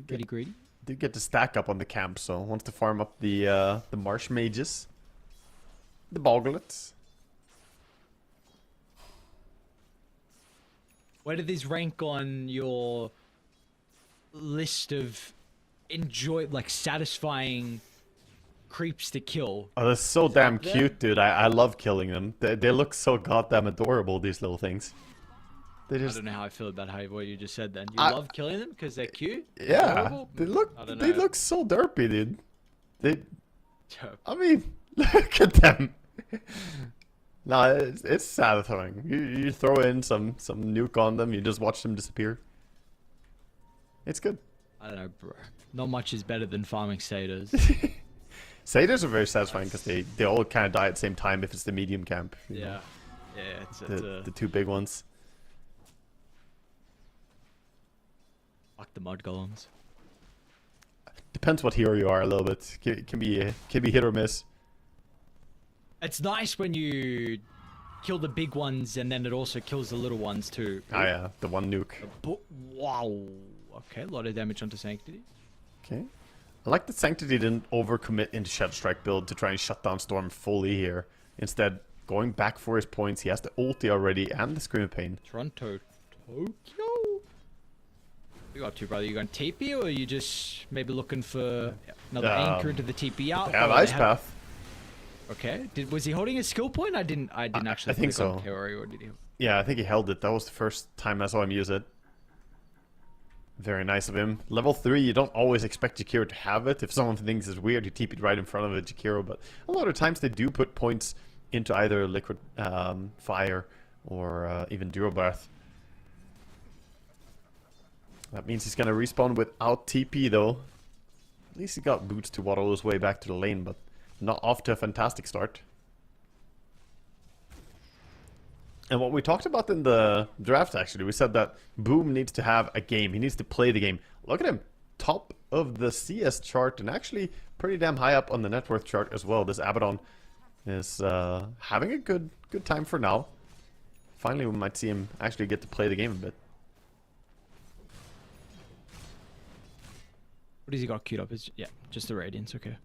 Pretty greedy. Did get to stack up on the camp, so wants to farm up the Marsh Mages. The Boglets. Where do these rank on your list of satisfying creeps to kill? Oh, they're so damn cute, dude. I love killing them. They look so goddamn adorable, these little things. They just... I don't know how I feel about what you just said then. You love killing them because they're cute? Yeah. Adorable? They look so derpy, dude. I mean, look at them. No, it's satisfying. You throw in some nuke on them, you just watch them disappear. It's good. I don't know, bro. Not much is better than farming satyrs. Satyrs are very satisfying because they all kind of die at the same time if it's the medium camp. Yeah. Yeah, it's the two big ones. Fuck the mud golems. Depends what hero you are a little bit. Can be hit or miss. It's nice when you kill the big ones and then it also kills the little ones too. Oh yeah, the one nuke. Wow. Okay, a lot of damage onto Sanctity. Okay. I like that Sanctity didn't overcommit into Shadow Strike build to try and shut down Storm fully here. Instead, going back for his points, he has the ulti already and the Scream of Pain. Toronto, Tokyo? What you up to, brother? You going TP or are you just maybe looking for another anchor into the TP out? They have Ice Path. Okay. Was he holding his skill point? I didn't actually I think so. on Theory, or did he? Yeah, I think he held it. That was the first time I saw him use it. Very nice of him. Level 3, you don't always expect Jakiro to have it. If someone thinks it's weird, you TP it right in front of a Jakiro. But a lot of times they do put points into either Liquid Fire or even Duo Breath. That means he's going to respawn without TP though. At least he got boots to waddle his way back to the lane, but not off to a fantastic start. And what we talked about in the draft, actually, we said that Boom needs to have a game. He needs to play the game. Look at him. Top of the CS chart and actually pretty damn high up on the net worth chart as well. This Abaddon is having a good time for now. Finally, we might see him actually get to play the game a bit. What has he got queued up? Yeah, just the Radiance, okay.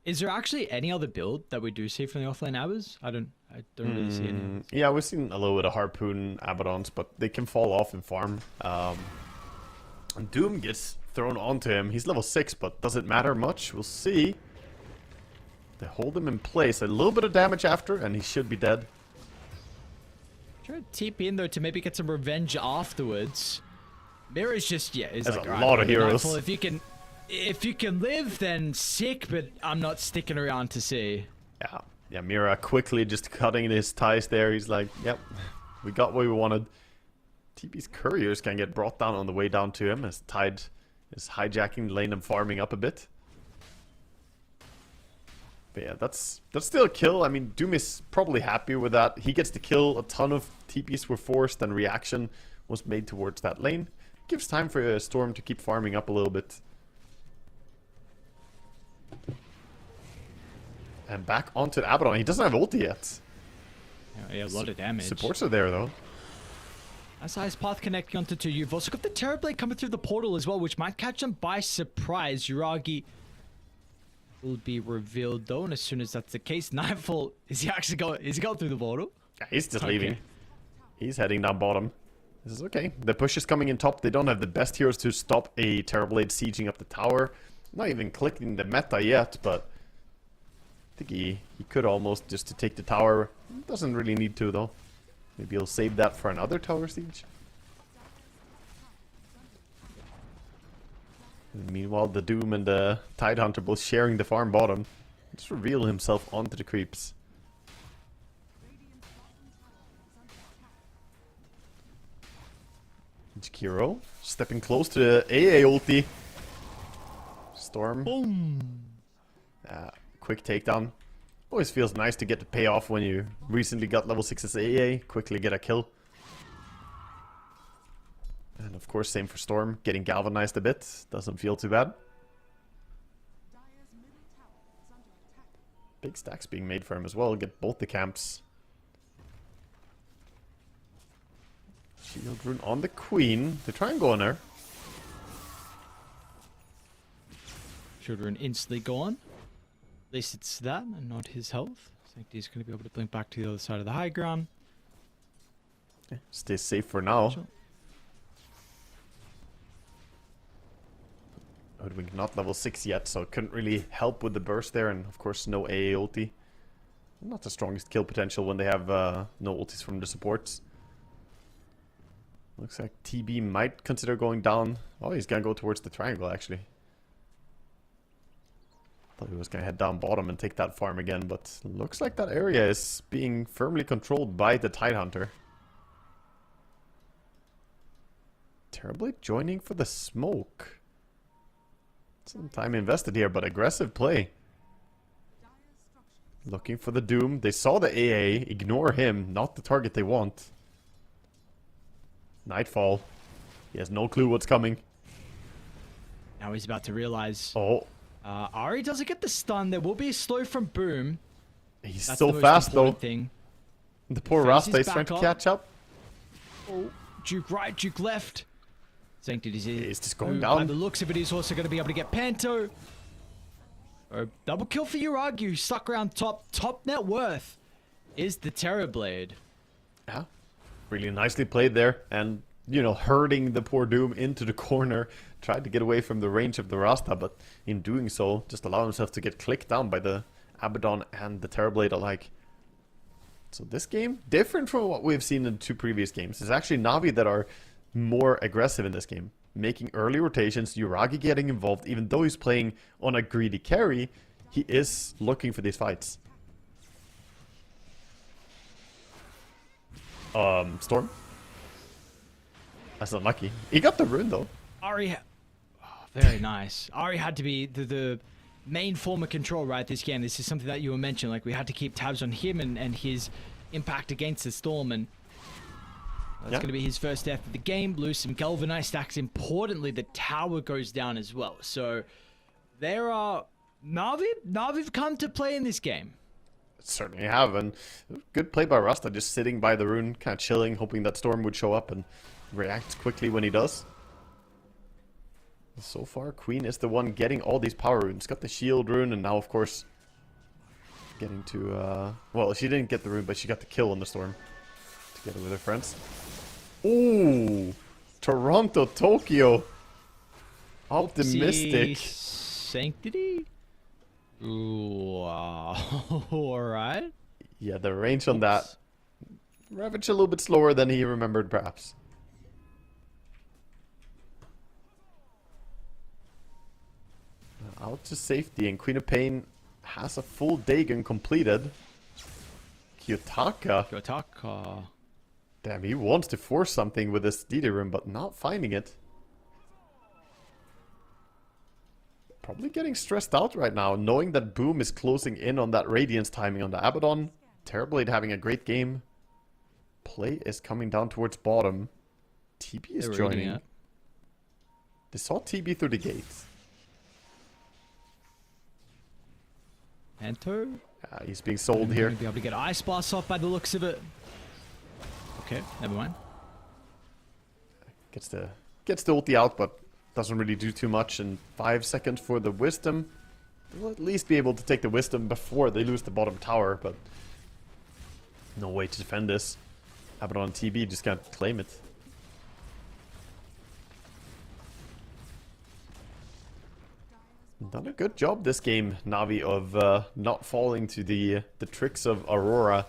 Is there actually any other build that we do see from the offlane Abbas? I don't really see any. Yeah, we've seen a little bit of Harpoon Abaddons, but they can fall off in farm. And Doom gets thrown onto him. He's level 6, but does it matter much? We'll see. They hold him in place. A little bit of damage after, and he should be dead. Try to TP in though to maybe get some revenge afterwards. Mirror's just is There's like, a lot of heroes. If you can live, then sick, but I'm not sticking around to see. Yeah, Mira quickly just cutting his ties there. He's like, yep, we got what we wanted. TP's couriers can get brought down on the way down to him as Tide is hijacking the lane and farming up a bit. But yeah, that's still a kill. I mean, Doom is probably happy with that. He gets the kill. A ton of TPs were forced and reaction was made towards that lane. Gives time for Storm to keep farming up a little bit. And back onto Abaddon. He doesn't have ulti yet. Yeah, a lot of damage. Supports are there though. That's Ice Path connecting onto 2. You've also got the Terrorblade coming through the portal as well, which might catch them by surprise. Yuragi will be revealed though, and as soon as that's the case, Nightfall, is he going through the portal? Yeah, he's just leaving. He's heading down bottom. This is okay. The push is coming in top. They don't have the best heroes to stop a Terrorblade sieging up the tower. Not even clicking the meta yet, but I think he could almost just to take the tower. Doesn't really need to though. Maybe he'll save that for another tower siege. And meanwhile, the Doom and the Tidehunter both sharing the farm bottom. Just reveal himself onto the creeps. Kiro stepping close to the AA ulti. Storm. Boom. Quick takedown. Always feels nice to get the payoff when you recently got level 6's AA. Quickly get a kill. And of course, same for Storm. Getting galvanized a bit. Doesn't feel too bad. Big stacks being made for him as well. Get both the camps. Shield rune on the Queen. They try and go on her. Shield rune instantly gone. At least it's that and not his health. Sanctity's going to be able to blink back to the other side of the high ground. Yeah, stay safe for now. Sure. Hoodwink not level 6 yet, so couldn't really help with the burst there. And of course, no AA ulti. Not the strongest kill potential when they have no ultis from the supports. Looks like TB might consider going down. Oh, he's gonna go towards the triangle, actually. Thought he was gonna head down bottom and take that farm again, but looks like that area is being firmly controlled by the Tidehunter. Terribly joining for the smoke. Some time invested here, but aggressive play. Looking for the Doom. They saw the AA. Ignore him, not the target they want. Nightfall. He has no clue what's coming. Now he's about to realize. Oh. Ari doesn't get the stun. There will be a slow from Boom. He's That's so the most fast though. important thing. The poor Phases Rasta is back trying to up. catch up. Oh, Duke right, Duke left. Sanctity's here. He's just going By down. the looks of it, he's also going to be able to get Panto. Oh, double kill for Uragi. Stuck around top. Top net worth is the Terrorblade. Yeah. Really nicely played there. And, you know, herding the poor Doom into the corner. Tried to get away from the range of the Rasta, but in doing so, just allowed himself to get clicked down by the Abaddon and the Terrorblade alike. So this game, different from what we've seen in the two previous games. It's actually Na'Vi that are more aggressive in this game. Making early rotations, Uragi getting involved, even though he's playing on a greedy carry, he is looking for these fights. Storm. That's unlucky. He got the rune though. Ari, very nice. Ari had to be the main form of control, right, this game. This is something that you were mentioning. Like, we had to keep tabs on him and his impact against the Storm, and that's going to be his first death of the game. Lose some galvanized stacks. Importantly, the tower goes down as well. So there are Na'Vi've come to play in this game. Certainly have, and good play by Rasta, just sitting by the rune, kind of chilling, hoping that Storm would show up and react quickly when he does. So far, Queen is the one getting all these power runes. Got the shield rune, and now, of course, getting to, well, she didn't get the rune, but she got the kill on the Storm together with her friends. Ooh, Toronto, Tokyo. Optimistic. Sanctity? Ooh, alright. Yeah, the range on that. Ravage a little bit slower than he remembered, perhaps. Out to safety, and Queen of Pain has a full Dagon completed. Kiyotaka. Damn, he wants to force something with this DD room, but not finding it. Probably getting stressed out right now, knowing that Boom is closing in on that Radiance timing on the Abaddon. Terrorblade having a great game. Play is coming down towards bottom. TB is joining. They saw TB through the gates. Panto? He's being sold here. Be able to get Ice Blast off by the looks of it. Okay, never mind. Gets the ulti out, but doesn't really do too much. And 5 seconds for the Wisdom. They'll at least be able to take the Wisdom before they lose the bottom tower, but no way to defend this. Abaddon TB just can't claim it. Done a good job this game, Na'Vi, of not falling to the tricks of Aurora.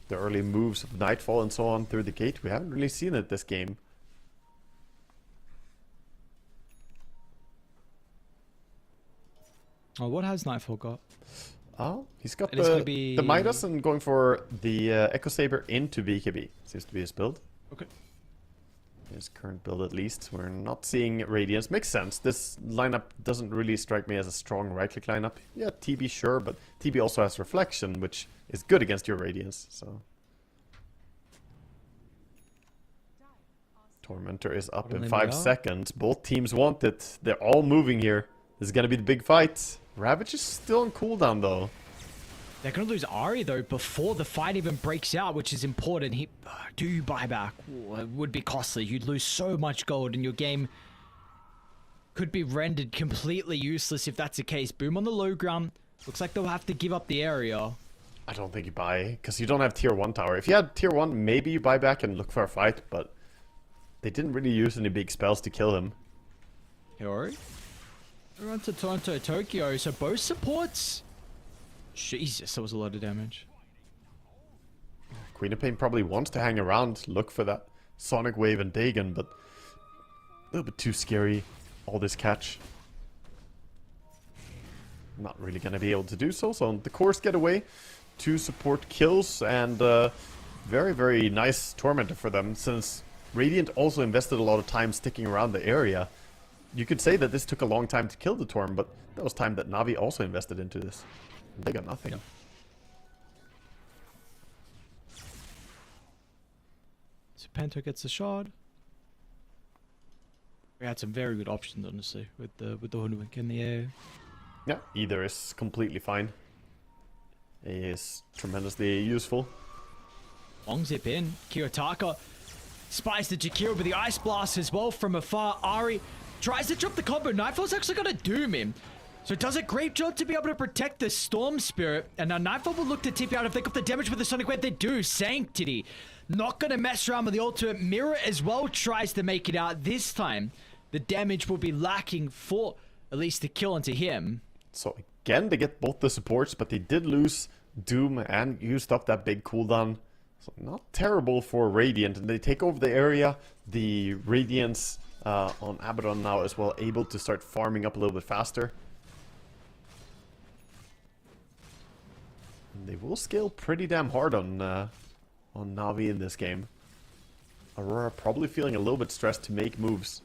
The early moves of Nightfall and so on through the gate. We haven't really seen it this game. Oh, what has Nightfall got? Oh, he's got And it's gonna the be- Midas and going for the Echo Saber into BKB. Seems to be his build. Okay. His current build, at least. We're not seeing Radiance. Makes sense. This lineup doesn't really strike me as a strong right-click lineup. Yeah, TB sure, but TB also has Reflection, which is good against your Radiance. So Tormentor is up in Only 5 we are. seconds. Both teams want it. They're all moving here. This is gonna be the big fight. Ravage is still on cooldown though. They're going to lose Ari, though, before the fight even breaks out, which is important. Do buyback. Ooh, it would be costly. You'd lose so much gold, and your game could be rendered completely useless if that's the case. Boom on the low ground. Looks like they'll have to give up the area. I don't think you buy, because you don't have tier 1 tower. If you had tier 1, maybe you buy back and look for a fight, but they didn't really use any big spells to kill him. Hori? We're on to Toronto, Tokyo, so both supports... Jesus, that was a lot of damage. Queen of Pain probably wants to hang around, look for that Sonic Wave and Dagon, but a little bit too scary, all this catch. Not really going to be able to do so, so the course get away. 2 support kills, and very, very nice Tormentor for them, since Radiant also invested a lot of time sticking around the area. You could say that this took a long time to kill the Torm, but that was time that Navi also invested into this. They got nothing. Yep. So Pento gets the shard. We had some very good options, honestly, with the Hoodwink in the air. Yeah, either is completely fine. He is tremendously useful. Long zip in. Kiyotaka spies the Jakiro with the Ice Blast as well from afar. Ari tries to drop the combo. Nightfall's actually going to doom him. So it does a great job to be able to protect the Storm Spirit. And now Nightfall will look to tip out if they got the damage with the Sonic Wave. They do. Sanctity. Not going to mess around with the ultimate. Mirror as well tries to make it out. This time, the damage will be lacking for at least the kill onto him. So again, they get both the supports, but they did lose Doom and used up that big cooldown. So not terrible for Radiant. And they take over the area. The Radiance on Abaddon now as well, able to start farming up a little bit faster. They will scale pretty damn hard on Navi in this game. Aurora probably feeling a little bit stressed to make moves.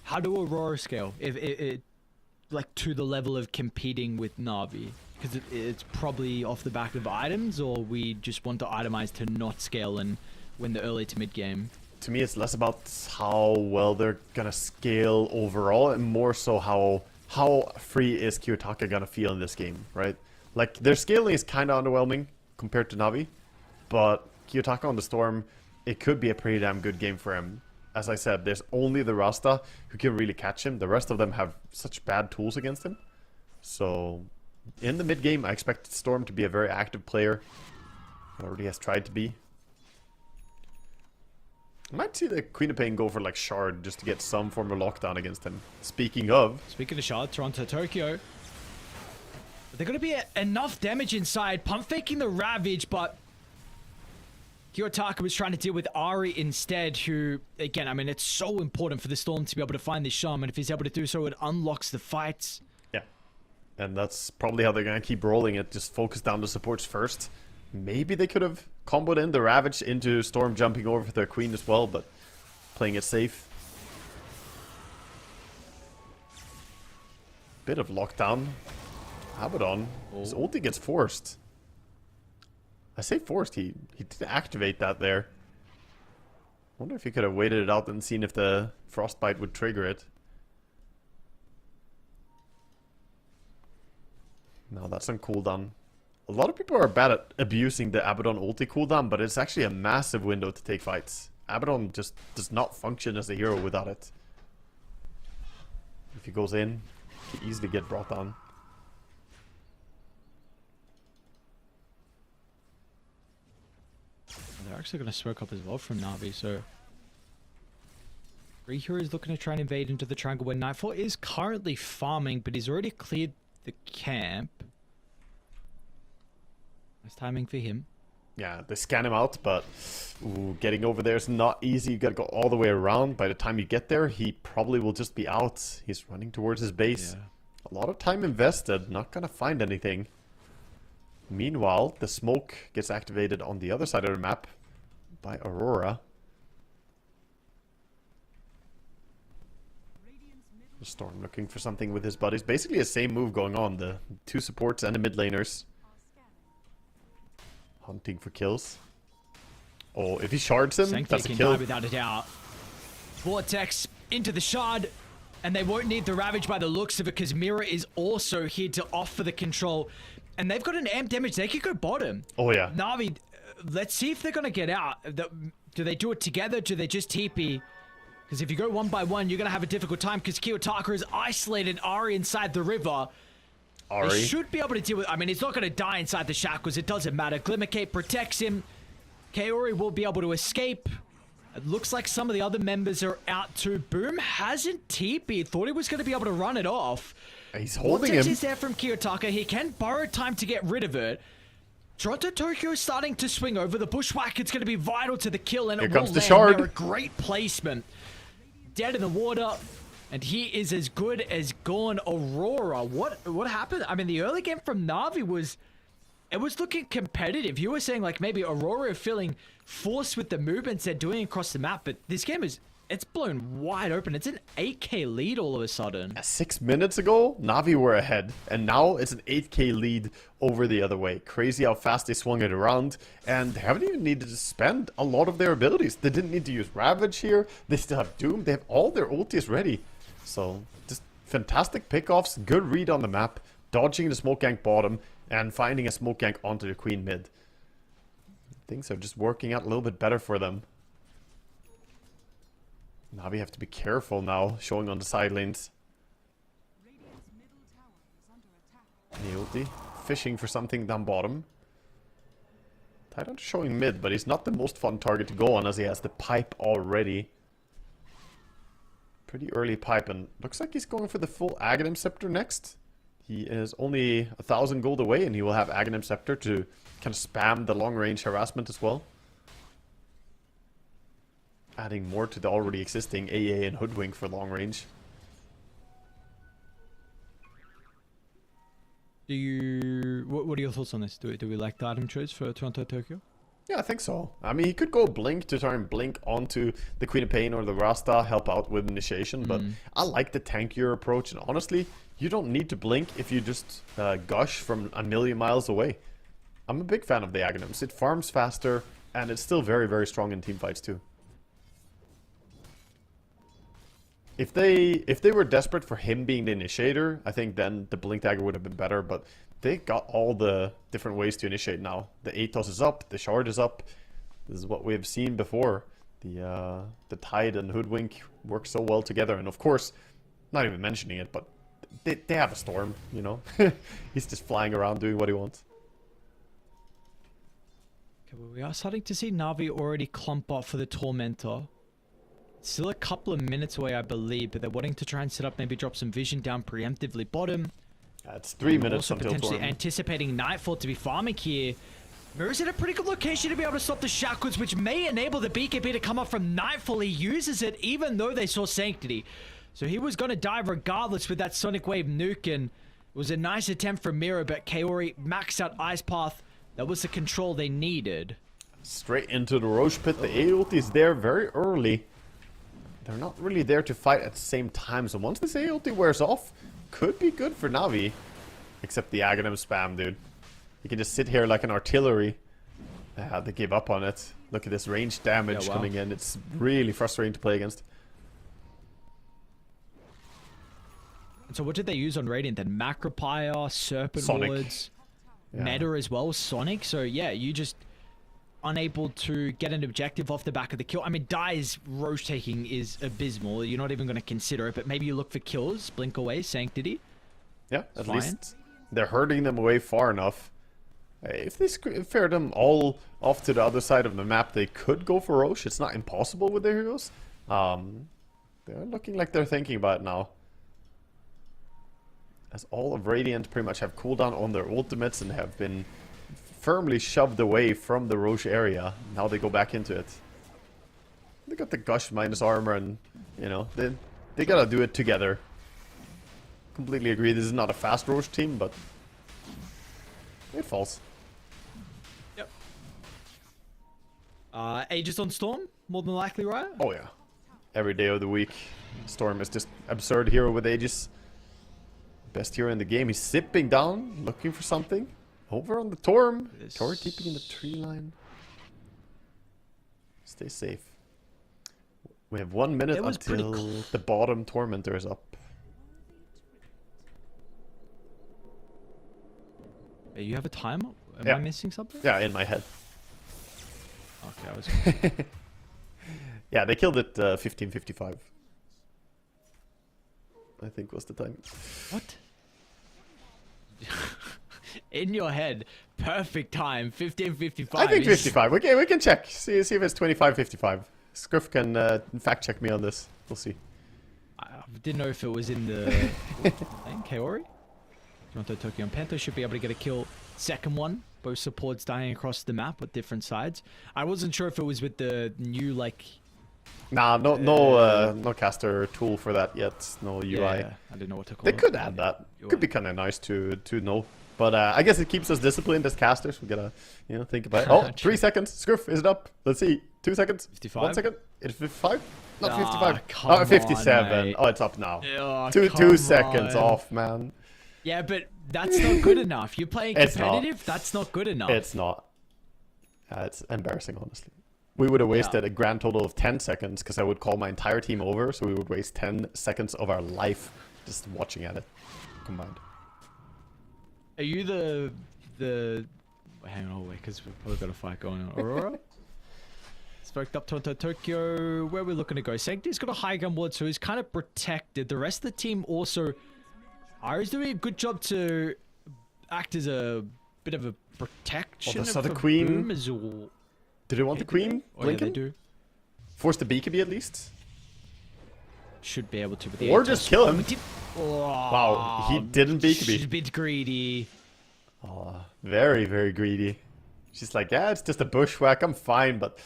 How do Aurora scale? If it like to the level of competing with Navi? Because it's probably off the back of items, or we just want to itemize to not scale and win the early to mid game. To me, it's less about how well they're gonna scale overall, and more so how free is Kiyotaka gonna feel in this game, right? Like, their scaling is kind of underwhelming compared to Navi, but Kiyotaka on the Storm, it could be a pretty damn good game for him. As I said, there's only the Rasta who can really catch him. The rest of them have such bad tools against him. So, in the mid game, I expect Storm to be a very active player. Already has tried to be. I might see the Queen of Pain go for like Shard just to get some form of lockdown against him. Speaking of Shard, Toronto, Tokyo. They're going to be enough damage inside. Pump faking the Ravage, but Kiyotaka was trying to deal with Ari instead, who, again, I mean, it's so important for the Storm to be able to find this Shaman. If he's able to do so, it unlocks the fights. Yeah. And that's probably how they're going to keep rolling it. Just focus down the supports first. Maybe they could have comboed in the Ravage into Storm jumping over for their Queen as well, but playing it safe. Bit of lockdown. Abaddon. His ulti gets forced. I say forced, he did activate that there. Wonder if he could have waited it out and seen if the Frostbite would trigger it. No, that's on cooldown. A lot of people are bad at abusing the Abaddon ulti cooldown, but it's actually a massive window to take fights. Abaddon just does not function as a hero without it. If he goes in, he can easily get brought down. They're actually going to smoke up as well from Navi, so... Rihiro is looking to try and invade into the triangle where Nightfall is currently farming, but he's already cleared the camp. Nice timing for him. Yeah, they scan him out, but ooh, getting over there is not easy. You gotta go all the way around. By the time you get there, he probably will just be out. He's running towards his base. Yeah. A lot of time invested, not gonna find anything. Meanwhile, the smoke gets activated on the other side of the map by Aurora. Storm looking for something with his buddies. Basically the same move going on. The two supports and the mid laners. Hunting for kills. Oh, if he shards him, Sanctity that's a can kill. die without a doubt. Vortex into the shard. And they won't need the Ravage by the looks of it because Mira is also here to offer the control. And they've got an amp damage. They could go bottom. Oh, yeah. Na'Vi, let's see if they're going to get out. Do they do it together? Do they just TP? Because if you go one by one, you're going to have a difficult time because Kiyotaka has isolated Ari inside the river. Ari. They should be able to deal with... I mean, he's not going to die inside the shackles. It doesn't matter. Glimmercape protects him. Kaori will be able to escape. It looks like some of the other members are out too. Boom hasn't TP'd. Thought he was going to be able to run it off. He's holding Vortex him. is there from Kiyotaka. He can borrow time to get rid of it. Toronto Tokyo is starting to swing over. The Bushwhack, it's going to be vital to the kill. And Here it comes will the land shard. there. A great placement. Dead in the water. And he is as good as gone. Aurora. What happened? I mean, the early game from Na'Vi was... It was looking competitive. You were saying like maybe Aurora feeling forced with the movements they're doing across the map, but this game is, it's blown wide open. It's an 8k lead all of a sudden. 6 minutes ago, Na'Vi were ahead, and now it's an 8k lead over the other way. Crazy how fast they swung it around, and they haven't even needed to spend a lot of their abilities. They didn't need to use Ravage here. They still have Doom. They have all their ultis ready. So, just fantastic pickoffs, good read on the map, dodging the smoke gank bottom, and finding a smoke gank onto the queen mid. Things are just working out a little bit better for them. Na'Vi have to be careful now, showing on the side lanes. Neilty fishing for something down bottom. Tidon's showing mid, but he's not the most fun target to go on as he has the pipe already. Pretty early pipe, and looks like he's going for the full Aghanim Scepter next. He is only 1,000 gold away, and he will have Aghanim Scepter to kind of spam the long-range harassment as well. Adding more to the already existing AA and Hoodwink for long-range. Do you... What are your thoughts on this? Do we like the item choice for Toronto Tokyo? Yeah, I think so. I mean, he could go Blink to try and Blink onto the Queen of Pain or the Rasta, help out with initiation, but I like the tankier approach, and honestly, you don't need to Blink if you just gush from a million miles away. I'm a big fan of the Aghanims. It farms faster, and it's still very, very strong in teamfights too. If they were desperate for him being the initiator, I think then the Blink Dagger would have been better, but they got all the different ways to initiate now. The Atos is up, the Shard is up. This is what we have seen before. The Tide and Hoodwink work so well together, and of course, not even mentioning it, but they have a Storm, you know? He's just flying around doing what he wants. Okay, well, we are starting to see Na'Vi already clump up for the Tormentor. Still a couple of minutes away, I believe, but they're wanting to try and set up, maybe drop some vision down preemptively bottom. It's 3 minutes also until potentially Torm. anticipating Nightfall to be farming here. Mirror's in a pretty good location to be able to stop the shackles, which may enable the BKB to come up from Nightfall. He uses it even though they saw Sanctity. So he was going to die regardless with that Sonic Wave nuke, and it was a nice attempt from Mira, but Kaori maxed out Ice Path. That was the control they needed. Straight into the Roche Pit. The A ulti is there very early. They're not really there to fight at the same time, so once this A ulti wears off, could be good for Na'Vi. Except the Aghanim spam, dude. You can just sit here like an artillery. They give up on it. Look at this range damage coming in. It's really frustrating to play against. And so what did they use on Radiant then? Macropire, Serpent Sonic. Wards, Yeah. Meta as well, Sonic. So yeah, you just unable to get an objective off the back of the kill. I mean, Dai's Roche taking is abysmal. You're not even going to consider it, but maybe you look for kills, blink away, Sanctity. Yeah, at Fine. least they're hurting them away far enough. If they fare them all off to the other side of the map, they could go for Roche. It's not impossible with their heroes. They're looking like they're thinking about it now. As all of Radiant pretty much have cooldown on their ultimates and have been firmly shoved away from the Roche area. Now they go back into it. They got the Gush minus armor, and you know they gotta do it together. Completely agree. This is not a fast Roche team, but it falls. Yep. Aegis on Storm, more than likely, right? Oh yeah. Every day of the week, Storm is just absurd hero with Aegis. Best hero in the game. He's zipping down, looking for something. Over on the Torm. Tor keeping in the tree line. Stay safe. We have 1 minute until the bottom Tormentor is up. Hey, you have a timer? Am Yeah. I missing something? Yeah, in my head. Okay, I was... Yeah, they killed it 15:55. I think was the time. What? In your head, perfect time, 15:55. I think 55. Okay, we can check. See if it's 25:55. Scruff can fact check me on this. We'll see. I didn't know if it was in the thing. Kaori? Toronto Tokyo and Panther should be able to get a kill. Second one, both supports dying across the map with different sides. I wasn't sure if it was with the new like. Nah, no caster tool for that yet. No UI. Yeah, I didn't know what to call They it. could add that. Could be kind of nice to know. But I guess it keeps us disciplined as casters. We gotta, think about it. Oh, 3 seconds. Scruff, is it up? Let's see. 2 seconds. 55? 1 second. It's 55? Not Ah, 55. come Oh, 57. on, mate. Oh, it's up now. Oh, 2 seconds on. off, man. Yeah, but that's not good enough. You're playing It's not. competitive. That's not good enough. It's not. It's embarrassing, honestly. We would have wasted a grand total of 10 seconds because I would call my entire team over, so we would waste 10 seconds of our life just watching at it combined. Are you the? Hang on, wait, because we've probably got a fight going on. Aurora. Smoked up Toronto Tokyo. Where we're looking to go. Sancti's got a high gun ward, so he's kind of protected. The rest of the team also. Ari's doing a good job to act as a bit of a protection. Oh, that's not for the queen. Boom as well. Do they want the queen? Oh, yeah, they Blinken? do. Force the BKB at least? Should be able to. But the Or Aegis- just kill him. Oh, Wow, he didn't BKB. A bit greedy. Oh, very, very greedy. She's like, yeah, it's just a bushwhack, I'm fine, but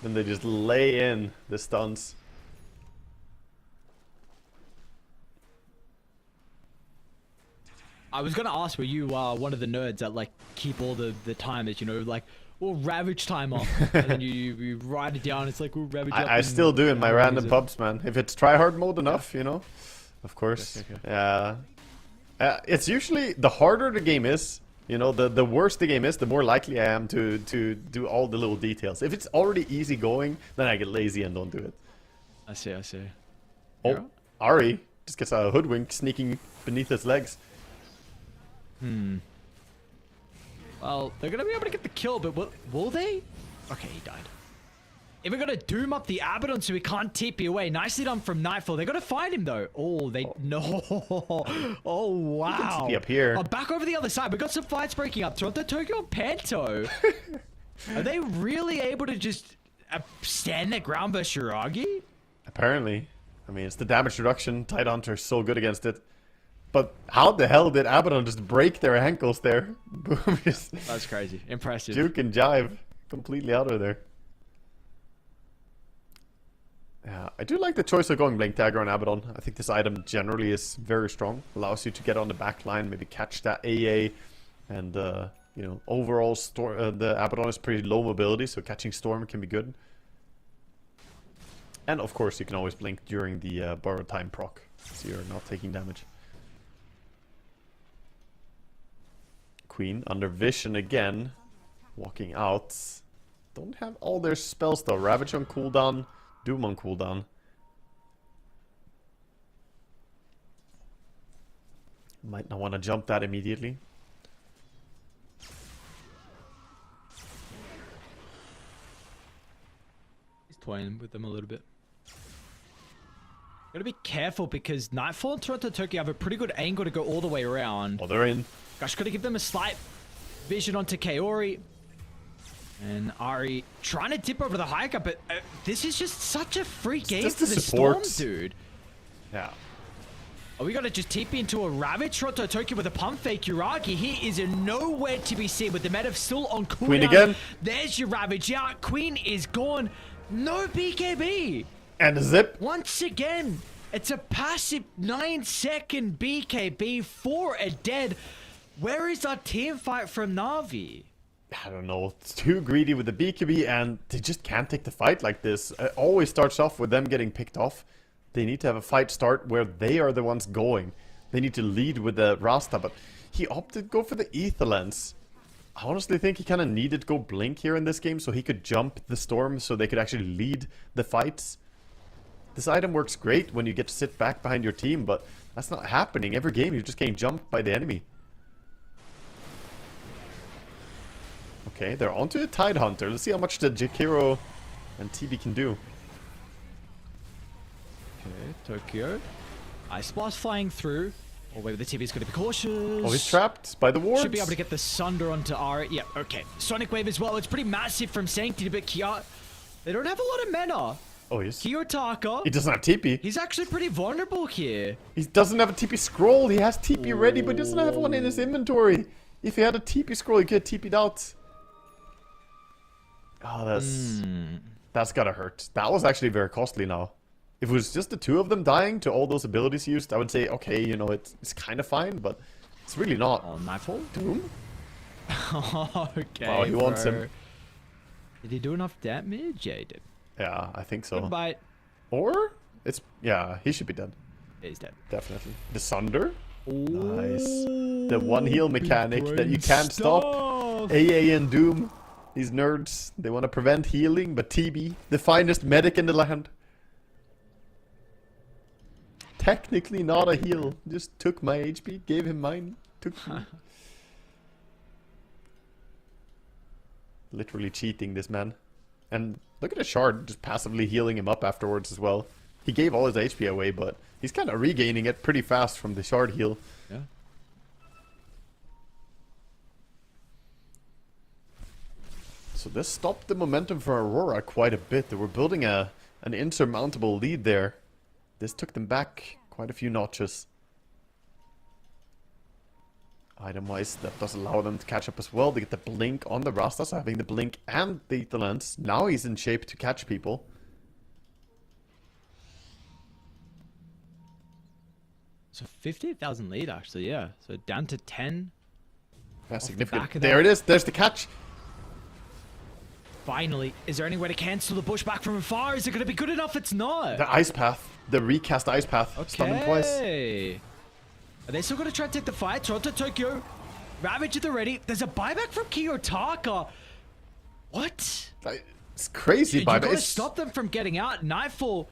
then they just lay in the stuns. I was gonna ask, were you one of the nerds that like keep all the timers, like, we'll ravage time off, and then you write it down. It's like we'll ravage. up I in still do in my how long random is it? pubs, man. If it's tryhard mode enough, of course. Okay. Yeah. It's usually the harder the game is, the worse the game is, the more likely I am to do all the little details. If it's already easy going, then I get lazy and don't do it. I see. Oh, Ari just gets a hoodwink sneaking beneath his legs. Well, they're gonna be able to get the kill, but will they? Okay, he died. If we're gonna doom up the Abaddon so we can't TP away, nicely done from Nightfall. They're gonna find him though. No. Oh wow. TP up here. Oh, back over the other side. We got some fights breaking up. Toronto Tokyo and Panto. Are they really able to just stand their ground versus Shiragi? Apparently. I mean, it's the damage reduction. Tidehunter is so good against it. But how the hell did Abaddon just break their ankles there? Boom, just That's crazy. Impressive. juke and jive. Completely out of there. Yeah, I do like the choice of going Blink Dagger on Abaddon. I think this item generally is very strong. Allows you to get on the back line, maybe catch that AA. And, overall, the Abaddon is pretty low mobility, so catching Storm can be good. And, of course, you can always blink during the borrowed time proc, so you're not taking damage. Queen under vision again, walking out. Don't have all their spells though. Ravage on cooldown, Doom on cooldown. Might not want to jump that immediately. He's toying with them a little bit. Gotta be careful because Nightfall and Toronto Tokyo have a pretty good angle to go all the way around. Oh, they're in. Gosh, gotta give them a slight vision onto Kaori. And Ari trying to dip over the hiker, but this is just such a free game just for the the Storm, support. dude. Yeah. Oh, we gotta just TP into a Ravage. Roto Tokyo with a pump fake. Uragi, he is nowhere to be seen with the meta still on cooldown. Queen again. There's your Ravage. Yeah, Queen is gone. No BKB. And a zip. Once again, it's a passive 9-second BKB for a dead. Where is our team fight from Na'Vi? I don't know. It's too greedy with the BKB, and they just can't take the fight like this. It always starts off with them getting picked off. They need to have a fight start where they are the ones going. They need to lead with the Rasta, but he opted to go for the Ether Lens. I honestly think he kind of needed to go Blink here in this game so he could jump the Storm so they could actually lead the fights. This item works great when you get to sit back behind your team, but that's not happening. Every game you're just getting jumped by the enemy. Okay, they're onto a Tide Hunter. Let's see how much the Jakiro and TB can do. Okay, Tokyo. Ice Blast flying through. Oh, wait, the TV's going to be cautious. Oh, he's trapped by the wards. Should be able to get the Sunder onto Ara. Yeah, okay. Sonic Wave as well. It's pretty massive from Sanctity, but Kia... They don't have a lot of mana. Oh, yes. Kiyotaka. He doesn't have TP. He's actually pretty vulnerable here. He doesn't have a TP scroll. He has TP ready, but doesn't have one in his inventory. If he had a TP scroll, he could have TP'd out. Oh, that's gotta hurt. That was actually very costly now. If it was just the two of them dying to all those abilities used, I would say, okay, you know, it's kind of fine, but it's really not. Oh, Nightfall? Doom? Okay, wow, he wants him. Did he do enough damage? Yeah, he did. Yeah, I think so. Goodbye. Or, it's, yeah, he should be dead. Yeah, he's dead. Definitely. The Sunder? Ooh, nice. The one heal mechanic that you can't stop. AA and Doom. These nerds, they want to prevent healing, but TB, the finest medic in the land. Technically not a heal. Just took my HP, gave him mine, took me. Literally cheating, this man. And look at the shard, just passively healing him up afterwards as well. He gave all his HP away, but he's kind of regaining it pretty fast from the shard heal. Yeah. So this stopped the momentum for Aurora quite a bit. They were building an insurmountable lead there. This took them back quite a few notches. Item-wise, that does allow them to catch up as well. They get the Blink on the Rasta, so having the Blink and the Ether Lens. Now he's in shape to catch people. So 50,000 lead, actually, yeah. So down to 10. That's significant. There it is. There's the catch. Finally, is there any way to cancel the push back from afar? Is it going to be good enough? It's not. The Ice Path. The recast Ice Path. Okay. Stun him twice. Are they still going to try to take the fight? Toronto Tokyo. Ravage at the ready. There's a buyback from Kiyotaka. What? It's crazy buyback. You got to stop them from getting out. Nightfall.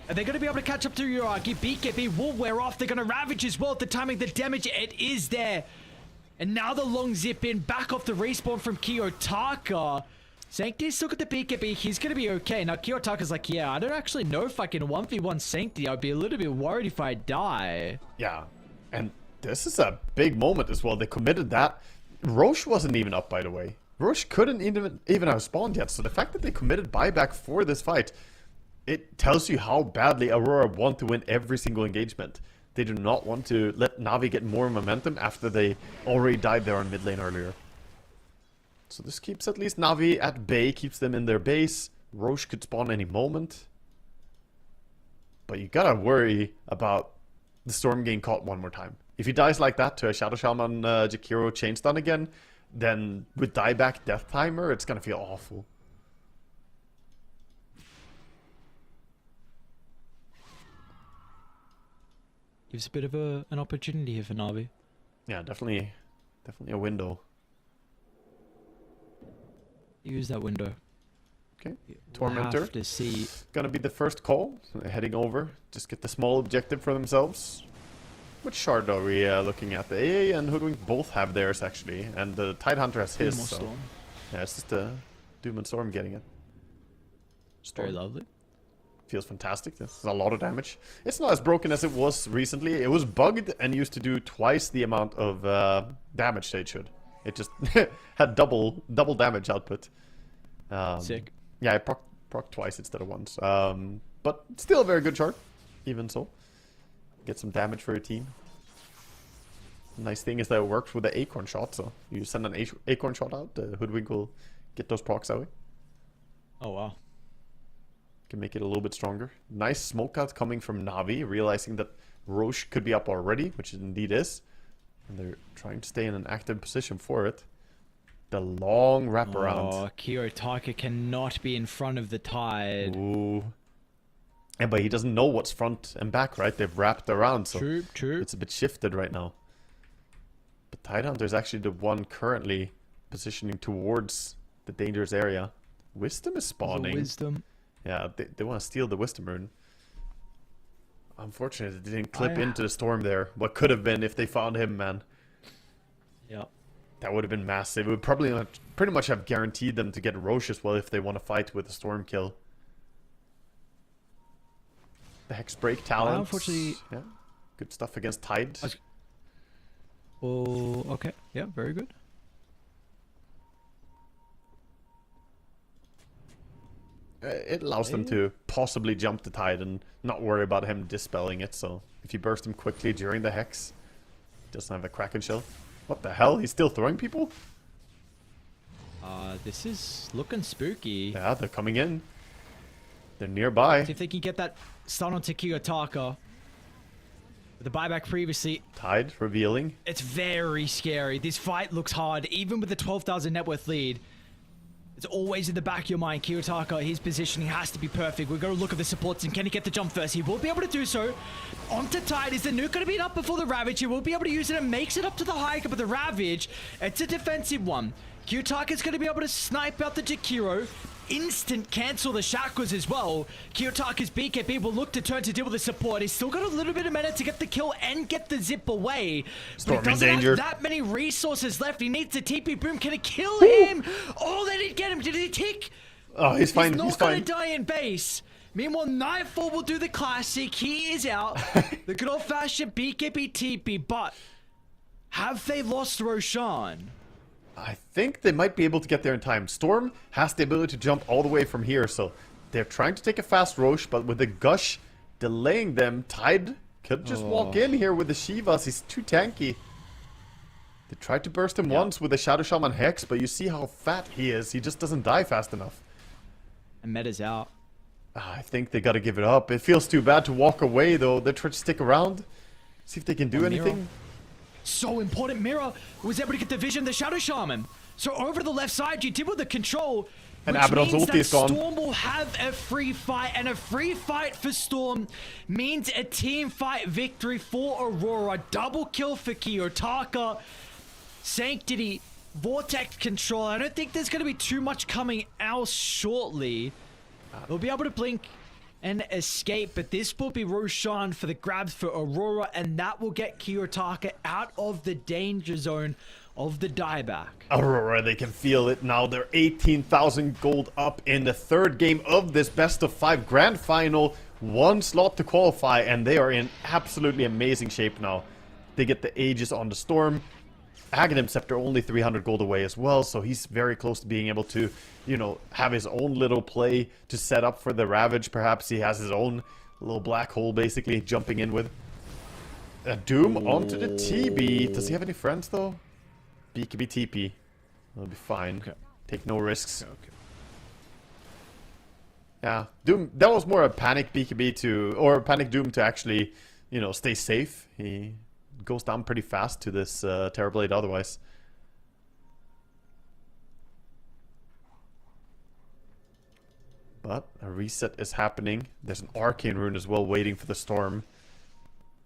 Are they going to be able to catch up to Uragi? BKB will wear off. They're going to Ravage as well. The timing, the damage, it is there. And now the long zip in. Back off the respawn from Kiyotaka. Sancti's still got the BKB. He's going to be okay. Now, Kiyotaka's like, yeah, I don't actually know if I can 1v1 Sancti. I'd be a little bit worried if I die. Yeah. And this is a big moment as well. They committed that. Roche wasn't even up, by the way. Roche couldn't even have spawned yet. So the fact that they committed buyback for this fight, it tells you how badly Aurora want to win every single engagement. They do not want to let Na'Vi get more momentum after they already died there on mid lane earlier. So this keeps at least Na'Vi at bay, keeps them in their base. Roche could spawn any moment. But you gotta worry about the Storm getting caught one more time. If he dies like that to a Shadow Shaman Jakiro chain stun again, then with dieback Death Timer, it's gonna feel awful. Gives a bit of an opportunity here for Na'Vi. Yeah, definitely a window. Use that window. Okay. We'll Tormentor. have to see. Gonna be the first call. Heading over. Just get the small objective for themselves. Which shard are we looking at? The AA and Hoodwink both have theirs actually. And the Tidehunter has his. So. Storm. Yeah, it's just the Doom and Storm getting it. Storm. Very lovely. Feels fantastic. This is a lot of damage. It's not as broken as it was recently. It was bugged and used to do twice the amount of damage that it should. It just had double damage output. Sick. Yeah, I proc twice instead of once. But still a very good chart, even so. Get some damage for your team. Nice thing is that it works with the acorn shot, so you send an acorn shot out, the Hoodwink will get those procs away. Oh wow. Can make it a little bit stronger. Nice smoke out coming from Navi, realizing that Roche could be up already, which it indeed is. And they're trying to stay in an active position for it. The long wraparound. Oh, Kiyotaka cannot be in front of the Tide. Ooh. Yeah, but he doesn't know what's front and back, right? They've wrapped around, so True. it's a bit shifted right now. But Tidehunter is actually the one currently positioning towards the dangerous area. Wisdom is spawning. Wisdom. Yeah, they want to steal the Wisdom rune. Unfortunately, they didn't clip into the storm there. What could have been if they found him, man. Yeah. That would have been massive. It would probably pretty much have guaranteed them to get Roche as well if they want to fight with the storm kill. The Hex Break talent. Unfortunately... Yeah, good stuff against Tide. Oh, okay. Yeah, very good. It allows them to possibly jump the Tide and not worry about him dispelling it. So if you burst him quickly during the Hex, he doesn't have a Kraken Shell. What the hell? He's still throwing people? This is looking spooky. Yeah, they're coming in. They're nearby. See if they can get that stun onto Kiyotaka. With the buyback previously. Tide revealing. It's very scary. This fight looks hard, even with the 12,000 net worth lead. It's always in the back of your mind. Kiyotaka, his positioning has to be perfect. We've got to look at the supports and can he get the jump first? He will be able to do so. Onto Tide. Is the nuke going to be up before the Ravage? He will be able to use it and makes it up to the Hiker, but the Ravage, it's a defensive one. Kiyotaka's going to be able to snipe out the Jakiro. Instant cancel the shackles as well. Kiyotaka's BKB will look to turn to deal with the support. He's still got a little bit of mana to get the kill and get the zip away. Storm but he in doesn't danger. have that many resources left. He needs the TP boom. Can it kill him? Oh, they didn't get him. Did he tick? Oh, he's fine. He's He's not going fine. to die in base. Meanwhile, Nightfall will do the classic. He is out. The good old-fashioned BKB TP, but have they lost Roshan? I think they might be able to get there in time. Storm has the ability to jump all the way from here, so they're trying to take a fast Roche, but with the Gush delaying them, Tide could just walk in here with the Shivas. He's too tanky. They tried to burst him once with the Shadow Shaman Hex, but you see how fat he is. He just doesn't die fast enough. And Meta's out. I think they gotta give it up. It feels too bad to walk away, though. They're trying to stick around, see if they can do anything. So important. Mira was able to get the vision, the Shadow Shaman. So over to the left side, you did with the control. And which Abaddon's means ulti that is gone. Storm will have a free fight, and a free fight for Storm means a team fight victory for Aurora. Double kill for Kiyotaka. Sanctity, Vortex control. I don't think there's going to be too much coming else shortly. They'll be able to blink and escape, but this will be Roshan for the grabs for Aurora, and that will get Kiyotaka out of the danger zone of the dieback. Aurora, they can feel it now. They're 18,000 gold up in the third game of this best of 5 grand final. One slot to qualify, and they are in absolutely amazing shape now. They get the Aegis on the Storm. Aghanim Scepter only 300 gold away as well, so he's very close to being able to, you know, have his own little play to set up for the Ravage. Perhaps he has his own little black hole, basically, jumping in with. Doom onto the TB. Does he have any friends, though? BKB TP. That'll be fine. Okay. Take no risks. Okay. Yeah, Doom, that was more a panic BKB to, or a panic Doom to actually, you know, stay safe. He goes down pretty fast to this Terrorblade otherwise. But a reset is happening. There's an Arcane Rune as well waiting for the Storm.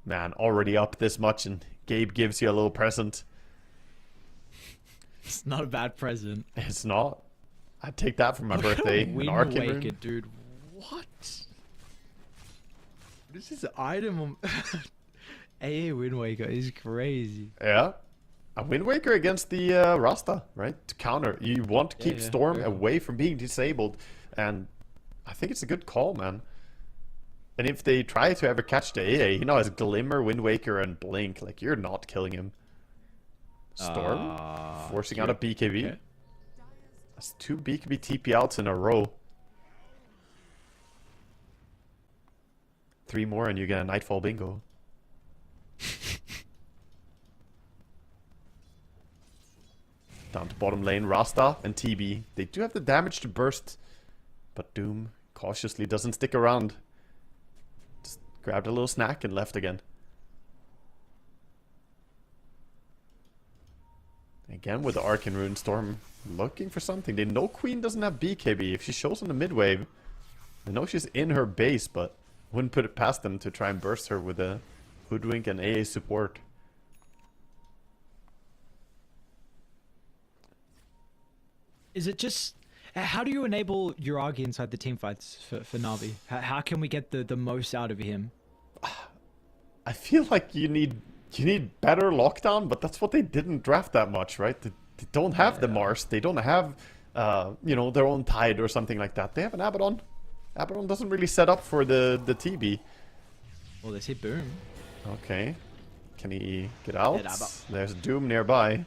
Man, already up this much, and Gabe gives you a little present. It's not a bad present. It's not. I'd take that for my birthday. An Wind Arcane Waker, Rune. dude. What? This is item. AA Wind Waker is crazy. Yeah. A Wind Waker against the Rasta, right? To counter. You want to keep Storm away from being disabled. And I think it's a good call, man. And if they try to ever catch the AA, you know, as Glimmer, Wind Waker, and Blink, like, you're not killing him. Storm? Forcing out a BKB. Okay. That's 2 BKB TP outs in a row. 3 more and you get a Nightfall bingo. Down to bottom lane, Rasta and TB. They do have the damage to burst, but Doom cautiously doesn't stick around. Just grabbed a little snack and left again. Again with the Arcane Rune, Storm looking for something. They know Queen doesn't have BKB. If she shows on the mid wave, they know she's in her base, but wouldn't put it past them to try and burst her with a Hoodwink and AA support. Is it just... How do you enable Uragi inside the team fights for Na'Vi? How can we get the most out of him? I feel like you need better lockdown, but that's what they didn't draft that much, right? They don't have the Mars. They don't have, you know, their own Tide or something like that. They have an Abaddon. Abaddon doesn't really set up for the TB. Well, they say boom. Okay. Can he get out? There's Doom nearby.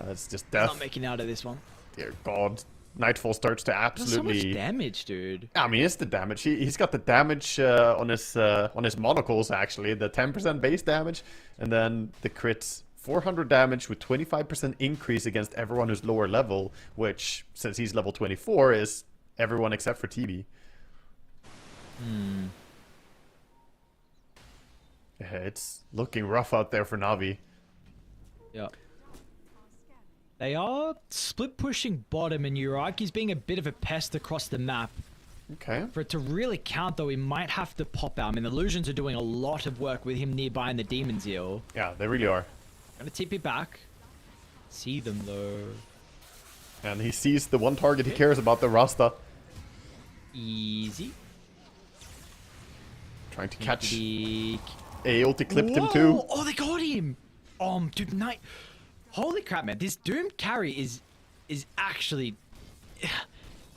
That's just death. Not making out of this one. Dear God. Nightfall starts to absolutely... That's so much damage, dude. I mean, it's the damage. He's got the damage on his monocles, actually. The 10% base damage. And then the crits. 400 damage with 25% increase against everyone who's lower level. Which, since he's level 24, is everyone except for TB. Yeah, it's looking rough out there for Na'Vi. Yeah. They are split pushing bottom, and Uragi's being a bit of a pest across the map. Okay. For it to really count, though, he might have to pop out. I mean, the Illusions are doing a lot of work with him nearby in the Demon Zeal. Yeah, they really are. Gonna TP back. See them, though. And he sees the one target he cares about, the Rasta. Easy. Trying to catch. ulti clipped him too. Oh, they got him. Dude, night. Holy crap, man! This Doom carry is actually,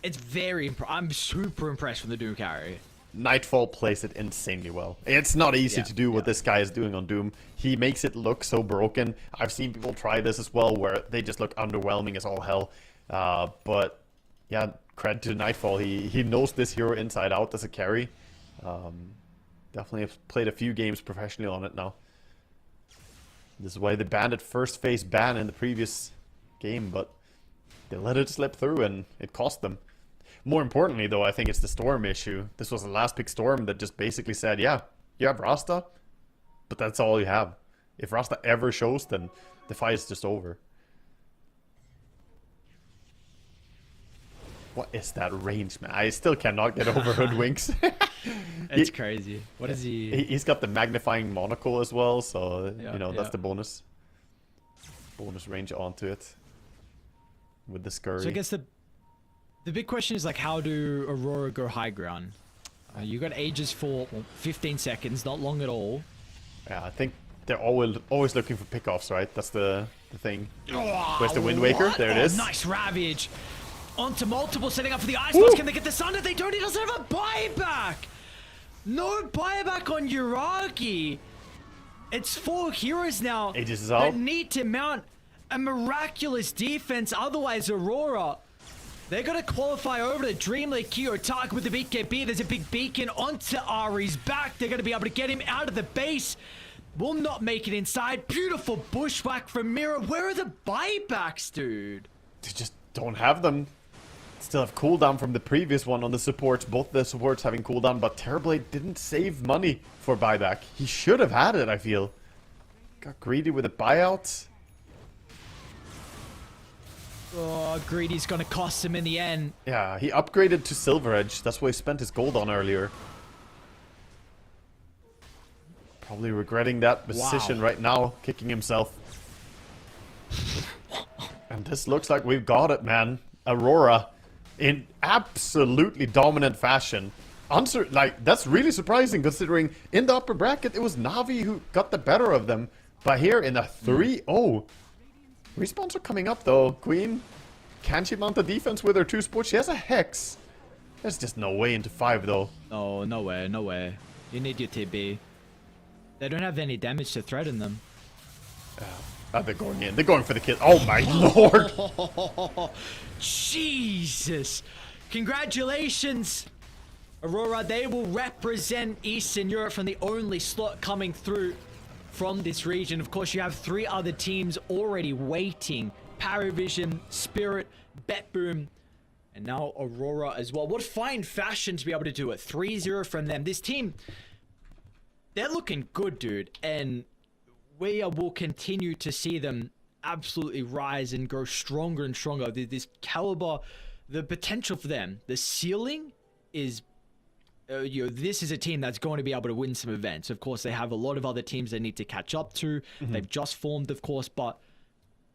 it's very. I'm super impressed with the Doom carry. Nightfall plays it insanely well. It's not easy to do what this guy is doing on Doom. He makes it look so broken. I've seen people try this as well, where they just look underwhelming as all hell. But yeah, credit to Nightfall. He knows this hero inside out as a carry. Definitely have played a few games professionally on it now. This is why they banned it first phase ban in the previous game, but they let it slip through and it cost them. More importantly, though, I think it's the Storm issue. This was the last pick Storm that just basically said, yeah, you have Rasta, but that's all you have. If Rasta ever shows, then the fight is just over. What is that range, man? I still cannot get over Hoodwinks. It's crazy. What is he? He's got the magnifying monocle as well, so you know that's the bonus range onto it with the scurry. So I guess the big question is, like, how do Aurora go high ground? You got Aegis for 15 seconds, not long at all. Yeah, I think they're always looking for pickoffs, right? That's the thing. Where's the Wind Waker? There it is. Nice Ravage. Onto multiple, setting up for the Ice Blast. Can they get the Sunder? They don't. He doesn't have a buyback. No buyback on Uragi. It's 4 heroes now Aegis is that out. need to mount a miraculous defense. Otherwise, Aurora, they're going to qualify over to DreamLeague Kiyotaka with the BKB. There's a big beacon onto Ari's back. They're going to be able to get him out of the base. Will not make it inside. Beautiful bushwhack from Mira. Where are the buybacks, dude? They just don't have them. Still have cooldown from the previous one on the supports. Both the supports having cooldown, but Terrorblade didn't save money for buyback. He should have had it, I feel. Got greedy with a buyout. Oh, greedy's gonna cost him in the end. Yeah, he upgraded to Silver Edge. That's what he spent his gold on earlier. Probably regretting that decision right now, kicking himself. And this looks like we've got it, man. Aurora in absolutely dominant fashion. Like, that's really surprising considering in the upper bracket it was Na'Vi who got the better of them. But here in a 3-0. Respawns are coming up though. Queen, can she mount the defense with her 2 sports? She has a Hex. There's just no way into 5 though. Oh, no way, no way. You need your TB. They don't have any damage to threaten them. They're going in. They're going for the kill. Oh my lord. Jesus. Congratulations. Aurora, they will represent Eastern Europe from the only slot coming through. from this region. Of course, you have 3 other teams already waiting. Paravision, Spirit, BetBoom, and now Aurora as well. What fine fashion to be able to do it. 3-0 from them. This team, they're looking good, dude. And we will continue to see them absolutely rise and grow stronger and stronger. This caliber, the potential for them, the ceiling is... this is a team that's going to be able to win some events. Of course, they have a lot of other teams they need to catch up to. They've just formed, of course, but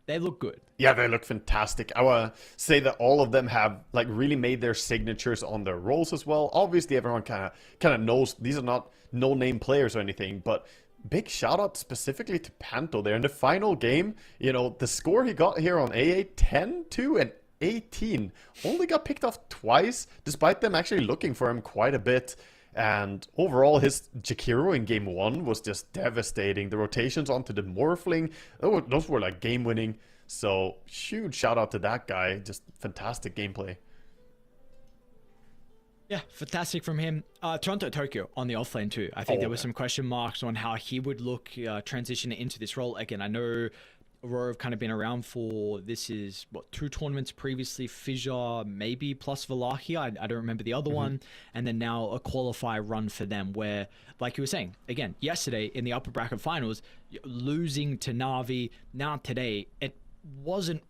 they look good. Yeah, they look fantastic. I want to say that all of them have like really made their signatures on their roles as well. Obviously, everyone kind of knows these are not no-name players or anything, but big shout out specifically to Panto there in the final game. You know, the score he got here on AA, 10-2 and 18, only got picked off twice, despite them actually looking for him quite a bit. And overall, his Jakiro in game 1 was just devastating. The rotations onto the Morphling, those were like game winning. So huge shout out to that guy. Just fantastic gameplay. Yeah, fantastic from him. Toronto Tokyo on the offlane too. I think there were some question marks on how he would look transitioning into this role. Again, I know Aurora have kind of been around for, this is what, 2 tournaments previously, Fissure maybe plus Valachia, I don't remember the other one, and then now a qualifier run for them where, like you were saying, again, yesterday in the upper bracket finals, losing to Na'Vi, now today, it wasn't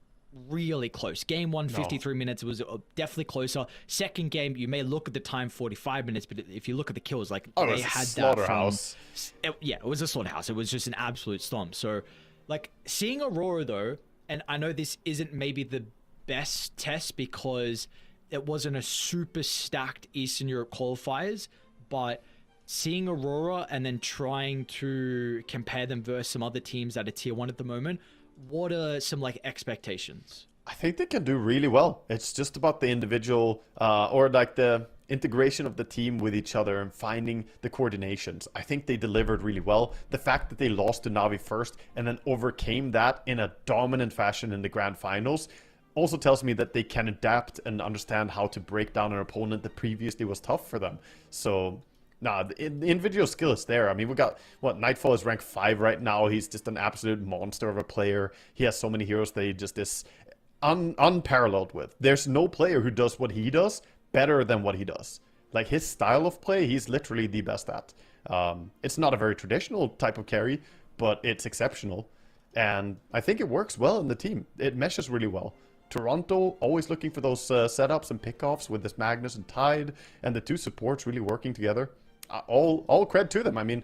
really close. Game 1, 53 minutes, was definitely closer. Second game, you may look at the time, 45 minutes, but if you look at the kills, like they had that from... Yeah, it was a slaughterhouse. It was just an absolute stomp. So, like, seeing Aurora, though, and I know this isn't maybe the best test because it wasn't a super stacked Eastern Europe qualifiers, but seeing Aurora and then trying to compare them versus some other teams that are tier 1 at the moment, what are some, like, expectations? I think they can do really well. It's just about the individual, or like the integration of the team with each other and finding the coordinations. I think they delivered really well. The fact that they lost to Na'Vi first and then overcame that in a dominant fashion in the grand finals also tells me that they can adapt and understand how to break down an opponent that previously was tough for them. So, the individual skill is there. I mean, we got, Nightfall is ranked 5 right now. He's just an absolute monster of a player. He has so many heroes that he just is unparalleled with. There's no player who does what he does better than what he does. Like, his style of play, he's literally the best at. It's not a very traditional type of carry, but it's exceptional. And I think it works well in the team. It meshes really well. Toronto always looking for those setups and pickoffs with this Magnus and Tide, and the 2 supports really working together. All cred to them. I mean,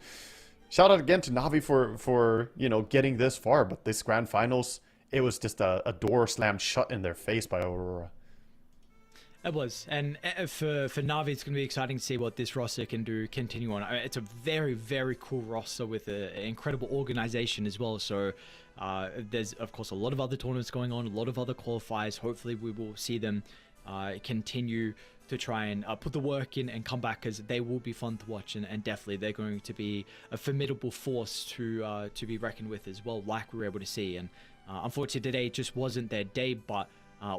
shout out again to Na'Vi for getting this far, but this grand finals, it was just a door slammed shut in their face by Aurora. It was, and for Na'Vi, it's going to be exciting to see what this roster can do, continue on. It's a very, very cool roster with an incredible organization as well. So there's, of course, a lot of other tournaments going on, a lot of other qualifiers. Hopefully, we will see them continue to try and put the work in and come back, because they will be fun to watch, and definitely they're going to be a formidable force to be reckoned with as well, like we were able to see. And unfortunately, today just wasn't their day. But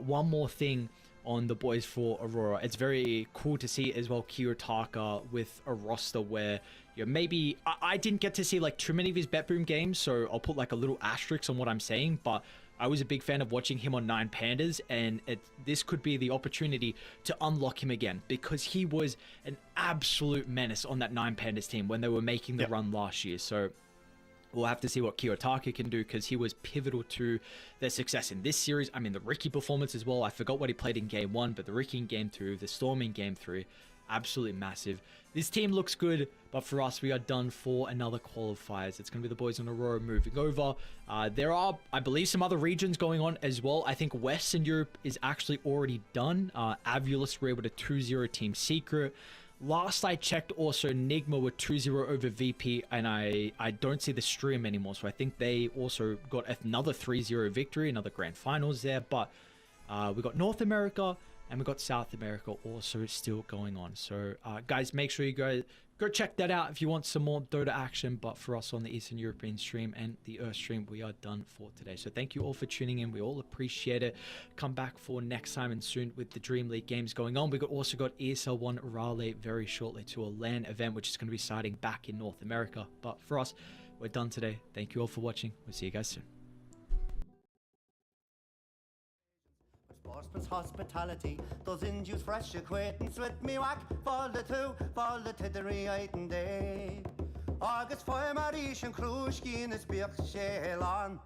one more thing on the boys for Aurora, it's very cool to see as well Kiyotaka with a roster where maybe I didn't get to see like too many of his BetBoom games, so I'll put like a little asterisk on what I'm saying, but I was a big fan of watching him on 9 Pandas, and this could be the opportunity to unlock him again, because he was an absolute menace on that 9 Pandas team when they were making the run last year. So we'll have to see what Kiyotaka can do, because he was pivotal to their success in this series. I mean, the Ricky performance as well. I forgot what he played in game 1, but the Ricky in game 2, the Storm in game 3, absolutely massive. This team looks good, but for us, we are done for another qualifiers. It's going to be the boys on Aurora moving over. There are, I believe, some other regions going on as well. I think Western Europe is actually already done. Avulus were able to 2-0 Team Secret. Last I checked, also Nigma were 2-0 over VP, and I don't see the stream anymore, so I think they also got another 3-0 victory, another grand finals there. But we got North America and we got South America also still going on. So guys, make sure you go check that out if you want some more Dota action. But for us on the Eastern European stream and the Earth stream, we are done for today. So thank you all for tuning in. We all appreciate it. Come back for next time and soon with the DreamLeague games going on. We also got ESL 1 Raleigh very shortly to a LAN event, which is going to be starting back in North America. But for us, we're done today. Thank you all for watching. We'll see you guys soon. Sportsman's hospitality, those induce fresh acquaintance with me whack, fall the tiddery item day. August fire Marishan Krushkin is Birk Shelan.